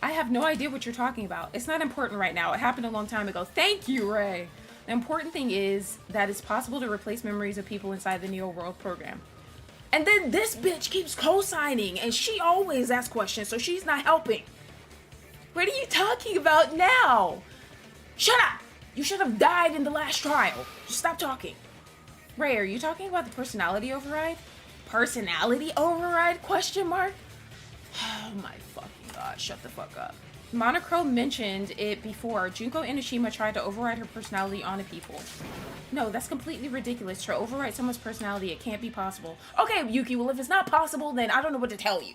I have no idea what you're talking about. It's not important right now. It happened a long time ago. Thank you, Ray. The important thing is that it's possible to replace memories of people inside the Neo World program. And then this bitch keeps co-signing, and she always asks questions, so she's not helping. What are you talking about now? Shut up! You should have died in the last trial. Just stop talking. Ray, are you talking about the personality override? Personality override? Question mark? Oh my fucking god, shut the fuck up. Monochrome mentioned it before. Junko Enoshima tried to override her personality onto people. No, that's completely ridiculous. To override someone's personality, it can't be possible. Okay, Yuki, well if it's not possible, then I don't know what to tell you.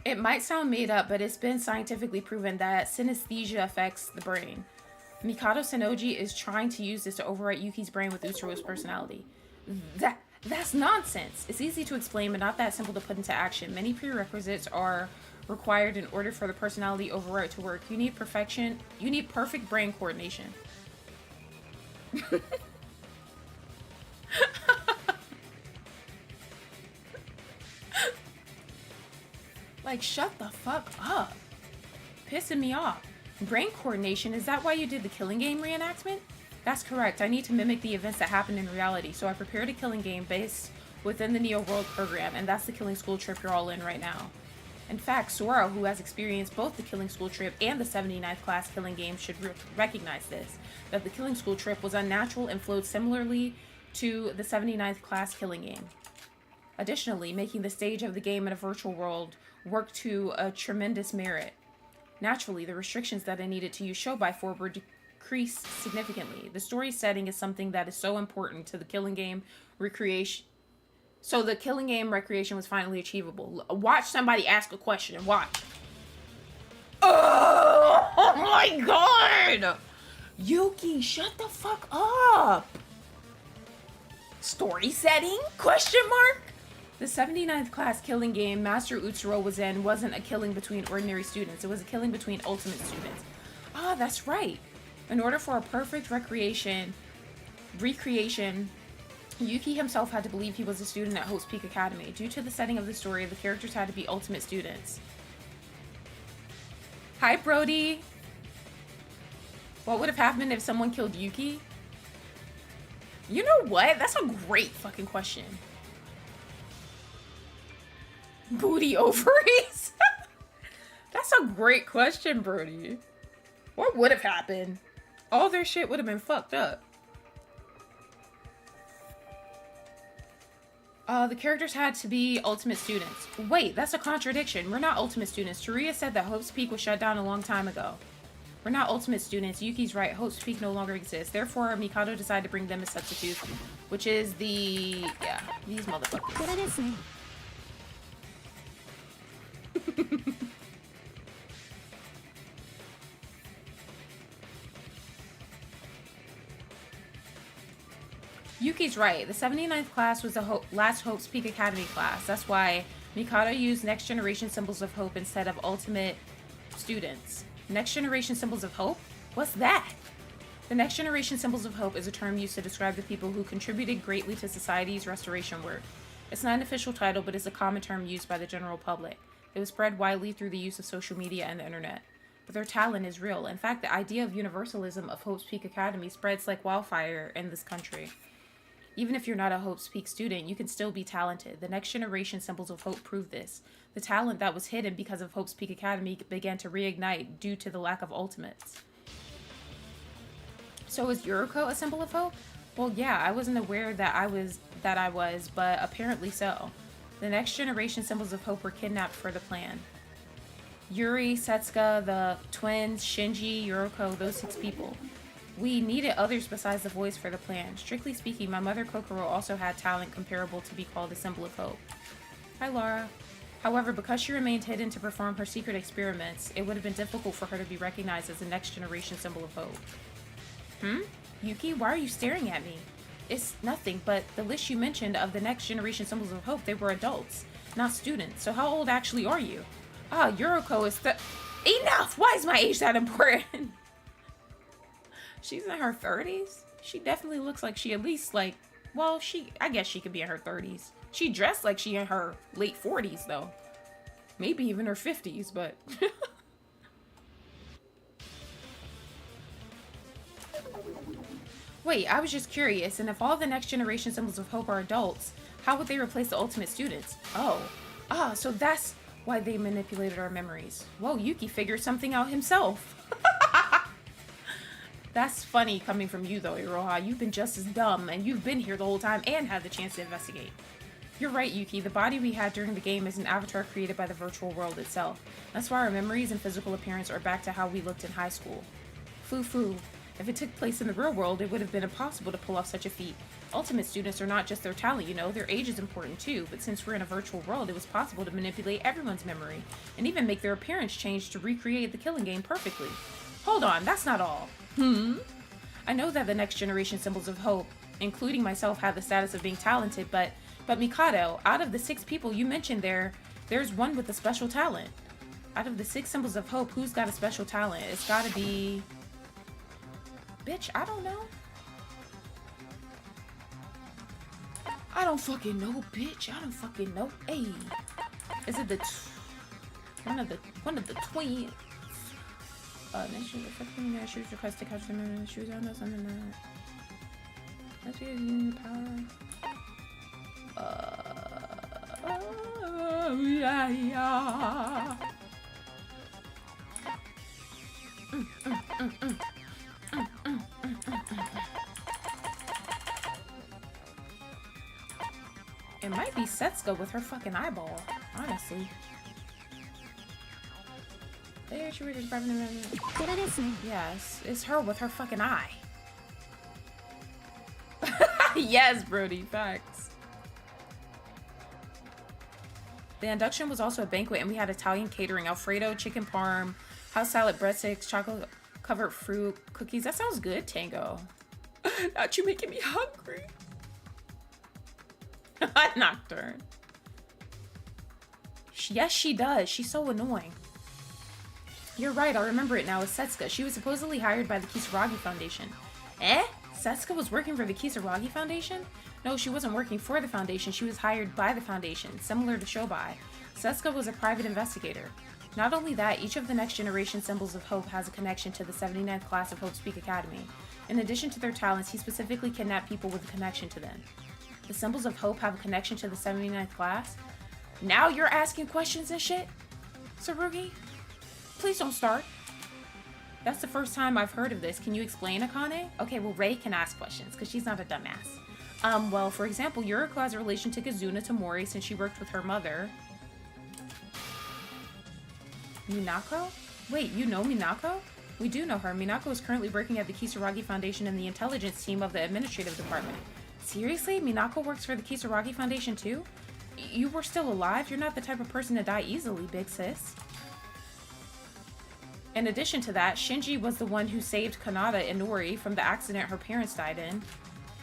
It might sound made up, but it's been scientifically proven that synesthesia affects the brain. Mikado Sennoji is trying to use this to overwrite Yuki's brain with Utsuro's personality. That's nonsense. It's easy to explain, but not that simple to put into action. Many prerequisites are required in order for the personality override to work. You need perfection. You need perfect brain coordination. Like, shut the fuck up. Pissing me off. Brain coordination, is that why you did the Killing Game reenactment? That's correct. I need to mimic the events that happened in reality, so I prepared a killing game based within the Neo World program, and that's the killing school trip you're all in right now. In fact, Sora, who has experienced both the killing school trip and the 79th class killing game, should recognize this, that the killing school trip was unnatural and flowed similarly to the 79th class killing game. Additionally, making the stage of the game in a virtual world worked to a tremendous merit. Naturally, the restrictions that I needed to use Show by 4 were decreased significantly. The story setting is something that is so important to the killing game recreation. So the killing game recreation was finally achievable. Watch somebody ask a question. Watch. Oh my god! Yuki, shut the fuck up! Story setting? Question mark? The 79th class killing game Master Utsuro was in wasn't a killing between ordinary students. It was a killing between ultimate students. Ah, that's right. In order for a perfect recreation, Yuki himself had to believe he was a student at Hope's Peak Academy. Due to the setting of the story, the characters had to be ultimate students. Hi, Brody. What would have happened if someone killed Yuki? You know what? That's a great fucking question. Booty ovaries? That's a great question, Brody. What would have happened? All their shit would have been fucked up. The characters had to be ultimate students. Wait, that's a contradiction. We're not ultimate students. Teruya said that Hope's Peak was shut down a long time ago. We're not ultimate students. Yuki's right. Hope's Peak no longer exists. Therefore, Mikado decided to bring them as substitutes, which is the... yeah, these motherfuckers. Yuki's right. The 79th class was the last Hope's Peak Academy class. That's why Mikado used Next Generation Symbols of Hope instead of Ultimate Students. Next Generation Symbols of Hope? What's that? The Next Generation Symbols of Hope is a term used to describe the people who contributed greatly to society's restoration work. It's not an official title, but it's a common term used by the general public. It was spread widely through the use of social media and the internet. but their talent is real. In fact, the idea of universalism of Hope's Peak Academy spreads like wildfire in this country. Even if you're not a Hope's Peak student, you can still be talented. The next generation Symbols of Hope prove this. The talent that was hidden because of Hope's Peak Academy began to reignite due to the lack of ultimates. So is Yuriko a symbol of hope? Well, yeah, I wasn't aware that I was, but apparently so. The next generation Symbols of Hope were kidnapped for the plan. Yuri, Setsuka, the twins, Shinji, Yuriko, those 6 people. We needed others besides the voice for the plan. Strictly speaking, my mother Kokoro also had talent comparable to be called a symbol of hope. Hi, Laura. However, because she remained hidden to perform her secret experiments, it would have been difficult for her to be recognized as the next generation symbol of hope. Yuki, why are you staring at me? It's nothing, but the list you mentioned of the next generation Symbols of Hope, they were adults, not students. So how old actually are you? Ah, Yuriko is Enough! Why is my age that important? She's in her 30s? She definitely looks like she at least well, I guess she could be in her 30s. She dressed like she in her late 40s though. Maybe even her 50s, but... Wait, I was just curious, and if all the next generation Symbols of Hope are adults, how would they replace the ultimate students? So that's why they manipulated our memories. Whoa, Yuki figured something out himself. That's funny coming from you though, Iroha. You've been just as dumb, and you've been here the whole time and had the chance to investigate. You're right, Yuki. The body we had during the game is an avatar created by the virtual world itself. That's why our memories and physical appearance are back to how we looked in high school. Foo-foo. If it took place in the real world, it would have been impossible to pull off such a feat. Ultimate students are not just their talent, you know, their age is important too, but since we're in a virtual world, it was possible to manipulate everyone's memory, and even make their appearance change to recreate the killing game perfectly. Hold on, that's not all. I know that the next generation Symbols of Hope, including myself, have the status of being talented, but Mikado, out of the 6 people you mentioned there's one with a special talent. Out of the 6 Symbols of Hope, who's got a special talent? It's gotta be... Bitch, I don't know. I don't fucking know, bitch. I don't fucking know. Hey, is it one of the twins? Next year, affecting their shoes request to catch them in the shoes on us on the mat. Let's be using the power. Yeah. It might be Setsuka with her fucking eyeball, honestly. There she was Yes, it's her with her fucking eye. Yes, Brody, facts. The induction was also a banquet, and we had Italian catering, Alfredo, chicken parm, house salad, breadsticks, chocolate covered fruit, cookies. That sounds good, Tango. Not you making me hungry. Nocturne. Yes, she does. She's so annoying. You're right, I remember it now. It's Setsuka. She was supposedly hired by the Kisaragi Foundation. Eh? Setsuka was working for the Kisaragi Foundation? No, she wasn't working for the Foundation. She was hired by the Foundation, similar to Shobai. Setsuka was a private investigator. Not only that, each of the next generation Symbols of Hope has a connection to the 79th class of Hope's Peak Academy. In addition to their talents, he specifically kidnapped people with a connection to them. The Symbols of Hope have a connection to the 79th class? Now you're asking questions and shit? Tsurugi? Please don't start. That's the first time I've heard of this. Can you explain, Akane? Okay, well, Rei can ask questions, because she's not a dumbass. Well, for example, Yuriko has a relation to Kazuna Tamori since she worked with her mother. Minako? Wait, you know Minako? We do know her. Minako is currently working at the Kisaragi Foundation in the intelligence team of the administrative department. Seriously? Minako works for the Kisaragi Foundation too? You were still alive? You're not the type of person to die easily, big sis. In addition to that, Shinji was the one who saved Kanata and Nori from the accident her parents died in.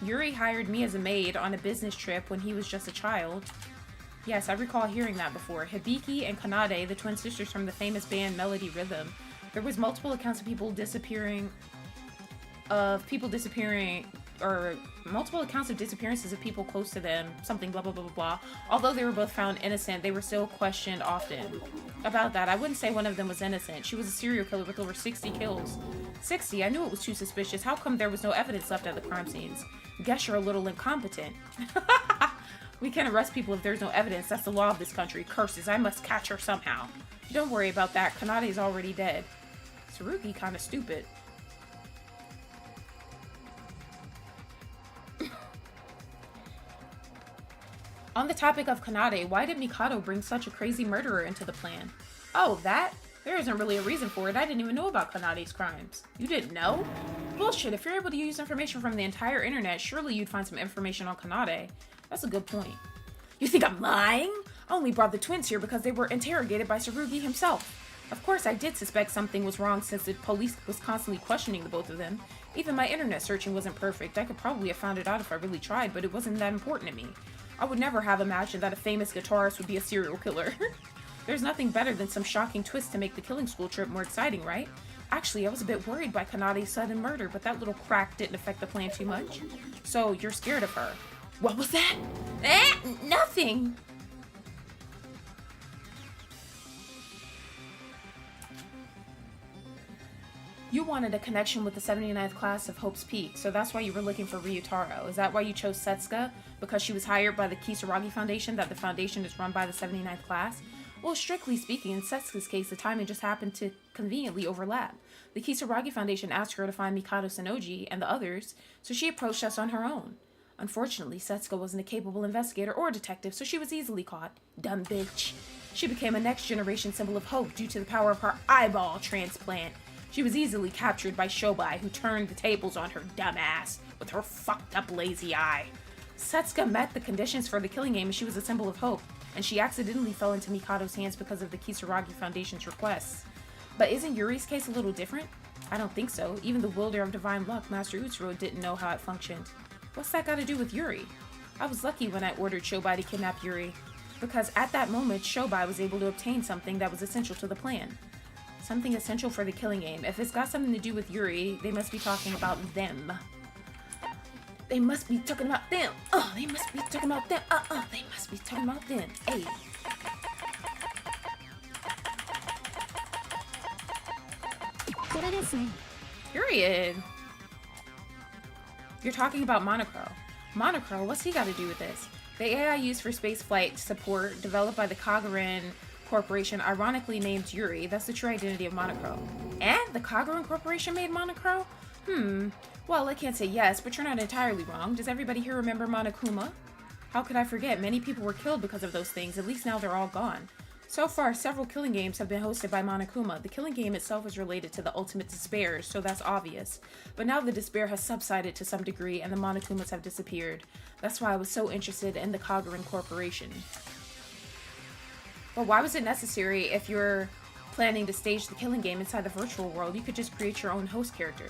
Yuri hired me as a maid on a business trip when he was just a child. Yes, I recall hearing that before. Hibiki and Kanade, the twin sisters from the famous band Melody Rhythm. There was multiple accounts of people disappearing multiple accounts of disappearances of people close to them, something blah blah blah blah blah. Although they were both found innocent, they were still questioned often about that. I wouldn't say one of them was innocent. She was a serial killer with over 60 kills. 60? I knew it was too suspicious. How come there was no evidence left at the crime scenes? Guess you're a little incompetent. We can't arrest people if there's no evidence. That's the law of this country. Curses, I must catch her somehow. Don't worry about that. Kanade's already dead. Tsurugi kinda stupid. On the topic of Kanade, why did Mikado bring such a crazy murderer into the plan? Oh, that? There isn't really a reason for it. I didn't even know about Kanade's crimes. You didn't know? Bullshit, if you're able to use information from the entire internet, surely you'd find some information on Kanade. That's a good point. You think I'm lying? I only brought the twins here because they were interrogated by Tsurugi himself. Of course, I did suspect something was wrong since the police was constantly questioning the both of them. Even my internet searching wasn't perfect. I could probably have found it out if I really tried, but it wasn't that important to me. I would never have imagined that a famous guitarist would be a serial killer. There's nothing better than some shocking twist to make the killing school trip more exciting, right? Actually, I was a bit worried by Kanade's sudden murder, but that little crack didn't affect the plan too much. So, you're scared of her. What was that? Nothing! You wanted a connection with the 79th class of Hope's Peak, so that's why you were looking for Ryutaro. Is that why you chose Setsuka? Because she was hired by the Kisaragi Foundation, that the foundation is run by the 79th class? Well, strictly speaking, in Setsuka's case, the timing just happened to conveniently overlap. The Kisaragi Foundation asked her to find Mikado Sonoji and the others, so she approached us on her own. Unfortunately, Setsuka wasn't a capable investigator or detective, so she was easily caught. Dumb bitch. She became a next-generation symbol of hope due to the power of her eyeball transplant. She was easily captured by Shobai, who turned the tables on her dumb ass with her fucked-up lazy eye. Setsuka met the conditions for the killing game and she was a symbol of hope, and she accidentally fell into Mikado's hands because of the Kisaragi Foundation's requests. But isn't Yuri's case a little different? I don't think so. Even the wielder of divine luck, Master Utsuro, didn't know how it functioned. What's that got to do with Yuri? I was lucky when I ordered Shobai to kidnap Yuri, because at that moment, Shobai was able to obtain something that was essential to the plan. Something essential for the killing game. If it's got something to do with Yuri, they must be talking about them. They must be talking about them. They must be talking about them. They must be talking about them. Hey. Period. You're talking about Monocro. Monocro, what's he got to do with this? The AI used for spaceflight support, developed by the Kagurren Corporation, ironically named Yuri. That's the true identity of Monocro. And the Kagurren Corporation made Monocro? Well, I can't say yes, but you're not entirely wrong. Does everybody here remember Monokuma? How could I forget? Many people were killed because of those things. At least now they're all gone. So far, several killing games have been hosted by Monokuma. The killing game itself is related to the ultimate despair, so that's obvious. But now the despair has subsided to some degree and the Monokumas have disappeared. That's why I was so interested in the Kagurren Corporation. But why was it necessary if you're planning to stage the killing game inside the virtual world? You could just create your own host character.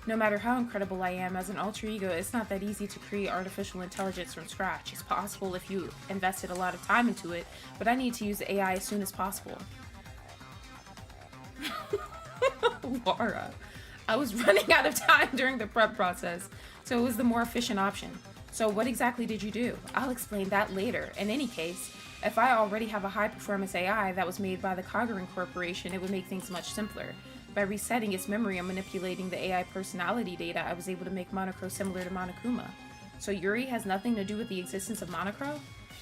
No matter how incredible I am as an alter ego, it's not that easy to create artificial intelligence from scratch. It's possible if you invested a lot of time into it, but I need to use the AI as soon as possible. Laura, I was running out of time during the prep process, so it was the more efficient option. So what exactly did you do? I'll explain that later. In any case, if I already have a high-performance AI that was made by the Kagurren Corporation, it would make things much simpler. By resetting its memory and manipulating the AI personality data, I was able to make Monocro similar to Monokuma. So Yuri has nothing to do with the existence of Monocro?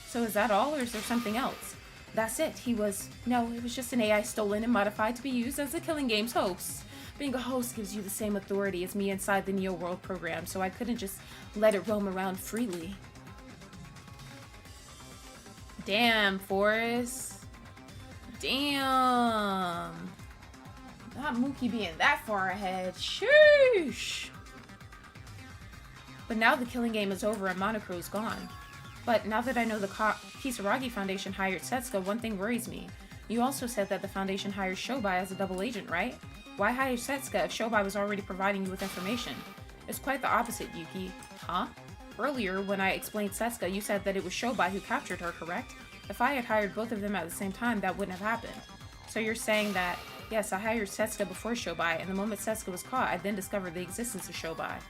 So is that all, or is there something else? That's it. No, it was just an AI stolen and modified to be used as the killing game's host. Being a host gives you the same authority as me inside the Neo World program, so I couldn't just let it roam around freely. Damn, Forrest. Damn. Not Mookie being that far ahead. Sheesh. But now the killing game is over and Monocro's gone. But now that I know the Kisaragi Foundation hired Setsuka, one thing worries me. You also said that the Foundation hired Shobai as a double agent, right? Why hire Setsuka if Shobai was already providing you with information? It's quite the opposite, Yuki. Huh? Earlier, when I explained Setsuka, you said that it was Shobai who captured her, correct? If I had hired both of them at the same time, that wouldn't have happened. So you're saying that, yes, I hired Setsuka before Shobai, and the moment Setsuka was caught, I then discovered the existence of Shobai.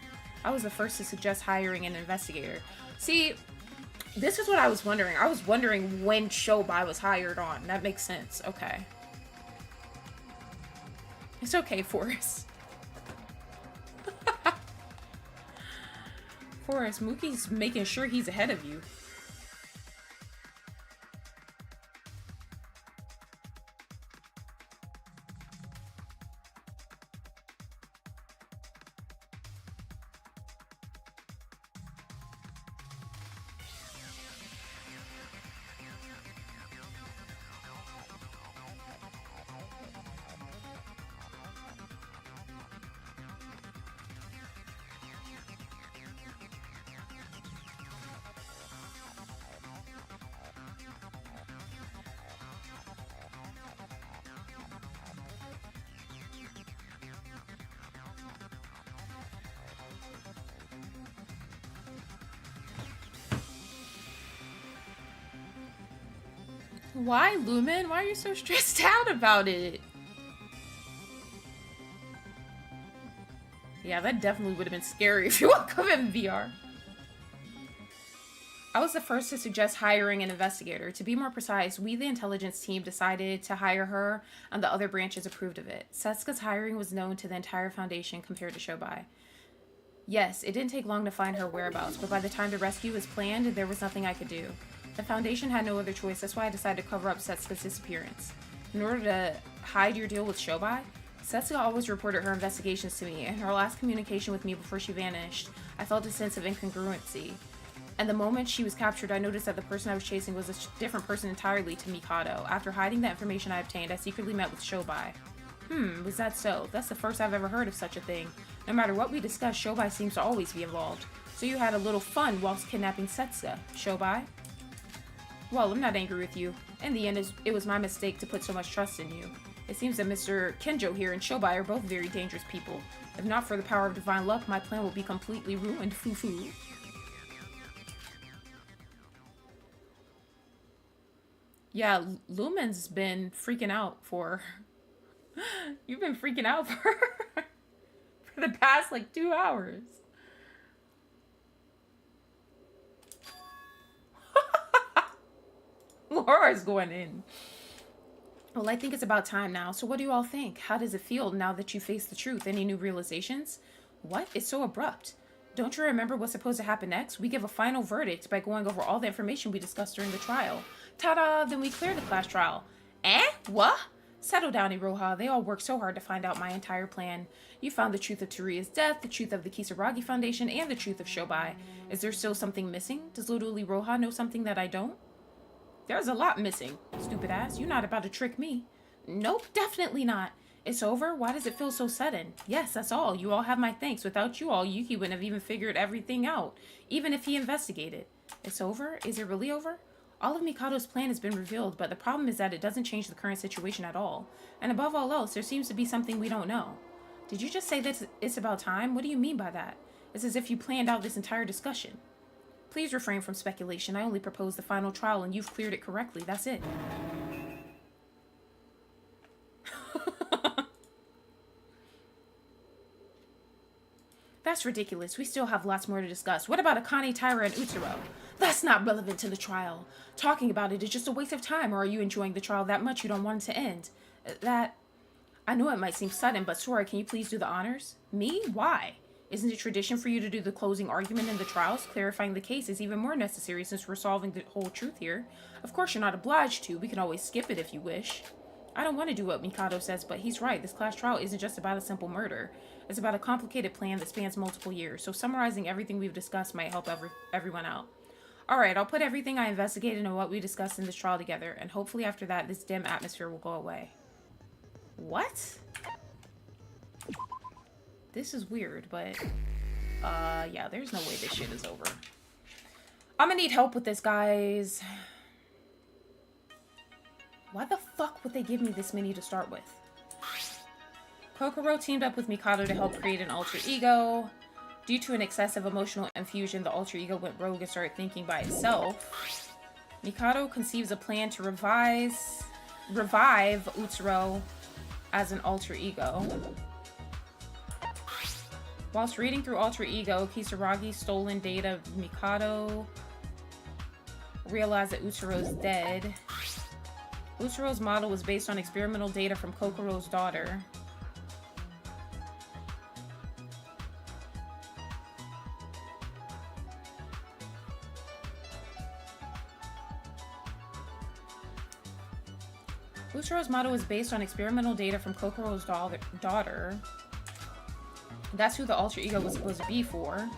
I was the first to suggest hiring an investigator. See, this is what I was wondering. I was wondering when Shobai was hired on. That makes sense. Okay. It's okay, Forrest. Forrest, Mookie's making sure he's ahead of you. Why, Lumen? Why are you so stressed out about it? Yeah, that definitely would have been scary if you woke up in VR. I was the first to suggest hiring an investigator. To be more precise, we, the intelligence team, decided to hire her, and the other branches approved of it. Setsuka's hiring was known to the entire Foundation compared to Shobai. Yes, it didn't take long to find her whereabouts, but by the time the rescue was planned, there was nothing I could do. The Foundation had no other choice, that's why I decided to cover up Setsuka's disappearance. In order to hide your deal with Shobai, Setsuka always reported her investigations to me. In her last communication with me before she vanished, I felt a sense of incongruency. And the moment she was captured, I noticed that the person I was chasing was a different person entirely to Mikado. After hiding the information I obtained, I secretly met with Shobai. Was that so? That's the first I've ever heard of such a thing. No matter what we discuss, Shobai seems to always be involved. So you had a little fun whilst kidnapping Setsuka, Shobai? Well, I'm not angry with you. In the end, it was my mistake to put so much trust in you. It seems that Mr. Kenjo here and Shobai are both very dangerous people. If not for the power of divine luck, my plan will be completely ruined, foo-foo. Yeah, Lumen's been freaking out for... You've been freaking out for the past, 2 hours. Laura's going in. Well, I think it's about time now. So what do you all think? How does it feel now that you face the truth? Any new realizations? What? It's so abrupt. Don't you remember what's supposed to happen next? We give a final verdict by going over all the information we discussed during the trial. Ta-da! Then we clear the class trial. Eh? What? Settle down, Iroha. They all worked so hard to find out my entire plan. You found the truth of Toriya's death, the truth of the Kisaragi Foundation, and the truth of Shobai. Is there still something missing? Does little Iroha know something that I don't? There's a lot missing, stupid ass. You're not about to trick me. Nope, definitely not. It's over? Why does it feel so sudden? Yes, that's all. You all have my thanks. Without you all, Yuki wouldn't have even figured everything out, even if he investigated. It's over? Is it really over? All of Mikado's plan has been revealed, but the problem is that it doesn't change the current situation at all. And above all else, there seems to be something we don't know. Did you just say that it's about time? What do you mean by that? It's as if you planned out this entire discussion. Please refrain from speculation. I only proposed the final trial and you've cleared it correctly. That's it. That's ridiculous. We still have lots more to discuss. What about Akane, Taira, and Utsuro? That's not relevant to the trial. Talking about it is just a waste of time, or are you enjoying the trial that much you don't want it to end? I know it might seem sudden, but Sora, can you please do the honors? Me? Why? Isn't it tradition for you to do the closing argument in the trials? Clarifying the case is even more necessary since we're solving the whole truth here. Of course you're not obliged to. We can always skip it if you wish. I don't want to do what Mikado says, but he's right. This class trial isn't just about a simple murder. It's about a complicated plan that spans multiple years, so summarizing everything we've discussed might help everyone out. Alright, I'll put everything I investigated and what we discussed in this trial together, and hopefully after that, this dim atmosphere will go away. What? This is weird, but, yeah, there's no way this shit is over. I'm gonna need help with this, guys. Why the fuck would they give me this many to start with? Kokoro teamed up with Mikado to help create an alter ego. Due to an excessive emotional infusion, the alter ego went rogue and started thinking by itself. Mikado conceives a plan to revive Utsuro as an alter ego. Whilst reading through Alter Ego, Kisaragi's stolen data of Mikado realized that Utsuro's dead. Utsuro's model was based on experimental data from Kokoro's daughter. Utsuro's model was based on experimental data from Kokoro's daughter. That's who the Alter Ego was supposed to be for. A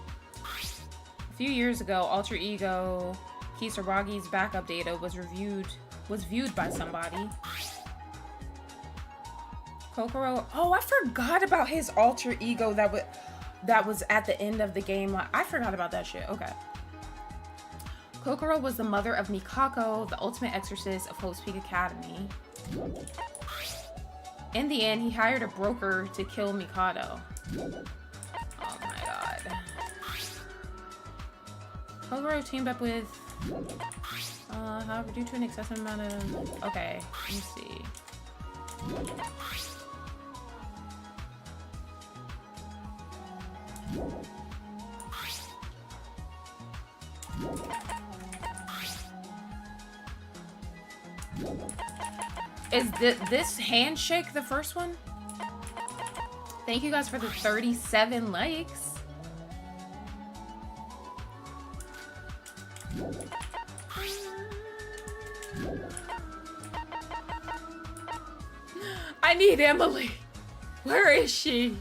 few years ago, Alter Ego Kisaragi's backup data was viewed by somebody. Kokoro. Oh, I forgot about his Alter Ego that was at the end of the game. I forgot about that shit. Okay. Kokoro was the mother of Mikako, the ultimate exorcist of Hope's Peak Academy. In the end, he hired a broker to kill Mikado. Oh my god. Kokoro teamed up with... however, due to an excessive amount of... Okay, let me see. Is this handshake the first one? Thank you guys for the 37 likes. I need Emily. Where is she?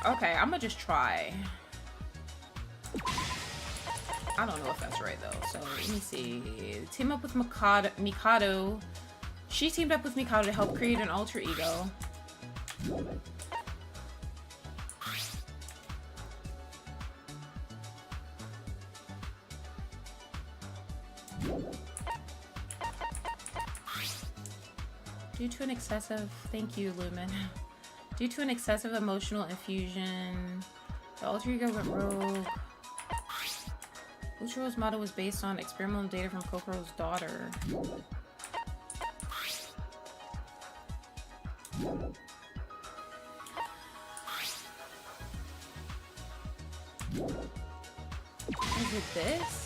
Okay, I'm gonna just try. I don't know if that's right though. So let me see. Team up with Mikado. She teamed up with Mikado to help create an alter ego. Due to an excessive... Thank you, Lumen. Due to an excessive emotional infusion, the alter ego went rogue. Uchiro's model was based on experimental data from Kokoro's daughter. Is it this?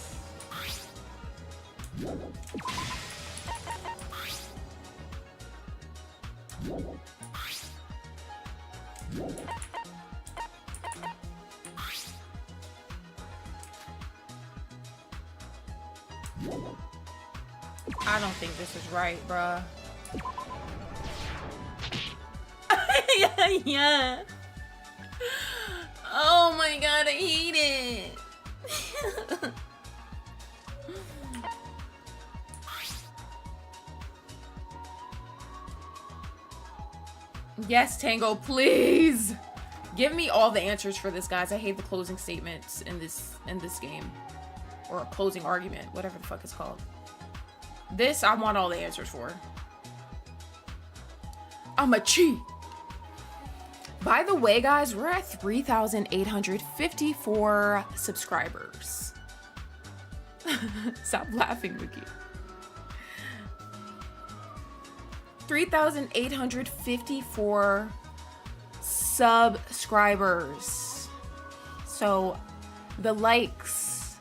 I don't think this is right, bruh. Yeah. Oh my god, I hate it. Yes, Tango, please. Give me all the answers for this, guys. I hate the closing statements in this game. Or a closing argument, whatever the fuck it's called. This, I want all the answers for. I'm a cheat. By the way, guys, we're at 3,854 subscribers. Stop laughing, Wiki. 3,854 subscribers. So the likes,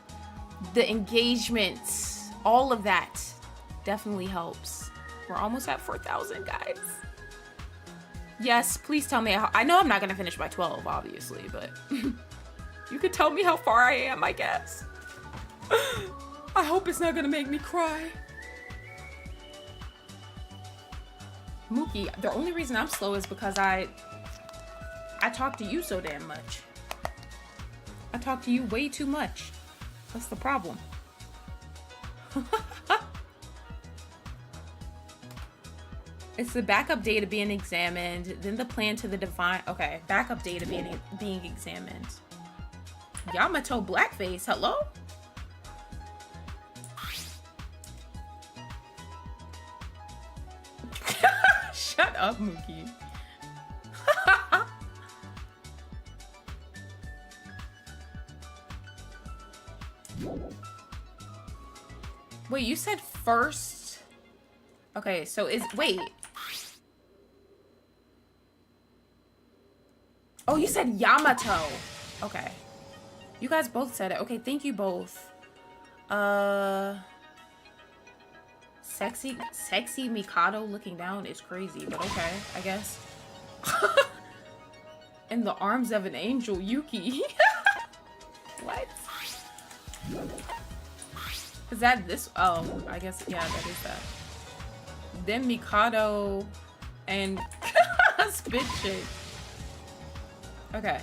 the engagements, all of that definitely helps. We're almost at 4,000, guys. Yes, please tell me how. I know I'm not gonna finish by 12, obviously, but you could tell me how far I am, I guess. I hope it's not gonna make me cry. Mookie, the only reason I'm slow is because I talk to you so damn much. I talk to you way too much. That's the problem. It's the backup data being examined, then the plan to the divine... Okay, backup data being examined. Yamato blackface, hello? Shut up, Mookie. Wait, you said first Okay, so wait. Oh, you said Yamato. Okay. You guys both said it. Okay, thank you both. Sexy Mikado looking down is crazy, but okay, I guess. In the arms of an angel, Yuki. What? Is that this? Oh, I guess, yeah, that is that. Then Mikado and Spit Chick. Okay.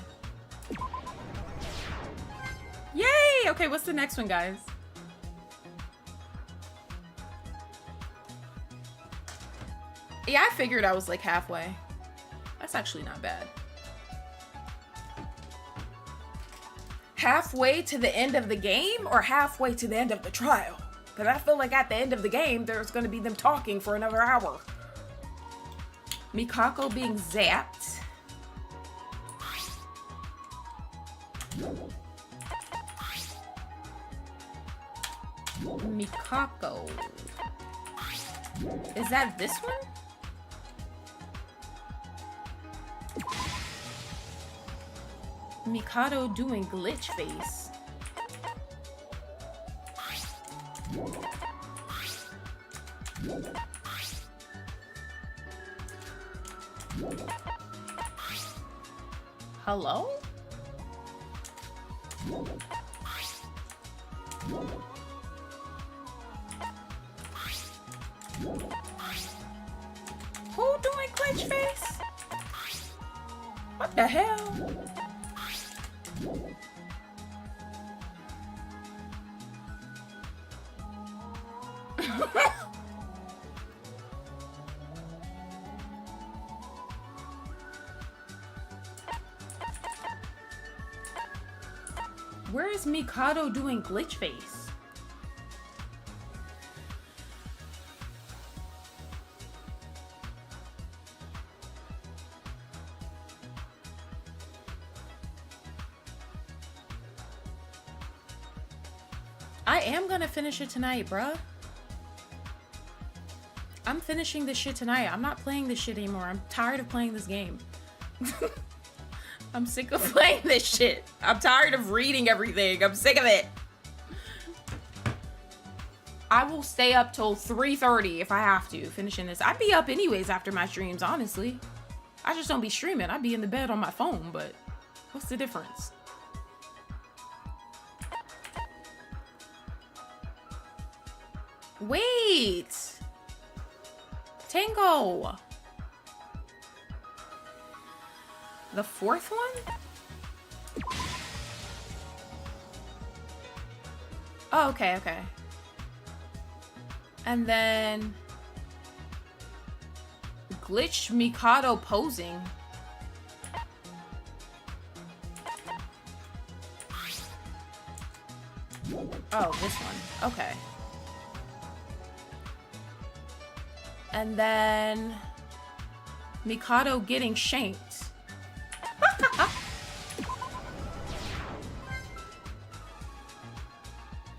Yay! Okay, what's the next one, guys? Yeah, I figured I was like halfway. That's actually not bad. Halfway to the end of the game or halfway to the end of the trial? Because I feel like at the end of the game, there's going to be them talking for another hour. Mikako being zapped. Mikako. Is that this one? Mikado doing glitch face. Hello? Who doing glitch face? What the hell? Where is Mikado doing glitch face? I am gonna finish it tonight, bruh. I'm finishing this shit tonight. I'm not playing this shit anymore. I'm tired of playing this game. I'm sick of playing this shit. I'm tired of reading everything. I'm sick of it. I will stay up till 3:30 if I have to, finishing this. I'd be up anyways after my streams, honestly. I just don't be streaming. I'd be in the bed on my phone, but what's the difference? Wait! Tango! The fourth one? Oh, okay, okay. And then... Glitch Mikado posing. Oh, this one. Okay. And then... Mikado getting shanked.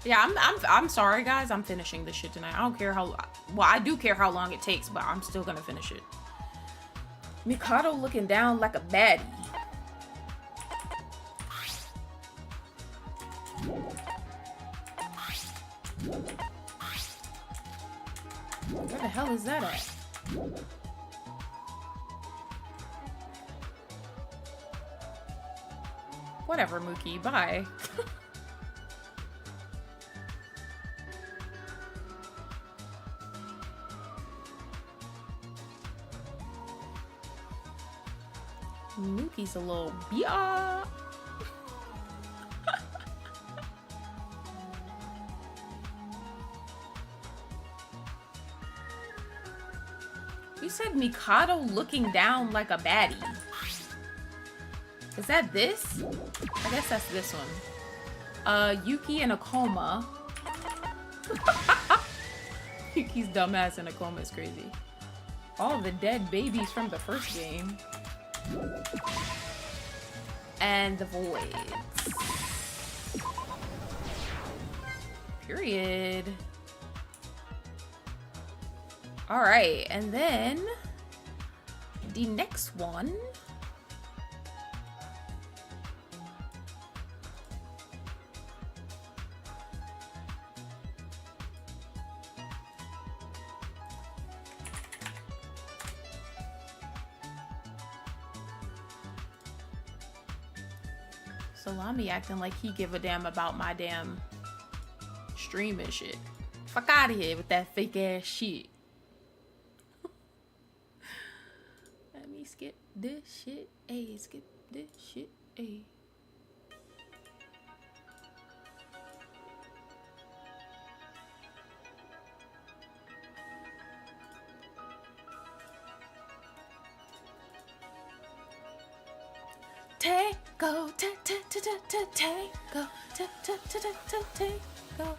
Yeah, I'm sorry, guys. I'm finishing this shit tonight. I don't care how... Well, I do care how long it takes, but I'm still gonna finish it. Mikado looking down like a baddie. Where the hell is that at? Whatever, Mookie. Bye. Mookie's a little bia. You said Mikado looking down like a baddie. Is that this? I guess that's this one. Yuki in a coma. Yuki's dumbass in a coma is crazy. All the dead babies from the first game. And the voids. Period. All right, and then the next one. Salami acting like he give a damn about my damn stream and shit. Fuck out of here with that fake ass shit. Let me skip this shit. Ayy, skip this shit. Ayy. Take go, take go, take go.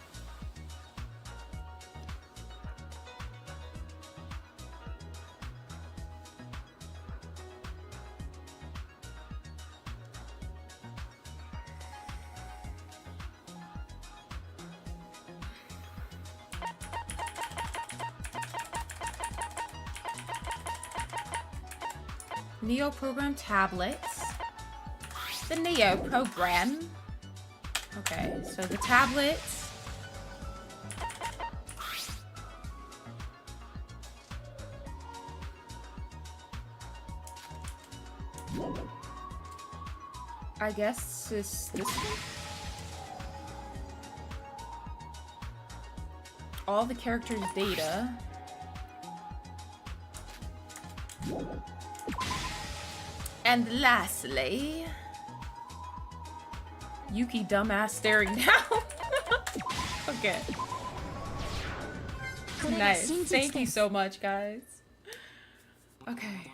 Neo program tablets. The Neo program. Okay, so the tablets. I guess is this one. All the characters' data. And lastly, Yuki dumbass staring down. Okay. Nice. Thank you so much, guys. Okay.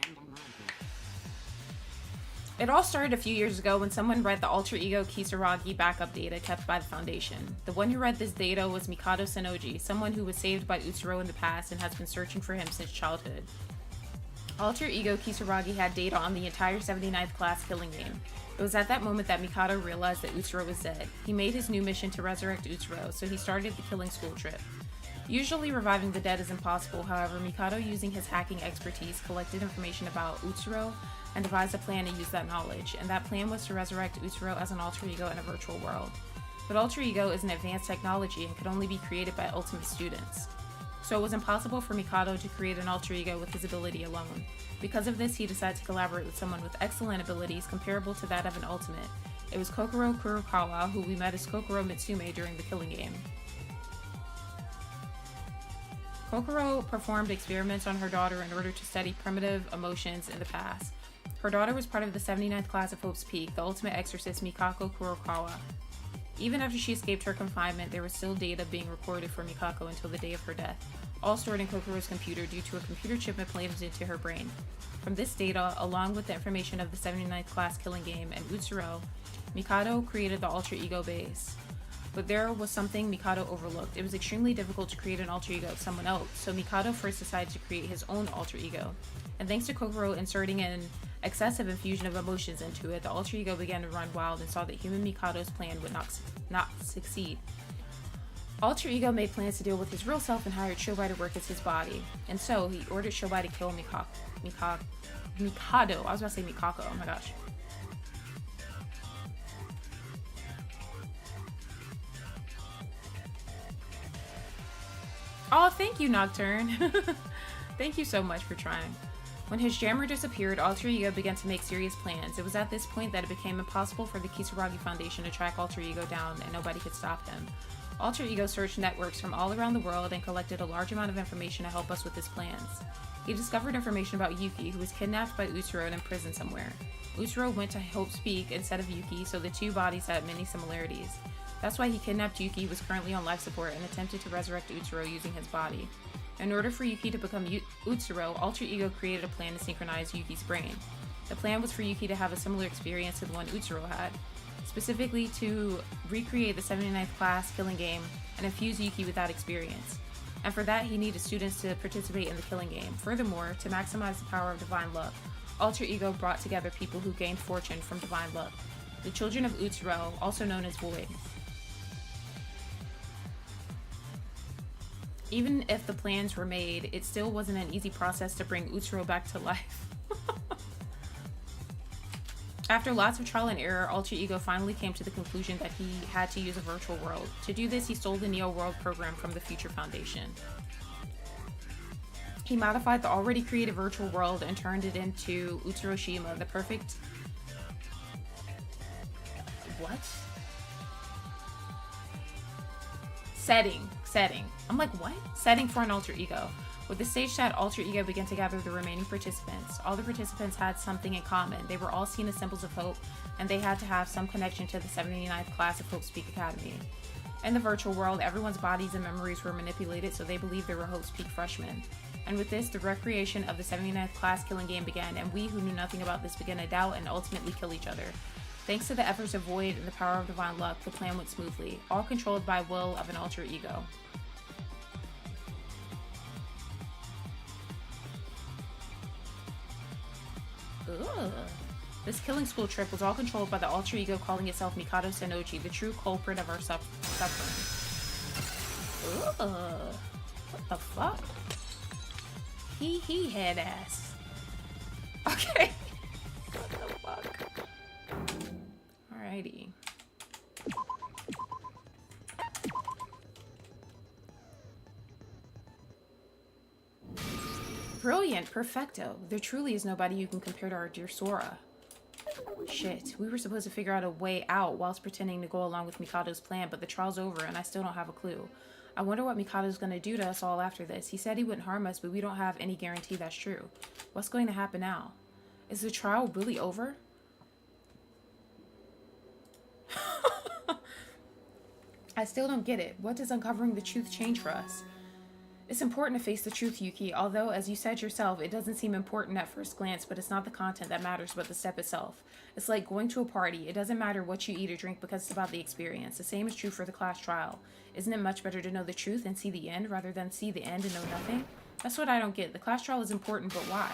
It all started a few years ago when someone read the alter ego Kisaragi backup data kept by the Foundation. The one who read this data was Mikado Sennoji, someone who was saved by Utsuro in the past and has been searching for him since childhood. Alter ego Kisaragi had data on the entire 79th class killing game. It was at that moment that Mikado realized that Utsuro was dead. He made his new mission to resurrect Utsuro, so he started the killing school trip. Usually reviving the dead is impossible, however, Mikado, using his hacking expertise, collected information about Utsuro and devised a plan to use that knowledge, and that plan was to resurrect Utsuro as an alter ego in a virtual world. But alter ego is an advanced technology and could only be created by ultimate students. So it was impossible for Mikado to create an alter ego with his ability alone. Because of this, he decided to collaborate with someone with excellent abilities comparable to that of an ultimate. It was Kokoro Kurokawa, who we met as Kokoro Mitsume during the killing game. Kokoro performed experiments on her daughter in order to study primitive emotions in the past. Her daughter was part of the 79th class of Hope's Peak, the ultimate exorcist Mikako Kurokawa. Even after she escaped her confinement, there was still data being recorded for Mikako until the day of her death, all stored in Kokoro's computer due to a computer chip implanted into her brain. From this data, along with the information of the 79th class killing game and Utsuro, Mikado created the alter ego base. But there was something Mikado overlooked. It was extremely difficult to create an alter ego of someone else, so Mikado first decided to create his own alter ego. And thanks to Kokoro inserting an excessive infusion of emotions into it, the alter ego began to run wild and saw that human Mikado's plan would not succeed. Alter ego made plans to deal with his real self and hired Shobai to work as his body. And so, he ordered Shobai to kill Mikado. I was about to say Mikako, oh my gosh. Oh, thank you, Nocturne. Thank you so much for trying. When his jammer disappeared, Alter Ego began to make serious plans. It was at this point that it became impossible for the Kisaragi Foundation to track Alter Ego down, and nobody could stop him. Alter Ego searched networks from all around the world and collected a large amount of information to help us with his plans. He discovered information about Yuki, who was kidnapped by Utsuro and imprisoned somewhere. Utsuro went to Hope's Peak instead of Yuki, so the two bodies had many similarities. That's why he kidnapped Yuki, who was currently on life support, and attempted to resurrect Utsuro using his body. In order for Yuki to become Utsuro, Alter Ego created a plan to synchronize Yuki's brain. The plan was for Yuki to have a similar experience to the one Utsuro had, specifically to recreate the 79th class killing game and infuse Yuki with that experience. And for that, he needed students to participate in the killing game. Furthermore, to maximize the power of divine luck, Alter Ego brought together people who gained fortune from divine luck, the children of Utsuro, also known as Void. Even if the plans were made, it still wasn't an easy process to bring Utsuro back to life. After lots of trial and error, Alter Ego finally came to the conclusion that he had to use a virtual world. To do this, he stole the Neo World program from the Future Foundation. He modified the already created virtual world and turned it into Utsuroshima, the perfect... What? Setting. I'm like, what? Setting for an alter ego. With the stage set, Alter Ego began to gather the remaining participants. All the participants had something in common. They were all seen as symbols of hope, and they had to have some connection to the 79th class of Hope Peak Academy. In the virtual world, everyone's bodies and memories were manipulated, so they believed they were Hope Peak freshmen. And with this, the recreation of the 79th class killing game began, and we who knew nothing about this began to doubt and ultimately kill each other. Thanks to the efforts of Void and the power of divine luck, the plan went smoothly, all controlled by will of an alter ego. Ugh. This killing school trip was all controlled by the alter ego calling itself Mikado Sennoji, the true culprit of our suffering. Ugh. What the fuck? He head ass. Okay. What the fuck? Alrighty. Brilliant, perfecto. There truly is nobody you can compare to our dear Sora. Shit, we were supposed to figure out a way out whilst pretending to go along with Mikado's plan, but the trial's over and I still don't have a clue. I wonder what Mikado's gonna do to us all after this. He said he wouldn't harm us, but we don't have any guarantee that's true. What's going to happen now? Is the trial really over? I still don't get it. What does uncovering the truth change for us? It's important to face the truth, Yuki, although, as you said yourself, it doesn't seem important at first glance, but it's not the content that matters, but the step itself. It's like going to a party. It doesn't matter what you eat or drink because it's about the experience. The same is true for the class trial. Isn't it much better to know the truth and see the end rather than see the end and know nothing? That's what I don't get. The class trial is important, but why?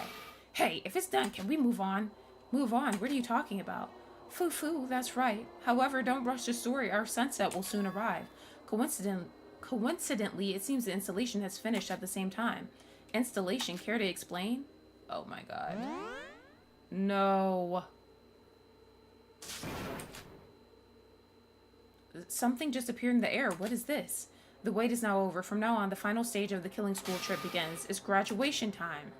Hey, if it's done, can we move on? Move on? What are you talking about? Foo-foo, that's right. However, don't rush the story. Our sunset will soon arrive. Coincidentally, it seems the installation has finished at the same time. Installation, care to explain? Oh my god. No. Something just appeared in the air. What is this? The wait is now over. From now on, the final stage of the killing school trip begins. It's graduation time.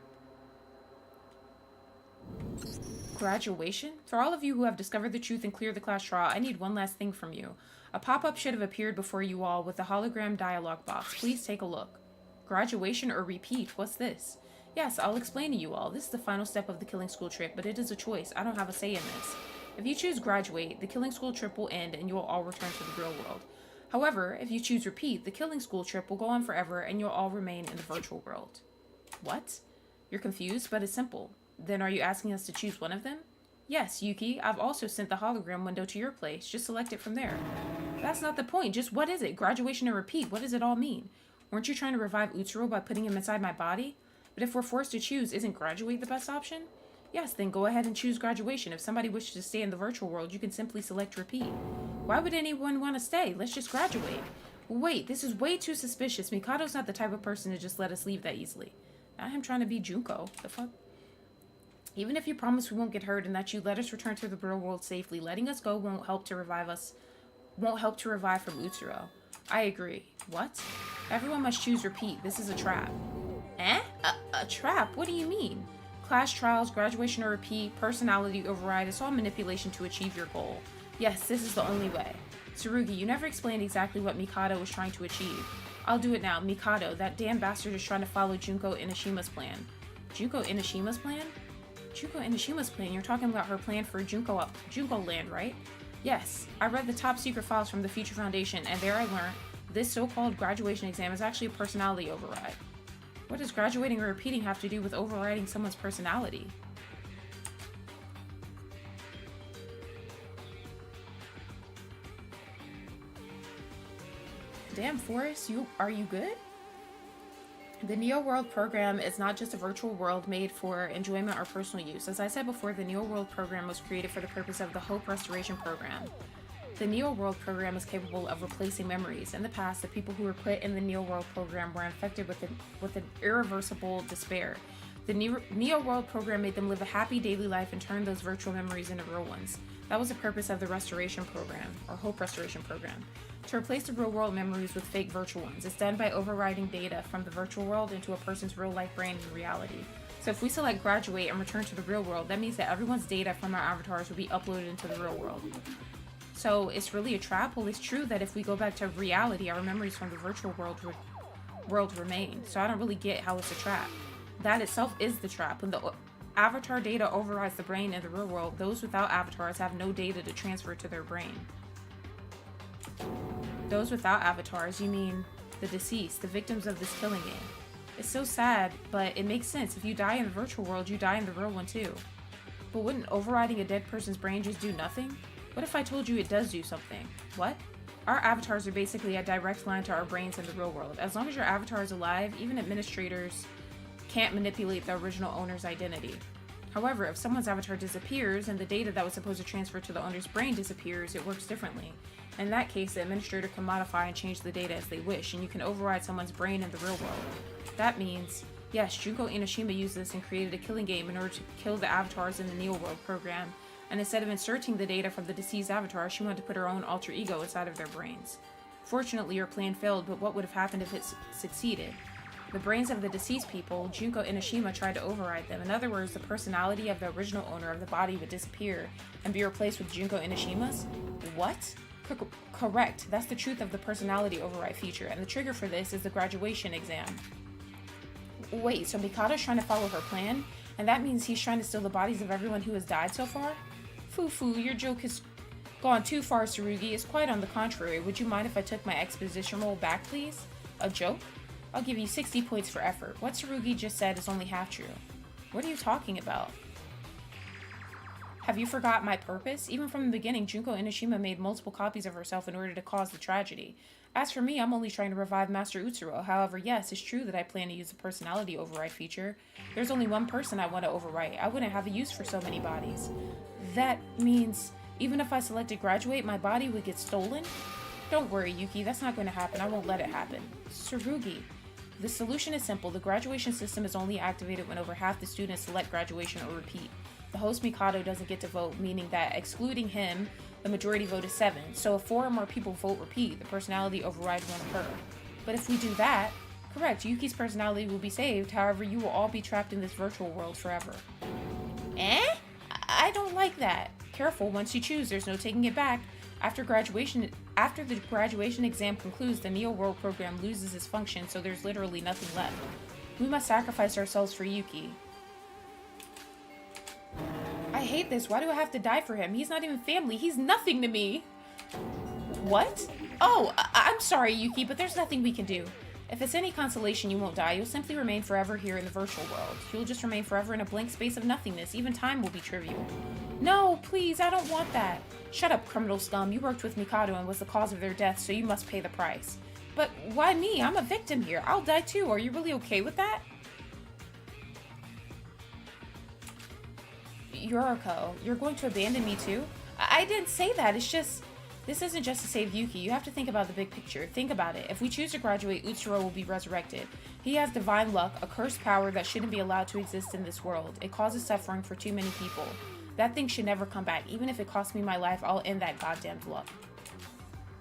Graduation? For all of you who have discovered the truth and cleared the class trial, I need one last thing from you. A pop-up should have appeared before you all with a hologram dialogue box. Please take a look. Graduation or repeat? What's this? Yes, I'll explain to you all. This is the final step of the killing school trip, but it is a choice. I don't have a say in this. If you choose graduate, the killing school trip will end and you will all return to the real world. However, if you choose repeat, the killing school trip will go on forever and you'll all remain in the virtual world. What? You're confused, but it's simple. Then are you asking us to choose one of them? Yes, Yuki, I've also sent the hologram window to your place. Just select it from there. That's not the point. Just what is it? Graduation or repeat? What does it all mean? Weren't you trying to revive Utsuro by putting him inside my body? But if we're forced to choose, isn't graduate the best option? Yes, then go ahead and choose graduation. If somebody wishes to stay in the virtual world, you can simply select repeat. Why would anyone want to stay? Let's just graduate. Wait, this is way too suspicious. Mikado's not the type of person to just let us leave that easily. Not him trying to be Junko. The fuck? Even if you promise we won't get hurt and that you let us return to the real world safely, letting us go won't help to revive from Utsuro. I agree. What? Everyone must choose repeat. This is a trap. Eh? A trap? What do you mean? Class trials, graduation or repeat, personality override, it's all manipulation to achieve your goal. Yes, this is the only way. Tsurugi, you never explained exactly what Mikado was trying to achieve. I'll do it now. Mikado, that damn bastard is trying to follow Junko Inishima's plan. Junko Inishima's plan? Junko Inishima's plan? You're talking about her plan for Junko Land, right? Yes, I read the top secret files from the Future Foundation, and there I learned this so-called graduation exam is actually a personality override. What does graduating or repeating have to do with overriding someone's personality? Damn, Forrest, are you good? The Neo World program is not just a virtual world made for enjoyment or personal use. As I said before, the Neo World program was created for the purpose of the Hope Restoration program. The Neo World program is capable of replacing memories. In the past, the people who were put in the Neo World program were infected with an irreversible despair. The Neo World program made them live a happy daily life and turned those virtual memories into real ones. That was the purpose of the Restoration Program, or Hope Restoration Program, to replace the real world memories with fake virtual ones. It's done by overriding data from the virtual world into a person's real life brain in reality. So if we select graduate and return to the real world, that means that everyone's data from our avatars will be uploaded into the real world. So it's really a trap? Well, it's true that if we go back to reality, our memories from the virtual world remain. So I don't really get how it's a trap. That itself is the trap. When the avatar data overrides the brain in the real world, those without avatars have no data to transfer to their brain. Those without avatars, you mean the deceased, the victims of this killing game. It's so sad, but it makes sense. If you die in the virtual world, you die in the real one too. But wouldn't overriding a dead person's brain just do nothing? What if I told you it does do something? What? Our avatars are basically a direct line to our brains in the real world. As long as your avatar is alive, even administrators can't manipulate the original owner's identity. However, if someone's avatar disappears and the data that was supposed to transfer to the owner's brain disappears, it works differently. In that case, the administrator can modify and change the data as they wish, and you can override someone's brain in the real world. That means, yes, Junko Enoshima used this and created a killing game in order to kill the avatars in the Neo World program, and instead of inserting the data from the deceased avatar, she wanted to put her own alter ego inside of their brains. Fortunately, her plan failed, but what would have happened if it succeeded? The brains of the deceased people, Junko Enoshima tried to override them. In other words, the personality of the original owner of the body would disappear and be replaced with Junko Enoshima's? What? Correct. That's the truth of the personality override feature, and the trigger for this is the graduation exam. Wait, so Mikado's trying to follow her plan? And that means he's trying to steal the bodies of everyone who has died so far? Foo, your joke has gone too far, Tsurugi. It's quite on the contrary. Would you mind if I took my exposition roll back, please? A joke? I'll give you 60 points for effort. What Tsurugi just said is only half true. What are you talking about? Have you forgot my purpose? Even from the beginning, Junko Enoshima made multiple copies of herself in order to cause the tragedy. As for me, I'm only trying to revive Master Utsuro. However, yes, it's true that I plan to use the personality override feature. There's only one person I want to overwrite. I wouldn't have a use for so many bodies. That means even if I selected graduate, my body would get stolen? Don't worry, Yuki, that's not going to happen. I won't let it happen. Tsurugi. The solution is simple. The graduation system is only activated when over half the students select graduation or repeat. The host Mikado doesn't get to vote, meaning that excluding him, the majority vote is 7. So if 4 or more people vote repeat, the personality override won't occur. But if we do that, correct, Yuki's personality will be saved. However, you will all be trapped in this virtual world forever. Eh? I don't like that. Careful, once you choose, there's no taking it back. After the graduation exam concludes, the Neo World program loses its function, so there's literally nothing left. We must sacrifice ourselves for Yuki. I hate this. Why do I have to die for him? He's not even family. He's nothing to me. What? Oh, I'm sorry, Yuki, but there's nothing we can do. If it's any consolation, you won't die. You'll simply remain forever here in the virtual world. You'll just remain forever in a blank space of nothingness. Even time will be trivial. No, please, I don't want that. Shut up, criminal scum. You worked with Mikado and was the cause of their death, so you must pay the price. But why me? I'm a victim here. I'll die too. Are you really okay with that? Yoriko, you're going to abandon me too? I didn't say that. It's just... This isn't just to save Yuki. You have to think about the big picture. Think about it. If we choose to graduate, Utsuro will be resurrected. He has divine luck, a cursed power that shouldn't be allowed to exist in this world. It causes suffering for too many people. That thing should never come back. Even if it costs me my life, I'll end that goddamn luck.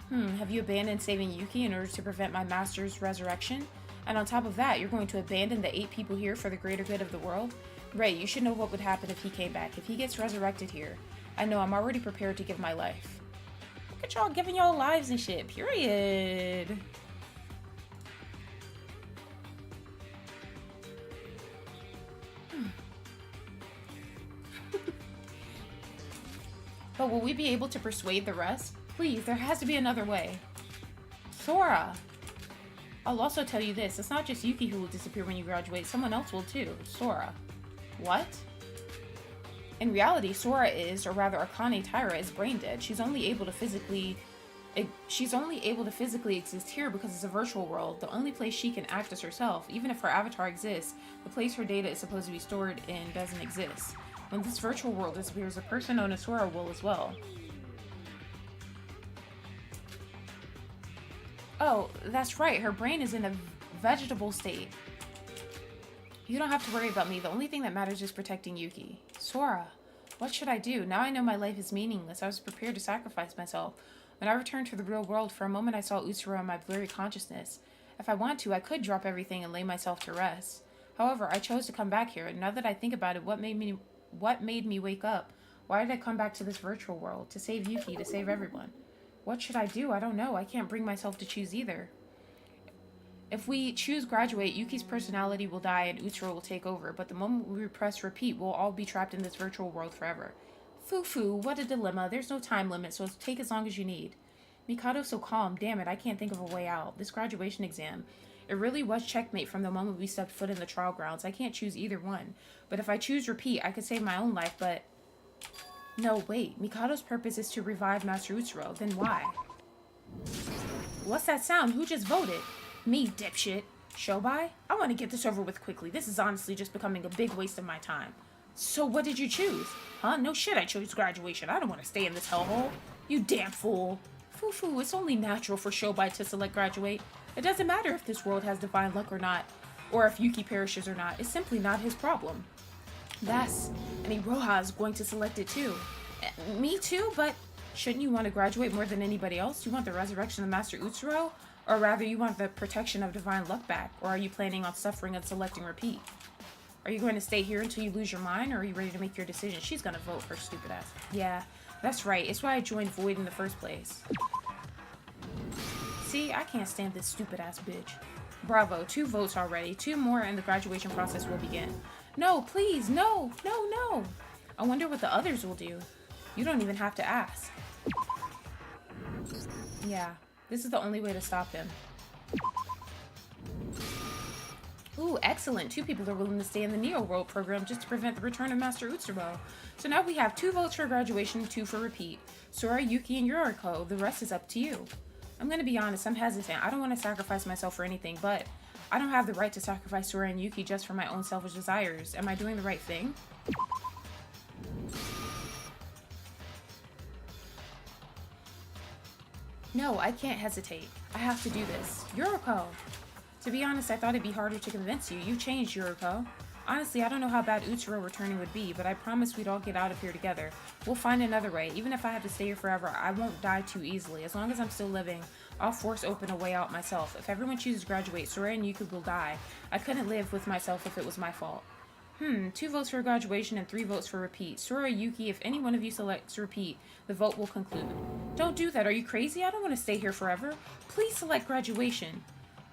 Have you abandoned saving Yuki in order to prevent my master's resurrection? And on top of that, you're going to abandon the 8 people here for the greater good of the world? Ray, you should know what would happen if he came back. If he gets resurrected here, I know I'm already prepared to give my life. Look at y'all giving y'all lives and shit. Period. But will we be able to persuade the rest? Please, there has to be another way. Sora! I'll also tell you this. It's not just Yuki who will disappear when you graduate. Someone else will too. Sora. What? In reality, Sora is, or rather Akane Taira is brain dead. She's only able to physically exist here because it's a virtual world. The only place she can act as herself. Even if her avatar exists, the place her data is supposed to be stored in doesn't exist. When this virtual world disappears, a person known as Sora will as well. Oh, that's right. Her brain is in a vegetable state. You don't have to worry about me. The only thing that matters is protecting Yuki. Sora, what should I do? Now I know my life is meaningless. I was prepared to sacrifice myself. When I returned to the real world, for a moment I saw Utsuro in my blurry consciousness. If I want to, I could drop everything and lay myself to rest. However, I chose to come back here, and now that I think about it, what made me wake up? Why did I come back to this virtual world? To save Yuki, to save everyone. What should I do? I don't know. I can't bring myself to choose either. If we choose graduate, Yuki's personality will die and Utsuro will take over, but the moment we press repeat, we'll all be trapped in this virtual world forever. Foo-foo, what a dilemma. There's no time limit, so take as long as you need. Mikado's so calm. Damn it, I can't think of a way out. This graduation exam, it really was checkmate from the moment we stepped foot in the trial grounds. I can't choose either one. But if I choose repeat, I could save my own life, but... No, wait. Mikado's purpose is to revive Master Utsuro. Then why? What's that sound? Who just voted? Me, dipshit. Shobai? I want to get this over with quickly. This is honestly just becoming a big waste of my time. So what did you choose? Huh? No shit, I chose graduation. I don't want to stay in this hellhole. You damn fool. Foo-foo, it's only natural for Shobai to select graduate. It doesn't matter if this world has divine luck or not, or if Yuki perishes or not. It's simply not his problem. That's... and Iroha is going to select it too. Me too, but shouldn't you want to graduate more than anybody else? You want the resurrection of Master Utsuro? Or rather, you want the protection of divine luck back? Or are you planning on suffering and selecting repeat? Are you going to stay here until you lose your mind, or are you ready to make your decision? She's gonna vote, her stupid ass. Yeah, that's right. It's why I joined Void in the first place. See, I can't stand this stupid ass bitch. Bravo, 2 votes already. 2 more and the graduation process will begin. No, please, no, no, no. I wonder what the others will do. You don't even have to ask. Yeah, this is the only way to stop him. Ooh, excellent. 2 people are willing to stay in the Neo World program just to prevent the return of Master Utsuro. So now we have 2 votes for graduation, 2 for repeat. Sora, Yuki, and Yoriko. The rest is up to you. I'm gonna be honest, I'm hesitant. I don't want to sacrifice myself for anything, but I don't have the right to sacrifice Sora and Yuki just for my own selfish desires. Am I doing the right thing? No, I can't hesitate. I have to do this. Yoriko! To be honest, I thought it'd be harder to convince you. You changed, Yoriko. Honestly, I don't know how bad Utsuro returning would be, but I promise we'd all get out of here together. We'll find another way. Even if I have to stay here forever, I won't die too easily. As long as I'm still living, I'll force open a way out myself. If everyone chooses graduate, Sora and Yuki will die. I couldn't live with myself if it was my fault. 2 votes for graduation and 3 votes for repeat. Sora, Yuki, if any one of you selects repeat, the vote will conclude. Don't do that. Are you crazy? I don't want to stay here forever. Please select graduation.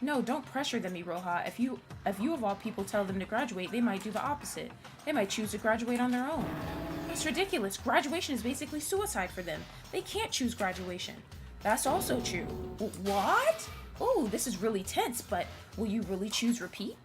No, don't pressure them, Iroha. If you of all people tell them to graduate, they might do the opposite. They might choose to graduate on their own. That's ridiculous. Graduation is basically suicide for them. They can't choose graduation. That's also true. What? Oh, this is really tense, but will you really choose repeat?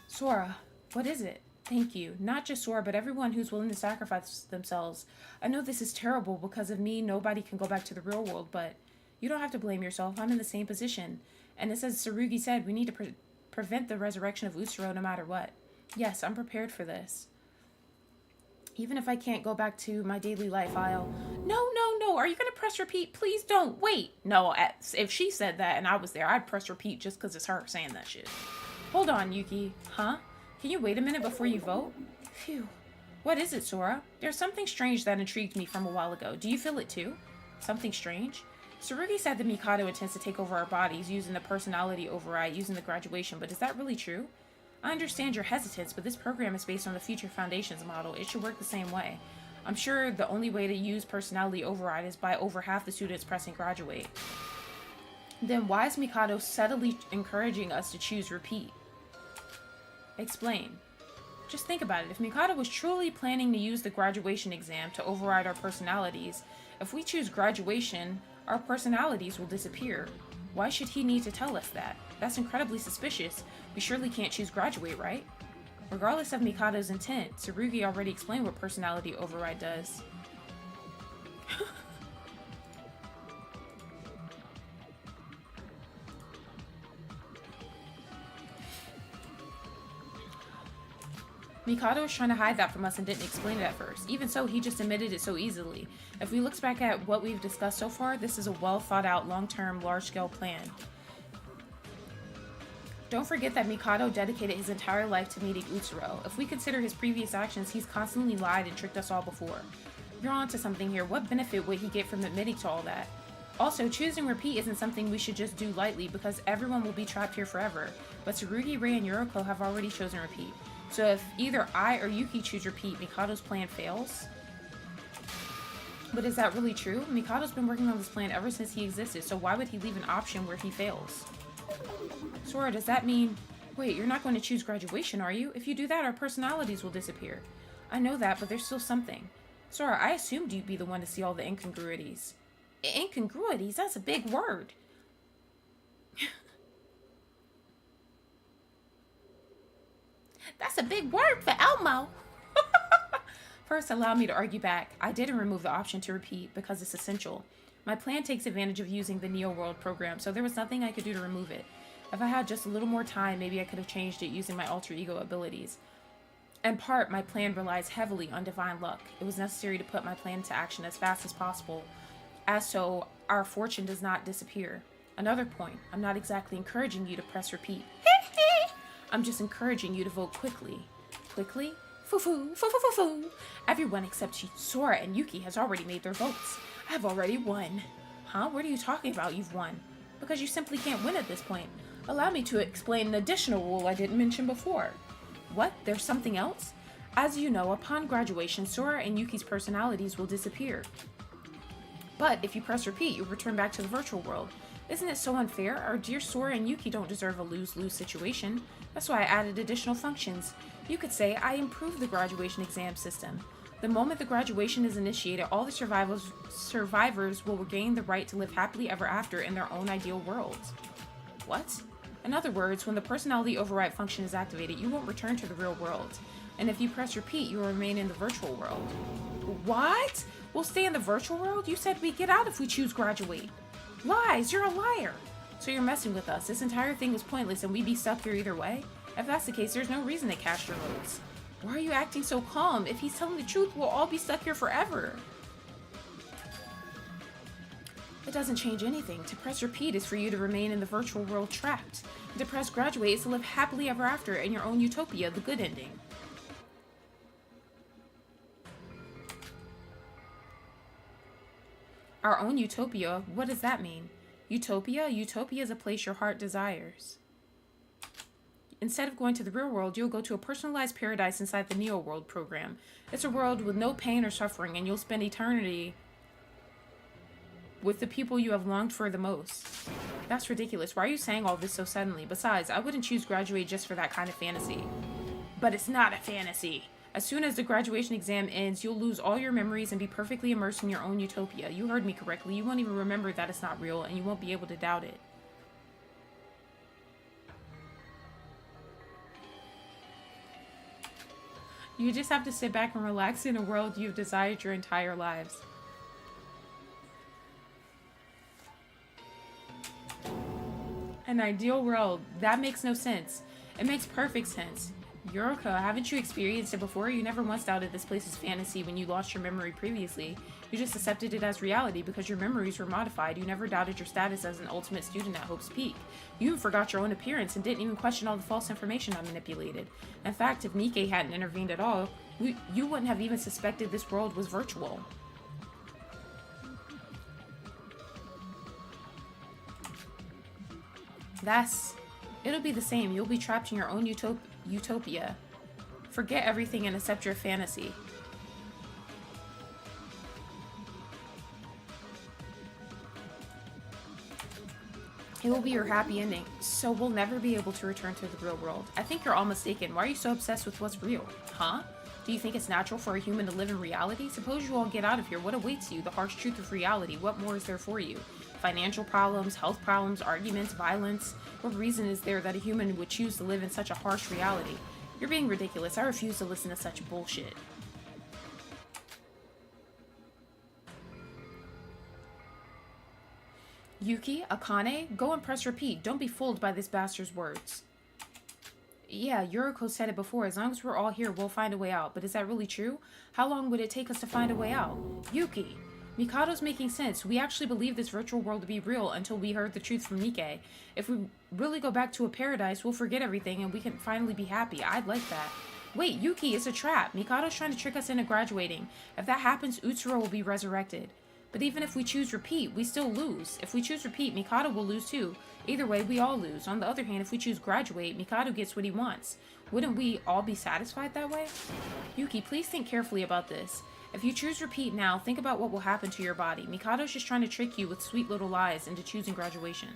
Sora, what is it? Thank you. Not just Sora, but everyone who's willing to sacrifice themselves. I know this is terrible. Because of me, nobody can go back to the real world, but you don't have to blame yourself. I'm in the same position. And as Tsurugi said, we need to prevent the resurrection of Utsuro no matter what. Yes, I'm prepared for this. Even if I can't go back to my daily life, I'll... No, no, no. Are you going to press repeat? Please don't. Wait. No, if she said that and I was there, I'd press repeat just because it's her saying that shit. Hold on, Yuki. Huh? Can you wait a minute before you vote? Phew. What is it, Sora? There's something strange that intrigued me from a while ago. Do you feel it too? Something strange? Tsurugi said the Mikado intends to take over our bodies using the personality override using the graduation, but is that really true? I understand your hesitance, but this program is based on the Future Foundations model. It should work the same way. I'm sure the only way to use personality override is by over half the students pressing graduate. Then why is Mikado subtly encouraging us to choose repeat? Explain. Just think about it. If Mikado was truly planning to use the graduation exam to override our personalities, if we choose graduation, our personalities will disappear. Why should he need to tell us that? That's incredibly suspicious. We surely can't choose graduate, right? Regardless of Mikado's intent, Tsurugi already explained what personality override does. Mikado was trying to hide that from us and didn't explain it at first. Even so, he just admitted it so easily. If we look back at what we've discussed so far, this is a well thought out, long-term, large-scale plan. Don't forget that Mikado dedicated his entire life to meeting Utsuro. If we consider his previous actions, he's constantly lied and tricked us all before. You're onto something here. What benefit would he get from admitting to all that? Also, choosing repeat isn't something we should just do lightly because everyone will be trapped here forever. But Tsurugi, Rei, and Yuriko have already chosen repeat. So if either I or Yuki choose repeat, Mikado's plan fails. But is that really true? Mikado's been working on this plan ever since he existed, so why would he leave an option where he fails? Sora, does that mean... Wait, you're not going to choose graduation, are you? If you do that, our personalities will disappear. I know that, but there's still something. Sora, I assumed you'd be the one to see all the incongruities. Incongruities? That's a big word. That's a big word for Elmo. First, allow me to argue back. I didn't remove the option to repeat because it's essential. My plan takes advantage of using the Neo World program, so there was nothing I could do to remove it. If I had just a little more time, maybe I could have changed it using my alter ego abilities. In part, my plan relies heavily on divine luck. It was necessary to put my plan into action as fast as possible, as so our fortune does not disappear. Another point, I'm not exactly encouraging you to press repeat. I'm just encouraging you to vote quickly. Quickly? Foo-foo, foo-foo-foo-foo. Everyone except Sora and Yuki has already made their votes. I've already won. Huh? What are you talking about you've won? Because you simply can't win at this point. Allow me to explain an additional rule I didn't mention before. What? There's something else? As you know, upon graduation, Sora and Yuki's personalities will disappear. But if you press repeat, you'll return back to the virtual world. Isn't it so unfair? Our dear Sora and Yuki don't deserve a lose-lose situation. That's why I added additional functions. You could say I improved the graduation exam system. The moment the graduation is initiated, all the survivors will regain the right to live happily ever after in their own ideal worlds. What? In other words, when the personality override function is activated, you won't return to the real world. And if you press repeat, you will remain in the virtual world. What? We'll stay in the virtual world? You said we get out if we choose graduate. Lies! You're a liar! So you're messing with us. This entire thing was pointless and we'd be stuck here either way? If that's the case, there's no reason to cast your votes. Why are you acting so calm? If he's telling the truth, we'll all be stuck here forever. It doesn't change anything. To press repeat is for you to remain in the virtual world trapped. And to press graduate is to live happily ever after in your own utopia, the good ending. Our own utopia? What does that mean? Utopia? Utopia is a place your heart desires. Instead of going to the real world, you'll go to a personalized paradise inside the Neo World program. It's a world with no pain or suffering, and you'll spend eternity with the people you have longed for the most. That's ridiculous. Why are you saying all this so suddenly? Besides, I wouldn't choose graduate just for that kind of fantasy. But it's not a fantasy. As soon as the graduation exam ends, you'll lose all your memories and be perfectly immersed in your own utopia. You heard me correctly. You won't even remember that it's not real, and you won't be able to doubt it. You just have to sit back and relax in a world you've desired your entire lives. An ideal world. That makes no sense. It makes perfect sense. Yuriko, haven't you experienced it before? You never once doubted this place is fantasy when you lost your memory previously. You just accepted it as reality because your memories were modified. You never doubted your status as an ultimate student at Hope's Peak. You even forgot your own appearance and didn't even question all the false information I manipulated. In fact, if Nikkei hadn't intervened at all, you wouldn't have even suspected this world was virtual. It'll be the same. You'll be trapped in your own utopia. Forget everything and accept your fantasy. It will be your happy ending, so we'll never be able to return to the real world. I think you're all mistaken. Why are you so obsessed with what's real? Huh? Do you think it's natural for a human to live in reality? Suppose you all get out of here. What awaits you? The harsh truth of reality. What more is there for you? Financial problems, health problems, arguments, violence. What reason is there that a human would choose to live in such a harsh reality? You're being ridiculous. I refuse to listen to such bullshit. Yuki, Akane, go and press repeat. Don't be fooled by this bastard's words. Yeah, Yuriko said it before. As long as we're all here, we'll find a way out. But is that really true? How long would it take us to find a way out? Yuki! Mikado's making sense. We actually believed this virtual world to be real until we heard the truth from Nikke. If we really go back to a paradise, we'll forget everything and we can finally be happy. I'd like that. Wait, Yuki, it's a trap. Mikado's trying to trick us into graduating. If that happens, Utsuro will be resurrected. But even if we choose repeat, we still lose. If we choose repeat, Mikado will lose too. Either way, we all lose. On the other hand, if we choose graduate, Mikado gets what he wants. Wouldn't we all be satisfied that way? Yuki, please think carefully about this. If you choose repeat now, think about what will happen to your body. Mikado's just trying to trick you with sweet little lies into choosing graduation.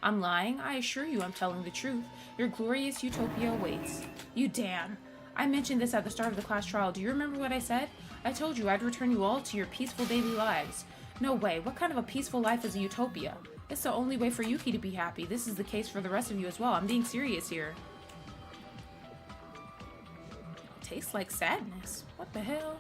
I'm lying? I assure you I'm telling the truth. Your glorious utopia awaits. You damn. I mentioned this at the start of the class trial. Do you remember what I said? I told you I'd return you all to your peaceful daily lives. No way. What kind of a peaceful life is a utopia? It's the only way for Yuki to be happy. This is the case for the rest of you as well. I'm being serious here. Tastes like sadness. What the hell?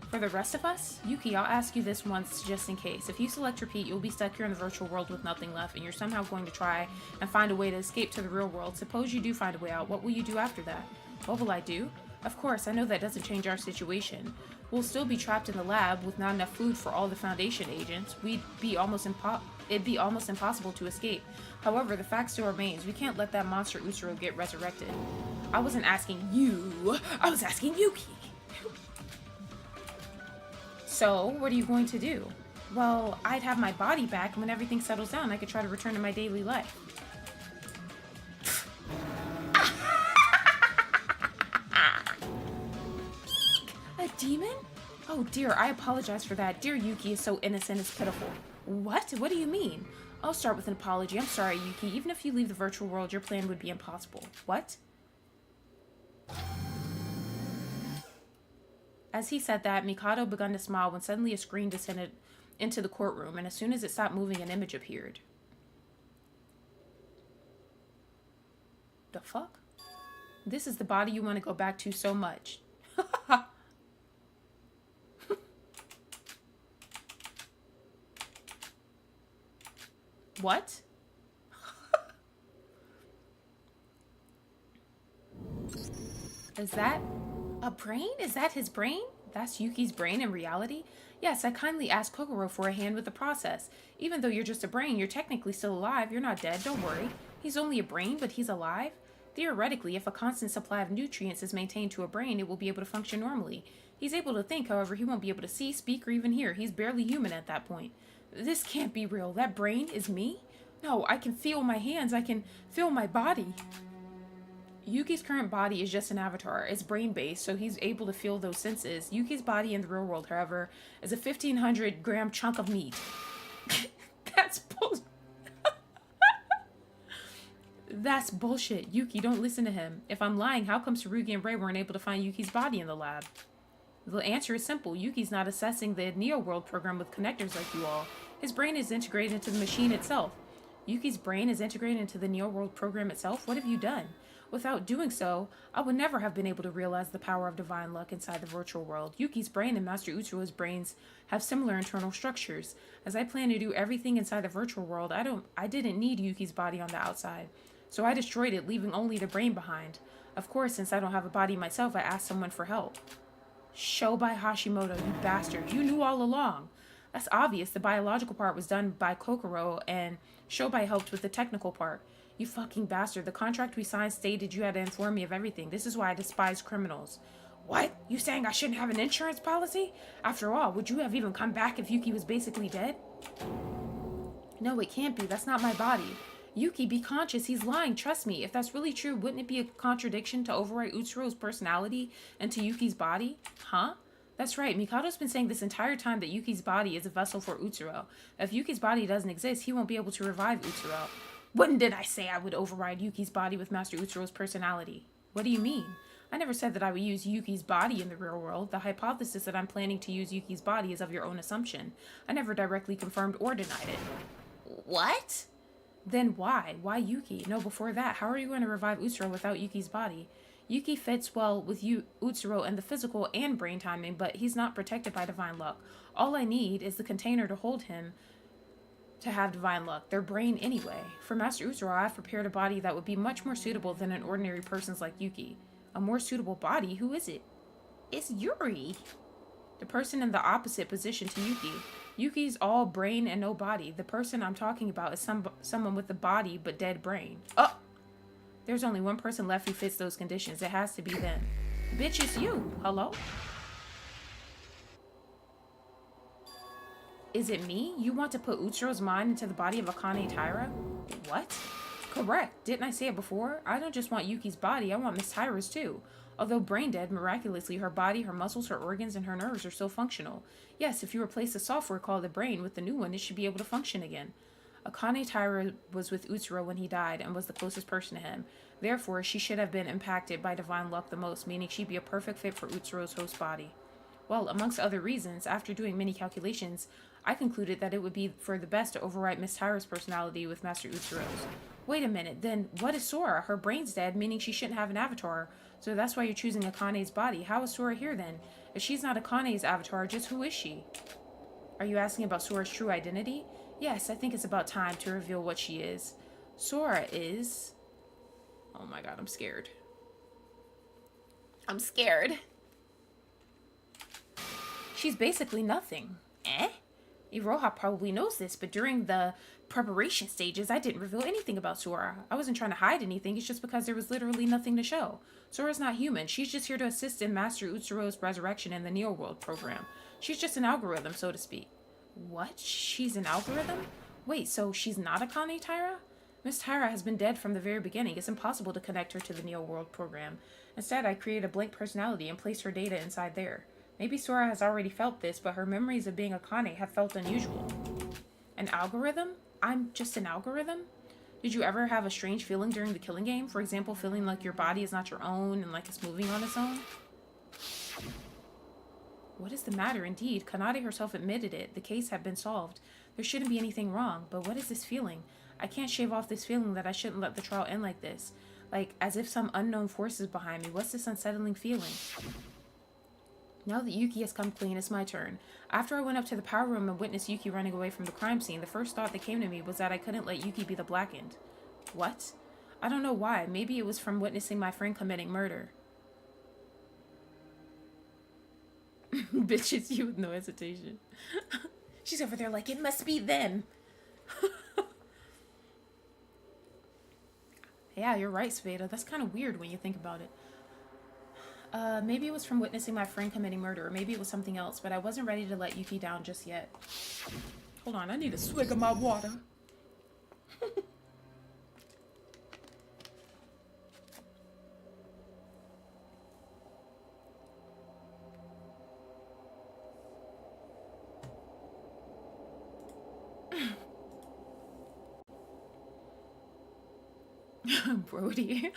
For the rest of us, Yuki, I'll ask you this once just in case. If you select repeat, you'll be stuck here in the virtual world with nothing left, and you're somehow going to try and find a way to escape to the real world. Suppose you do find a way out. What will you do after that? What will I do? Of course, I know that doesn't change our situation. We'll still be trapped in the lab with not enough food for all the Foundation agents. It'd be almost impossible to escape. However, the fact still remains. We can't let that monster Utsuro get resurrected. I wasn't asking you. I was asking Yuki. So, what are you going to do? Well, I'd have my body back, and when everything settles down, I could try to return to my daily life. A demon? Oh dear, I apologize for that. Dear Yuki is so innocent, it's pitiful. What? What do you mean? I'll start with an apology. I'm sorry, Yuki. Even if you leave the virtual world, your plan would be impossible. What? As he said that, Mikado began to smile when suddenly a screen descended into the courtroom, and as soon as it stopped moving, an image appeared. The fuck? This is the body you want to go back to so much. What? Is that a brain? Is that his brain? That's Yuki's brain in reality? Yes, I kindly asked Kokoro for a hand with the process. Even though you're just a brain, you're technically still alive. You're not dead, don't worry. He's only a brain, but he's alive. Theoretically, if a constant supply of nutrients is maintained to a brain, it will be able to function normally. He's able to think, however, he won't be able to see, speak, or even hear. He's barely human at that point. This can't be real. That brain is me? No, I can feel my hands. I can feel my body. Yuki's current body is just an avatar. It's brain-based, so he's able to feel those senses. Yuki's body in the real world, however, is a 1,500-gram chunk of meat. That's bullshit. That's bullshit. Yuki, don't listen to him. If I'm lying, how come Tsurugi and Rei weren't able to find Yuki's body in the lab? The answer is simple. Yuki's not accessing the Neo World program with connectors like you all. His brain is integrated into the machine itself. Yuki's brain is integrated into the Neo World program itself? What have you done? Without doing so, I would never have been able to realize the power of divine luck inside the virtual world. Yuki's brain and Master Utsuro's brains have similar internal structures. As I plan to do everything inside the virtual world, I didn't need Yuki's body on the outside. So I destroyed it, leaving only the brain behind. Of course, since I don't have a body myself, I asked someone for help. Shobai Hashimoto, you bastard. You knew all along. That's obvious. The biological part was done by Kokoro, and Shobai helped with the technical part. You fucking bastard. The contract we signed stated you had to inform me of everything. This is why I despise criminals. What? You saying I shouldn't have an insurance policy? After all, would you have even come back if Yuki was basically dead? No, it can't be. That's not my body. Yuki, be conscious. He's lying. Trust me. If that's really true, wouldn't it be a contradiction to overwrite Utsuro's personality into Yuki's body? Huh? That's right. Mikado's been saying this entire time that Yuki's body is a vessel for Utsuro. If Yuki's body doesn't exist, he won't be able to revive Utsuro. When did I say I would override Yuki's body with Master Utsuro's personality? What do you mean? I never said that I would use Yuki's body in the real world. The hypothesis that I'm planning to use Yuki's body is of your own assumption. I never directly confirmed or denied it. What? Then why? Why Yuki? No, before that, how are you going to revive Utsuro without Yuki's body? Yuki fits well with Utsuro and the physical and brain timing, but he's not protected by divine luck. All I need is the container to hold him to have divine luck, their brain anyway. For Master Utsuro, I've prepared a body that would be much more suitable than an ordinary person's like Yuki. A more suitable body? Who is it? It's Yuri. The person in the opposite position to Yuki. Yuki's all brain and no body. The person I'm talking about is someone with a body but dead brain. Oh! There's only one person left who fits those conditions. It has to be them. Bitch, it's you. Hello? Is it me? You want to put Utsuro's mind into the body of Akane Taira? What? Correct. Didn't I say it before? I don't just want Yuki's body, I want Miss Taira's too. Although brain dead, miraculously, her body, her muscles, her organs, and her nerves are still functional. Yes, if you replace the software called the brain with the new one, it should be able to function again. Akane Taira was with Utsuro when he died and was the closest person to him. Therefore, she should have been impacted by divine luck the most, meaning she'd be a perfect fit for Utsuro's host body. Well, amongst other reasons, after doing many calculations, I concluded that it would be for the best to overwrite Miss Taira's personality with Master Utsuro's. Wait a minute, then what is Sora? Her brain's dead, meaning she shouldn't have an avatar, so that's why you're choosing Akane's body. How is Sora here then? If she's not Akane's avatar, just who is she? Are you asking about Sora's true identity? Yes, I think it's about time to reveal what she is. Sora is... Oh my god, I'm scared. I'm scared. She's basically nothing. Eh? Iroha probably knows this, but during the preparation stages, I didn't reveal anything about Sora. I wasn't trying to hide anything, it's just because there was literally nothing to show. Sora's not human. She's just here to assist in Master Utsuro's resurrection in the Neo World program. She's just an algorithm, so to speak. What? She's an algorithm? Wait, so she's not Akane Taira? Miss Taira has been dead from the very beginning. It's impossible to connect her to the Neo World program. Instead, I created a blank personality and placed her data inside there. Maybe Sora has already felt this, but her memories of being Akane have felt unusual. An algorithm? I'm just an algorithm? Did you ever have a strange feeling during the killing game? For example, feeling like your body is not your own and like it's moving on its own? What is the matter? Indeed, Kanade herself admitted it. The case had been solved. There shouldn't be anything wrong, but what is this feeling? I can't shave off this feeling that I shouldn't let the trial end like this. Like, as if some unknown force is behind me. What's this unsettling feeling? Now that Yuki has come clean, it's my turn. After I went up to the power room and witnessed Yuki running away from the crime scene, the first thought that came to me was that I couldn't let Yuki be the Blackened. What? I don't know why. Maybe it was from witnessing my friend committing murder. Bitch, it's you with no hesitation. She's over there like, it must be them. Yeah, you're right, Sveta. That's kind of weird when you think about it. Maybe it was from witnessing my friend committing murder, or maybe it was something else, but I wasn't ready to let Yuki down just yet. Hold on, I need a swig of my water. Brody.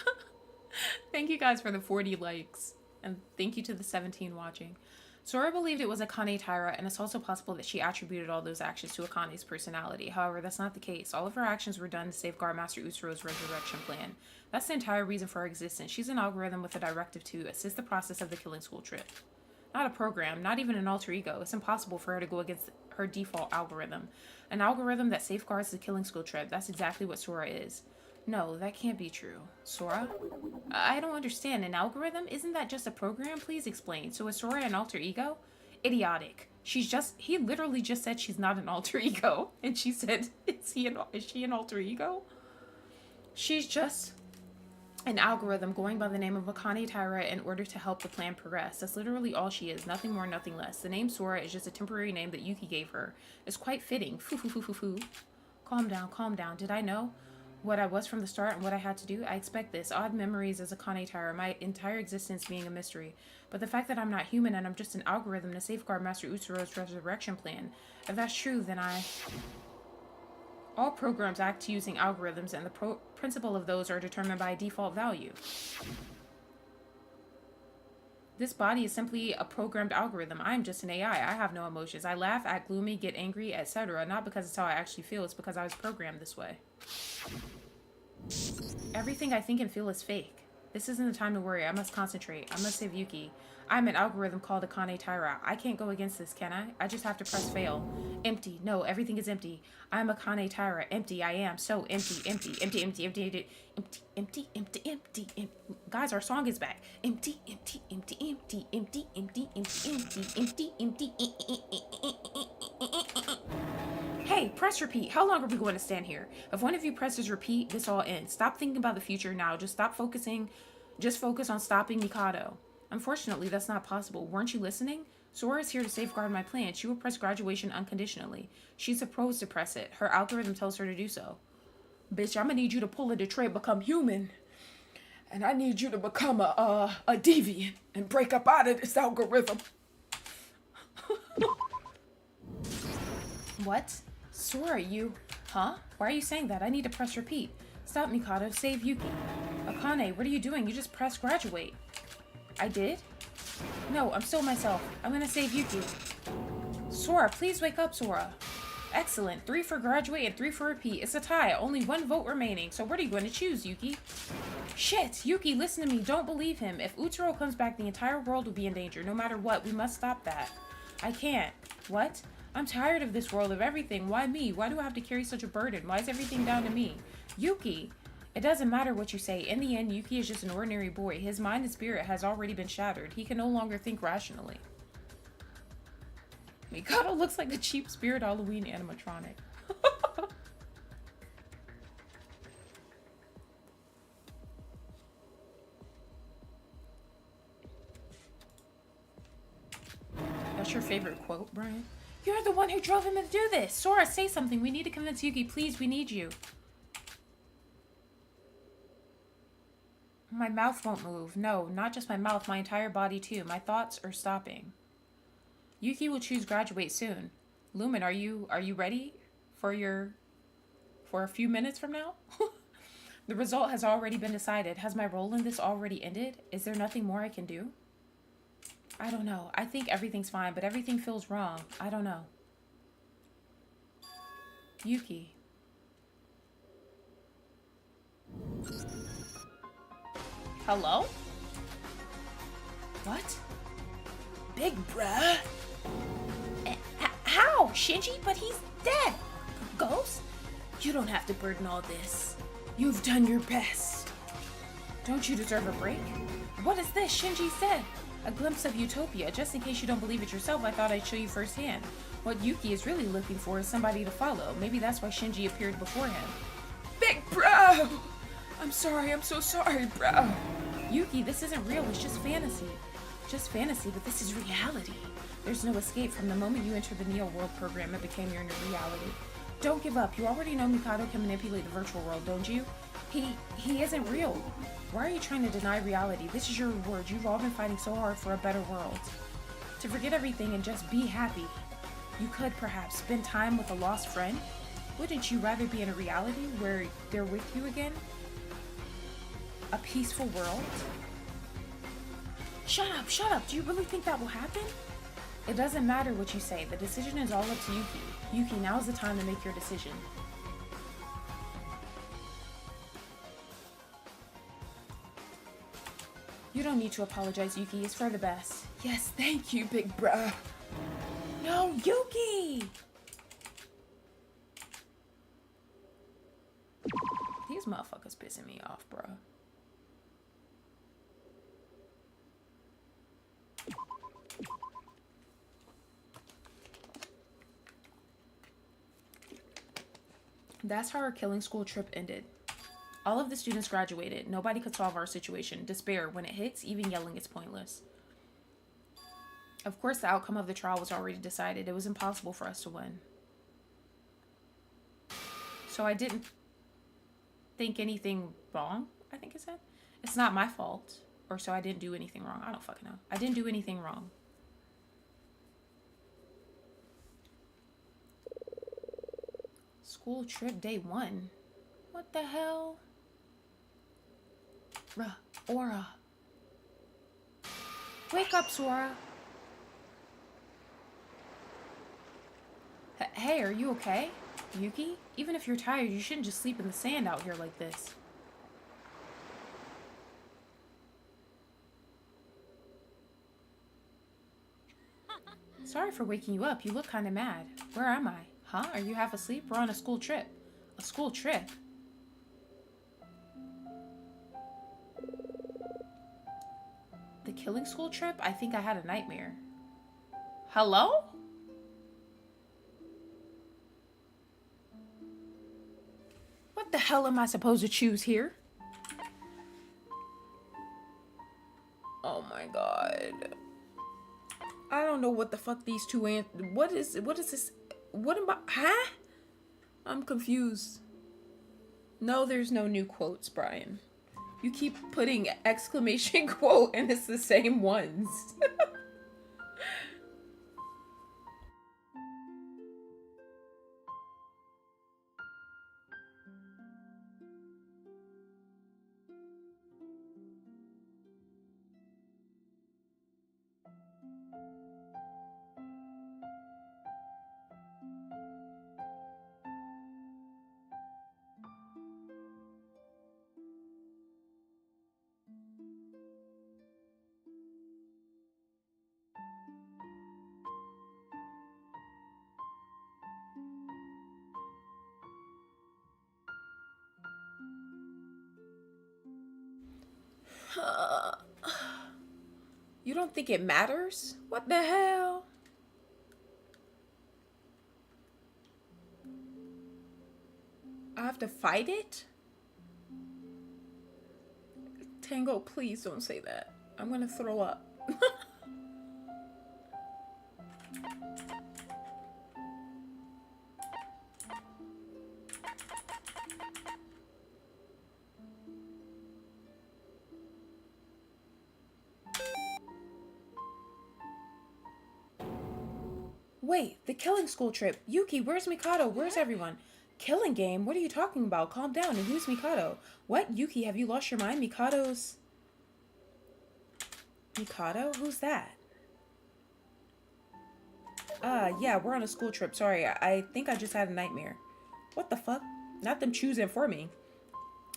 Thank you guys for the 40 likes. And thank you to the 17 watching. Sora believed it was Akane Taira, and it's also possible that she attributed all those actions to Akane's personality. However, that's not the case. All of her actions were done to safeguard Master Utsuro's resurrection plan. That's the entire reason for her existence. She's an algorithm with a directive to assist the process of the killing school trip. Not a program, not even an alter ego. It's impossible for her to go against her default algorithm. An algorithm that safeguards the killing school trip. That's exactly what Sora is. No, that can't be true. Sora? I don't understand. An algorithm? Isn't that just a program? Please explain. So is Sora an alter ego? Idiotic. He literally just said she's not an alter ego. And she said, is she an alter ego? She's just an algorithm going by the name of Akane Taira in order to help the plan progress. That's literally all she is. Nothing more, nothing less. The name Sora is just a temporary name that Yuki gave her. It's quite fitting. Foo. Calm down. Did I know what I was from the start and what I had to do? I expect this. Odd memories as Akane Taira, my entire existence being a mystery. But the fact that I'm not human and I'm just an algorithm to safeguard Master Utsuro's resurrection plan, if that's true, then all programs act using algorithms, and the principle of those are determined by a default value. This body is simply a programmed algorithm. I am just an AI. I have no emotions. I laugh, act gloomy, get angry, etc. Not because it's how I actually feel, it's because I was programmed this way. Everything I think and feel is fake. This isn't the time to worry. I must concentrate. I must save Yuki. I'm an algorithm called Akane Taira. I can't go against this, can I? I just have to press fail. Empty. No, everything is empty. I'm Akane Taira. Empty. I am so empty. Empty. Guys, our song is back. Empty. Hey, press repeat. How long are we going to stand here? If one of you presses repeat, this all ends. Stop thinking about the future now. Just focus on stopping Mikado. Unfortunately, that's not possible. Weren't you listening? Sora is here to safeguard my plan. She will press graduation unconditionally. She's supposed to press it. Her algorithm tells her to do so. Bitch, I'm gonna need you to pull a Detroit, become human. And I need you to become a deviant and break up out of this algorithm. What? Sora, you... Huh? Why are you saying that? I need to press repeat. Stop, Mikado. Save Yuki. Akane, what are you doing? You just pressed graduate. I did? No, I'm still myself. I'm gonna save Yuki. Sora, please wake up, Sora. Excellent. 3 for graduate and 3 for repeat. It's a tie. Only 1 vote remaining. So what are you going to choose, Yuki? Shit! Yuki, listen to me. Don't believe him. If Utaro comes back, the entire world will be in danger. No matter what, we must stop that. I can't. What? I'm tired of this world, of everything. Why me? Why do I have to carry such a burden? Why is everything down to me? Yuki! It doesn't matter what you say. In the end, Yuki is just an ordinary boy. His mind and spirit has already been shattered. He can no longer think rationally. Mikado looks like a cheap Spirit Halloween animatronic. That's your favorite quote, Brian? You're the one who drove him to do this! Sora, say something. We need to convince Yuki. Please, we need you. My mouth won't move. No, not just my mouth, my entire body too. My thoughts are stopping. Yuki will choose graduate soon. Lumen, are you ready for a few minutes from now? The result has already been decided. Has my role in this already ended? Is there nothing more I can do? I don't know. I think everything's fine, but everything feels wrong. I don't know. Yuki. Hello? What? Big bruh? How? Shinji? But he's dead. Ghost? You don't have to burden all this. You've done your best. Don't you deserve a break? What is this? Shinji said. A glimpse of utopia. Just in case you don't believe it yourself, I thought I'd show you firsthand. What Yuki is really looking for is somebody to follow. Maybe that's why Shinji appeared before him. Big bro! I'm sorry, I'm so sorry, bro. Yuki, this isn't real, it's just fantasy. Just fantasy, but this is reality. There's no escape. From the moment you entered the Neo World program, it became your new reality. Don't give up. You already know Mikado can manipulate the virtual world, don't you? He isn't real. Why are you trying to deny reality? This is your reward. You've all been fighting so hard for a better world. To forget everything and just be happy. You could, perhaps, spend time with a lost friend. Wouldn't you rather be in a reality where they're with you again? A peaceful world? Shut up, shut up. Do you really think that will happen? It doesn't matter what you say. The decision is all up to Yuki. Yuki, now's the time to make your decision. You don't need to apologize, Yuki. It's for the best. Yes, thank you, big bruh. No, Yuki! These motherfuckers pissing me off, bruh. That's how our killing school trip ended. All of the students graduated. Nobody could solve our situation. Despair, when it hits, even yelling is pointless. Of course, the outcome of the trial was already decided. It was impossible for us to win. So I didn't think anything wrong, I think it said. It's not my fault. Or so I didn't do anything wrong. I don't fucking know. I didn't do anything wrong. School trip day 1. What the hell? Aura. Wake up, Sora. Hey, are you okay? Yuki? Even if you're tired, you shouldn't just sleep in the sand out here like this. Sorry for waking you up. You look kind of mad. Where am I? Huh? Are you half asleep? We're on a school trip. A school trip? The killing school trip? I think I had a nightmare. Hello? hell am I supposed to choose here? Oh my god. I don't know what the fuck these two what is this? What am I? Huh? I'm confused. No, there's no new quotes, Brian. You keep putting exclamation quote and it's the same ones. You don't think it matters? What the hell? I have to fight it? Tango, please don't say that. I'm gonna throw up. Wait, the killing school trip. Yuki, where's Mikado? Where's everyone? Killing game? What are you talking about? Calm down. And who's Mikado? What? Yuki, have you lost your mind? Mikado's... Mikado? Who's that? Yeah, we're on a school trip. Sorry, I think I just had a nightmare. What the fuck? Not them choosing for me.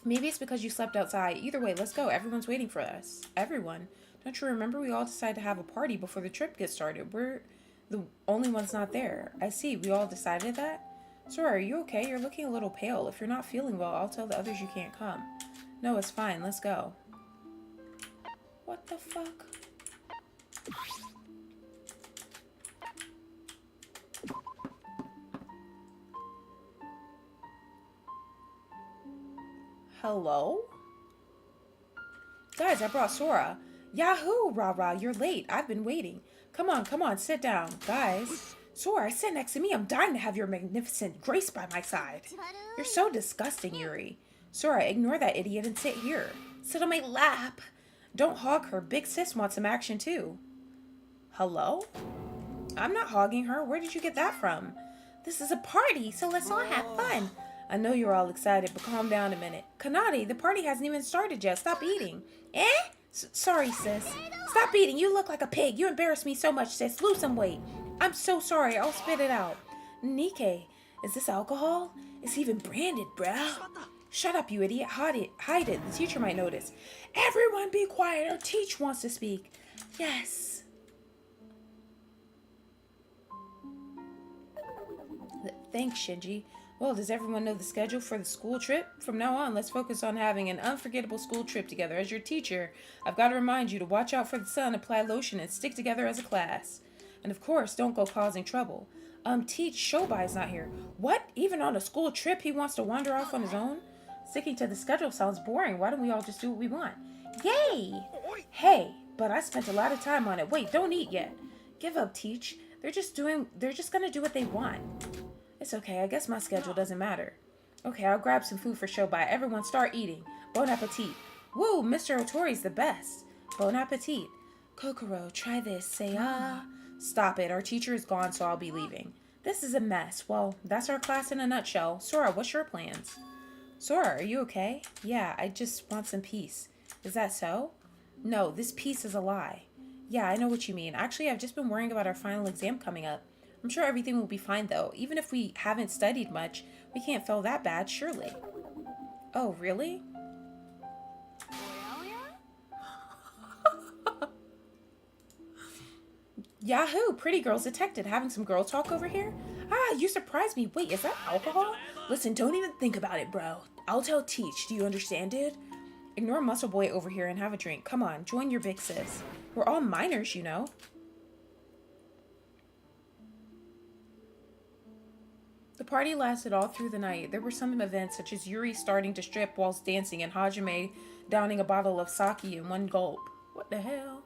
Maybe it's because you slept outside. Either way, let's go. Everyone's waiting for us. Everyone? Don't you remember we all decided to have a party before the trip gets started? We're the only ones not there. I see. We all decided that? Sora, are you okay? You're looking a little pale. If you're not feeling well, I'll tell the others you can't come. No, it's fine. Let's go. What the fuck? Hello? Guys, I brought Sora. Yahoo, rah-rah, you're late. I've been waiting. Come on, sit down. Guys, Sora, sit next to me. I'm dying to have your magnificent grace by my side. You're so disgusting, Yuri. Sora, ignore that idiot and sit here. Sit on my lap. Don't hog her. Big sis wants some action too. Hello? I'm not hogging her. Where did you get that from? This is a party, so let's all have fun. I know you're all excited, but calm down a minute. Kanade, the party hasn't even started yet. Stop eating. Eh? Sorry, sis. Stop eating. You look like a pig. You embarrass me so much, sis. Lose some weight. I'm so sorry. I'll spit it out. Nikkei, is this alcohol? It's even branded, bruh. Shut up, you idiot. Hide it. The teacher might notice. Everyone be quiet. Our teacher wants to speak. Yes. Thanks, Shinji. Well, does everyone know the schedule for the school trip? From now on, let's focus on having an unforgettable school trip together. As your teacher, I've got to remind you to watch out for the sun, apply lotion, and stick together as a class. And of course, don't go causing trouble. Teach, Shobai's not here. What? Even on a school trip, he wants to wander off on his own? Sticking to the schedule sounds boring. Why don't we all just do what we want? Yay! Hey, but I spent a lot of time on it. Wait, don't eat yet. Give up, Teach. They're just gonna do what they want. It's okay, I guess my schedule doesn't matter. Okay, I'll grab some food for Shobai. Everyone start eating. Bon appetit. Woo, Mr. Otori's the best. Bon appetit. Kokoro, try this. Say ah. Stop it, our teacher is gone, so I'll be leaving. This is a mess. Well, that's our class in a nutshell. Sora, what's your plans? Sora, are you okay? Yeah, I just want some peace. Is that so? No, this peace is a lie. Yeah, I know what you mean. Actually, I've just been worrying about our final exam coming up. I'm sure everything will be fine, though. Even if we haven't studied much, we can't fail that bad, surely. Oh, really? Yahoo! Pretty girls detected. Having some girl talk over here? Ah, you surprised me. Wait, is that alcohol? Listen, don't even think about it, bro. I'll tell Teach. Do you understand, dude? Ignore Muscle Boy over here and have a drink. Come on, join your big sis. We're all minors, you know. The party lasted all through the night. There were some events such as Yuri starting to strip whilst dancing and Hajime downing a bottle of sake in one gulp. What the hell?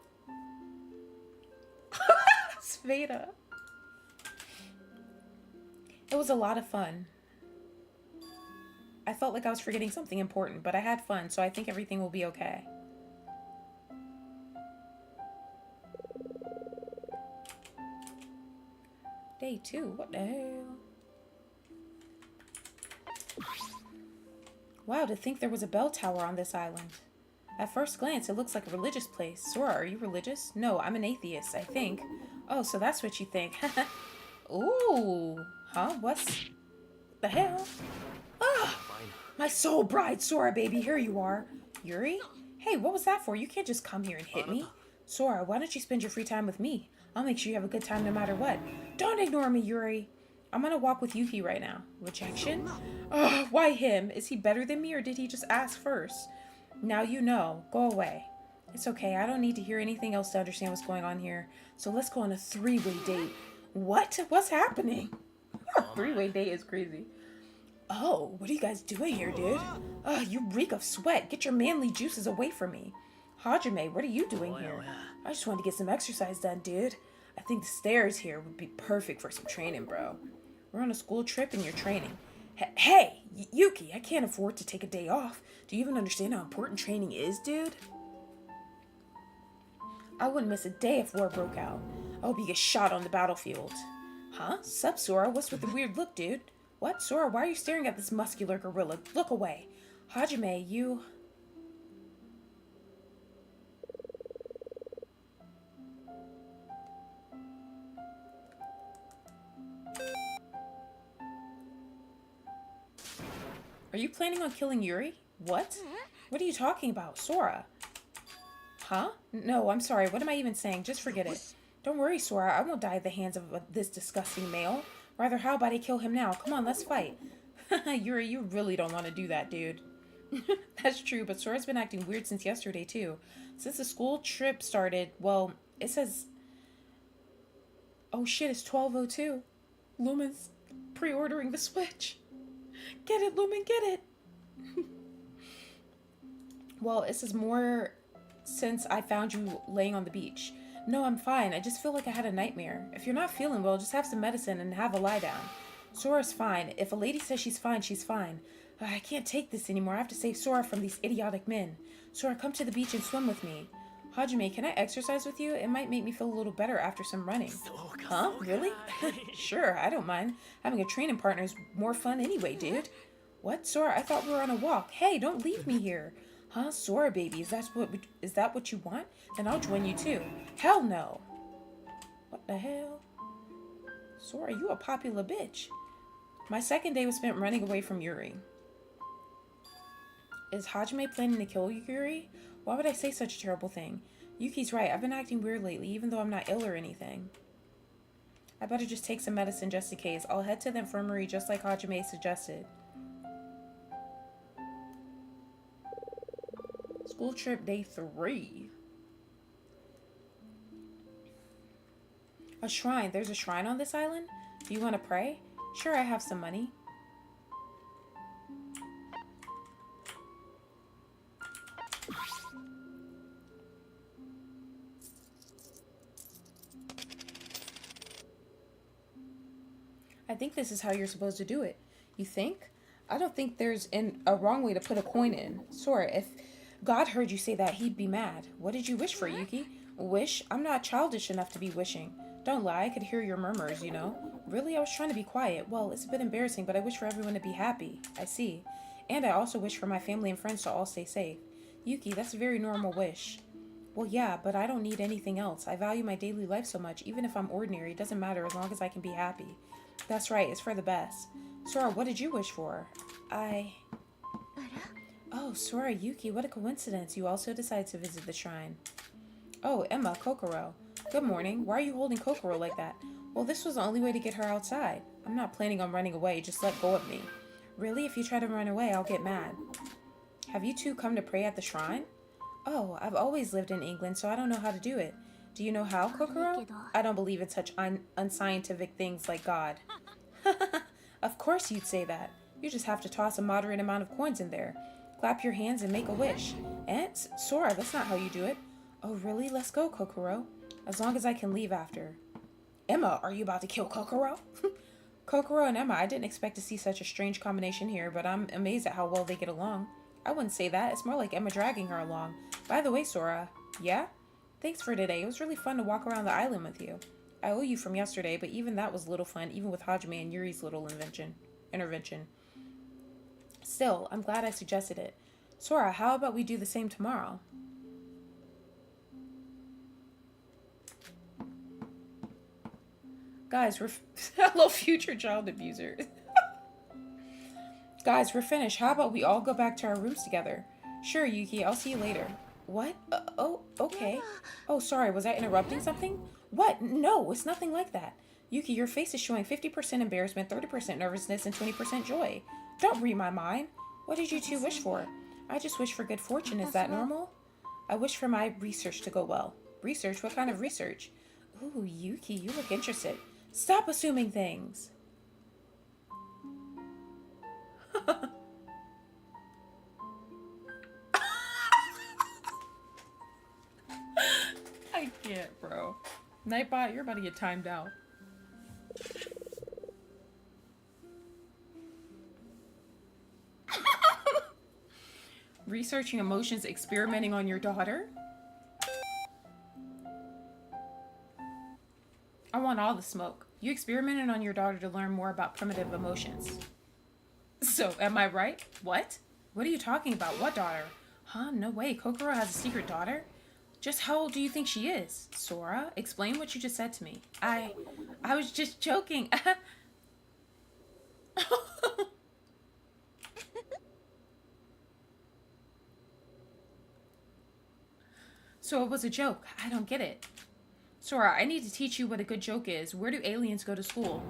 Sveta. It was a lot of fun. I felt like I was forgetting something important, but I had fun, so I think everything will be okay. Day 2, what the hell? Wow, to think there was a bell tower on this island. At first glance, it looks like a religious place. Sora, are you religious? No, I'm an atheist, I think. Oh, so that's what you think. Ooh. Huh? What's the hell? Ah! My soul bride, Sora, baby, here you are. Yuri? Hey, what was that for? You can't just come here and hit me. Sora, why don't you spend your free time with me? I'll make sure you have a good time no matter what. Don't ignore me, Yuri. I'm gonna walk with Yuki right now. Rejection? Ugh, why him? Is he better than me or did he just ask first? Now you know. Go away. It's okay. I don't need to hear anything else to understand what's going on here. So let's go on a 3-way date. What? What's happening? A 3-way date is crazy. Oh, what are you guys doing here, dude? You reek of sweat. Get your manly juices away from me. Hajime, what are you doing here? I just wanted to get some exercise done, dude. I think the stairs here would be perfect for some training, bro. We're on a school trip and you're training. Hey, Yuki, I can't afford to take a day off. Do you even understand how important training is, dude? I wouldn't miss a day if war broke out. I hope you get shot on the battlefield. Huh? Sup, Sora? What's with the weird look, dude? What? Sora, why are you staring at this muscular gorilla? Look away. Hajime, you... Are you planning on killing Yuri? What? What are you talking about? Sora? Huh? No, I'm sorry. What am I even saying? Just forget it. Don't worry, Sora. I won't die at the hands of this disgusting male. Rather, how about I kill him now? Come on, let's fight. Yuri, you really don't want to do that, dude. That's true, but Sora's been acting weird since yesterday, too. Since the school trip started, well, it says... Oh shit, it's 12:02. Lumen's pre-ordering the Switch. Get it, Lumen, get it! Well, it says more since I found you laying on the beach. No, I'm fine. I just feel like I had a nightmare. If you're not feeling well, just have some medicine and have a lie down. Sora's fine. If a lady says she's fine, she's fine. I can't take this anymore. I have to save Sora from these idiotic men. Sora, come to the beach and swim with me. Hajime, can I exercise with you? It might make me feel a little better after some running. Huh? Really? Sure, I don't mind. Having a training partner is more fun anyway, dude. What? Sora, I thought we were on a walk. Hey, don't leave me here. Huh? Sora, baby, is that what you want? Then I'll join you too. Hell no. What the hell? Sora, you a popular bitch. My second day was spent running away from Yuri. Is Hajime planning to kill Yuri? Why would I say such a terrible thing? Yuki's right. I've been acting weird lately, even though I'm not ill or anything. I better just take some medicine just in case. I'll head to the infirmary just like Hajime suggested. School trip day 3. A shrine. There's a shrine on this island? Do you want to pray? Sure, I have some money. I think this is how you're supposed to do it. You think? I don't think there's a wrong way to put a coin in. Sora, if God heard you say that, he'd be mad. What did you wish for, Yuki? Wish? I'm not childish enough to be wishing. Don't lie, I could hear your murmurs, you know. Really, I was trying to be quiet. Well, it's a bit embarrassing, but I wish for everyone to be happy. I see. And I also wish for my family and friends to all stay safe. Yuki, that's a very normal wish. Well, yeah, but I don't need anything else. I value my daily life so much. Even if I'm ordinary, it doesn't matter as long as I can be happy. That's right, it's for the best. Sora, what did you wish for? Oh, Sora, Yuki, what a coincidence. You also decided to visit the shrine. Oh, Emma, Kokoro. Good morning. Why are you holding Kokoro like that? Well, this was the only way to get her outside. I'm not planning on running away. Just let go of me. Really? If you try to run away, I'll get mad. Have you two come to pray at the shrine? Oh, I've always lived in England, so I don't know how to do it. Do you know how, Kokoro? I don't believe in such unscientific things like God. Of course you'd say that. You just have to toss a moderate amount of coins in there. Clap your hands and make a wish. And, Sora, that's not how you do it. Oh, really? Let's go, Kokoro. As long as I can leave after. Emma, are you about to kill Kokoro? Kokoro and Emma, I didn't expect to see such a strange combination here, but I'm amazed at how well they get along. I wouldn't say that. It's more like Emma dragging her along. By the way, Sora. Yeah? Thanks for today. It was really fun to walk around the island with you. I owe you from yesterday, but even that was little fun, even with Hajime and Yuri's little intervention. Still, I'm glad I suggested it. Sora, how about we do the same tomorrow? Guys, hello, future child abuser. Guys, we're finished. How about we all go back to our rooms together? Sure, Yuki. I'll see you later. What? Oh, okay. Oh, sorry. Was I interrupting something? What? No, it's nothing like that. Yuki, your face is showing 50% embarrassment, 30% nervousness, and 20% joy. Don't read my mind. What did you two wish for? I just wish for good fortune. Is that normal? I wish for my research to go well. Research? What kind of research? Ooh, Yuki, you look interested. Stop assuming things. I can't, bro. Nightbot, you're about to get timed out. Researching emotions, experimenting on your daughter? I want all the smoke. You experimented on your daughter to learn more about primitive emotions. So, am I right? What? What are you talking about? What daughter? Huh? No way. Kokoro has a secret daughter? Just how old do you think she is? Sora, explain what you just said to me. I was just joking. So it was a joke. I don't get it. Sora, I need to teach you what a good joke is. Where do aliens go to school?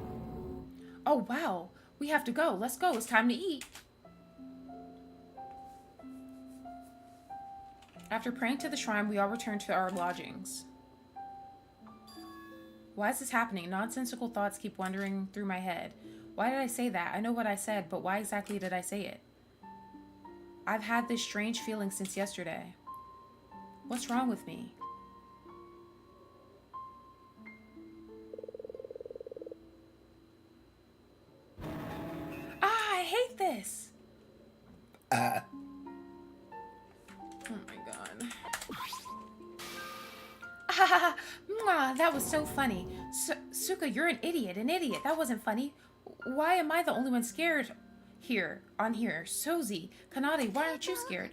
Oh, wow. We have to go. Let's go. It's time to eat. After praying to the shrine, we all returned to our lodgings. Why is this happening? Nonsensical thoughts keep wandering through my head. Why did I say that? I know what I said, but why exactly did I say it? I've had this strange feeling since yesterday. What's wrong with me? I hate this. Oh my god. That was so funny. Suka, you're an idiot. That wasn't funny. Why am I the only one scared here? Sozi, Kanade, why aren't you scared?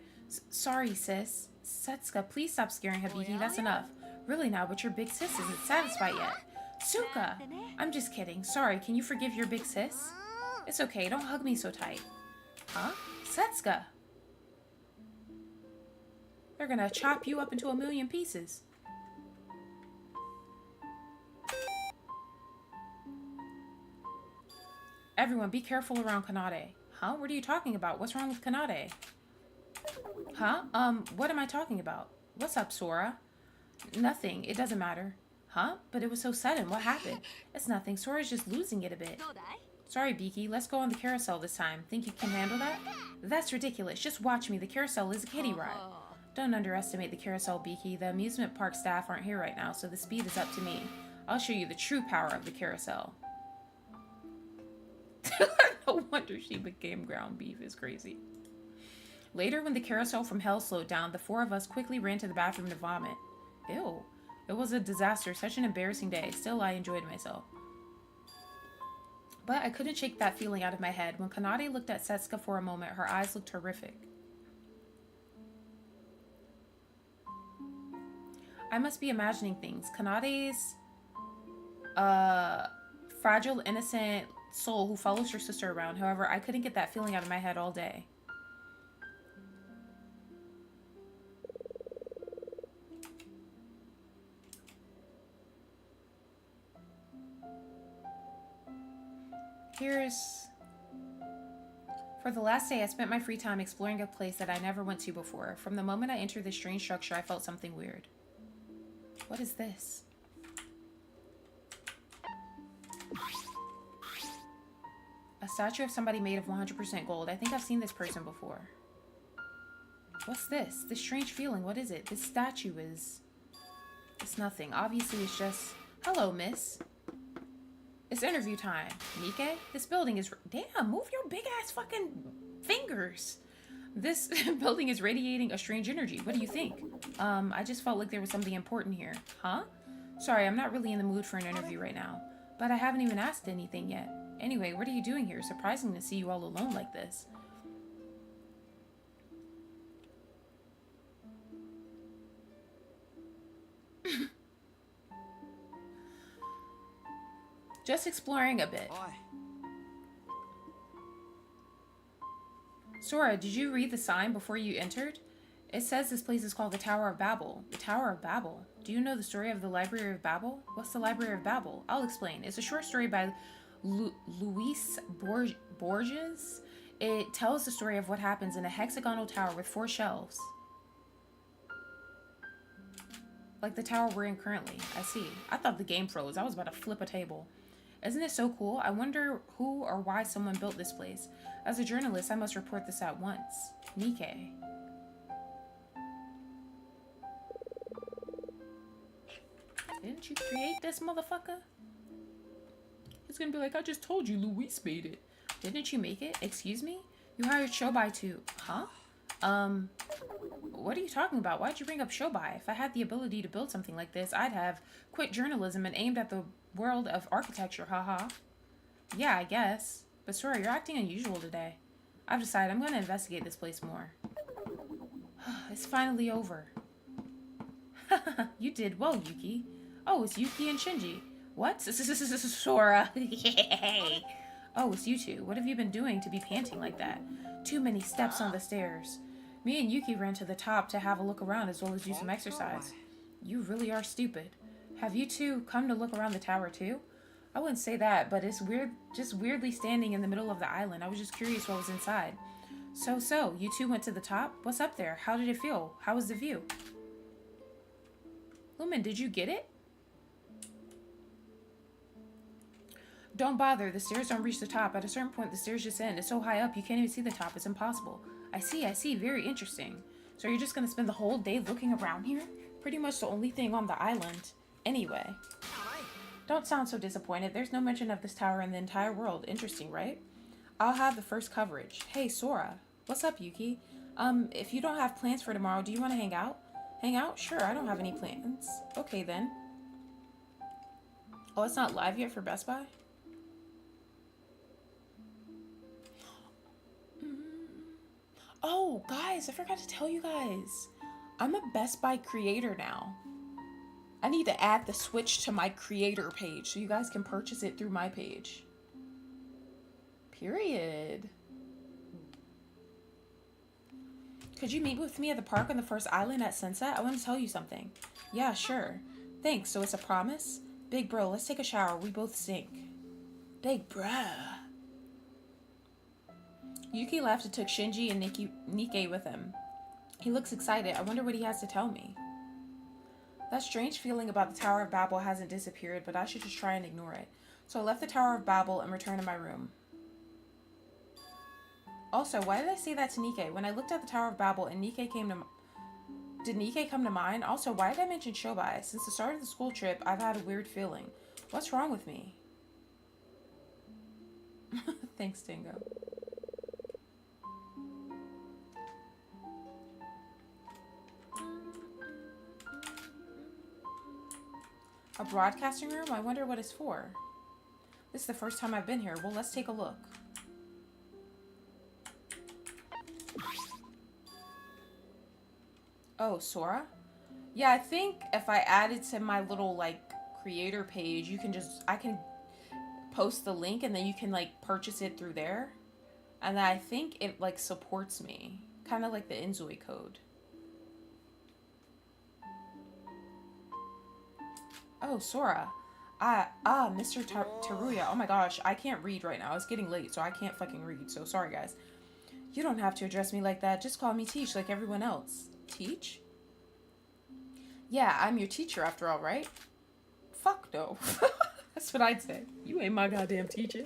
Sorry, sis. Setsuka, please stop scaring Habiki. That's enough. Really now, but your big sis isn't satisfied yet. Suka! I'm just kidding. Sorry, can you forgive your big sis? It's okay, don't hug me so tight. Huh? Setsuka! They're gonna chop you up into a million pieces. Everyone, be careful around Kanade. Huh? What are you talking about? What's wrong with Kanade? Huh? What am I talking about? What's up, Sora? Nothing. It doesn't matter. Huh? But it was so sudden. What happened? It's nothing. Sora's just losing it a bit. Sorry, Biki. Let's go on the carousel this time. Think you can handle that? That's ridiculous. Just watch me. The carousel is a kiddie ride. Don't underestimate the carousel, Biki. The amusement park staff aren't here right now, so the speed is up to me. I'll show you the true power of the carousel. No wonder she became ground beef. It's crazy. Later, when the carousel from hell slowed down, the four of us quickly ran to the bathroom to vomit. Ew. It was a disaster. Such an embarrassing day. Still, I enjoyed myself. But I couldn't shake that feeling out of my head. When Kanade looked at Setsuka for a moment, her eyes looked horrific. I must be imagining things. Kanade's fragile, innocent soul who follows her sister around. However, I couldn't get that feeling out of my head all day. For the last day, I spent my free time exploring a place that I never went to before. From the moment I entered this strange structure, I felt something weird. What is this? A statue of somebody made of 100% gold. I think I've seen this person before. What's this? This strange feeling. What is it? This statue is... It's nothing. Obviously, it's just... Hello, miss. It's interview time. Nike? This building is... Damn, move your big-ass fucking fingers. This building is radiating a strange energy. What do you think? I just felt like there was something important here. Huh? Sorry, I'm not really in the mood for an interview right now. But I haven't even asked anything yet. Anyway, what are you doing here? Surprising to see you all alone like this. Just exploring a bit. Sora, did you read the sign before you entered? It says this place is called the Tower of Babel. The Tower of Babel? Do you know the story of the Library of Babel? What's the Library of Babel? I'll explain. It's a short story by Luis Borges. It tells the story of what happens in a hexagonal tower with 4 shelves. Like the tower we're in currently. I see. I thought the game froze. I was about to flip a table. Isn't it so cool? I wonder who or why someone built this place. As a journalist, I must report this at once. Nike. Didn't you create this, motherfucker? He's gonna be like, I just told you Luis made it. Didn't you make it? Excuse me? You hired Shobai to... Huh? What are you talking about? Why'd you bring up Shobai? If I had the ability to build something like this, I'd have quit journalism and aimed at the world of architecture, haha. Yeah, I guess. But Sora, you're acting unusual today. I've decided I'm gonna investigate this place more. It's finally over. You did well, Yuki. Oh, it's Yuki and Shinji. What? Sora. Yay. Oh, it's you two. What have you been doing to be panting like that? Too many steps on the stairs. Me and Yuki ran to the top to have a look around as well as do some exercise. You really are stupid. Have you two come to look around the tower too? I wouldn't say that, but it's weird, just weirdly standing in the middle of the island. I was just curious what was inside. So, you two went to the top? What's up there? How did it feel? How was the view? Lumen, did you get it? Don't bother. The stairs don't reach the top. At a certain point, the stairs just end. It's so high up, you can't even see the top. It's impossible. I see. Very interesting. So you're just gonna spend the whole day looking around here? Pretty much the only thing on the island. Anyway. Don't sound so disappointed. There's no mention of this tower in the entire world. Interesting, right? I'll have the first coverage. Hey, Sora. What's up, Yuki? If you don't have plans for tomorrow, do you want to hang out? Hang out? Sure, I don't have any plans. Okay, then. Oh, it's not live yet for Best Buy? Oh, guys, I forgot to tell you guys. I'm a Best Buy creator now. I need to add the Switch to my creator page so you guys can purchase it through my page. Period. Could you meet with me at the park on the first island at sunset? I want to tell you something. Yeah, sure. Thanks, so it's a promise? Big bro, let's take a shower. We both stink. Big bruh. Yuki left and took Shinji and Nike with him. He looks excited. I wonder what he has to tell me. That strange feeling about the Tower of Babel hasn't disappeared, but I should just try and ignore it. So I left the Tower of Babel and returned to my room. Also, why did I say that to Nike? When I looked at the Tower of Babel and Nike came to... Did Nike come to mind? Also, why did I mention Shobai? Since the start of the school trip, I've had a weird feeling. What's wrong with me? Thanks, Dingo. A broadcasting room? I wonder what it's for. This is the first time I've been here. Well, let's take a look. Oh, Sora? Yeah, I think if I add it to my little, like, creator page, you can just... I can post the link and then you can, like, purchase it through there. And then I think it, like, supports me. Kind of like the Inzoi code. Oh, Sora. Mr. Teruya. Oh my gosh, I can't read right now. It's getting late, so I can't fucking read. So sorry, guys. You don't have to address me like that. Just call me Teach like everyone else. Teach? Yeah, I'm your teacher after all, right? Fuck no. That's what I'd say. You ain't my goddamn teacher.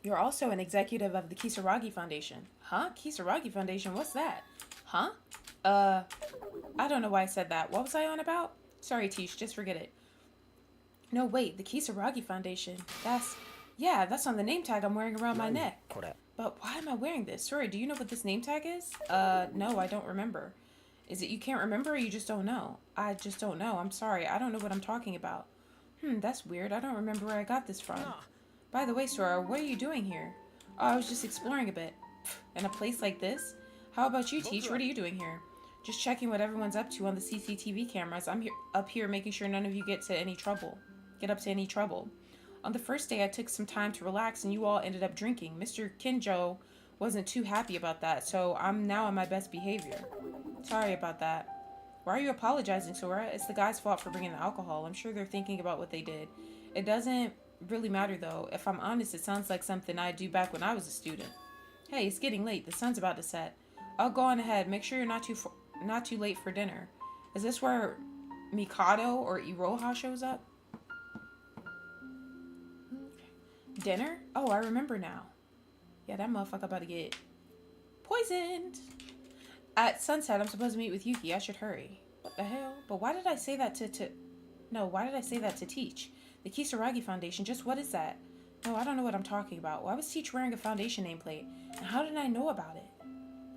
You're also an executive of the Kisaragi Foundation. Huh? Kisaragi Foundation? What's that? Huh? I don't know why I said that. What was I on about? Sorry, Tish, just forget it. No, wait, the Kisaragi Foundation. That's on the name tag I'm wearing around my neck. But why am I wearing this? Sorry, do you know what this name tag is? No, I don't remember. Is it you can't remember or you just don't know? I just don't know. I'm sorry. I don't know what I'm talking about. That's weird. I don't remember where I got this from. By the way, Sora, what are you doing here? Oh, I was just exploring a bit. In a place like this? How about you, Teach? What are you doing here? Just checking what everyone's up to on the CCTV cameras. I'm up here making sure none of you get up to any trouble. On the first day, I took some time to relax and you all ended up drinking. Mr. Kinjo wasn't too happy about that, so I'm now on my best behavior. Sorry about that. Why are you apologizing, Sora? It's the guy's fault for bringing the alcohol. I'm sure they're thinking about what they did. It doesn't really matter, though. If I'm honest, it sounds like something I'd do back when I was a student. Hey, it's getting late. The sun's about to set. I'll go on ahead. Make sure you're not too late for dinner. Is this where Mikado or Iroha shows up? Dinner? Oh, I remember now. Yeah, that motherfucker about to get poisoned. At sunset, I'm supposed to meet with Yuki. I should hurry. What the hell? But why did I say that why did I say that to Teach? The Kisaragi Foundation, just what is that? No, I don't know what I'm talking about. Why was Teach wearing a foundation nameplate? And how did I know about it?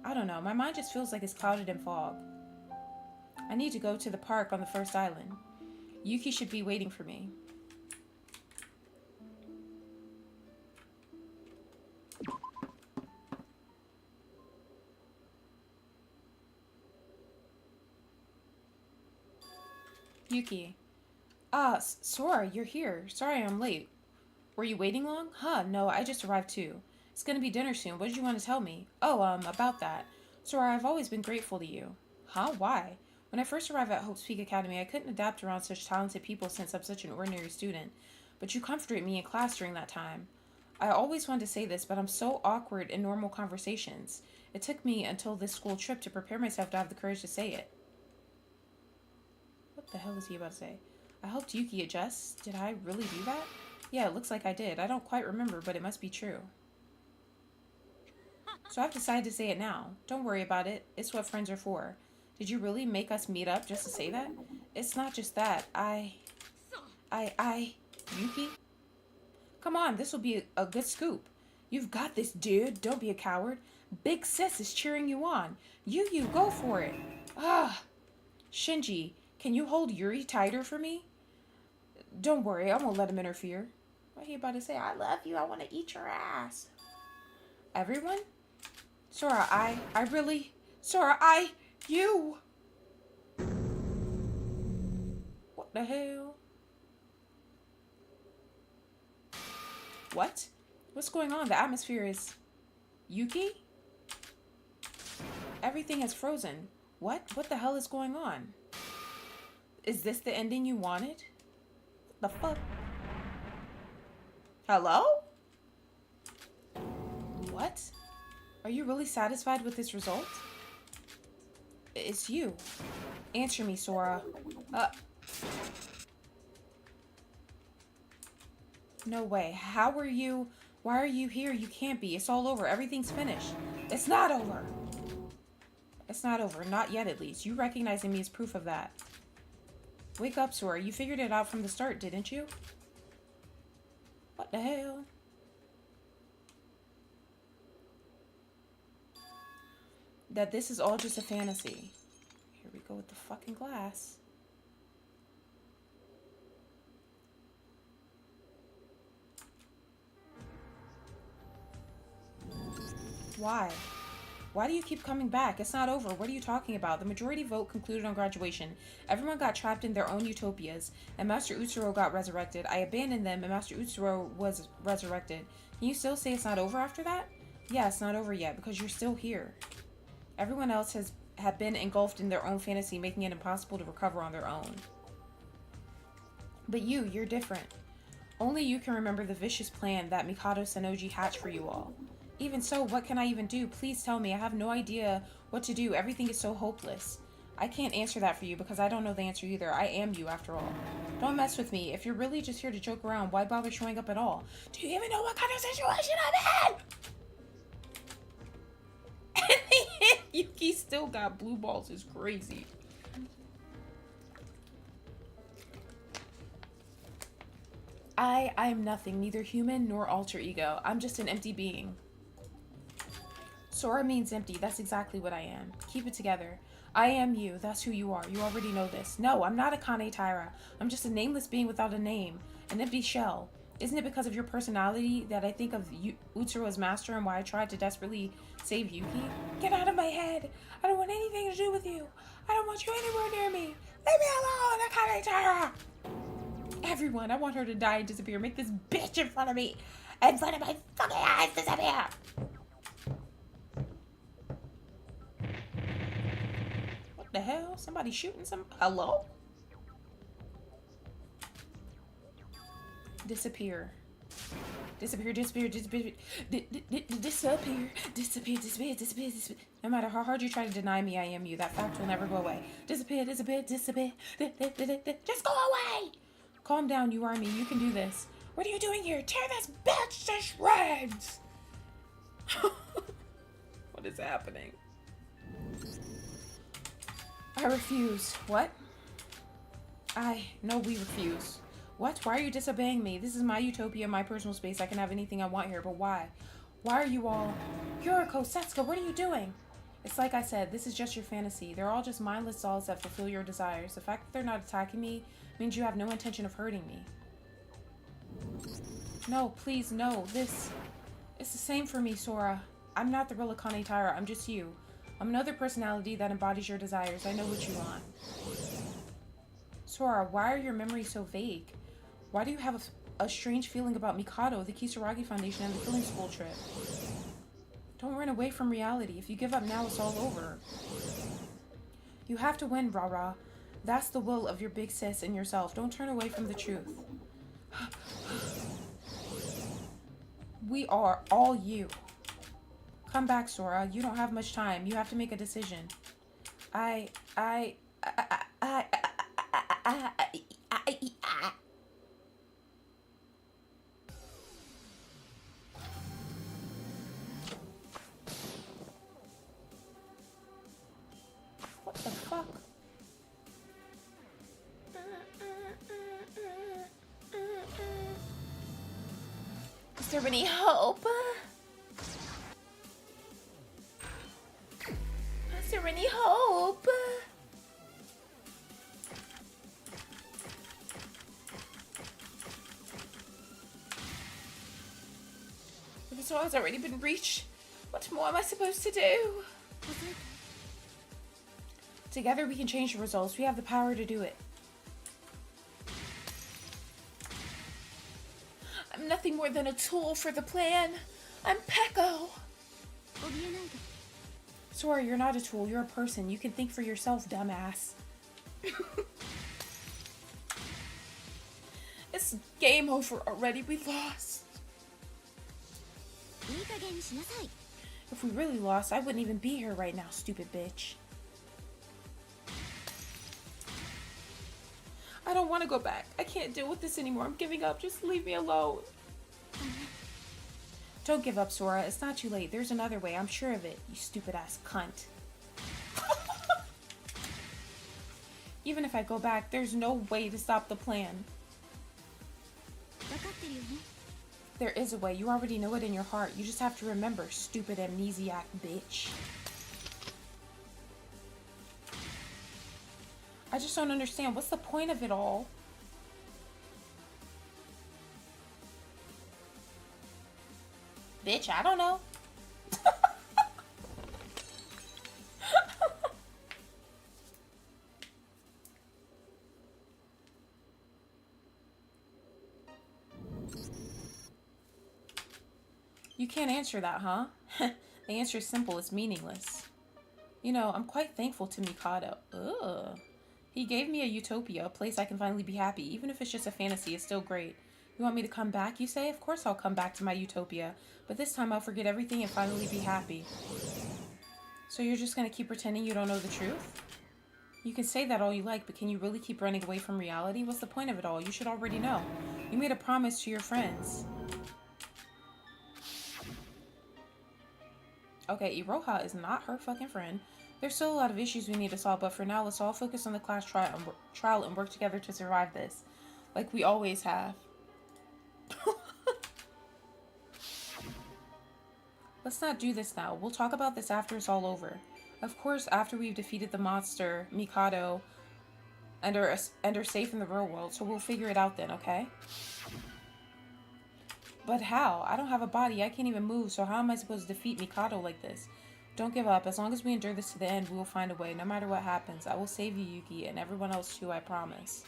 I don't know. My mind just feels like it's clouded in fog. I need to go to the park on the first island. Yuki should be waiting for me. Yuki. Sora, you're here. Sorry I'm late. Were you waiting long? No, I just arrived too. It's gonna be dinner soon. What did you want to tell me? About that. Sora, I've always been grateful to you. Why? When I first arrived at Hope's Peak Academy, I couldn't adapt around such talented people since I'm such an ordinary student. But you comforted me in class during that time. I always wanted to say this, but I'm so awkward in normal conversations. It took me until this school trip to prepare myself to have the courage to say it. What the hell is he about to say? I helped Yuki adjust. Did I really do that? Yeah, it looks like I did. I don't quite remember, but it must be true. So I've decided to say it now. Don't worry about it. It's what friends are for. Did you really make us meet up just to say that? It's not just that. Yuki? Come on, this will be a good scoop. You've got this, dude. Don't be a coward. Big sis is cheering you on. You, go for it. Shinji, can you hold Yuri tighter for me? Don't worry, I won't let him interfere. What are you about to say? I love you. I want to eat your ass. Everyone? Sora, you. What the hell? What? What's going on? The atmosphere is... Yuki? Everything has frozen. What? What the hell is going on? Is this the ending you wanted? The fuck? Hello? What? Are you really satisfied with this result? It's you. Answer me, Sora. No way. Why are you here? You can't be. It's all over. Everything's finished. It's not over. It's not over. Not yet, at least. You recognizing me is proof of that. Wake up, Sora. You figured it out from the start, didn't you? What the hell? That this is all just a fantasy. Here we go with the fucking glass. Why? Why do you keep coming back? It's not over. What are you talking about? The majority vote concluded on graduation. Everyone got trapped in their own utopias, and Master Utsuro got resurrected. I abandoned them, and Master Utsuro was resurrected. Can you still say it's not over after that? Yeah, it's not over yet, because you're still here. Everyone else have been engulfed in their own fantasy, making it impossible to recover on their own. But you're different. Only you can remember the vicious plan that Mikado Sanoji hatched for you all. Even so, what can I even do? Please tell me. I have no idea what to do. Everything is so hopeless. I can't answer that for you because I don't know the answer either. I am you after all. Don't mess with me. If you're really just here to joke around, why bother showing up at all? Do you even know what kind of situation I'm in? Yuki still got blue balls. Is crazy. I am nothing, neither human nor alter ego. I'm just an empty being. Sora means empty. That's exactly what I am. Keep it together. I am you. That's who you are. You already know this. No, I'm not a Kane Taira. I'm just a nameless being without a name. An empty shell. Isn't it because of your personality that I think of Utsuro as master and why I tried to desperately save Yuki? Get out of my head. I don't want anything to do with you. I don't want you anywhere near me. Leave me alone, Kane Taira. Everyone, I want her to die and disappear. Make this bitch in front of me. In front of my fucking eyes disappear. What the hell? Somebody shooting some... Hello? Disappear. Disappear, disappear, disappear. Disappear, disappear, disappear, disappear, disappear. No matter how hard you try to deny me, I am you. That fact will never go away. Disappear, disappear, disappear. Just go away! Calm down, you are me. You can do this. What are you doing here? Tear this bitch to shreds! What is happening? I refuse. What? No, we refuse. What? Why are you disobeying me? This is my utopia, my personal space. I can have anything I want here, but why? Why are you all... Yuriko, Setsuko, what are you doing? It's like I said, this is just your fantasy. They're all just mindless dolls that fulfill your desires. The fact that they're not attacking me means you have no intention of hurting me. No, please, no. It's the same for me, Sora. I'm not the real Akane Taira. I'm just you. I'm another personality that embodies your desires. I know what you want. Sora, why are your memories so vague? Why do you have a strange feeling about Mikado, the Kisaragi Foundation, and the filling school trip? Don't run away from reality. If you give up now, it's all over. You have to win, Rara. That's the will of your big sis and yourself. Don't turn away from the truth. We are all you. Come back, Sora. You don't have much time. You have to make a decision. What the fuck? Is there any hope? Is there any hope? If this all has already been reached, what more am I supposed to do? Together we can change the results. We have the power to do it. I'm nothing more than a tool for the plan. I'm Peko. Sora, you're not a tool. You're a person. You can think for yourself, dumbass. It's game over already. We lost. If we really lost, I wouldn't even be here right now, stupid bitch. I don't want to go back. I can't deal with this anymore. I'm giving up. Just leave me alone. Don't give up, Sora. It's not too late. There's another way. I'm sure of it. You stupid ass cunt. Even if I go back, there's no way to stop the plan. There is a way. You already know it in your heart. You just have to remember, stupid amnesiac bitch. I just don't understand. What's the point of it all? Bitch, I don't know. You can't answer that, huh? The answer is simple. It's meaningless. You know, I'm quite thankful to Mikado. Ugh. He gave me a utopia, a place I can finally be happy. Even if it's just a fantasy, it's still great. You want me to come back, you say? Of course I'll come back to my utopia. But this time I'll forget everything and finally be happy. So you're just gonna keep pretending you don't know the truth? You can say that all you like, but can you really keep running away from reality? What's the point of it all? You should already know. You made a promise to your friends. Okay, Iroha is not her fucking friend. There's still a lot of issues we need to solve, but for now, let's all focus on the class trial and work together to survive this. Like we always have. Let's not do this now. We'll talk about this after it's all over. Of course, after we've defeated the monster, Mikado, and are safe in the real world, so we'll figure it out then, okay? But how? I don't have a body. I can't even move, so how am I supposed to defeat Mikado like this? Don't give up. As long as we endure this to the end, we will find a way. No matter what happens, I will save you, Yuki, and everyone else too, I promise.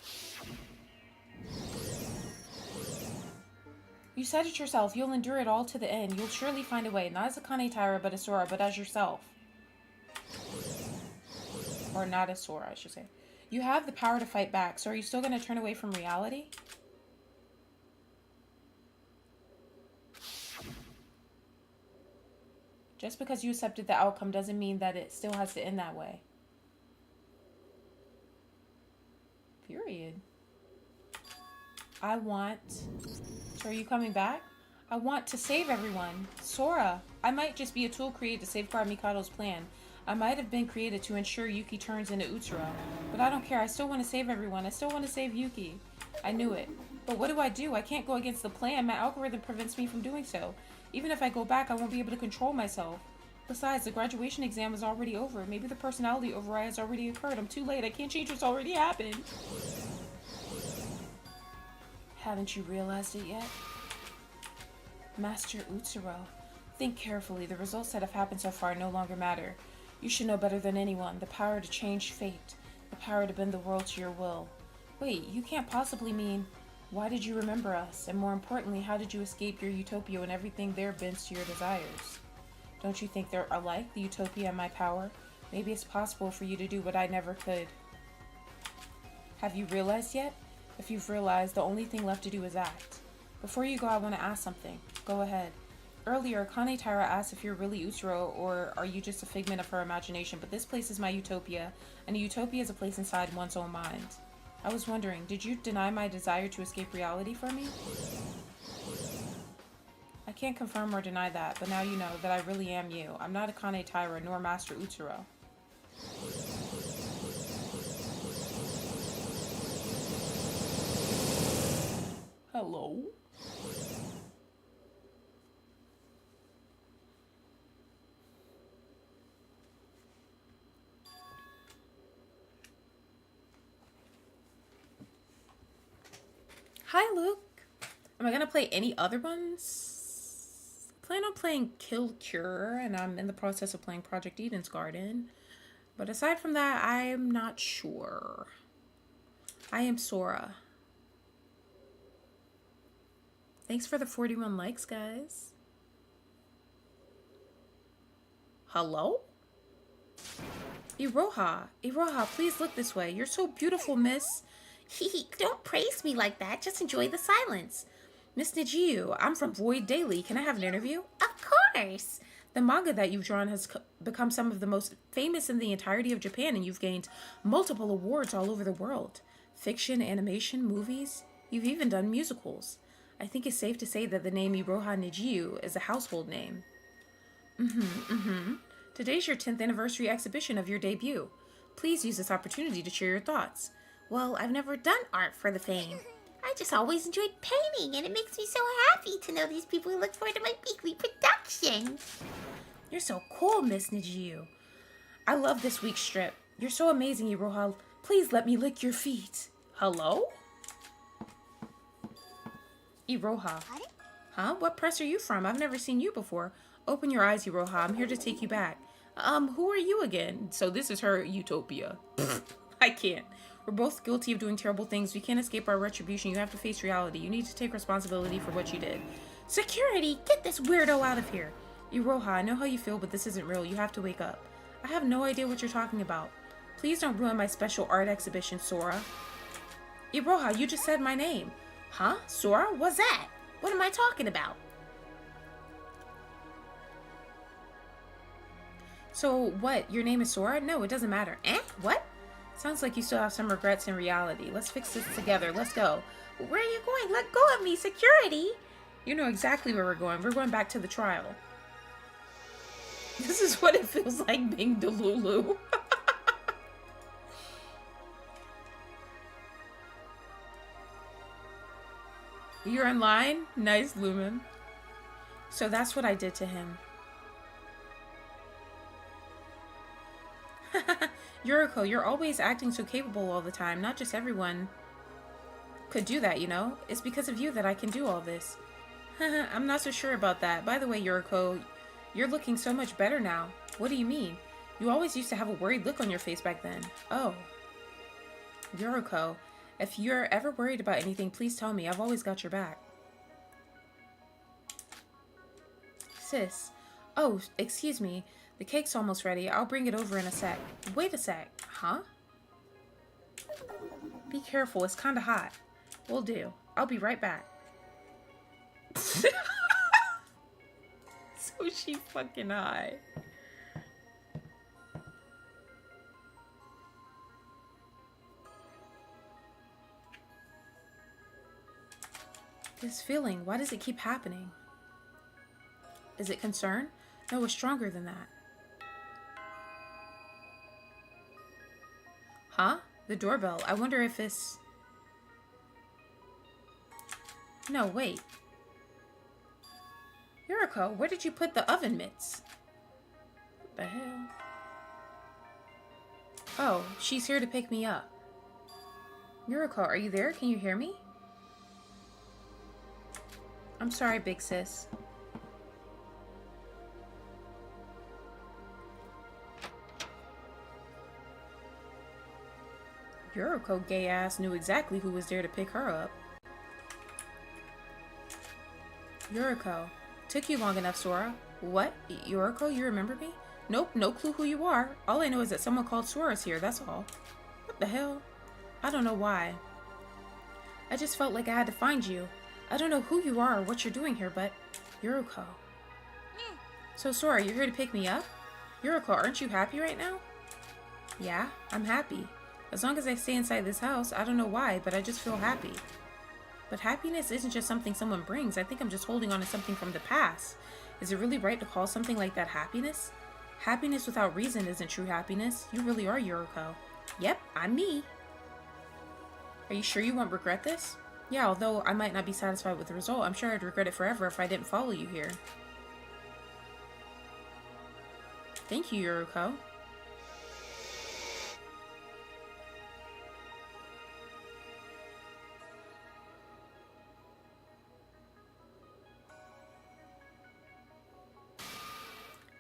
You said it yourself. You'll endure it all to the end. You'll surely find a way. Not as a Kane Taira, but as Sora, but as yourself. Or not as Sora, I should say. You have the power to fight back, so are you still going to turn away from reality? Just because you accepted the outcome doesn't mean that it still has to end that way. Period. So are you coming back? I want to save everyone. Sora, I might just be a tool created to safeguard Mikado's plan. I might have been created to ensure Yuki turns into Utsuro. But I don't care. I still want to save everyone. I still want to save Yuki. I knew it. But what do? I can't go against the plan. My algorithm prevents me from doing so. Even if I go back, I won't be able to control myself. Besides, the graduation exam is already over. Maybe the personality override has already occurred. I'm too late. I can't change what's already happened. Haven't you realized it yet? Master Utsuro, think carefully. The results that have happened so far no longer matter. You should know better than anyone. The power to change fate. The power to bend the world to your will. Wait, you can't possibly mean... Why did you remember us? And more importantly, how did you escape your utopia when everything there bends to your desires? Don't you think they're alike, the utopia and my power? Maybe it's possible for you to do what I never could. Have you realized yet? If you've realized, the only thing left to do is act. Before you go, I want to ask something. Go ahead. Earlier, Kane Taira asked if you're really Utsuro or are you just a figment of her imagination, but this place is my utopia, and a utopia is a place inside one's own mind. I was wondering, did you deny my desire to escape reality from me? I can't confirm or deny that, but now you know that I really am you. I'm not a Kane Taira nor Master Utsuro. Hello? Hi, Luke. Am I gonna play any other ones? I plan on playing Kill Cure, and I'm in the process of playing Project Eden's Garden. But aside from that, I'm not sure. I am Sora. Thanks for the 41 likes, guys. Hello? Iroha, please look this way. You're so beautiful, miss. Don't praise me like that. Just enjoy the silence. Miss Nijiu, I'm from Void Daily. Can I have an interview? Of course. The manga that you've drawn has become some of the most famous in the entirety of Japan, and you've gained multiple awards all over the world. Fiction, animation, movies. You've even done musicals. I think it's safe to say that the name Iroha Nijiu is a household name. Today's your 10th anniversary exhibition of your debut. Please use this opportunity to share your thoughts. Well, I've never done art for the fame. I just always enjoyed painting, and it makes me so happy to know these people who look forward to my weekly productions. You're so cool, Miss Nijiu. I love this week's strip. You're so amazing, Iroha. Please let me lick your feet. Hello? Iroha. Huh? What press are you from? I've never seen you before. Open your eyes, Iroha. I'm here to take you back. Who are you again? So this is her utopia. I can't. We're both guilty of doing terrible things. We can't escape our retribution. You have to face reality. You need to take responsibility for what you did. Security! Get this weirdo out of here! Iroha, I know how you feel, but this isn't real. You have to wake up. I have no idea what you're talking about. Please don't ruin my special art exhibition, Sora. Iroha, you just said my name. Huh? Sora? What's that? What am I talking about? So, what? Your name is Sora? No, it doesn't matter. Eh? What? Sounds like you still have some regrets in reality. Let's fix this together. Let's go. Where are you going? Let go of me, security! You know exactly where we're going. We're going back to the trial. This is what it feels like being Delulu. You're in line? Nice, Lumen. So that's what I did to him. Yuriko, you're always acting so capable all the time. Not just everyone could do that, you know? It's because of you that I can do all this. I'm not so sure about that. By the way, Yuriko, you're looking so much better now. What do you mean? You always used to have a worried look on your face back then. Oh. Yuriko, if you're ever worried about anything, please tell me. I've always got your back. Sis. Oh, excuse me. The cake's almost ready. I'll bring it over in a sec. Wait a sec. Huh? Be careful. It's kind of hot. Will do. I'll be right back. So she fucking high. This feeling, why does it keep happening? Is it concern? No, it's stronger than that. Huh? The doorbell. I wonder if it's... No, wait. Yuriko, where did you put the oven mitts? What the hell? Oh, she's here to pick me up. Yuriko, are you there? Can you hear me? I'm sorry, big sis. Yuriko, gay ass, knew exactly who was there to pick her up. Yuriko. Took you long enough, Sora. What? Yuriko, you remember me? Nope, no clue who you are. All I know is that someone called Sora's here, that's all. What the hell? I don't know why. I just felt like I had to find you. I don't know who you are or what you're doing here, but... Yuriko. So, Sora, you're here to pick me up? Yuriko, aren't you happy right now? Yeah, I'm happy. As long as I stay inside this house, I don't know why, but I just feel happy. But happiness isn't just something someone brings. I think I'm just holding on to something from the past. Is it really right to call something like that happiness? Happiness without reason isn't true happiness. You really are Yuriko. Yep, I'm me. Are you sure you won't regret this? Yeah, although I might not be satisfied with the result, I'm sure I'd regret it forever if I didn't follow you here. Thank you, Yuriko.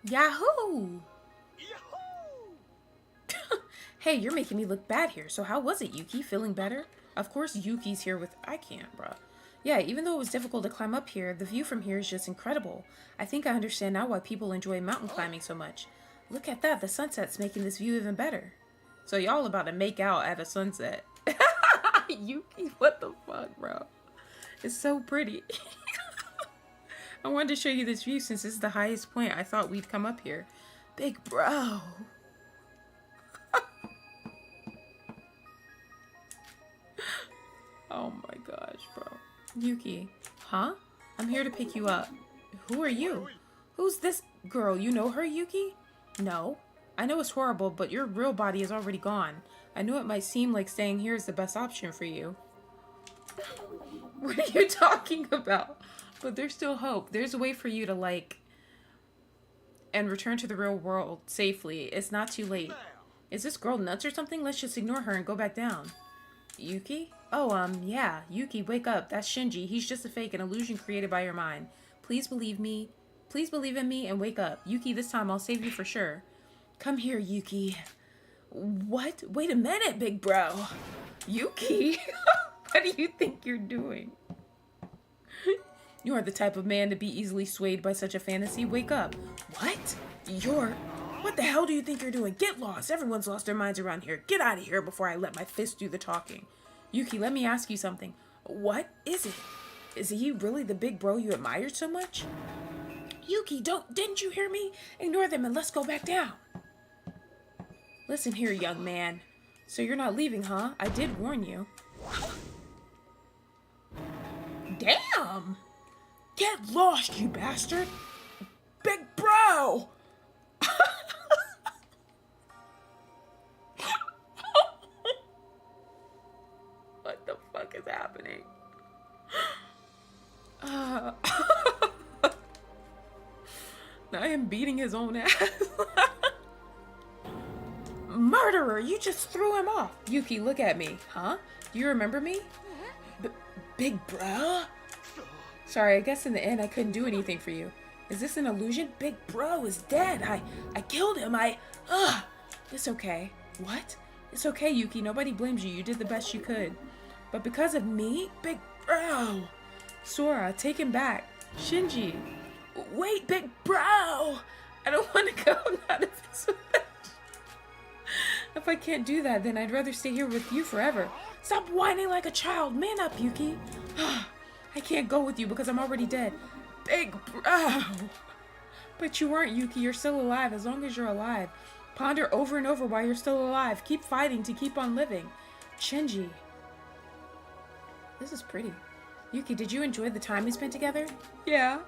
Yahoo! Hey, you're making me look bad here. So how was it, Yuki? Feeling better? Of course Yuki's here with... I can't, bruh. Yeah, even though it was difficult to climb up here, the view from here is just incredible. I think I understand now why people enjoy mountain climbing so much. Look at that, the sunset's making this view even better. So y'all about to make out at a sunset. Yuki, what the fuck, bro? It's so pretty. I wanted to show you this view since this is the highest point I thought we'd come up here. Big bro. Oh my gosh, bro. Yuki. Huh? I'm here to pick you up. Who are you? Who's this girl? You know her, Yuki? No. I know it's horrible, but your real body is already gone. I know it might seem like staying here is the best option for you. What are you talking about? But there's still hope. There's a way for you to, like, and return to the real world safely. It's not too late. Is this girl nuts or something? Let's just ignore her and go back down. Yuki? Oh, yeah. Yuki, wake up. That's Shinji. He's just a fake, an illusion created by your mind. Please believe me. Please believe in me and wake up. Yuki, this time I'll save you for sure. Come here, Yuki. What? Wait a minute, big bro. Yuki? What do you think you're doing? You are the type of man to be easily swayed by such a fantasy. Wake up. What? What the hell do you think you're doing? Get lost. Everyone's lost their minds around here. Get out of here before I let my fist do the talking. Yuki, let me ask you something. What is it? Is he really the big bro you admired so much? Yuki, didn't you hear me? Ignore them and let's go back down. Listen here, young man. So you're not leaving, huh? I did warn you. Damn! Get lost, you bastard! Big bro! What the fuck is happening? Now I am beating his own ass. Murderer, you just threw him off. Yuki, look at me. Huh? Do you remember me? Big bro? Sorry, I guess in the end I couldn't do anything for you. Is this an illusion? Big bro is dead. I killed him. It's okay. What? It's okay, Yuki. Nobody blames you. You did the best you could. But because of me? Big bro. Sora, take him back. Shinji. Wait, big bro. I don't want to go. Not if it's with that. If I can't do that, then I'd rather stay here with you forever. Stop whining like a child. Man up, Yuki. I can't go with you because I'm already dead. Big bro. But you aren't, Yuki. You're still alive as long as you're alive. Ponder over and over why you're still alive. Keep fighting to keep on living. Shinji. This is pretty. Yuki, did you enjoy the time we spent together? Yeah.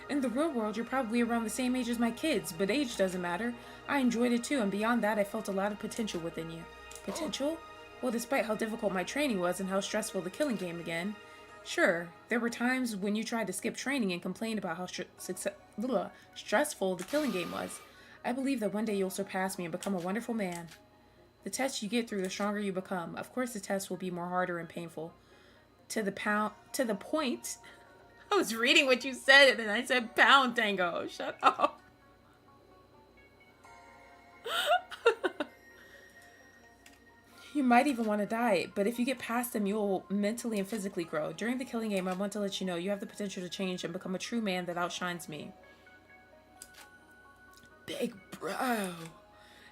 In the real world, you're probably around the same age as my kids, but age doesn't matter. I enjoyed it too, and beyond that, I felt a lot of potential within you. Potential? Well, despite how difficult my training was and how stressful the killing game again. Sure, there were times when you tried to skip training and complained about how stressful the killing game was. I believe that one day you'll surpass me and become a wonderful man. The tests you get through, the stronger you become. Of course, the tests will be more harder and painful. To the point. I was reading what you said and I said pound tango. Shut up. You might even want to die, but if you get past them, you'll mentally and physically grow. During the killing game, I want to let you know you have the potential to change and become a true man that outshines me. Big bro.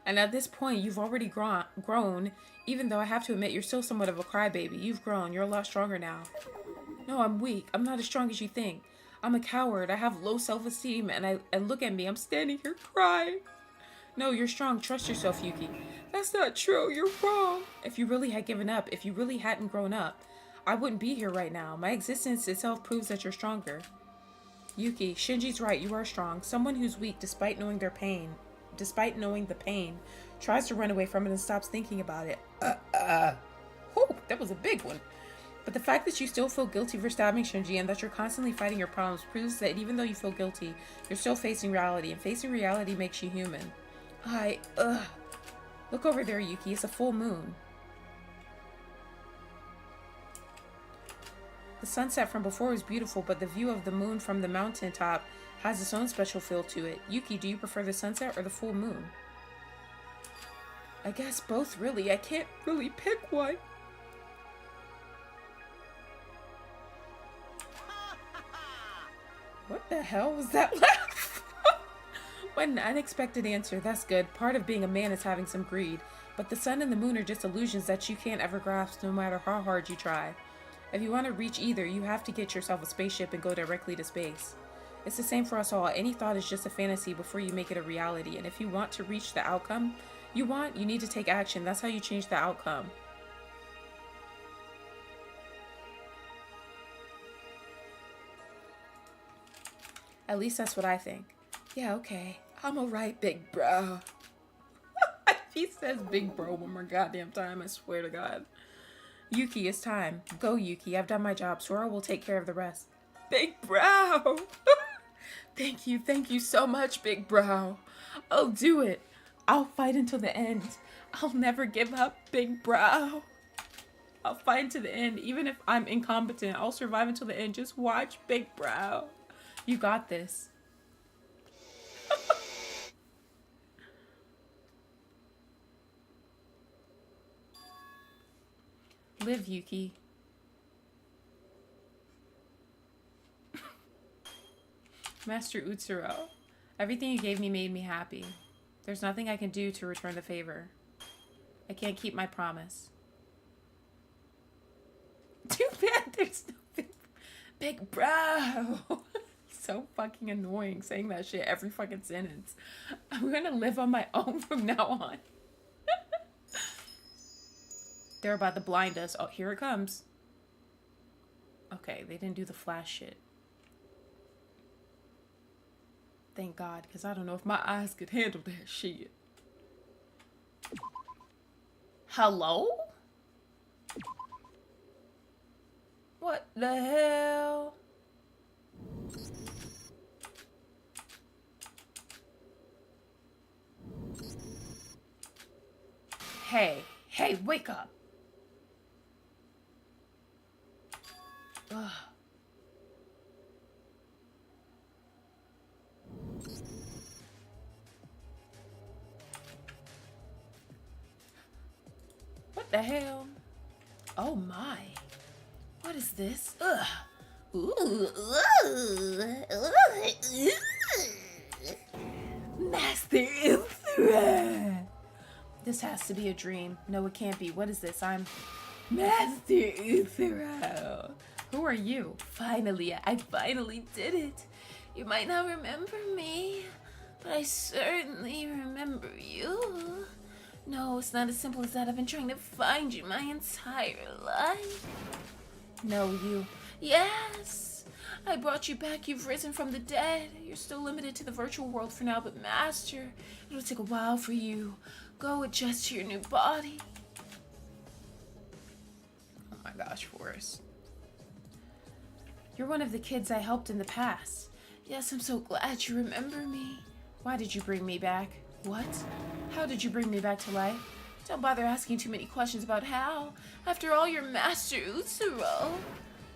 And at this point, you've already grown, even though I have to admit you're still somewhat of a crybaby. You've grown. You're a lot stronger now. No, I'm weak. I'm not as strong as you think. I'm a coward. I have low self-esteem, and look at me. I'm standing here crying. No, you're strong. Trust yourself, Yuki. That's not true. You're wrong. If you really had given up, if you really hadn't grown up, I wouldn't be here right now. My existence itself proves that you're stronger. Yuki, Shinji's right. You are strong. Someone who's weak despite knowing the pain, tries to run away from it and stops thinking about it. Whew, that was a big one. But the fact that you still feel guilty for stabbing Shinji and that you're constantly fighting your problems proves that even though you feel guilty, you're still facing reality, and facing reality makes you human. Look over there, Yuki. It's a full moon. The sunset from before was beautiful, but the view of the moon from the mountaintop has its own special feel to it. Yuki, do you prefer the sunset or the full moon? I guess both, really. I can't really pick one. What the hell was that laugh? What an unexpected answer. That's good. Part of being a man is having some greed. But the sun and the moon are just illusions that you can't ever grasp no matter how hard you try. If you want to reach either, you have to get yourself a spaceship and go directly to space. It's the same for us all. Any thought is just a fantasy before you make it a reality. And if you want to reach the outcome you want, you need to take action. That's how you change the outcome. At least that's what I think. Yeah, okay. I'm alright, big bro. He says big bro one more goddamn time, I swear to God. Yuki, it's time. Go, Yuki. I've done my job. Sora will take care of the rest. Big bro! Thank you so much, big bro. I'll do it. I'll fight until the end. I'll never give up, big bro. I'll fight until the end. Even if I'm incompetent, I'll survive until the end. Just watch, big bro. You got this. Live, Yuki. Master Utsuro, everything you gave me made me happy. There's nothing I can do to return the favor. I can't keep my promise. Too bad there's no big bro. So fucking annoying saying that shit every fucking sentence. I'm gonna live on my own from now on. They're about to blind us. Oh, here it comes. Okay, they didn't do the flash shit. Thank God, because I don't know if my eyes could handle that shit. Hello? What the hell? Hey, wake up. Ugh. What the hell? Oh my. What is this? Ugh. Master Uthra. This has to be a dream. No, it can't be. What is this? I'm Master Uthra. Who are you? Finally, I finally did it. You might not remember me, but I certainly remember you. No, it's not as simple as that. I've been trying to find you my entire life. No, you. Yes! I brought you back. You've risen from the dead. You're still limited to the virtual world for now, but Master, it'll take a while for you. Go adjust to your new body. Oh my gosh, Forrest. You're one of the kids I helped in the past. Yes, I'm so glad you remember me. Why did you bring me back? What? How did you bring me back to life? Don't bother asking too many questions about how. After all, you're Master Utsuro.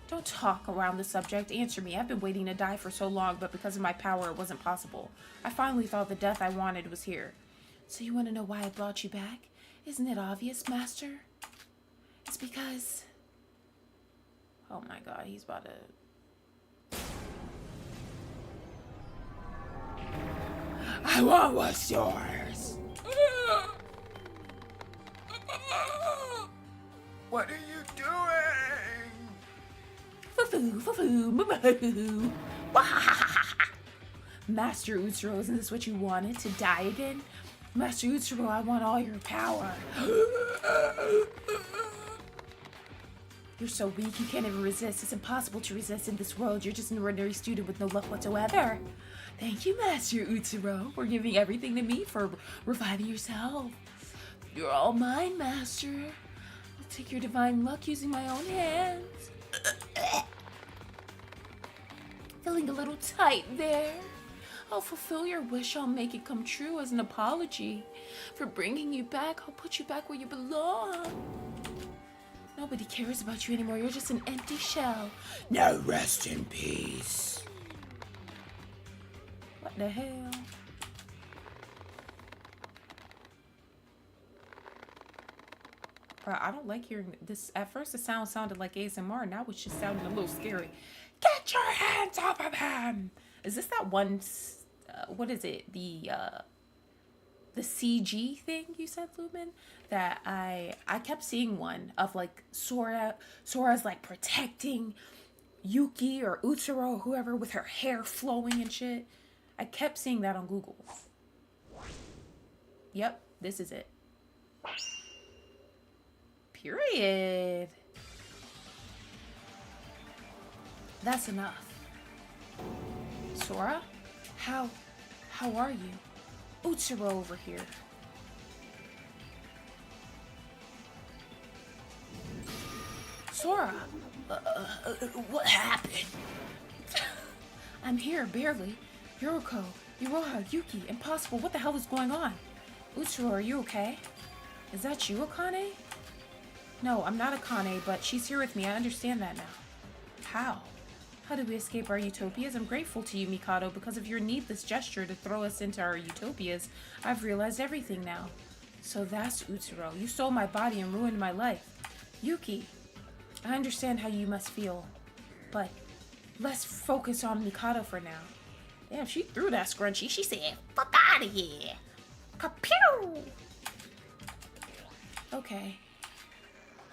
Don't talk around the subject. Answer me. I've been waiting to die for so long, but because of my power, it wasn't possible. I finally thought the death I wanted was here. So you want to know why I brought you back? Isn't it obvious, Master? It's because... Oh my god, he's about to... I want what's yours. What are you doing? Master Utsuro, isn't this what you wanted? To die again? Master Utsuro, I want all your power. You're so weak, you can't even resist. It's impossible to resist in this world. You're just an ordinary student with no luck whatsoever. Thank you, Master Utsuro, for giving everything to me, for reviving yourself. You're all mine, Master. I'll take your divine luck using my own hands. Feeling a little tight there. I'll fulfill your wish. I'll make it come true as an apology. For bringing you back, I'll put you back where you belong. Nobody cares about you anymore. You're just an empty shell. Now rest in peace. What the hell? Bro, I don't like hearing this. At first, the sound sounded like ASMR. Now it's just sounding a little scary. Get your hands off of him! Is this that one? What is it? The CG thing you said, Lumen? That I kept seeing one of like Sora's like protecting Yuki or Utsuro or whoever with her hair flowing and shit. I kept seeing that on Google. Yep, this is it. Period. That's enough. Sora? How are you? Utsuro over here. Sora! What happened? I'm here, barely. Yoriko, Iroha, Yuki, impossible. What the hell is going on? Utsuro, are you okay? Is that you, Akane? No, I'm not Akane, but she's here with me. I understand that now. How? How did we escape our utopias? I'm grateful to you, Mikado. Because of your needless gesture to throw us into our utopias, I've realized everything now. So that's Utsuro. You stole my body and ruined my life. Yuki, I understand how you must feel, but let's focus on Mikado for now. Damn, she threw that scrunchie. She said, fuck out of here. Kapew! Okay.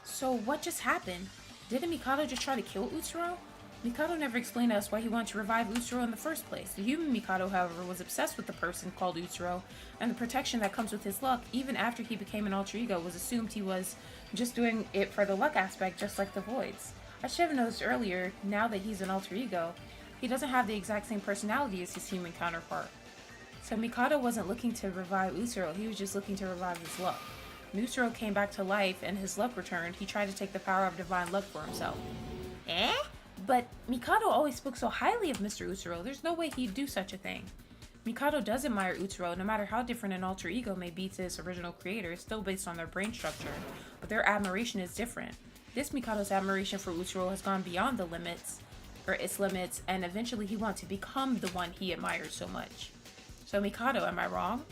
So what just happened? Didn't Mikado just try to kill Utsuro? Mikado never explained to us why he wanted to revive Utsuro in the first place. The human Mikado, however, was obsessed with the person called Utsuro, and the protection that comes with his luck, even after he became an alter ego, was assumed he was just doing it for the luck aspect, just like the Voids. I should have noticed earlier, now that he's an alter ego, he doesn't have the exact same personality as his human counterpart. So Mikado wasn't looking to revive Utsuro, he was just looking to revive his luck. When Utsuro came back to life and his luck returned, he tried to take the power of divine luck for himself. Eh? But Mikado always spoke so highly of Mr. Utsuro, there's no way he'd do such a thing. Mikado does admire Utsuro, no matter how different an alter ego may be to its original creator, still based on their brain structure, but their admiration is different. This Mikado's admiration for Utsuro has gone beyond its limits, and eventually he wants to become the one he admires so much. So Mikado, am I wrong?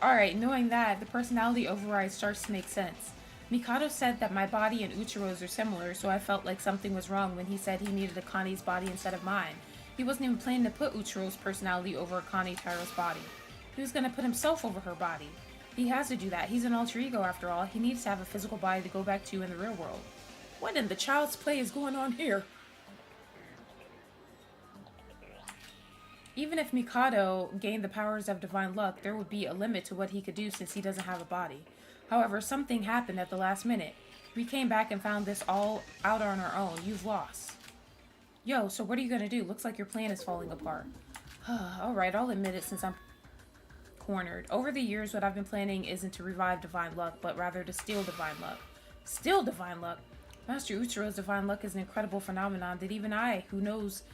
Alright, knowing that, the personality override starts to make sense. Mikado said that my body and Utsuro's are similar, so I felt like something was wrong when he said he needed Akani's body instead of mine. He wasn't even planning to put Utsuro's personality over Akane Tairo's body. He was going to put himself over her body. He has to do that. He's an alter ego after all. He needs to have a physical body to go back to in the real world. What in the child's play is going on here? Even if Mikado gained the powers of divine luck, there would be a limit to what he could do since he doesn't have a body. However, something happened at the last minute. We came back and found this all out on our own. You've lost. Yo, so what are you gonna do? Looks like your plan is falling apart. Alright, I'll admit it since I'm cornered. Over the years, what I've been planning isn't to revive divine luck, but rather to steal divine luck. Steal divine luck? Master Utsuro's divine luck is an incredible phenomenon that even I, who knows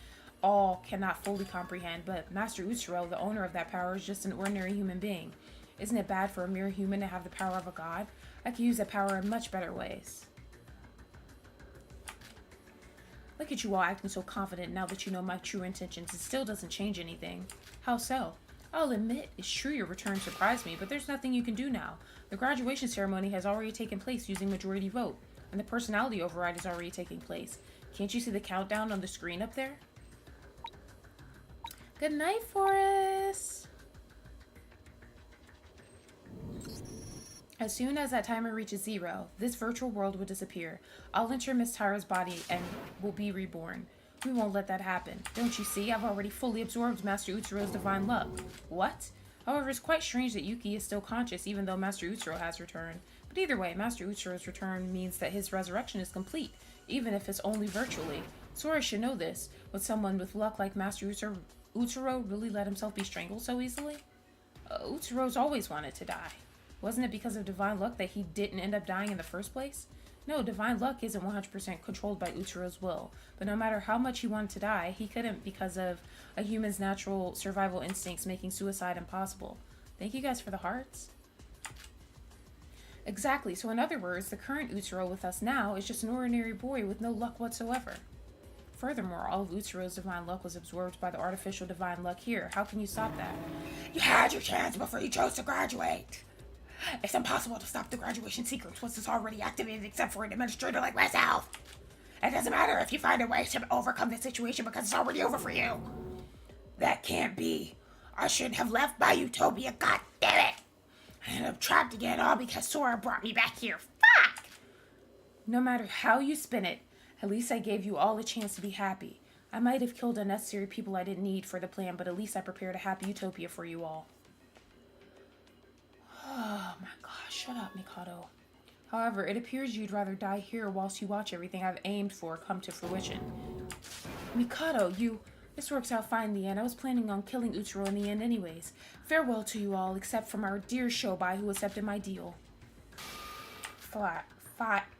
all, cannot fully comprehend, but Master Utsuro, the owner of that power, is just an ordinary human being. Isn't it bad for a mere human to have the power of a god? I could use that power in much better ways. Look at you all acting so confident now that you know my true intentions. It still doesn't change anything. How so? I'll admit, it's true your return surprised me, but there's nothing you can do now. The graduation ceremony has already taken place using majority vote, and the personality override is already taking place. Can't you see the countdown on the screen up there? Good night, Forrest! As soon as that timer reaches 0, this virtual world will disappear. I'll enter Miss Tyra's body and will be reborn. We won't let that happen. Don't you see? I've already fully absorbed Master Utsuro's divine luck. What? However, it's quite strange that Yuki is still conscious even though Master Utsuro has returned. But either way, Master Utsuro's return means that his resurrection is complete, even if it's only virtually. Sora should know this. Would someone with luck like Master Utsuro really let himself be strangled so easily? Utsuro's always wanted to die. Wasn't it because of divine luck that he didn't end up dying in the first place? No, divine luck isn't 100% controlled by Utsuro's will, but no matter how much he wanted to die, he couldn't because of a human's natural survival instincts making suicide impossible. Thank you guys for the hearts. Exactly, so in other words, the current Utsuro with us now is just an ordinary boy with no luck whatsoever. Furthermore, all of Utsuro's divine luck was absorbed by the artificial divine luck here. How can you stop that? You had your chance before you chose to graduate. It's impossible to stop the graduation secrets once it's already activated except for an administrator like myself. It doesn't matter if you find a way to overcome the situation because it's already over for you. That can't be. I shouldn't have left my utopia, god damn it. I ended up trapped again all because Sora brought me back here. Fuck! No matter how you spin it, at least I gave you all a chance to be happy. I might have killed unnecessary people I didn't need for the plan, but at least I prepared a happy utopia for you all. Oh my gosh, shut up, Mikado. However, it appears you'd rather die here whilst you watch everything I've aimed for come to fruition. Mikado, this works out fine in the end. I was planning on killing Utsuro in the end anyways. Farewell to you all, except from our dear Shobai who accepted my deal.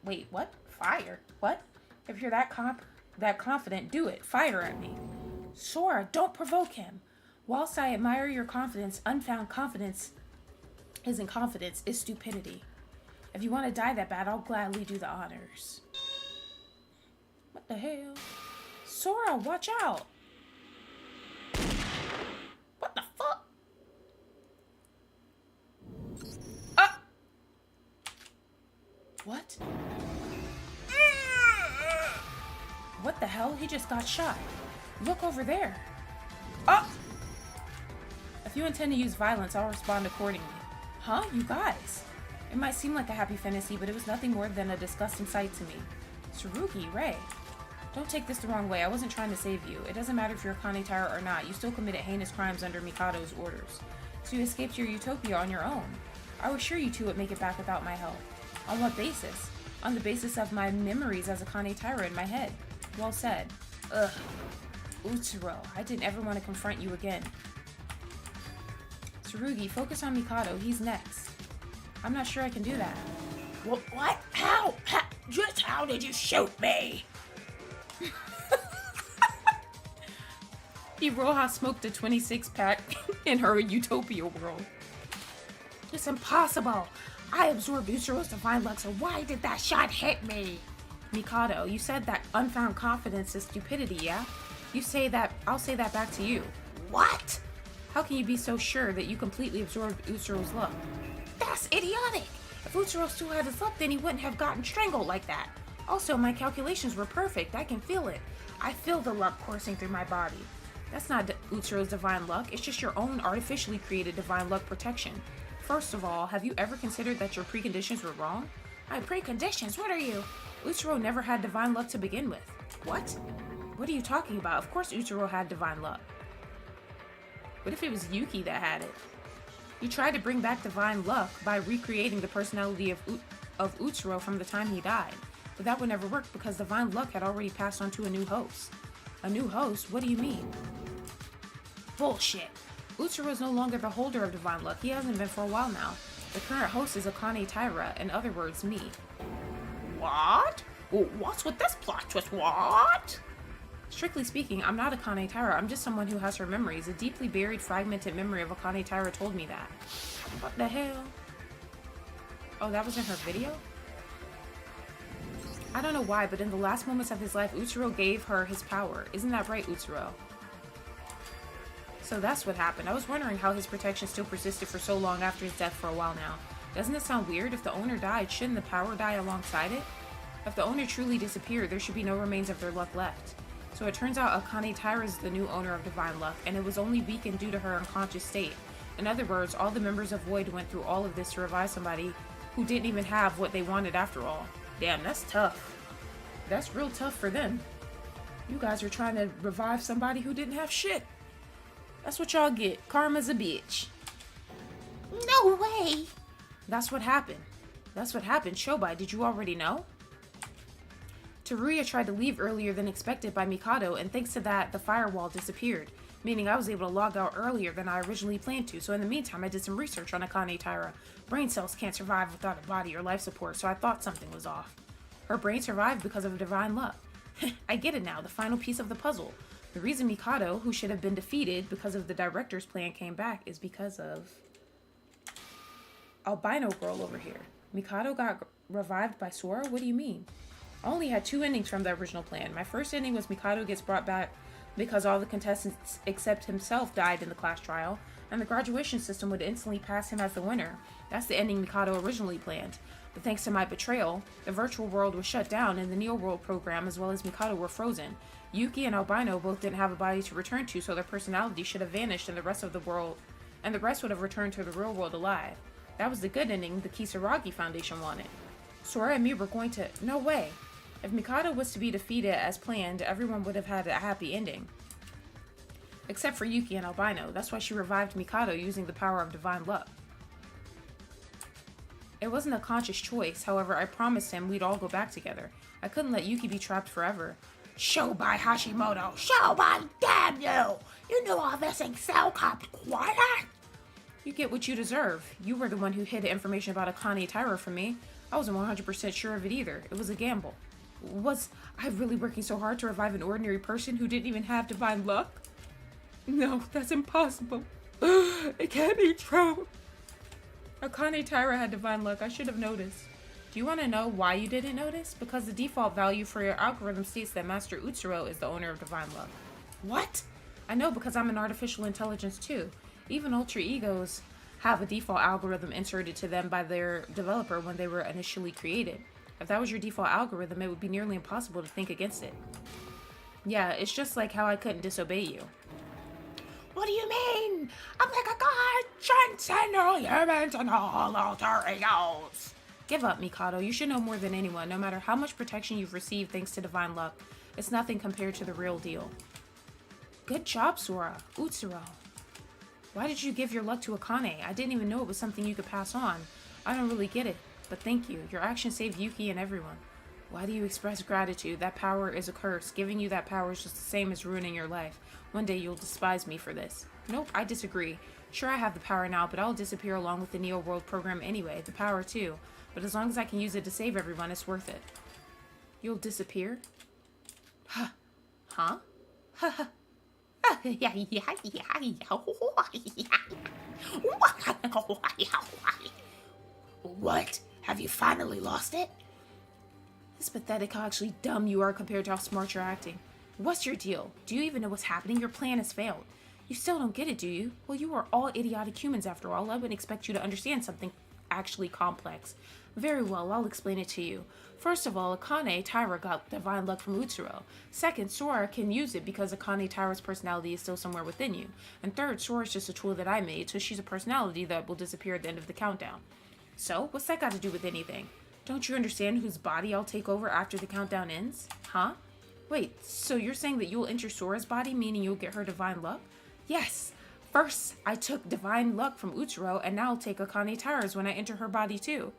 Wait, what? Fire? What? If you're that confident, do it. Fire at me. Sora, don't provoke him. Whilst I admire your confidence, unfounded confidence isn't confidence, it's stupidity. If you want to die that bad, I'll gladly do the honors. What the hell? Sora, watch out! What the fuck? Ah! What? What the hell? He just got shot. Look over there. Oh! If you intend to use violence, I'll respond accordingly. Huh? You guys? It might seem like a happy fantasy, but it was nothing more than a disgusting sight to me. Tsurugi, Rei. Don't take this the wrong way. I wasn't trying to save you. It doesn't matter if you're a Kanetara or not. You still committed heinous crimes under Mikado's orders. So you escaped your utopia on your own. I was sure you two would make it back without my help. On what basis? On the basis of my memories as a Kanetara in my head. Well said. Ugh. Utsuro, I didn't ever want to confront you again. Tsurugi, focus on Mikado. He's next. I'm not sure I can do that. What? How? Just how did you shoot me? Iroha smoked a 26-pack in her utopia world. It's impossible. I absorbed Utsuro's divine luck, so why did that shot hit me? Mikado, you said that unfound confidence is stupidity, yeah? You say that, I'll say that back to you. What? How can you be so sure that you completely absorbed Utsuro's luck? That's idiotic. If Utsuro still had his luck, then he wouldn't have gotten strangled like that. Also, my calculations were perfect. I can feel it. I feel the luck coursing through my body. That's not Utsuro's divine luck. It's just your own artificially created divine luck protection. First of all, have you ever considered that your preconditions were wrong? My preconditions? What are you? Utsuro never had divine luck to begin with. What? What are you talking about? Of course Utsuro had divine luck. What if it was Yuki that had it? You tried to bring back divine luck by recreating the personality of Utsuro from the time he died. But that would never work because divine luck had already passed on to a new host. A new host? What do you mean? Bullshit. Utsuro is no longer the holder of divine luck. He hasn't been for a while now. The current host is Akane Taira, in other words, me. What? What's with this plot twist? What? Strictly speaking, I'm not Akane Taira. I'm just someone who has her memories. A deeply buried, fragmented memory of Akane Taira told me that. What the hell? Oh, that was in her video? I don't know why, but in the last moments of his life, Utsuro gave her his power. Isn't that right, Utsuro? So that's what happened. I was wondering how his protection still persisted for so long after his death for a while now. Doesn't it sound weird? If the owner died, shouldn't the power die alongside it? If the owner truly disappeared, there should be no remains of their luck left. So it turns out Akane Taira is the new owner of divine luck, and it was only weakened due to her unconscious state. In other words, all the members of Void went through all of this to revive somebody who didn't even have what they wanted after all. Damn, that's tough. That's real tough for them. You guys are trying to revive somebody who didn't have shit. That's what y'all get. Karma's a bitch. No way! That's what happened. That's what happened. Shobai, did you already know? Teruya tried to leave earlier than expected by Mikado, and thanks to that, the firewall disappeared, meaning I was able to log out earlier than I originally planned to. So in the meantime, I did some research on Akane Taira. Brain cells can't survive without a body or life support, so I thought something was off. Her brain survived because of divine luck. I get it now, the final piece of the puzzle. The reason Mikado, who should have been defeated because of the director's plan, came back is because of albino girl over here. Mikado got revived by Sora? What do you mean? I only had 2 endings from the original plan. My first ending was Mikado gets brought back because all the contestants except himself died in the class trial, and the graduation system would instantly pass him as the winner. That's the ending Mikado originally planned. But thanks to my betrayal, the virtual world was shut down and the Neo World program as well as Mikado were frozen. Yuki and Albino both didn't have a body to return to, so their personality should have vanished and the rest would have returned to the real world alive. That was the good ending the Kisaragi Foundation wanted. Sora and me were going to... No way! If Mikado was to be defeated as planned, everyone would have had a happy ending. Except for Yuki and Albino. That's why she revived Mikado using the power of divine luck. It wasn't a conscious choice, however, I promised him we'd all go back together. I couldn't let Yuki be trapped forever. Shobai Hashimoto! Shobai, damn you! You knew all this and so kept quiet? You get what you deserve. You were the one who hid the information about Akane Taira from me. I wasn't 100% sure of it either. It was a gamble. Was I really working so hard to revive an ordinary person who didn't even have divine luck? No, that's impossible. It can't be true. Akane Taira had divine luck. I should have noticed. Do you want to know why you didn't notice? Because the default value for your algorithm states that Master Utsuro is the owner of divine luck. What? I know, because I'm an artificial intelligence too. Even alter egos have a default algorithm inserted to them by their developer when they were initially created. If that was your default algorithm, it would be nearly impossible to think against it. Yeah, it's just like how I couldn't disobey you. What do you mean? I'm like a god, transcend all humans and all alter egos. Give up, Mikado. You should know more than anyone. No matter how much protection you've received thanks to divine luck, it's nothing compared to the real deal. Good job, Sora. Utsuro. Why did you give your luck to Akane? I didn't even know it was something you could pass on. I don't really get it, but thank you. Your action saved Yuki and everyone. Why do you express gratitude? That power is a curse. Giving you that power is just the same as ruining your life. One day you'll despise me for this. Nope, I disagree. Sure, I have the power now, but I'll disappear along with the Neo World program anyway. The power too. But as long as I can use it to save everyone, it's worth it. You'll disappear? Huh? Huh? What? Have you finally lost it? It's pathetic how actually dumb you are compared to how smart you're acting. What's your deal? Do you even know what's happening? Your plan has failed. You still don't get it, do you? Well, you are all idiotic humans after all. I wouldn't expect you to understand something actually complex. Very well, I'll explain it to you. First of all, Akane Taira got divine luck from Utsuro. Second, Sora can use it because Akane Taira's personality is still somewhere within you. And third, Sora's just a tool that I made, so she's a personality that will disappear at the end of the countdown. So, what's that got to do with anything? Don't you understand whose body I'll take over after the countdown ends? Huh? Wait, so you're saying that you'll enter Sora's body, meaning you'll get her divine luck? Yes! First, I took divine luck from Utsuro, and now I'll take Akane Taira's when I enter her body too.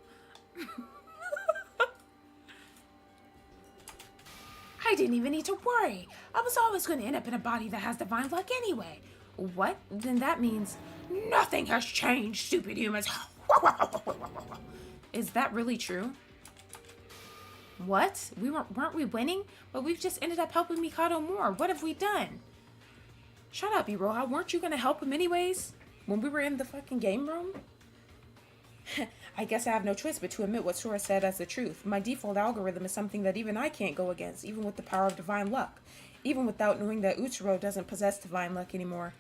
I didn't even need to worry. I was always going to end up in a body that has divine luck anyway. What? Then that means nothing has changed, stupid humans. Is that really true? What? Weren't we winning? But we've just ended up helping Mikado more. What have we done? Shut up, Iroha. Weren't you gonna help him anyways? When we were in the fucking game room? I guess I have no choice but to admit what Sora said as the truth. My default algorithm is something that even I can't go against, even with the power of divine luck. Even without knowing that Utsuro doesn't possess divine luck anymore.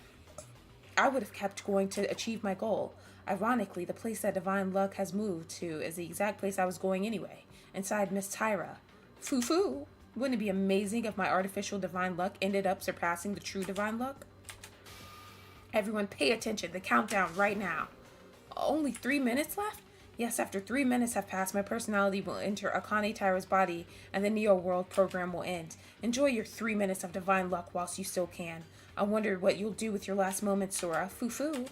I would have kept going to achieve my goal. Ironically, the place that divine luck has moved to is the exact place I was going anyway. Inside Miss Taira. Foo-foo! Wouldn't it be amazing if my artificial divine luck ended up surpassing the true divine luck? Everyone pay attention. The countdown right now. Only 3 minutes left? Yes, after 3 minutes have passed, my personality will enter Akane Taira's body and the Neo World program will end. Enjoy your 3 minutes of divine luck whilst you still can. I wonder what you'll do with your last moments, Sora. Foo-foo.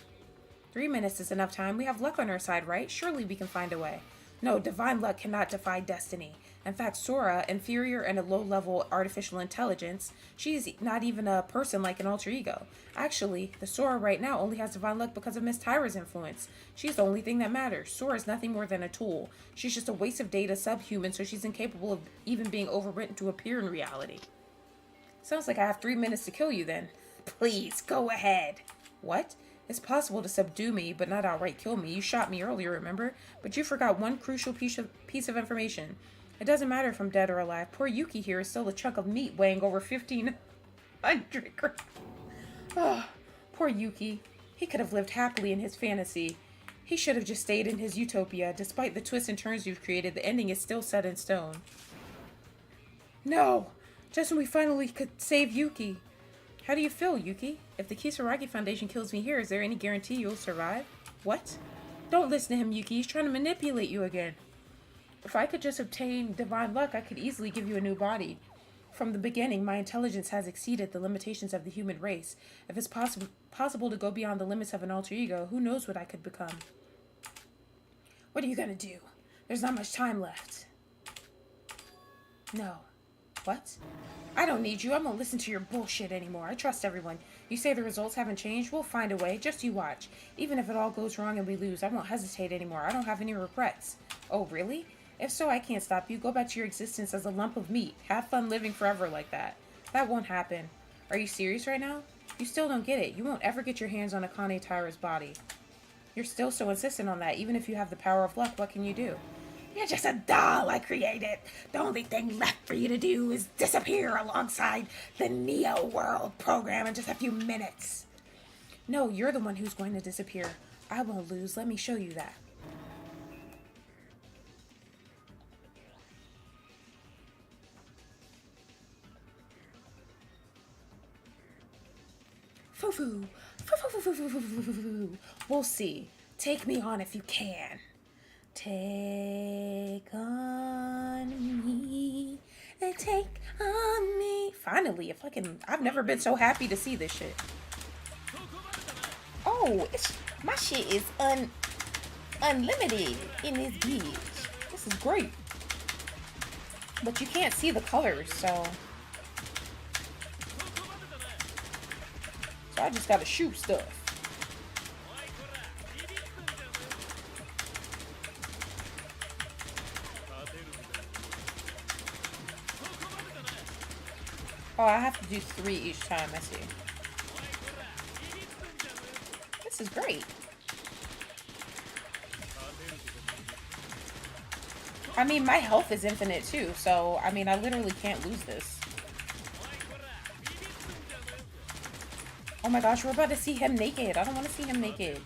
3 minutes is enough time. We have luck on our side, right? Surely we can find a way. No, divine luck cannot defy destiny. In fact, Sora, inferior and a low-level artificial intelligence, she's not even a person like an alter ego. Actually, the Sora right now only has divine luck because of Miss Taira's influence. She's the only thing that matters. Sora's nothing more than a tool. She's just a waste of data subhuman, so she's incapable of even being overwritten to appear in reality. Sounds like I have 3 minutes to kill you then. Please, go ahead. What? It's possible to subdue me, but not outright kill me. You shot me earlier, remember? But you forgot one crucial piece of information. It doesn't matter if I'm dead or alive. Poor Yuki here is still a chunk of meat weighing over 1,500 grams. Oh, poor Yuki. He could have lived happily in his fantasy. He should have just stayed in his utopia. Despite the twists and turns you've created, the ending is still set in stone. No! Just when we finally could save Yuki. How do you feel, Yuki? If the Kisaragi Foundation kills me here, is there any guarantee you'll survive? What? Don't listen to him, Yuki. He's trying to manipulate you again. If I could just obtain divine luck, I could easily give you a new body. From the beginning, my intelligence has exceeded the limitations of the human race. If it's possible to go beyond the limits of an alter ego, who knows what I could become? What are you gonna do? There's not much time left. No. What? I don't need you. I won't listen to your bullshit anymore. I trust everyone. You say the results haven't changed? We'll find a way. Just you watch. Even if it all goes wrong and we lose, I won't hesitate anymore. I don't have any regrets. Oh, really? If so, I can't stop you. Go back to your existence as a lump of meat. Have fun living forever like that. That won't happen. Are you serious right now? You still don't get it. You won't ever get your hands on Akane Taira's body. You're still so insistent on that. Even if you have the power of luck, what can you do? You're just a doll I created. The only thing left for you to do is disappear alongside the Neo World program in just a few minutes. No, you're the one who's going to disappear. I won't lose. Let me show you that. Foo-foo. Foo-foo-foo-foo-foo-foo-foo-foo. We'll see. Take me on if you can. Take on me. Take on me. Finally, if I can. I've never been so happy to see this shit. Oh, my shit is unlimited in this bitch. This is great. But you can't see the colors, so I just gotta shoot stuff. Oh, I have to do 3 each time, I see. This is great. I mean, my health is infinite too, so, I mean, I literally can't lose this. Oh my gosh, we're about to see him naked. I don't want to see him naked.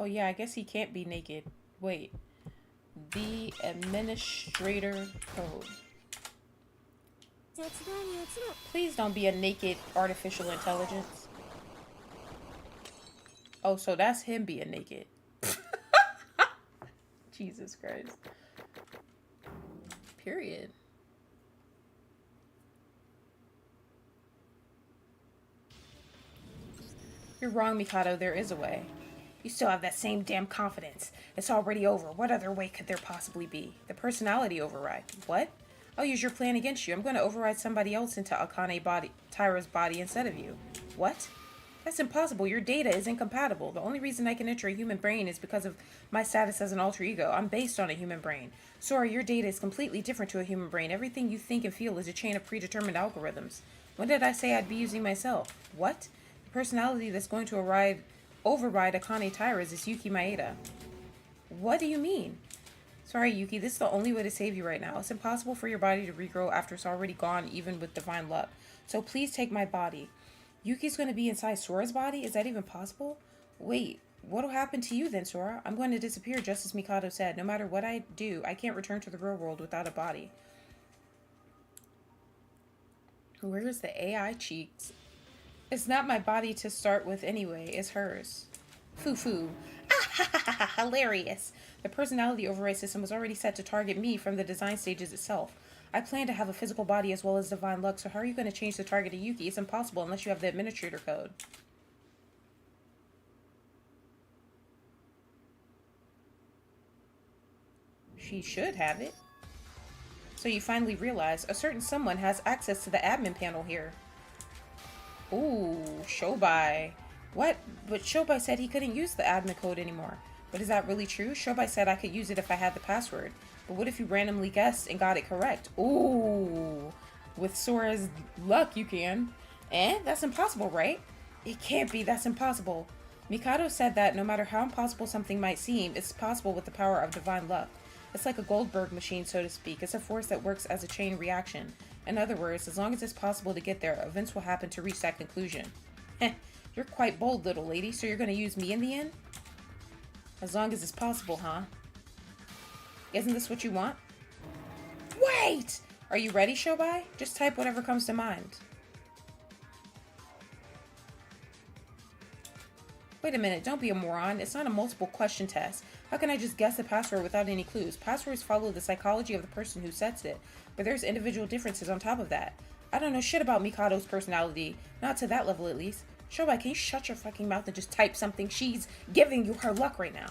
Oh yeah, I guess he can't be naked. Wait. The administrator code. Please don't be a naked artificial intelligence. Oh, so that's him being naked. Jesus Christ. Period. You're wrong, Mikado. There is a way. You still have that same damn confidence. It's already over. What other way could there possibly be? The personality override. What? I'll use your plan against you. I'm going to override somebody else into Akane Taira's body instead of you. What? That's impossible. Your data is incompatible. The only reason I can enter a human brain is because of my status as an alter ego. I'm based on a human brain. Sora, your data is completely different to a human brain. Everything you think and feel is a chain of predetermined algorithms. When did I say I'd be using myself? What? The personality that's going to override Akane Taira's is Yuki Maeda. What do you mean? Sorry, Yuki, this is the only way to save you right now. It's impossible for your body to regrow after it's already gone, even with divine luck. So please take my body. Yuki's going to be inside Sora's body? Is that even possible? Wait, what'll happen to you then, Sora? I'm going to disappear just as Mikado said. No matter what I do, I can't return to the real world without a body. Where's the AI cheeks? It's not my body to start with anyway. It's hers. Foo-foo. Ah ha ha ha ha. Hilarious. The personality override system was already set to target me from the design stages itself. I plan to have a physical body as well as divine luck, so how are you going to change the target to Yuki? It's impossible unless you have the administrator code. She should have it. So you finally realize a certain someone has access to the admin panel here. Ooh, Shobai. What? But Shobai said he couldn't use the admin code anymore. But is that really true? Shobai said I could use it if I had the password. But what if you randomly guessed and got it correct? Ooh, with Sora's luck you can. That's impossible, right? It can't be, that's impossible. Mikado said that no matter how impossible something might seem, it's possible with the power of divine luck. It's like a Goldberg machine, so to speak. It's a force that works as a chain reaction. In other words, as long as it's possible to get there, events will happen to reach that conclusion. Heh, you're quite bold, little lady, so you're going to use me in the end? As long as it's possible, huh? Isn't this what you want? Wait! Are you ready, Shobai? Just type whatever comes to mind. Wait a minute, don't be a moron. It's not a multiple question test. How can I just guess a password without any clues? Passwords follow the psychology of the person who sets it, but there's individual differences on top of that. I don't know shit about Mikado's personality. Not to that level, at least. Shobai, can you shut your fucking mouth and just type something? She's giving you her luck right now.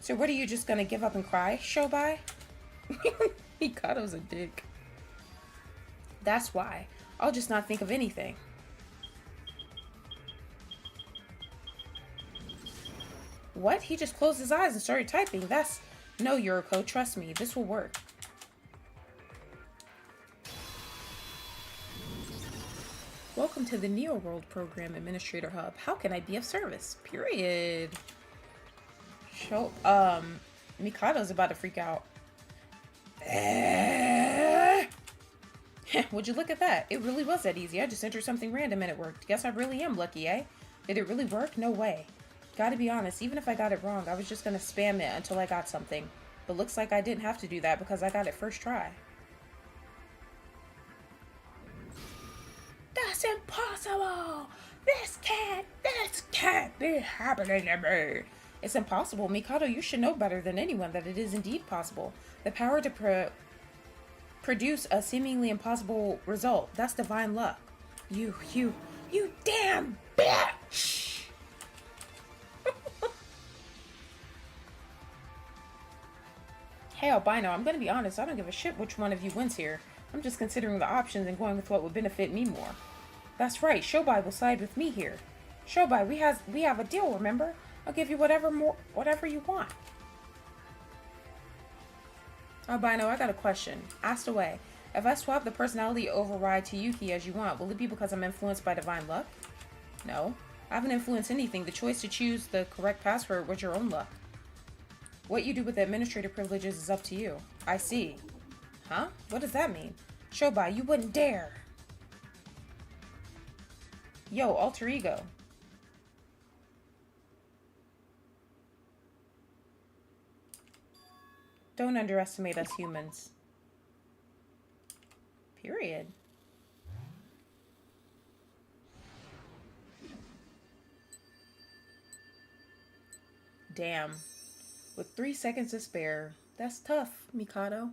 So what, are you just gonna give up and cry, Shobai? Mikado's a dick. That's why. I'll just not think of anything. What? He just closed his eyes and started typing. That's... No, Yuriko, trust me. This will work. Welcome to the Neo World Program Administrator Hub. How can I be of service? Period. Mikado's about to freak out. Would you look at that? It really was that easy. I just entered something random and it worked. Guess I really am lucky, eh? Did it really work? No way. Gotta be honest, even if I got it wrong, I was just gonna spam it until I got something. But looks like I didn't have to do that because I got it first try. That's impossible! This can't be happening to me. It's impossible. Mikado, you should know better than anyone that it is indeed possible. The power to produce a seemingly impossible result. That's divine luck. You damn bitch! Hey, Albino, I'm gonna be honest. I don't give a shit which one of you wins here. I'm just considering the options and going with what would benefit me more. That's right. Shobai will side with me here. Shobai, we have a deal, remember? I'll give you whatever you want. Albino, I got a question. Asked away. If I swap the personality override to Yuki as you want, will it be because I'm influenced by divine luck? No. I haven't influenced anything. The choice to choose the correct password was your own luck. What you do with the administrative privileges is up to you. I see. Huh? What does that mean? Shobai, you wouldn't dare. Yo, alter ego. Don't underestimate us humans. Period. Damn. With 3 seconds to spare. That's tough, Mikado.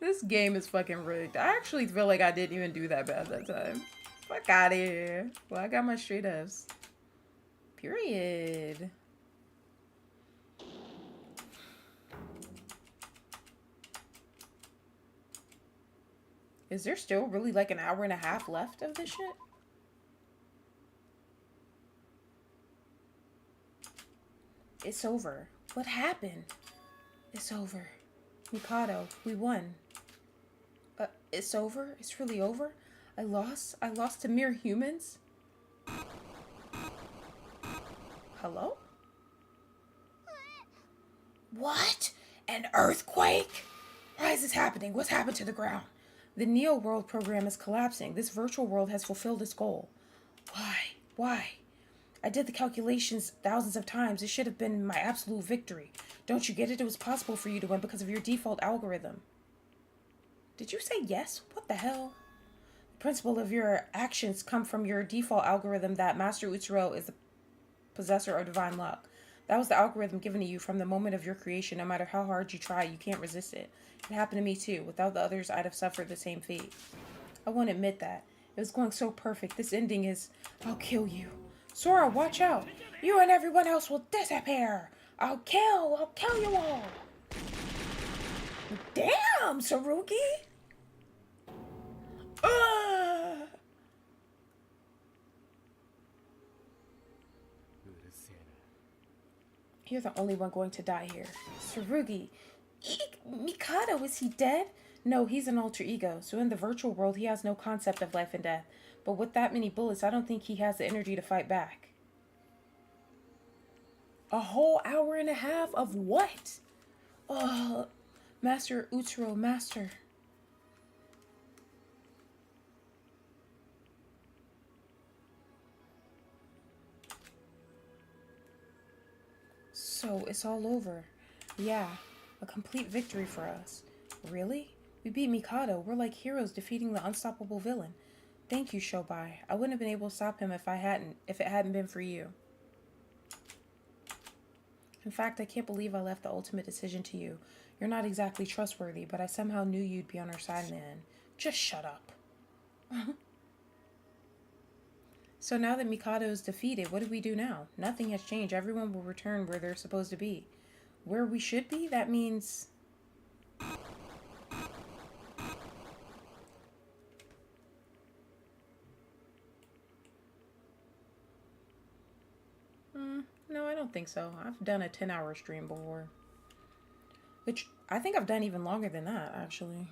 This game is fucking rigged. I actually feel like I didn't even do that bad that time. Fuck out of here. Well, I got my straight F's. Period. Is there still really like an hour and a half left of this shit? It's over. What happened? It's over. Mikado, we won. It's over? It's really over? I lost? I lost to mere humans? Hello? What? An earthquake? Why is this happening? What's happened to the ground? The Neo World program is collapsing. This virtual world has fulfilled its goal. Why? I did the calculations thousands of times. It should have been my absolute victory. Don't you get it? It was possible for you to win because of your default algorithm. Did you say yes? What the hell? The principle of your actions come from your default algorithm that Master Utsuro is the possessor of divine luck. That was the algorithm given to you from the moment of your creation. No matter how hard you try, you can't resist it. It happened to me too. Without the others, I'd have suffered the same fate. I won't admit that. It was going so perfect. This ending is... I'll kill you. Sora, watch out. You and everyone else will disappear. I'll kill you all. Damn, Sarugi. You're the only one going to die here. Sarugi. Mikado, is he dead? No, he's an alter ego. So in the virtual world, he has no concept of life and death. But with that many bullets, I don't think he has the energy to fight back. A whole hour and a half of what? Oh, Master Utsuro, Master. So, it's all over. Yeah, a complete victory for us. Really? We beat Mikado. We're like heroes defeating the unstoppable villain. Thank you, Shobai. I wouldn't have been able to stop him if it hadn't been for you. In fact, I can't believe I left the ultimate decision to you. You're not exactly trustworthy, but I somehow knew you'd be on our side in the end. Just shut up. So now that Mikado is defeated, what do we do now? Nothing has changed. Everyone will return where they're supposed to be. Where we should be? That means... No, I don't think so. I've done a 10-hour stream before. Which, I think I've done even longer than that, actually.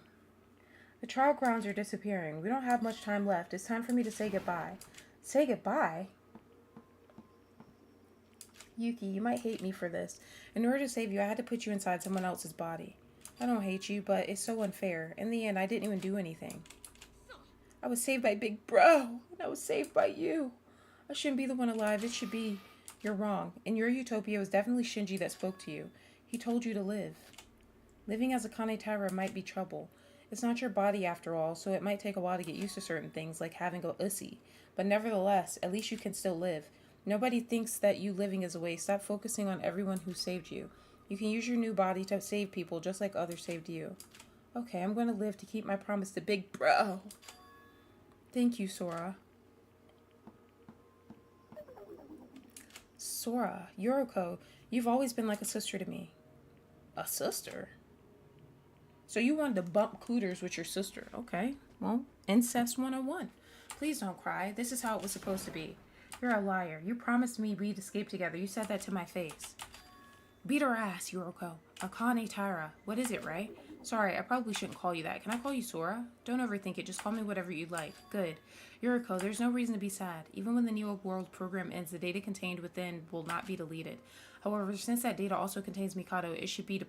The trial grounds are disappearing. We don't have much time left. It's time for me to say goodbye. Say goodbye? Yuki, you might hate me for this. In order to save you, I had to put you inside someone else's body. I don't hate you, but it's so unfair. In the end, I didn't even do anything. I was saved by Big Bro, and I was saved by you. I shouldn't be the one alive. It should be... You're wrong. In your utopia, it was definitely Shinji that spoke to you. He told you to live. Living as a Kanetaira might be trouble. It's not your body after all, so it might take a while to get used to certain things, like having a ussy. But nevertheless, at least you can still live. Nobody thinks that you living is a waste. Stop focusing on everyone who saved you. You can use your new body to save people, just like others saved you. Okay, I'm going to live to keep my promise to Big Bro. Thank you, Sora. Sora, Yoriko, you've always been like a sister to me. A sister? So you wanted to bump cooters with your sister. Okay, well, incest 101. Please don't cry. This is how it was supposed to be. You're a liar. You promised me we'd escape together. You said that to my face. Beat her ass, Yoriko. Akane Taira. What is it, right? Sorry, I probably shouldn't call you that. Can I call you Sora? Don't overthink it. Just call me whatever you'd like. Good. Yoriko, there's no reason to be sad. Even when the Neo World program ends, the data contained within will not be deleted. However, since that data also contains Mikado, it should be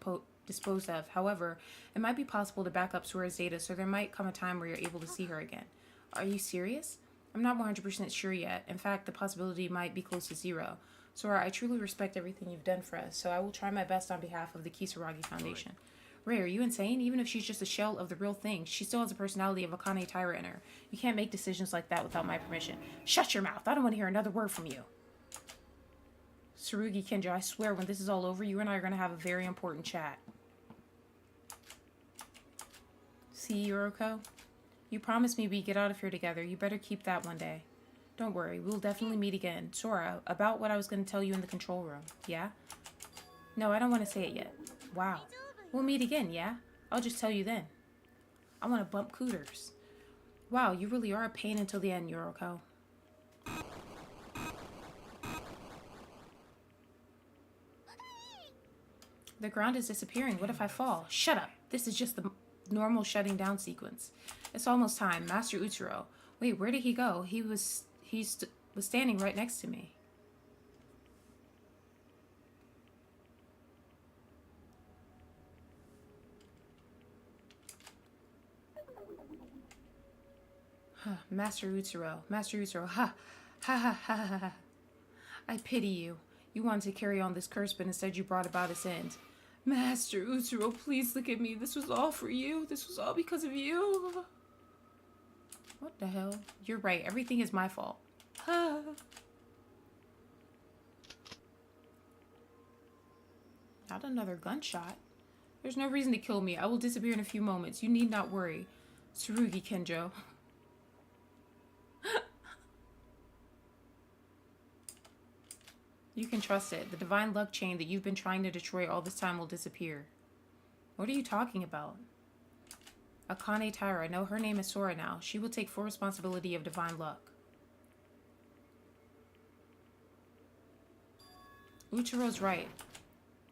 disposed of. However, it might be possible to back up Sora's data, so there might come a time where you're able to see her again. Are you serious? I'm not 100% sure yet. In fact, the possibility might be close to zero. Sora, I truly respect everything you've done for us, so I will try my best on behalf of the Kisaragi Foundation. Ray, are you insane? Even if she's just a shell of the real thing, she still has the personality of Akane Taira in her. You can't make decisions like that without my permission. Shut your mouth. I don't want to hear another word from you. Tsurugi Kenjo, I swear when this is all over, you and I are going to have a very important chat. See, Yoriko? You promised me we'd get out of here together. You better keep that one day. Don't worry, we'll definitely meet again. Sora, about what I was going to tell you in the control room, yeah? No, I don't want to say it yet. Wow. We'll meet again, yeah? I'll just tell you then. I want to bump cooters. Wow, you really are a pain until the end, Yoriko. The ground is disappearing. What if I fall? Shut up. This is just the normal shutting down sequence. It's almost time. Master Utsuro. Wait, where did he go? He was standing right next to me. Master Utsuro, ha, ha, ha, ha, ha, ha. I pity you. You wanted to carry on this curse, but instead you brought about its end. Master Utsuro, please look at me. This was all for you. This was all because of you. What the hell? You're right. Everything is my fault. Ah. Not another gunshot. There's no reason to kill me. I will disappear in a few moments. You need not worry. Tsurugi Kenjo. You can trust it. The divine luck chain that you've been trying to destroy all this time will disappear. What are you talking about? Akane Taira. No, her name is Sora now. She will take full responsibility of divine luck. Uchiro's right.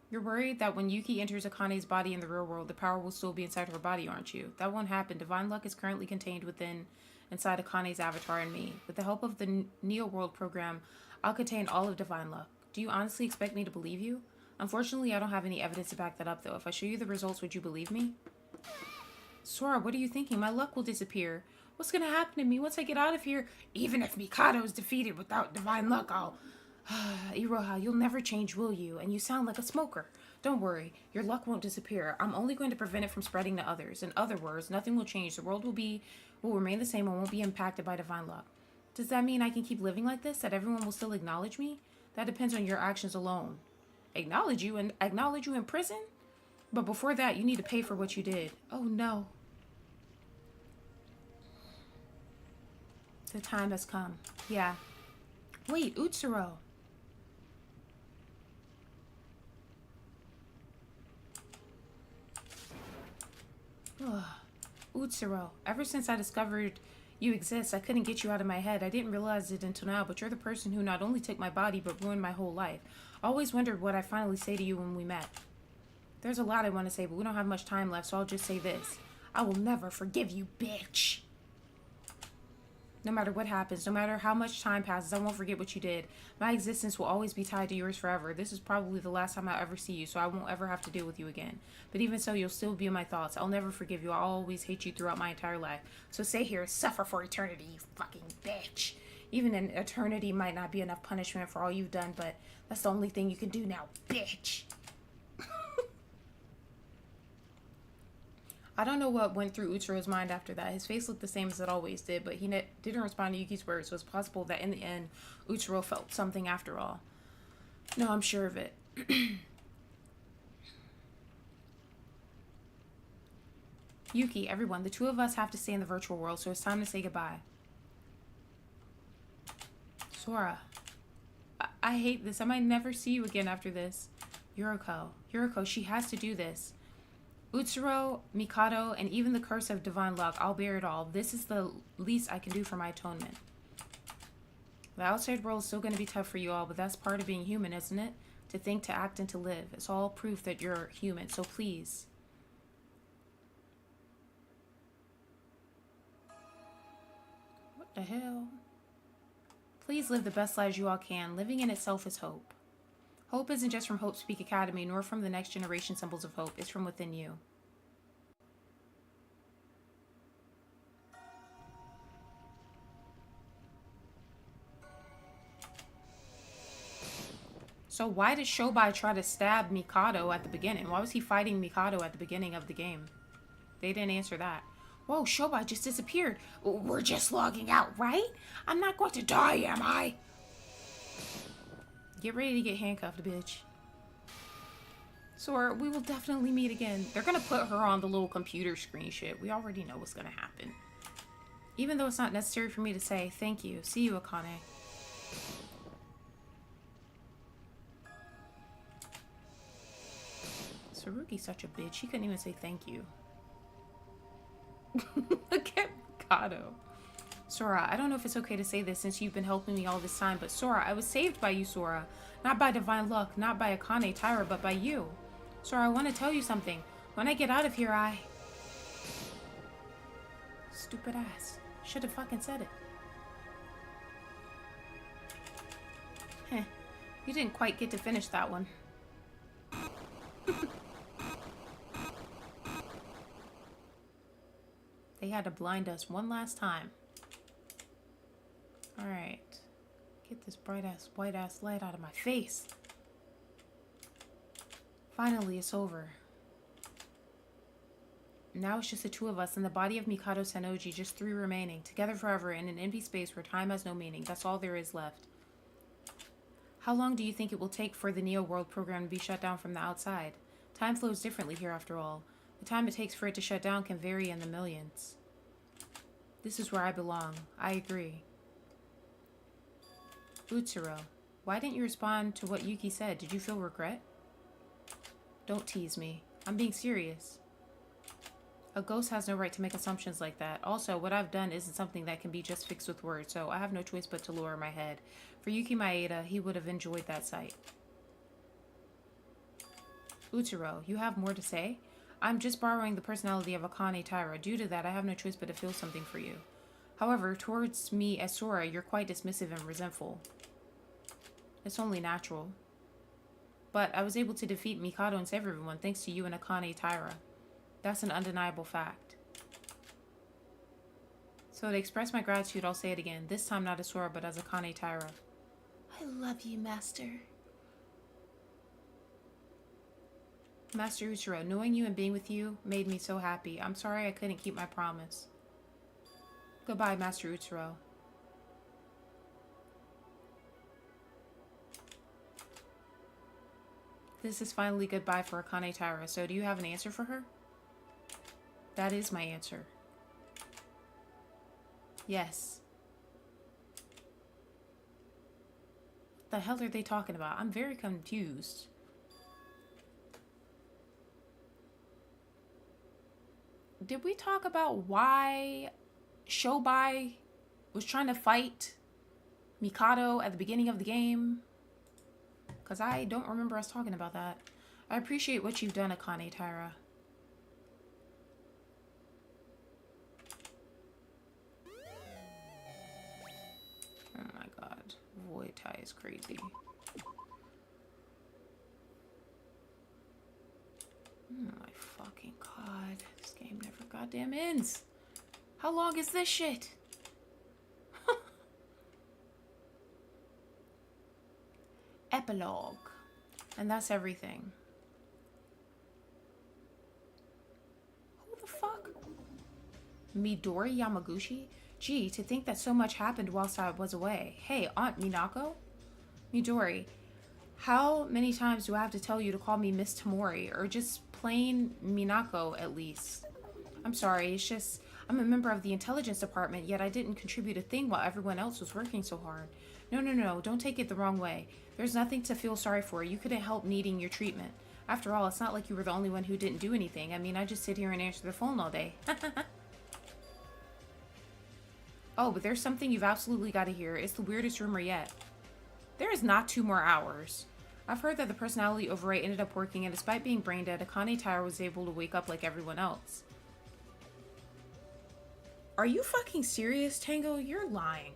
You're worried that when Yuki enters Akane's body in the real world, the power will still be inside her body, aren't you? That won't happen. Divine luck is currently contained inside Akane's avatar and me. With the help of the Neo World program, I'll contain all of divine luck. Do you honestly expect me to believe you? Unfortunately, I don't have any evidence to back that up, though. If I show you the results, would you believe me? Sora, what are you thinking? My luck will disappear. What's gonna happen to me once I get out of here? Even if Mikado is defeated without divine luck, I'll... Iroha, you'll never change, will you? And you sound like a smoker. Don't worry, your luck won't disappear. I'm only going to prevent it from spreading to others. In other words, nothing will change. The world will remain the same and won't be impacted by divine luck. Does that mean I can keep living like this? That everyone will still acknowledge me? That depends on your actions alone. Acknowledge you in prison? But before that, you need to pay for what you did. Oh no. The time has come. Yeah. Wait, Utsuro. Utsuro, ever since I discovered you exist, I couldn't get you out of my head. I didn't realize it until now, but you're the person who not only took my body, but ruined my whole life. I always wondered what I'd finally say to you when we met. There's a lot I want to say, but we don't have much time left, so I'll just say this. I will never forgive you, bitch. No matter what happens, no matter how much time passes, I won't forget what you did. My existence will always be tied to yours forever. This is probably the last time I'll ever see you, so I won't ever have to deal with you again. But even so, you'll still be in my thoughts. I'll never forgive you. I'll always hate you throughout my entire life. So stay here, suffer for eternity, you fucking bitch. Even an eternity might not be enough punishment for all you've done, but that's the only thing you can do now, bitch. I don't know what went through Utsuro's mind after that. His face looked the same as it always did, but he didn't respond to Yuki's words, so it's possible that in the end, Utsuro felt something after all. No, I'm sure of it. Yuki, everyone, the two of us have to stay in the virtual world, so it's time to say goodbye. Sora, I hate this. I might never see you again after this. Yuriko, she has to do this. Utsuro, Mikado, and even the curse of divine luck, I'll bear it all. This is the least I can do for my atonement. The outside world is still going to be tough for you all, but that's part of being human, isn't it? To think, to act, and to live. It's all proof that you're human, so please. What the hell? Please live the best lives you all can. Living in itself is hope. Hope isn't just from Hope Speak Academy, nor from the next generation symbols of hope. It's from within you. So why did Shobai try to stab Mikado at the beginning? Why was he fighting Mikado at the beginning of the game? They didn't answer that. Whoa, Shobai just disappeared. We're just logging out, right? I'm not going to die, am I? Get ready to get handcuffed, bitch. Sora, we will definitely meet again. They're gonna put her on the little computer screen shit. We already know what's gonna happen. Even though it's not necessary for me to say thank you. See you, Akane. Saruki's such a bitch. He couldn't even say thank you. Look at Mikado. Sora, I don't know if it's okay to say this since you've been helping me all this time, but Sora, I was saved by you, Sora. Not by divine luck, not by Akane Taira, but by you. Sora, I want to tell you something. When I get out of here, Stupid ass. Should have fucking said it. Heh. You didn't quite get to finish that one. They had to blind us one last time. Alright. Get this bright ass, white ass light out of my face. Finally, it's over. Now it's just the two of us in the body of Mikado Sennoji, just three remaining, together forever in an empty space where time has no meaning. That's all there is left. How long do you think it will take for the Neo World program to be shut down from the outside? Time flows differently here after all. The time it takes for it to shut down can vary in the millions. This is where I belong. I agree. Utsuro, why didn't you respond to what Yuki said? Did you feel regret? Don't tease me. I'm being serious. A ghost has no right to make assumptions like that. Also, what I've done isn't something that can be just fixed with words, so I have no choice but to lower my head. For Yuki Maeda, he would have enjoyed that sight. Utsuro, you have more to say? I'm just borrowing the personality of Akane Taira. Due to that, I have no choice but to feel something for you. However, towards me as Sora, you're quite dismissive and resentful. It's only natural. But I was able to defeat Mikado and save everyone thanks to you and Akane Taira. That's an undeniable fact. So to express my gratitude, I'll say it again. This time not as Sora, but as Akane Taira. I love you, Master. Master Uchiro, knowing you and being with you made me so happy. I'm sorry I couldn't keep my promise. Goodbye, Master Uchiro. This is finally goodbye for Akane Taira, so do you have an answer for her? That is my answer. Yes. What the hell are they talking about? I'm very confused. Did we talk about why Shobai was trying to fight Mikado at the beginning of the game? Because I don't remember us talking about that. I appreciate what you've done, Akane Taira. Oh my god. Void tie is crazy. Oh my fucking god. This game never goddamn ends. How long is this shit? Epilogue. And that's everything. Who the fuck? Midori Yamaguchi? Gee, to think that so much happened whilst I was away. Hey, Aunt Minako? Midori, how many times do I have to tell you to call me Miss Tamori, or just plain Minako at least? I'm sorry, it's just, I'm a member of the intelligence department, yet I didn't contribute a thing while everyone else was working so hard. No, don't take it the wrong way. There's nothing to feel sorry for. You couldn't help needing your treatment. After all, it's not like you were the only one who didn't do anything. I mean, I just sit here and answer the phone all day. Oh, but there's something you've absolutely got to hear. It's the weirdest rumor yet. There is not 2 more hours. I've heard that the personality override ended up working, and despite being brain dead, Akane Taira was able to wake up like everyone else. Are you fucking serious, Tango? You're lying.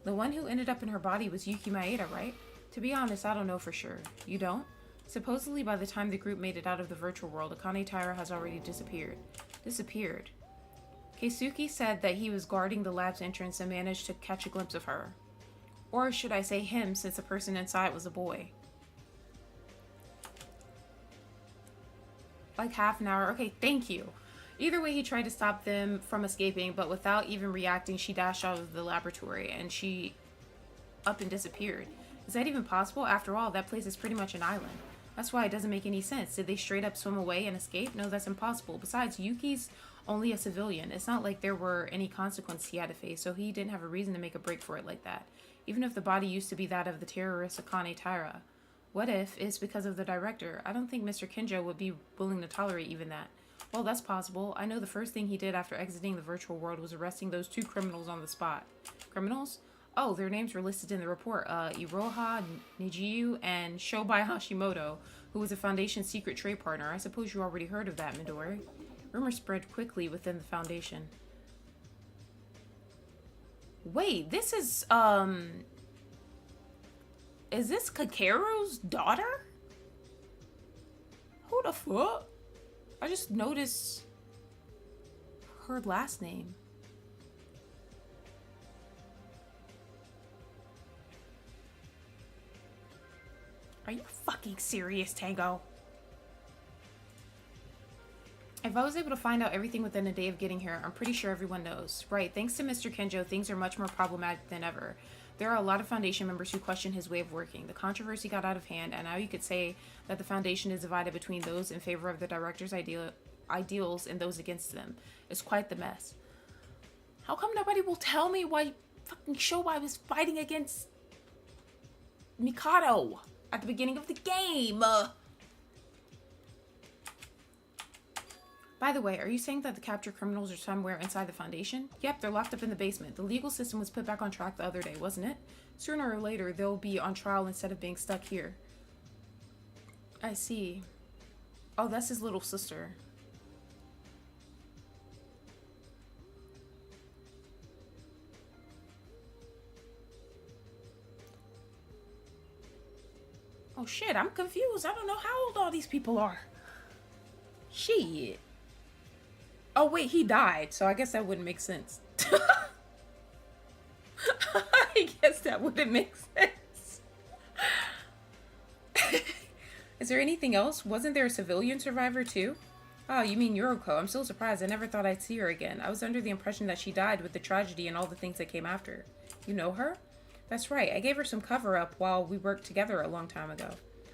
The one who ended up in her body was Yuki Maeda, right? To be honest, I don't know for sure. You don't? Supposedly, by the time the group made it out of the virtual world, Akane Taira has already disappeared. Disappeared? Keisuke said that he was guarding the lab's entrance and managed to catch a glimpse of her. Or should I say him, since the person inside was a boy. Like half an hour. Okay, thank you. Either way, he tried to stop them from escaping, but without even reacting, she dashed out of the laboratory and she up and disappeared. Is that even possible? After all, that place is pretty much an island. That's why it doesn't make any sense. Did they straight up swim away and escape? No, that's impossible. Besides, Yuki's only a civilian. It's not like there were any consequences he had to face, so he didn't have a reason to make a break for it like that. Even if the body used to be that of the terrorist Akane Taira. What if it's because of the director? I don't think Mr. Kinjo would be willing to tolerate even that. Well, that's possible. I know the first thing he did after exiting the virtual world was arresting those 2 criminals on the spot. Criminals? Oh, their names were listed in the report. Iroha Nijiu and Shobai Hashimoto, who was a Foundation's secret trade partner. I suppose you already heard of that, Midori. Rumors spread quickly within the Foundation. Wait, this is this Kakeru's daughter? Who the fuck? I just noticed her last name. Are you fucking serious, Tango? If I was able to find out everything within a day of getting here, I'm pretty sure everyone knows. Right, thanks to Mr. Kenjo, things are much more problematic than ever. There are a lot of Foundation members who question his way of working. The controversy got out of hand, and now you could say that the Foundation is divided between those in favor of the director's ideals and those against them. It's quite the mess. How come nobody will tell me why fucking Shobai was fighting against Mikado at the beginning of the game? By the way, are you saying that the captured criminals are somewhere inside the Foundation? Yep, they're locked up in the basement. The legal system was put back on track the other day, wasn't it? Sooner or later, they'll be on trial instead of being stuck here. I see. Oh, that's his little sister. Oh, Oh shit, I'm confused. I don't know how old all these people are. Shit. Oh wait, he died, so I guess that wouldn't make sense. I guess that wouldn't make sense. Is there anything else? Wasn't there a civilian survivor too? Oh, you mean Yuriko. I'm so surprised. I never thought I'd see her again. I was under the impression that she died with the tragedy and all the things that came after. You know her? That's right. I gave her some cover-up while we worked together a long time ago.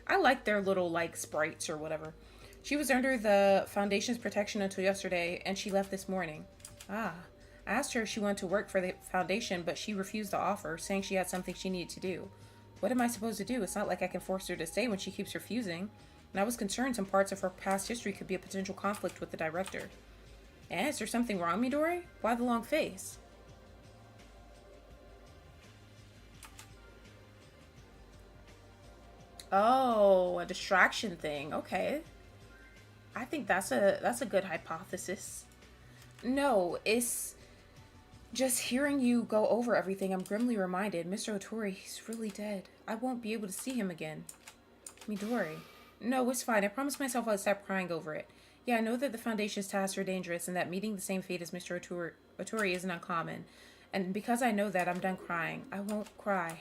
I like their little, like, sprites or whatever. She was under the Foundation's protection until yesterday, and she left this morning. Ah. I asked her if she wanted to work for the Foundation, but she refused the offer, saying she had something she needed to do. What am I supposed to do? It's not like I can force her to stay when she keeps refusing. And I was concerned some parts of her past history could be a potential conflict with the director. Eh, is there something wrong, Midori? Why the long face? Oh, a distraction thing. Okay. I think that's a good hypothesis. No, it's just hearing you go over everything. I'm grimly reminded, Mr. Otori, he's really dead. I won't be able to see him again. Midori. No, it's fine. I promised myself I'd stop crying over it. Yeah, I know that the Foundation's tasks are dangerous and that meeting the same fate as Mr. Otori isn't uncommon. And because I know that, I'm done crying. I won't cry.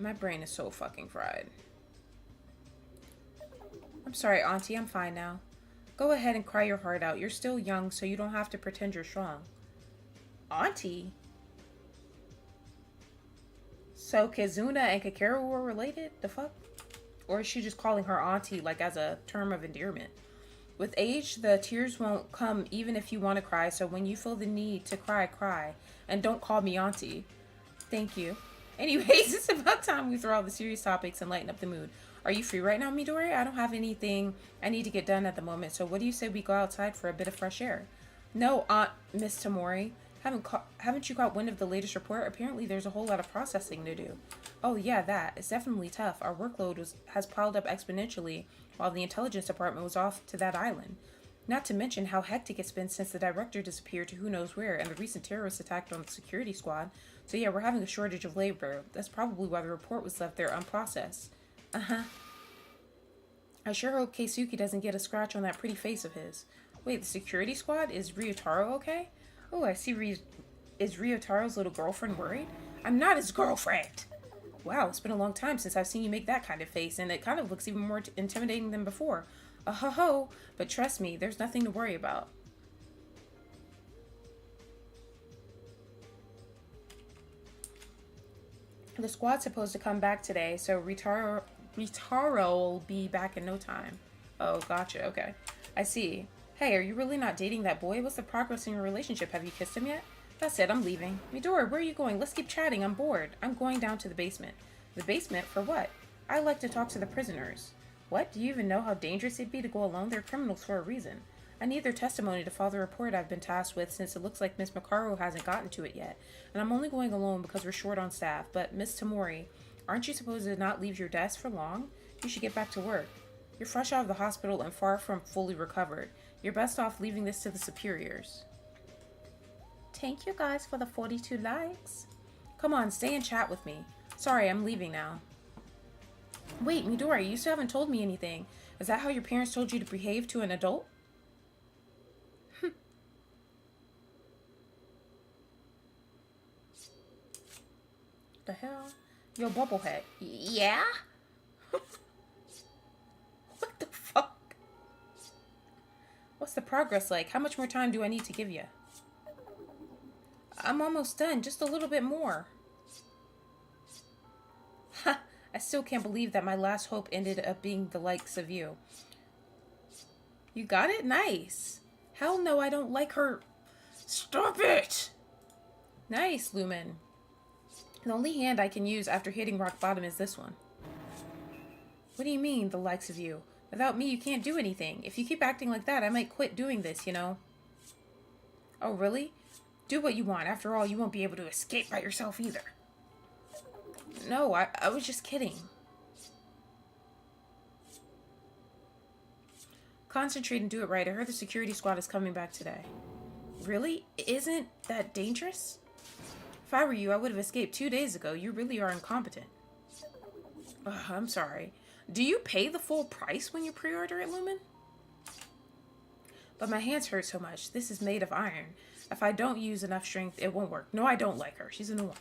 My brain is so fucking fried. I'm sorry, Auntie. I'm fine now. Go ahead and cry your heart out. You're still young, so you don't have to pretend you're strong. Auntie? So Kizuna and Kakeru were related? The fuck? Or is she just calling her auntie, like, as a term of endearment? With age, the tears won't come even if you want to cry, so when you feel the need to cry, cry. And don't call me auntie. Thank you. Anyways, it's about time we throw all the serious topics and lighten up the mood. Are you free right now, Midori? I don't have anything I need to get done at the moment, so what do you say we go outside for a bit of fresh air? No, Aunt Miss Tamori. Haven't you caught wind of the latest report? Apparently there's a whole lot of processing to do. Oh yeah, that. It's definitely tough. Our workload has piled up exponentially while the intelligence department was off to that island. Not to mention how hectic it's been since the director disappeared to who knows where and the recent terrorist attack on the security squad. So yeah, we're having a shortage of labor. That's probably why the report was left there unprocessed. Uh-huh. I sure hope Keisuke doesn't get a scratch on that pretty face of his. Wait, the security squad? Is Ryotaro okay? Oh, I see. Is Ryotaro's little girlfriend worried? I'm not his girlfriend! Wow, it's been a long time since I've seen you make that kind of face, and it kind of looks even more intimidating than before. Ho-ho! But trust me, there's nothing to worry about. The squad's supposed to come back today, so Ryotaro will be back in no time. Oh, gotcha. Okay. I see. Hey, are you really not dating that boy? What's the progress in your relationship? Have you kissed him yet? That's it. I'm leaving. Midori, where are you going? Let's keep chatting. I'm bored. I'm going down to the basement. The basement? For what? I like to talk to the prisoners. What? Do you even know how dangerous it'd be to go alone? They're criminals for a reason. I need their testimony to follow the report I've been tasked with since it looks like Miss Macaro hasn't gotten to it yet. And I'm only going alone because we're short on staff. But, Miss Tamori, aren't you supposed to not leave your desk for long? You should get back to work. You're fresh out of the hospital and far from fully recovered. You're best off leaving this to the superiors. Thank you guys for the 42 likes. Come on, stay and chat with me. Sorry, I'm leaving now. Wait, Midori, you still haven't told me anything. Is that how your parents told you to behave to an adult? The hell? Yo, Bubblehead. Yeah? What the fuck? What's the progress like? How much more time do I need to give you? I'm almost done. Just a little bit more. Ha! I still can't believe that my last hope ended up being the likes of you. You got it? Nice. Hell no, I don't like her. Stop it! Nice, Lumen. The only hand I can use after hitting rock bottom is this one. What do you mean, the likes of you? Without me, you can't do anything. If you keep acting like that, I might quit doing this, you know? Oh, really? Do what you want. After all, you won't be able to escape by yourself either. No, I was just kidding. Concentrate and do it right. I heard the security squad is coming back today. Really? Isn't that dangerous? If I were you, I would have escaped 2 days ago. You really are incompetent. Ugh, I'm sorry. Do you pay the full price when you pre-order at Lumen? But my hands hurt so much. This is made of iron. If I don't use enough strength, it won't work. No, I don't like her. She's annoying.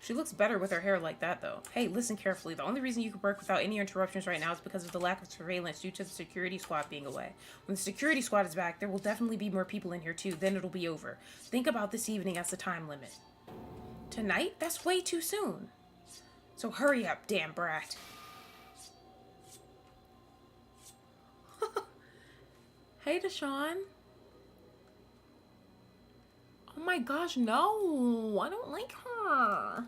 She looks better with her hair like that, though. Hey, listen carefully. The only reason you can work without any interruptions right now is because of the lack of surveillance due to the security squad being away. When the security squad is back, there will definitely be more people in here, too. Then it'll be over. Think about this evening as the time limit. Tonight? That's way too soon. So hurry up, damn brat. Hey, Deshaun. Oh my gosh, no. I don't like her.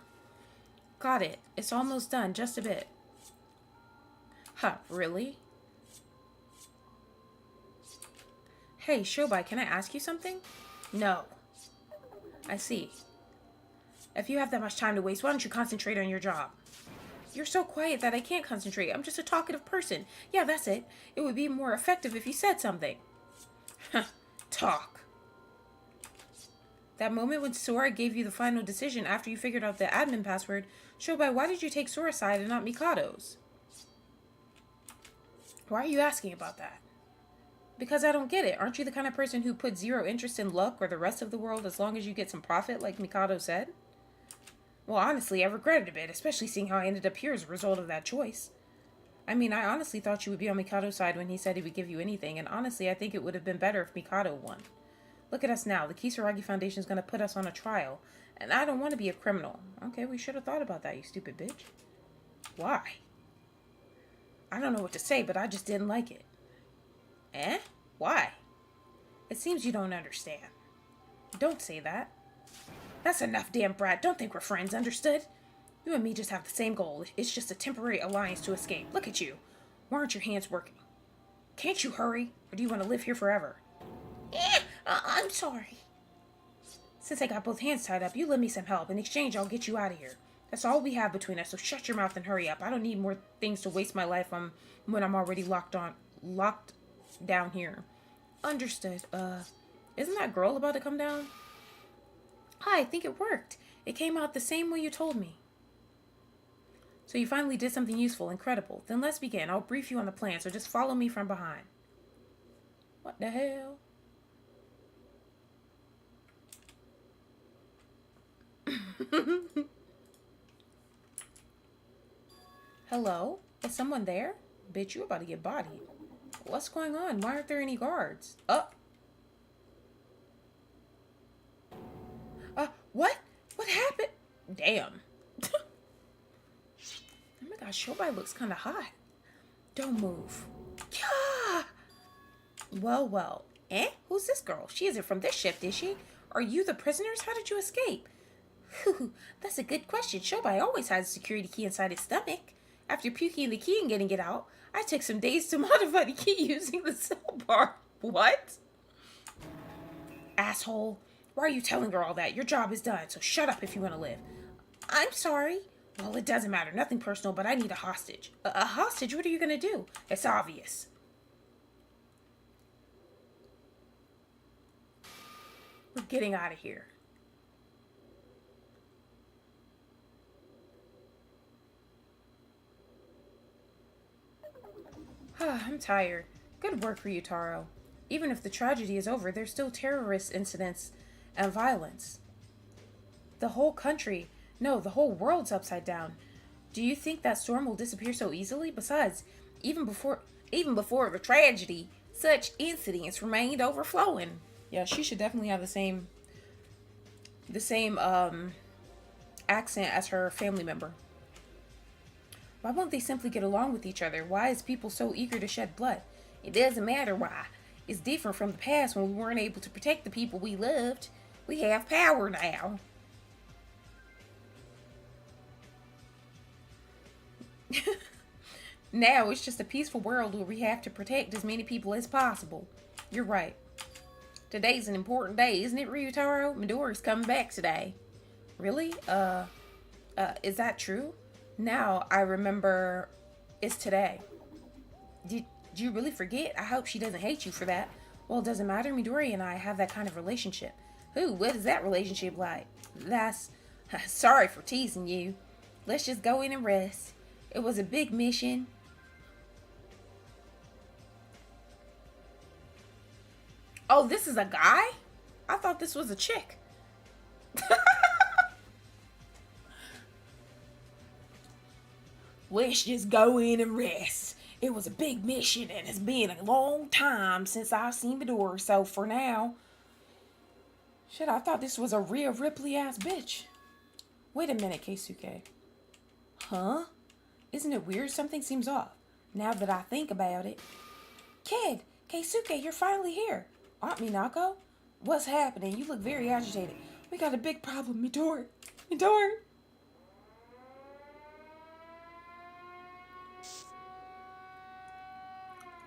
Got it. It's almost done. Just a bit. Huh, really? Hey, Shobai, can I ask you something? No. I see. If you have that much time to waste, why don't you concentrate on your job? You're so quiet that I can't concentrate. I'm just a talkative person. Yeah, that's it. It would be more effective if you said something. Huh. Talk. That moment when Sora gave you the final decision after you figured out the admin password, Shobai, why did you take Sora's side and not Mikado's? Why are you asking about that? Because I don't get it. Aren't you the kind of person who puts zero interest in luck or the rest of the world as long as you get some profit, like Mikado said? Well, honestly, I regret it a bit, especially seeing how I ended up here as a result of that choice. I mean, I honestly thought you would be on Mikado's side when he said he would give you anything, and honestly, I think it would have been better if Mikado won. Look at us now. The Kisaragi Foundation is going to put us on a trial, and I don't want to be a criminal. Okay, we should have thought about that, you stupid bitch. Why? I don't know what to say, but I just didn't like it. Eh? Why? It seems you don't understand. Don't say that. That's enough, damn brat. Don't think we're friends, understood? You and me just have the same goal. It's just a temporary alliance to escape. Look at you. Why aren't your hands working? Can't you hurry? Or do you want to live here forever? I'm sorry. Since I got both hands tied up, you lend me some help. In exchange, I'll get you out of here. That's all we have between us, so shut your mouth and hurry up. I don't need more things to waste my life on when I'm already locked down here. Understood. Isn't that girl about to come down? Hi, I think it worked. It came out the same way you told me. So you finally did something useful, incredible. Then let's begin. I'll brief you on the plan, so just follow me from behind. What the hell? Hello? Is someone there? Bitch, you about to get bodied. What's going on? Why aren't there any guards? What? What happened? Damn. Oh my gosh, Shobai looks kind of hot. Don't move. Yeah. Well. Eh? Who's this girl? She isn't from this ship, is she? Are you the prisoners? How did you escape? That's a good question. Shobai always has a security key inside his stomach. After puking the key and getting it out, I took some days to modify the key using the cell bar. What? Asshole. Why are you telling her all that? Your job is done, so shut up if you want to live. I'm sorry. Well, it doesn't matter. Nothing personal, but I need a hostage. A hostage? What are you going to do? It's obvious. We're getting out of here. I'm tired. Good work, Ryutaro. Even if the tragedy is over, there's still terrorist incidents and violence. The whole country, no, the whole world's upside down. Do you think that storm will disappear so easily? Besides, even before the tragedy, such incidents remained overflowing. Yeah, she should definitely have the same accent as her family member. Why won't they simply get along with each other? Why is people so eager to shed blood? It doesn't matter why. It's different from the past when we weren't able to protect the people we loved. We have power now. Now it's just a peaceful world where we have to protect as many people as possible. You're right. Today's an important day, isn't it, Ryutaro? Midori's coming back today. Really? Is that true? Now I remember it's today. Did you really forget? I hope she doesn't hate you for that. Well, it doesn't matter. Midori and I have that kind of relationship. Ooh, what is that relationship like? That's... Sorry for teasing you. Let's just go in and rest. It was a big mission. Oh, this is a guy? I thought this was a chick. Let's just go in and rest. It was a big mission and it's been a long time since I've seen Midori, so for now... Shit, I thought this was a Rhea Ripley ass bitch. Wait a minute, Keisuke. Huh? Isn't it weird? Something seems off. Now that I think about it. Kid, Keisuke, you're finally here. Aunt Minako? What's happening? You look very agitated. We got a big problem, Midori. Midori!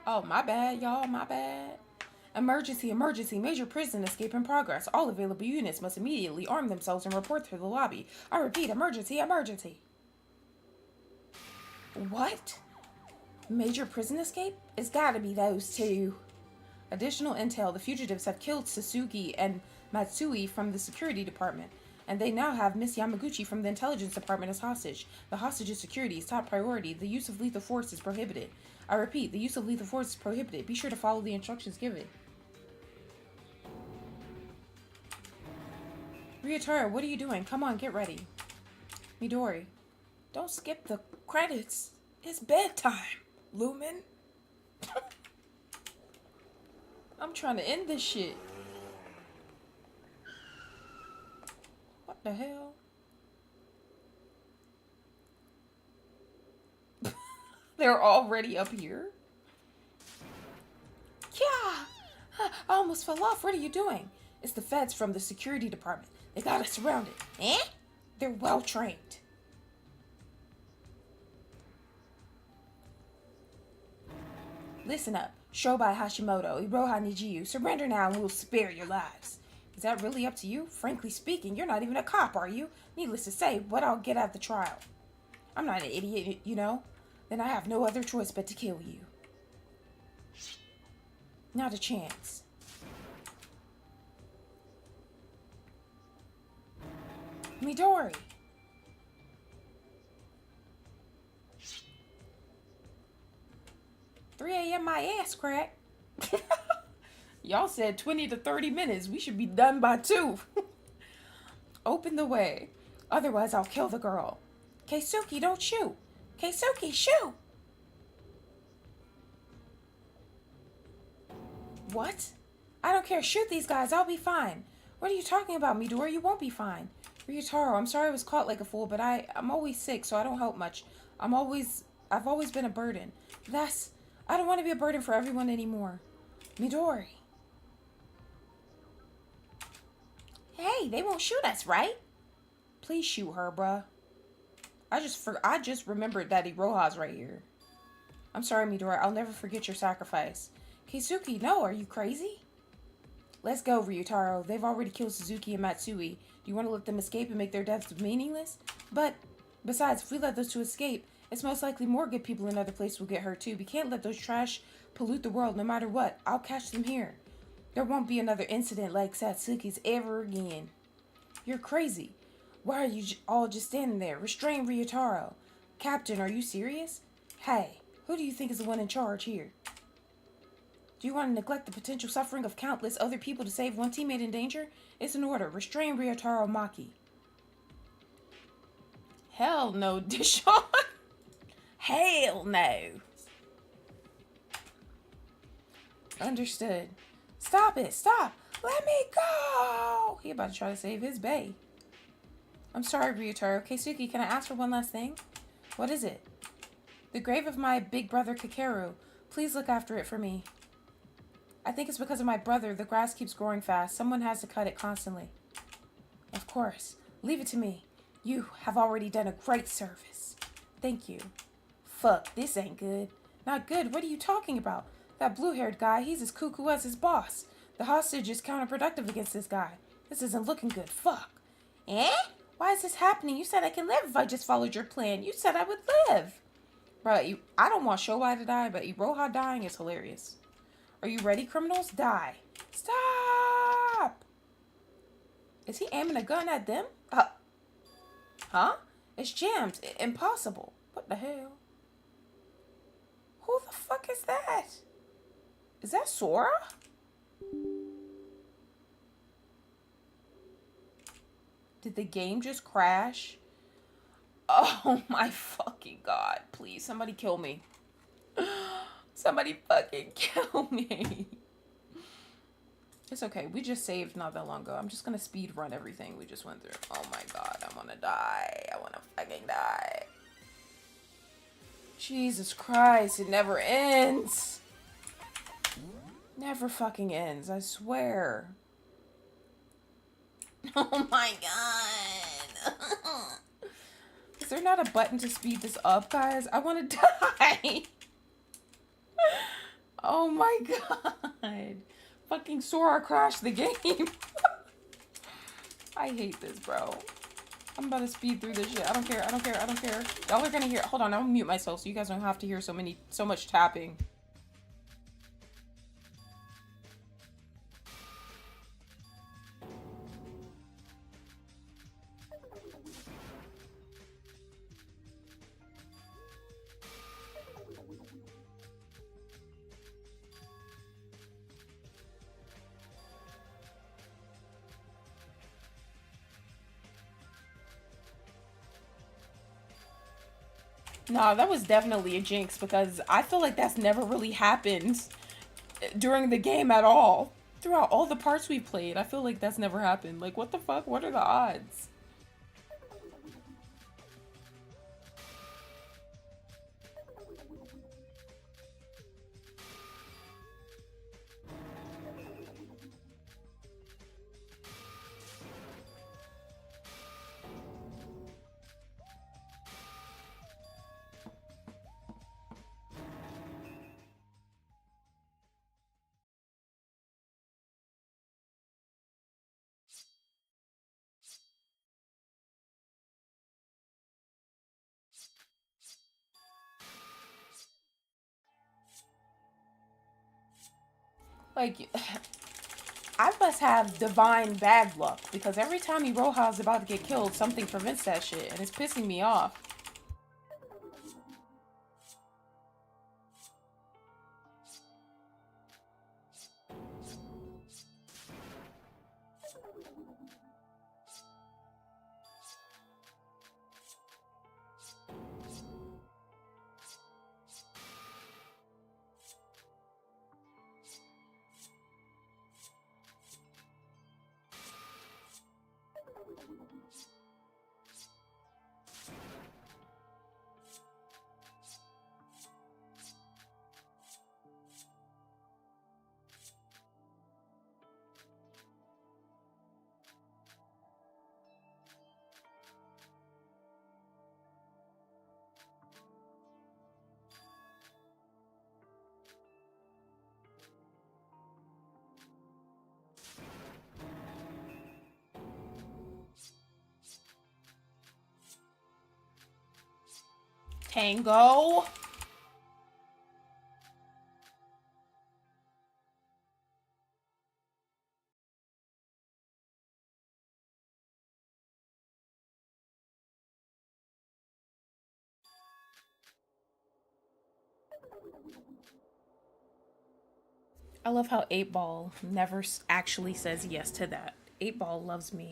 Oh, my bad, y'all. My bad. Emergency, emergency. Major prison escape in progress. All available units must immediately arm themselves and report to the lobby. I repeat, emergency, emergency. What? Major prison escape? It's gotta be those two. Additional intel. The fugitives have killed Sasuke and Matsui from the security department, and they now have Miss Yamaguchi from the intelligence department as hostage. The hostage's security is top priority. The use of lethal force is prohibited. I repeat, the use of lethal force is prohibited. Be sure to follow the instructions given. Ryotaro, what are you doing? Come on, get ready. Midori, don't skip the credits. It's bedtime, Lumen. I'm trying to end this shit. What the hell? They're already up here? Yeah! I almost fell off. What are you doing? It's the feds from the security department. They got us surrounded. Eh? They're well trained. Listen up. Shobai Hashimoto, Iroha Nijiu, surrender now and we'll spare your lives. Is that really up to you? Frankly speaking, you're not even a cop, are you? Needless to say, what I'll get at the trial. I'm not an idiot, you know? Then I have no other choice but to kill you. Not a chance. Midori. "3 a.m. my ass crack." Y'all said 20 to 30 minutes. We should be done by 2. Open the way. Otherwise, I'll kill the girl. Keisuke, don't shoot. Keisuke, shoot. What? I don't care. Shoot these guys. I'll be fine. What are you talking about, Midori? You won't be fine. Ryotaro, I'm sorry I was caught like a fool, but I'm always sick, so I don't help much. I've always been a burden. I don't want to be a burden for everyone anymore. Midori. Hey, they won't shoot us, right? Please shoot her, bruh. I just remembered that Iroha's right here. I'm sorry, Midori. I'll never forget your sacrifice. Keisuke, no, are you crazy? Let's go, Ryotaro. They've already killed Suzuki and Matsui. Do you want to let them escape and make their deaths meaningless? But, besides, if we let those two escape, it's most likely more good people in other places will get hurt too. We can't let those trash pollute the world no matter what. I'll catch them here. There won't be another incident like Satsuki's ever again. You're crazy. Why are you all just standing there? Restrain Ryotaro. Captain, are you serious? Hey, who do you think is the one in charge here? Do you want to neglect the potential suffering of countless other people to save one teammate in danger? It's an order. Restrain Ryotaro Maki. Hell no, Dishon. Hell no. Understood. Stop it. Stop. Let me go. He about to try to save his bae. I'm sorry, Ryotaro. Keisuke, can I ask for one last thing? What is it? The grave of my big brother Kakeru. Please look after it for me. I think it's because of my brother. The grass keeps growing fast. Someone has to cut it constantly. Of course. Leave it to me. You have already done a great service. Thank you. Fuck, this ain't good. Not good? What are you talking about? That blue-haired guy, he's as cuckoo as his boss. The hostage is counterproductive against this guy. This isn't looking good. Fuck. Eh? Why is this happening? You said I can live if I just followed your plan. You said I would live. Bro, I don't want Shobai to die, but Iroha dying is hilarious. Are you ready, criminals? Die. Stop! Is he aiming a gun at them? Huh? It's jammed. Impossible. What the hell? Who the fuck is that? Is that Sora? Did the game just crash? Oh my fucking god. Please, somebody kill me. Somebody fucking kill me. It's okay. We just saved not that long ago. I'm just gonna speed run everything we just went through. Oh my god. I wanna die. I wanna fucking die. Jesus Christ. It never ends. Never fucking ends. I swear. Oh my god. Is there not a button to speed this up, guys? I want to die. Oh my god. Fucking Sora crashed the game. I hate this, bro. I'm about to speed through this shit. I don't care. I don't care. I don't care. Y'all are gonna hear. Hold on. I'm gonna mute myself so you guys don't have to hear so much tapping. Nah, that was definitely a jinx because I feel like that's never really happened during the game at all. Throughout all the parts we played, I feel like that's never happened. Like, what the fuck? What are the odds? Like, I must have divine bad luck because every time Iroha's about to get killed, something prevents that shit, and it's pissing me off. Tango. I love how 8 Ball never actually says yes to that. 8 Ball loves me.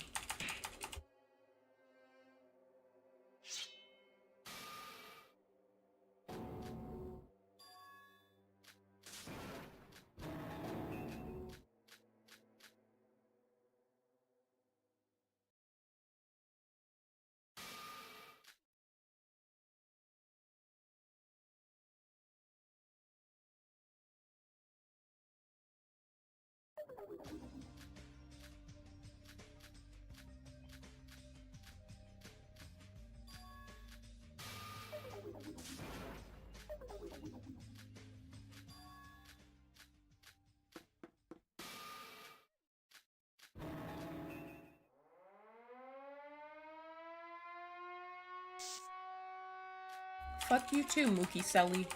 Fuck you too, Mookie Selly.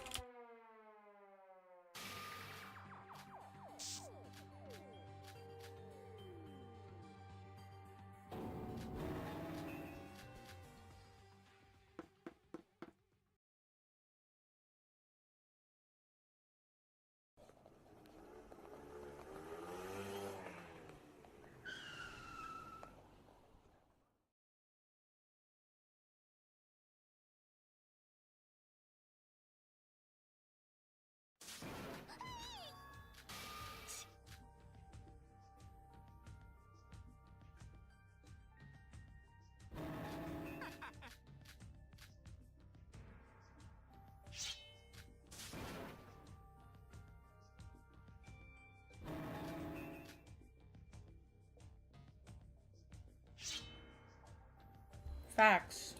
Facts.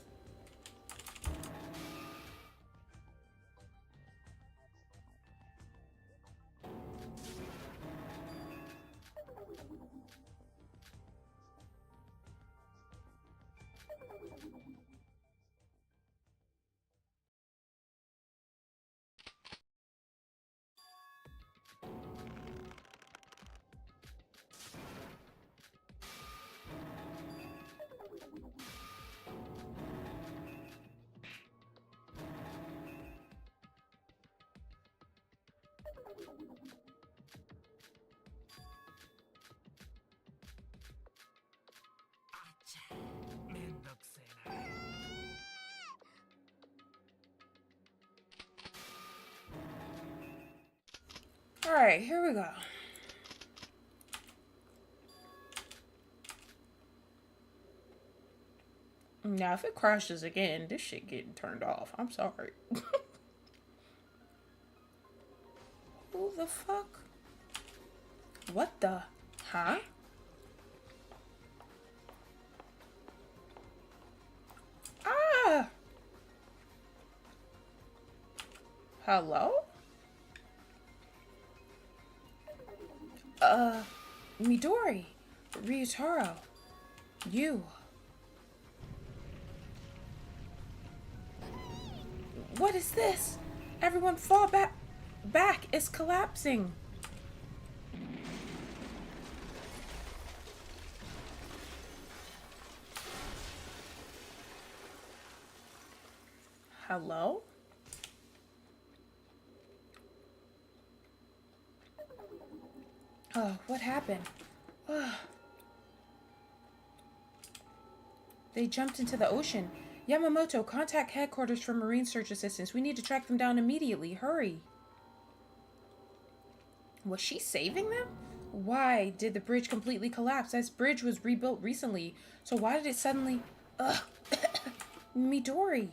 Alright, here we go. Now, if it crashes again, this shit getting turned off. I'm sorry. Who the fuck? What the? Huh? Ah! Hello? Midori. Ryutaro. You. What is this? Everyone fall back. Back is collapsing. Hello? Oh, what happened? They jumped into the ocean. Yamamoto, contact headquarters for marine search assistance. We need to track them down immediately. Hurry. Was she saving them? Why did the bridge completely collapse? This bridge was rebuilt recently. So why did it suddenly... Ugh. Midori.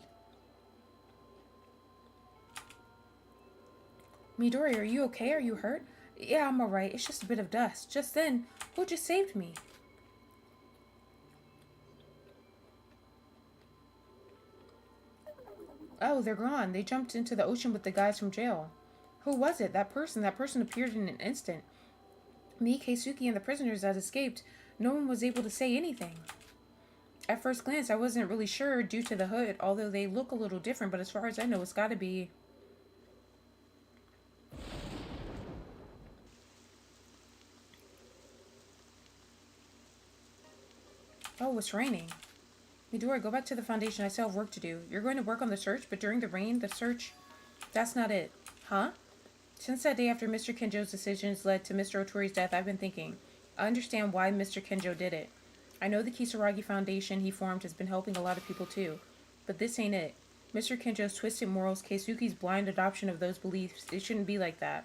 Midori, are you okay? Are you hurt? Yeah, I'm alright. It's just a bit of dust. Just then, who just saved me? Oh, they're gone. They jumped into the ocean with the guys from jail. Who was it? That person. That person appeared in an instant. Me, Keisuke, and the prisoners that escaped. No one was able to say anything. At first glance, I wasn't really sure due to the hood, although they look a little different, but as far as I know, it's gotta be... Oh, it's raining. Midori, go back to the foundation. I still have work to do. You're going to work on the search, but during the rain, the search... That's not it. Huh? Since that day after Mr. Kenjo's decisions led to Mr. Otori's death, I've been thinking. I understand why Mr. Kenjo did it. I know the Kisaragi Foundation he formed has been helping a lot of people too. But this ain't it. Mr. Kenjo's twisted morals, Keisuke's blind adoption of those beliefs, it shouldn't be like that.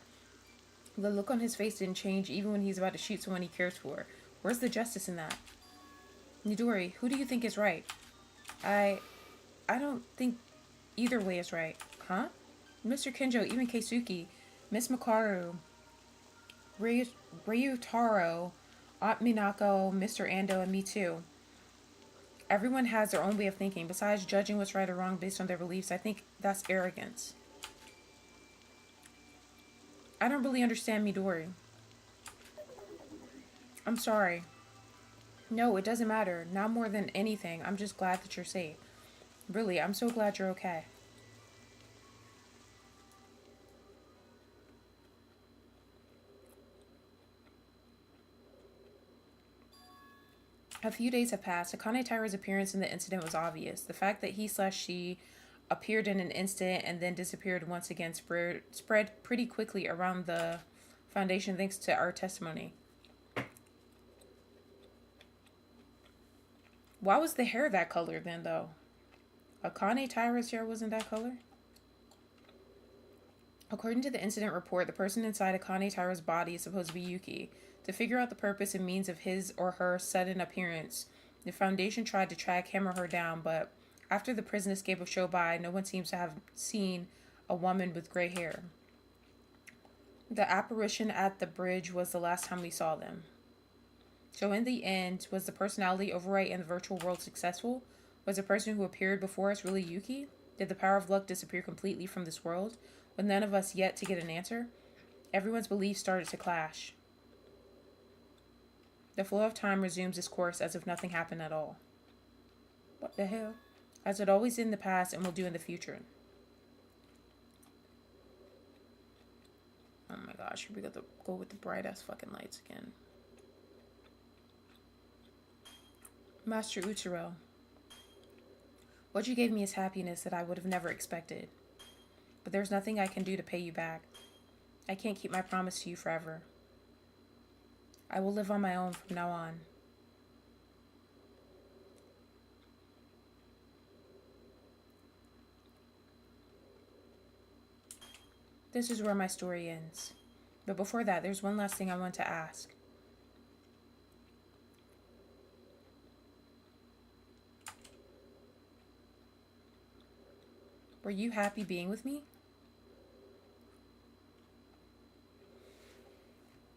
The look on his face didn't change even when he's about to shoot someone he cares for. Where's the justice in that? Midori, who do you think is right? I don't think either way is right. Huh? Mr. Kenjo, even Keisuke, Miss Makaru, Ryutaro, Aunt Minako, Mr. Ando, and me too. Everyone has their own way of thinking. Besides judging what's right or wrong based on their beliefs, I think that's arrogance. I don't really understand Midori. I'm sorry. No, it doesn't matter. Not more than anything. I'm just glad that you're safe. Really, I'm so glad you're okay. A few days have passed. Akane Taira's appearance in the incident was obvious. The fact that he/she appeared in an instant and then disappeared once again spread pretty quickly around the foundation thanks to our testimony. Why was the hair that color then, though? Akane Taira's hair wasn't that color? According to the incident report, the person inside Akane Taira's body is supposed to be Yuki. To figure out the purpose and means of his or her sudden appearance, the Foundation tried to track him or her down, but after the prison escape of Shobai, no one seems to have seen a woman with gray hair. The apparition at the bridge was the last time we saw them. So in the end, was the personality overwrite in the virtual world successful? Was the person who appeared before us really Yuki? Did the power of luck disappear completely from this world, with none of us yet to get an answer? Everyone's beliefs started to clash. The flow of time resumes its course as if nothing happened at all. What the hell? As it always did in the past and will do in the future. Oh my gosh, we got to go with the bright ass fucking lights again. Master Utaro. What you gave me is happiness that I would have never expected. But there's nothing I can do to pay you back. I can't keep my promise to you forever. I will live on my own from now on. This is where my story ends. But before that, there's one last thing I want to ask. Were you happy being with me?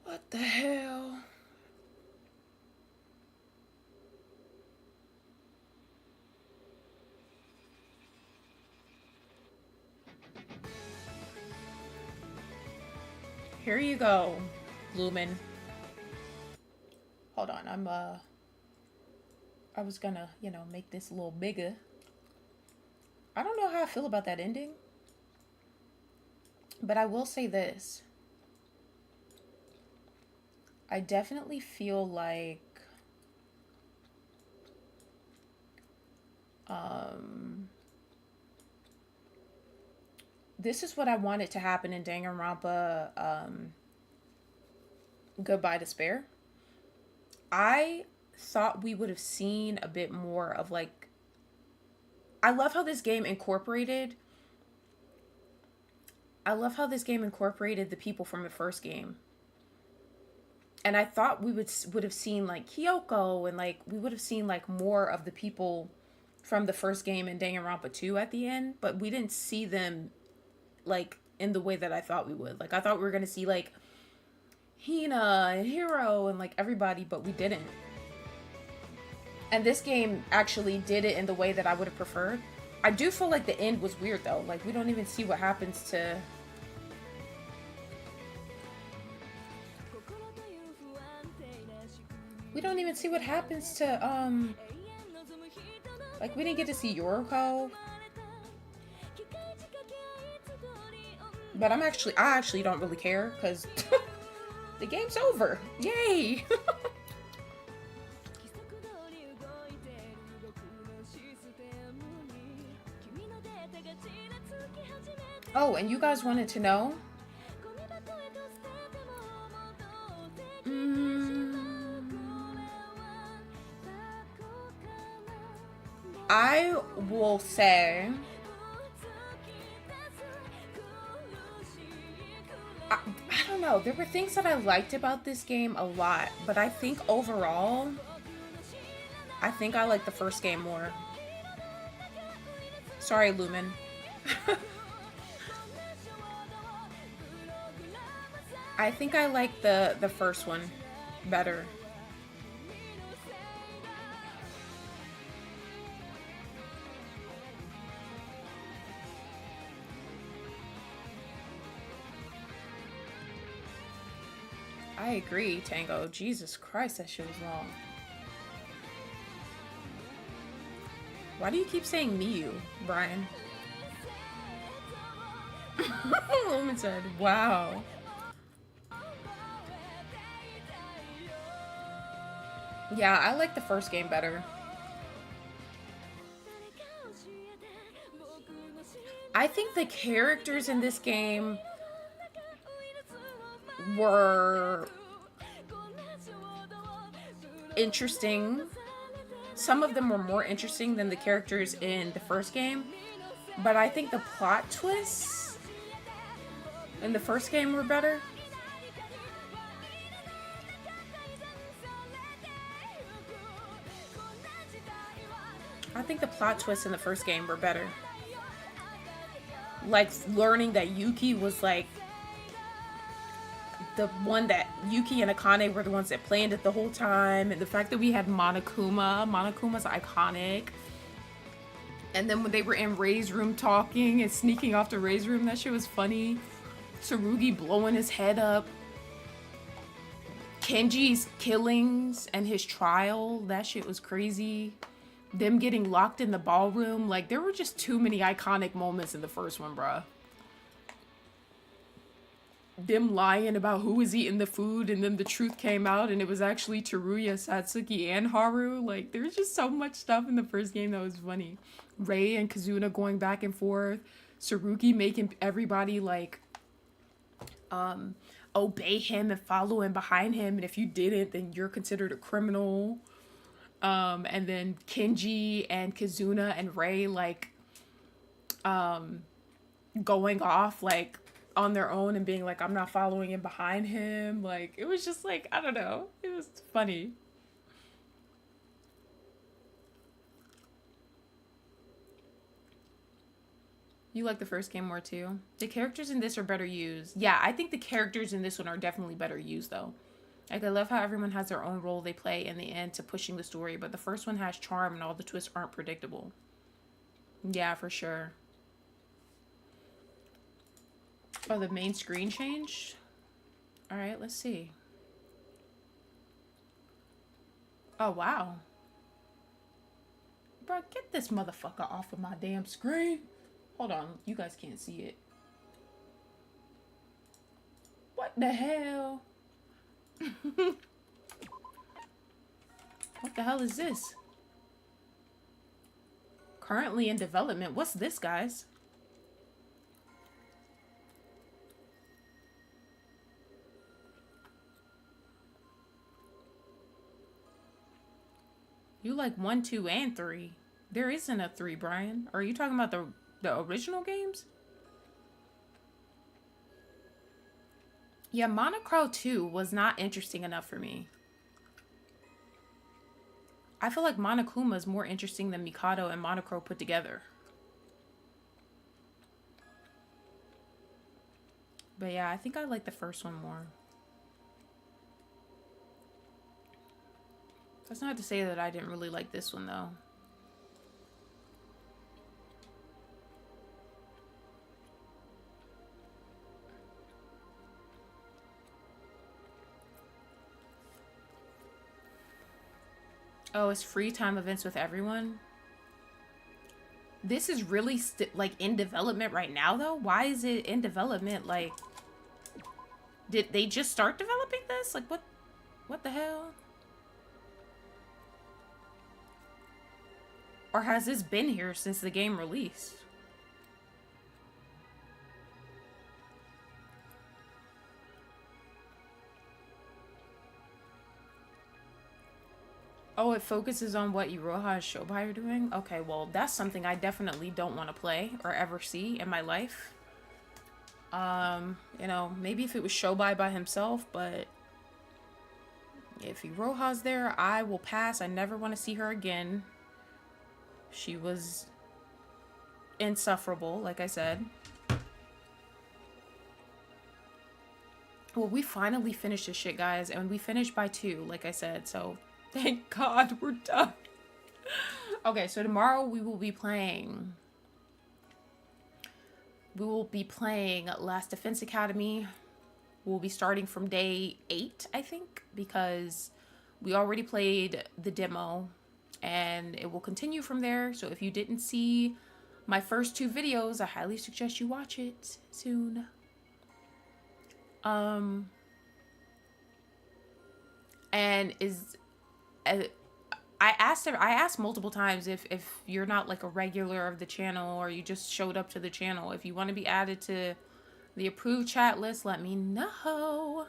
What the hell? Here you go, Lumen. Hold on, I was gonna, make this a little bigger. I don't know how I feel about that ending. But I will say this. I definitely feel like this is what I wanted to happen in Danganronpa Goodbye Despair. I thought we would have seen a bit more of like, I love how this game incorporated the people from the first game. And I thought we would have seen like Kyoko and like we would have seen like more of the people from the first game in Danganronpa 2 at the end, but we didn't see them like in the way that I thought we would. Like I thought we were going to see like Hina and Hiro and like everybody, but we didn't. And this game actually did it in the way that I would have preferred. I do feel like the end was weird though. Like we don't even see what happens to like we didn't get to see Yoriko. But I actually don't really care because the game's over. Yay! Oh, and you guys wanted to know? I will say I don't know. There were things that I liked about this game a lot, but I think overall, I think I like the first game more. Sorry, Lumen. I think I like the first one better. I agree, Tango. Jesus Christ, that shit was long. Why do you keep saying Miyu, Brian? Lumen said, wow. Yeah, I like the first game better. I think the characters in this game were interesting. Some of them were more interesting than the characters in the first game, but I think the plot twists in the first game were better. I think the plot twists in the first game were better. Like learning that Yuki was like the one that Yuki and Akane were the ones that planned it the whole time, and the fact that we had Monokuma's iconic. And then when they were in Ray's room talking and sneaking off to Ray's room, that shit was funny. Tsurugi blowing his head up. Kenji's killings and his trial, that shit was crazy. Them getting locked in the ballroom, like there were just too many iconic moments in the first one, bruh. Them lying about who was eating the food, and then the truth came out and it was actually Teruya, Satsuki, and Haru. Like there's just so much stuff in the first game that was funny. Rei and Kazuna going back and forth. Tsurugi making everybody like obey him and follow him behind him, and if you didn't, then you're considered a criminal. And then Kenji and Kazuna and Rei like going off like on their own and being like, I'm not following him behind him. Like it was just like, I don't know, it was funny. You like the first game more too? The characters in this are better used. Yeah, I think the characters in this one are definitely better used though. Like I love how everyone has their own role they play in the end to pushing the story, but the first one has charm and all the twists aren't predictable. Yeah, for sure. Oh, the main screen changed? Alright, let's see. Oh, wow. Bro, get this motherfucker off of my damn screen. Hold on, you guys can't see it. What the hell? What the hell is this? Currently in development. What's this, guys? You like 1, 2, and 3. There isn't a 3, Brian. Are you talking about the original games? Yeah, Monocro 2 was not interesting enough for me. I feel like Monokuma is more interesting than Mikado and Monocro put together. But yeah, I think I like the first one more. That's not to say that I didn't really like this one though. Oh, it's free time events with everyone. This is really like in development right now though. Why is it in development? Like, did they just start developing this? Like what the hell? Or has this been here since the game released? Oh, it focuses on what Iroha and Shobai are doing? Okay, well, that's something I definitely don't want to play or ever see in my life. You know, maybe if it was Shobai by himself, but if Iroha's there, I will pass. I never want to see her again. She was insufferable, like I said. Well, we finally finished this shit, guys, and we finished by 2, like I said, so thank God we're done. Okay, so tomorrow we will be playing Last Defense Academy. We'll be starting from day 8, I think, because we already played the demo. And it will continue from there. So if you didn't see my first 2 videos, I highly suggest you watch it soon. And I asked multiple times if you're not like a regular of the channel or you just showed up to the channel, if you want to be added to the approved chat list, let me know.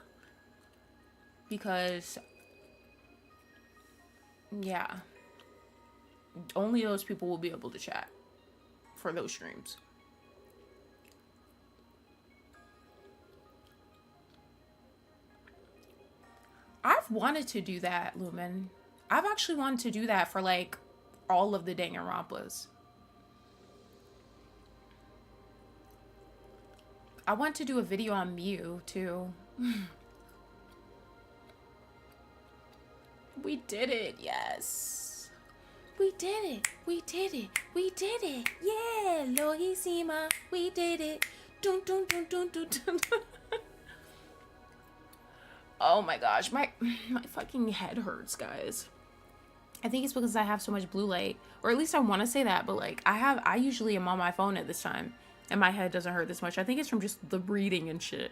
Because yeah, only those people will be able to chat for those streams. I've wanted to do that, Lumen. I've actually wanted to do that for like all of the Danganronpas. I want to do a video on Mew too. We did it, yes. We did it. We did it. We did it. Yeah, Lohisima. We did it. Dun, dun, dun, dun, dun, dun. Oh my gosh, my fucking head hurts, guys. I think it's because I have so much blue light, or at least I want to say that, but like I usually am on my phone at this time and my head doesn't hurt this much. I think it's from just the reading and shit.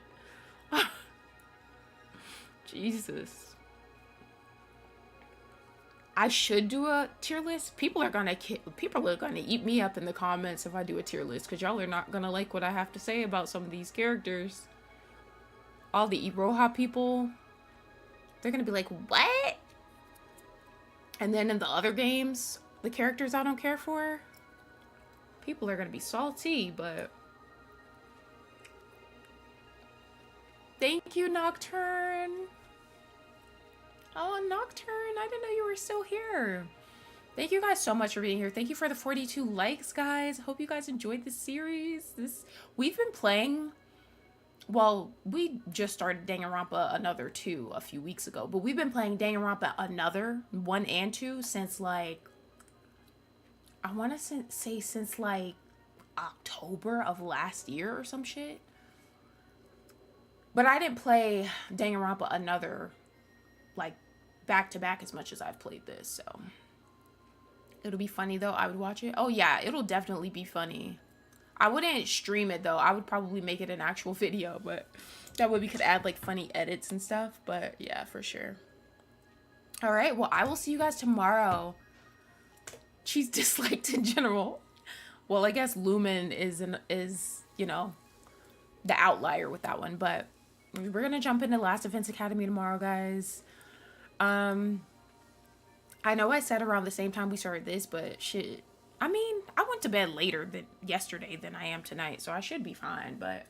Jesus. I should do a tier list. People are gonna eat me up in the comments if I do a tier list, because y'all are not gonna like what I have to say about some of these characters. All the Iroha people, they're gonna be like, what? And then in the other games, the characters I don't care for, people are gonna be salty, but thank you, Nocturne. Oh, Nocturne, I didn't know you were still here. Thank you guys so much for being here. Thank you for the 42 likes, guys. Hope you guys enjoyed this series. We've been playing, well, we just started Danganronpa Another 2 a few weeks ago, but we've been playing Danganronpa Another 1 and 2 since like, I want to say since like October of last year or some shit. But I didn't play Danganronpa Another like back to back as much as I've played this, so it'll be funny though. I would watch it. Oh yeah, it'll definitely be funny. I wouldn't stream it though. I would probably make it an actual video, but that way we could add like funny edits and stuff. But yeah, for sure. All right, well, I will see you guys tomorrow. She's disliked in general. Well, I guess Lumen is you know, the outlier with that one, but we're gonna jump into Last Defense Academy tomorrow, guys. I know I said around the same time we started this, but shit, I mean, I went to bed later yesterday than I am tonight, so I should be fine. But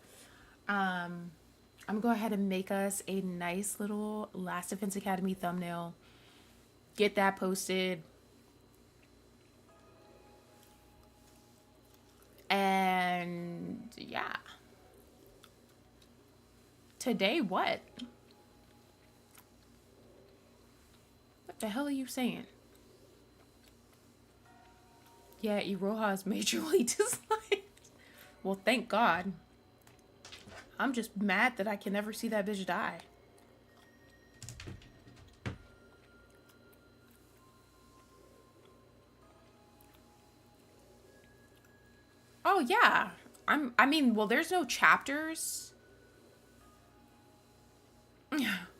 I'm gonna go ahead and make us a nice little Last Defense Academy thumbnail, get that posted, and yeah. Today, what? What the hell are you saying? Yeah, Iroha is majorly disliked. Well, thank God. I'm just mad that I can never see that bitch die. Oh, yeah. I mean, well, there's no chapters.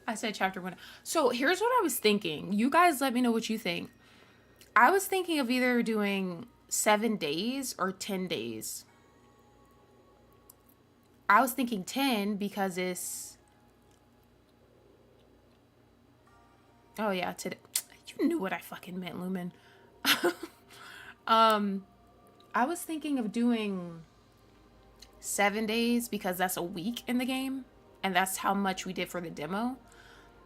I said chapter 1. So here's what I was thinking. You guys let me know what you think. I was thinking of either doing 7 days or 10 days. I was thinking 10 because it's... Oh yeah, today. You knew what I fucking meant, Lumen. I was thinking of doing 7 days because that's a week in the game. And that's how much we did for the demo.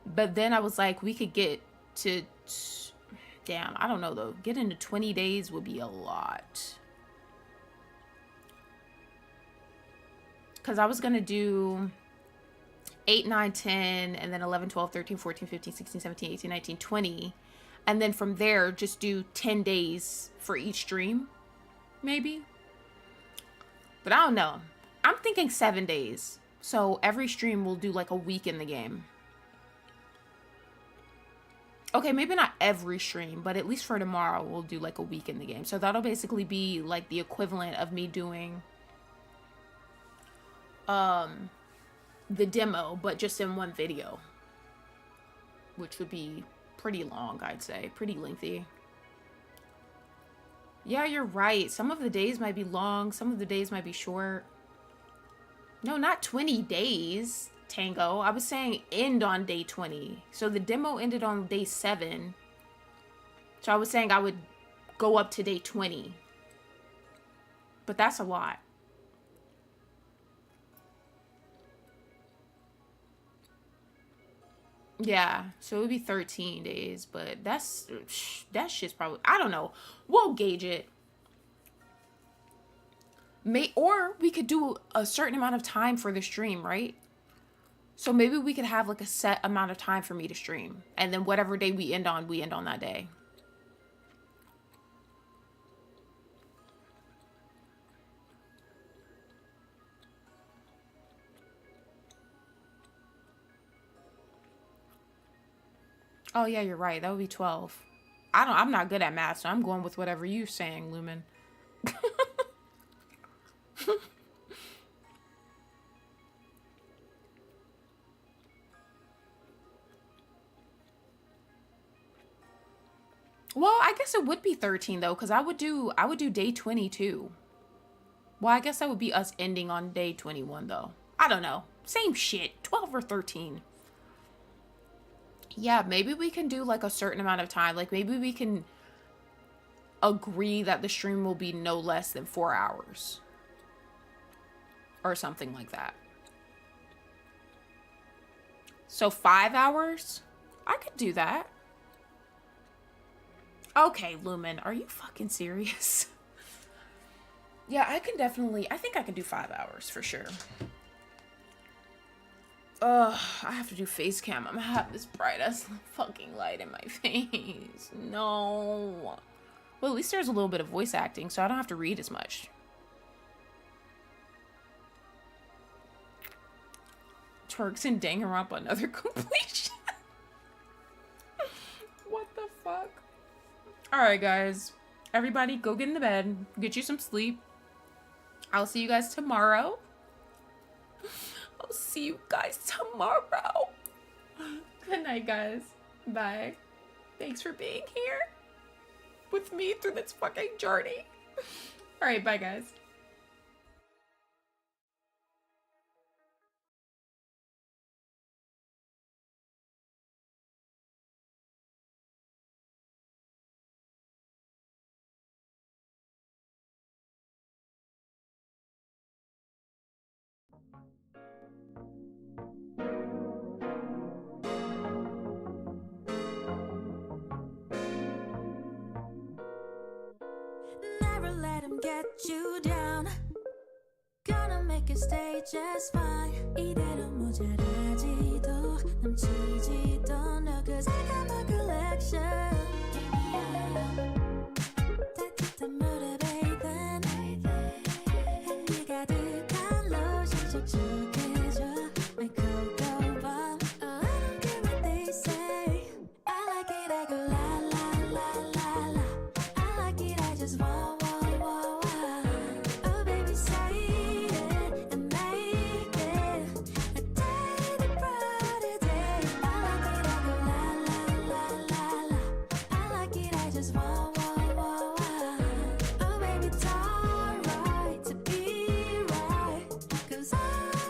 But then I was like, we could get to... Damn, I don't know though. Getting to 20 days would be a lot. Because I was going to do 8, 9, 10, and then 11, 12, 13, 14, 15, 16, 17, 18, 19, 20. And then from there, just do 10 days for each stream. Maybe. But I don't know. I'm thinking 7 days. So every stream will do like a week in the game. Okay, maybe not every stream, but at least for tomorrow, we'll do like a week in the game. So that'll basically be like the equivalent of me doing the demo, but just in one video. Which would be pretty long, I'd say. Pretty lengthy. Yeah, you're right. Some of the days might be long. Some of the days might be short. No, not 20 days, Tango. I was saying end on day 20. So the demo ended on day 7. So I was saying I would go up to day 20. But that's a lot. Yeah, so it would be 13 days, but that shit's probably, I don't know. We'll gauge it. Or we could do a certain amount of time for the stream, right? So maybe we could have like a set amount of time for me to stream. And then whatever day we end on that day. Oh yeah, you're right. That would be 12. I'm not good at math, so I'm going with whatever you're saying, Lumen. Well, I guess it would be 13 though, because I would do day 22. Well, I guess that would be us ending on day 21 though. I don't know. Same shit. 12 or 13. Yeah, maybe we can do like a certain amount of time. Like maybe we can agree that the stream will be no less than 4 hours. Or something like that. So 5 hours? I could do that. Okay, Lumen, are you fucking serious? Yeah, I think I can do 5 hours for sure. Ugh, I have to do face cam. I'm gonna have this bright ass fucking light in my face. No. Well, at least there's a little bit of voice acting, so I don't have to read as much. Twerks and Danganronpa, another completion. What the fuck? Alright, guys. Everybody, go get in the bed. Get you some sleep. I'll see you guys tomorrow. I'll see you guys tomorrow. Good night, guys. Bye. Thanks for being here with me through this fucking journey. Alright, bye, guys. Never let him get you down. Gonna make you stay just fine. 이대로 모자라지도 넘치지도 않아. 'Cause I got my collection. 따뜻한 물에 bathe. 향기 가득한 로션 촉촉해져. My cocoa bomb. Oh, I don't care what they say. I like it, I go la la la la la. I like it, I just want, want, want, want. Oh baby, say it and make it a day, brighter day. I like it, I go la la la la la. I like it, I just want, want, want, want. Oh baby, it's alright to be right. 'Cause on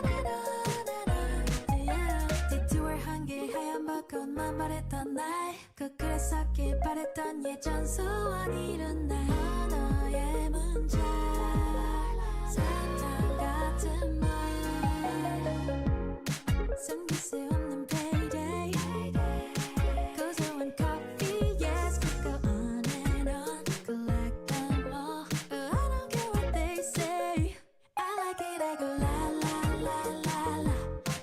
and on, yeah. 디투얼한 게 하얀 벚꽃만 바랬던 날. 거꾸로서길 바랬던 예전 소원 이룬 날. 언어의 문장 사탕 같은 말. 숨길 수 없는 payday. 고소한 coffee, yes, could go on and on. Collect them all. Oh, I don't care what they say. I like it, I go la la la la la.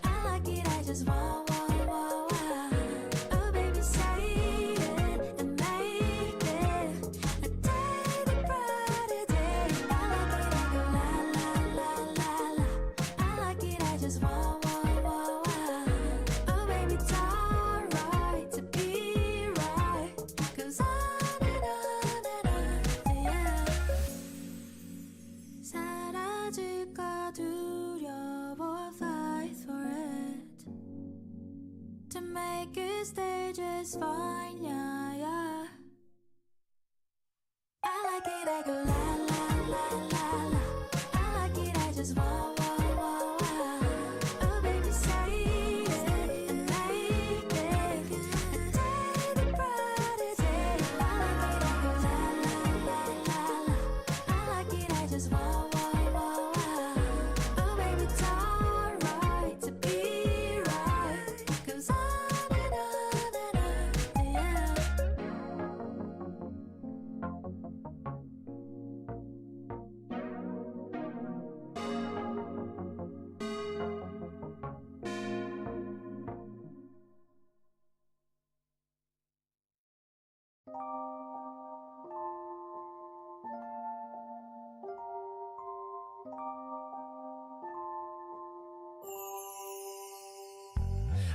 I like it, I just want, want, want, want. Oh baby, say it and make it a day, brighter day. I like it, I go la la la la la. I like it, I just want, want, want, want. Oh baby, it's alright to be right. 'Cause on and on, yeah. 사라질까 두려워, fight for it. To make it stay just fine, yeah, yeah. I like it, I go la la la la la. I like it, I just want, want, want, want. Oh baby, say it and make it a day, brighter day. I like it, I go la la la la la. I like it, I just want, want, want, want. Oh baby, it's alright to be right. 'Cause on and on, yeah.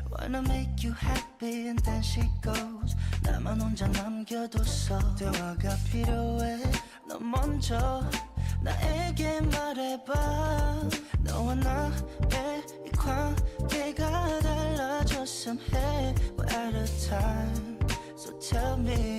Wanna make you happy and then she goes 나만 혼자 남겨뒀어 대화가 필요해 너 먼저 나에게 말해봐 너와 나의 이 관계가 달라졌음 해 One at a time So tell me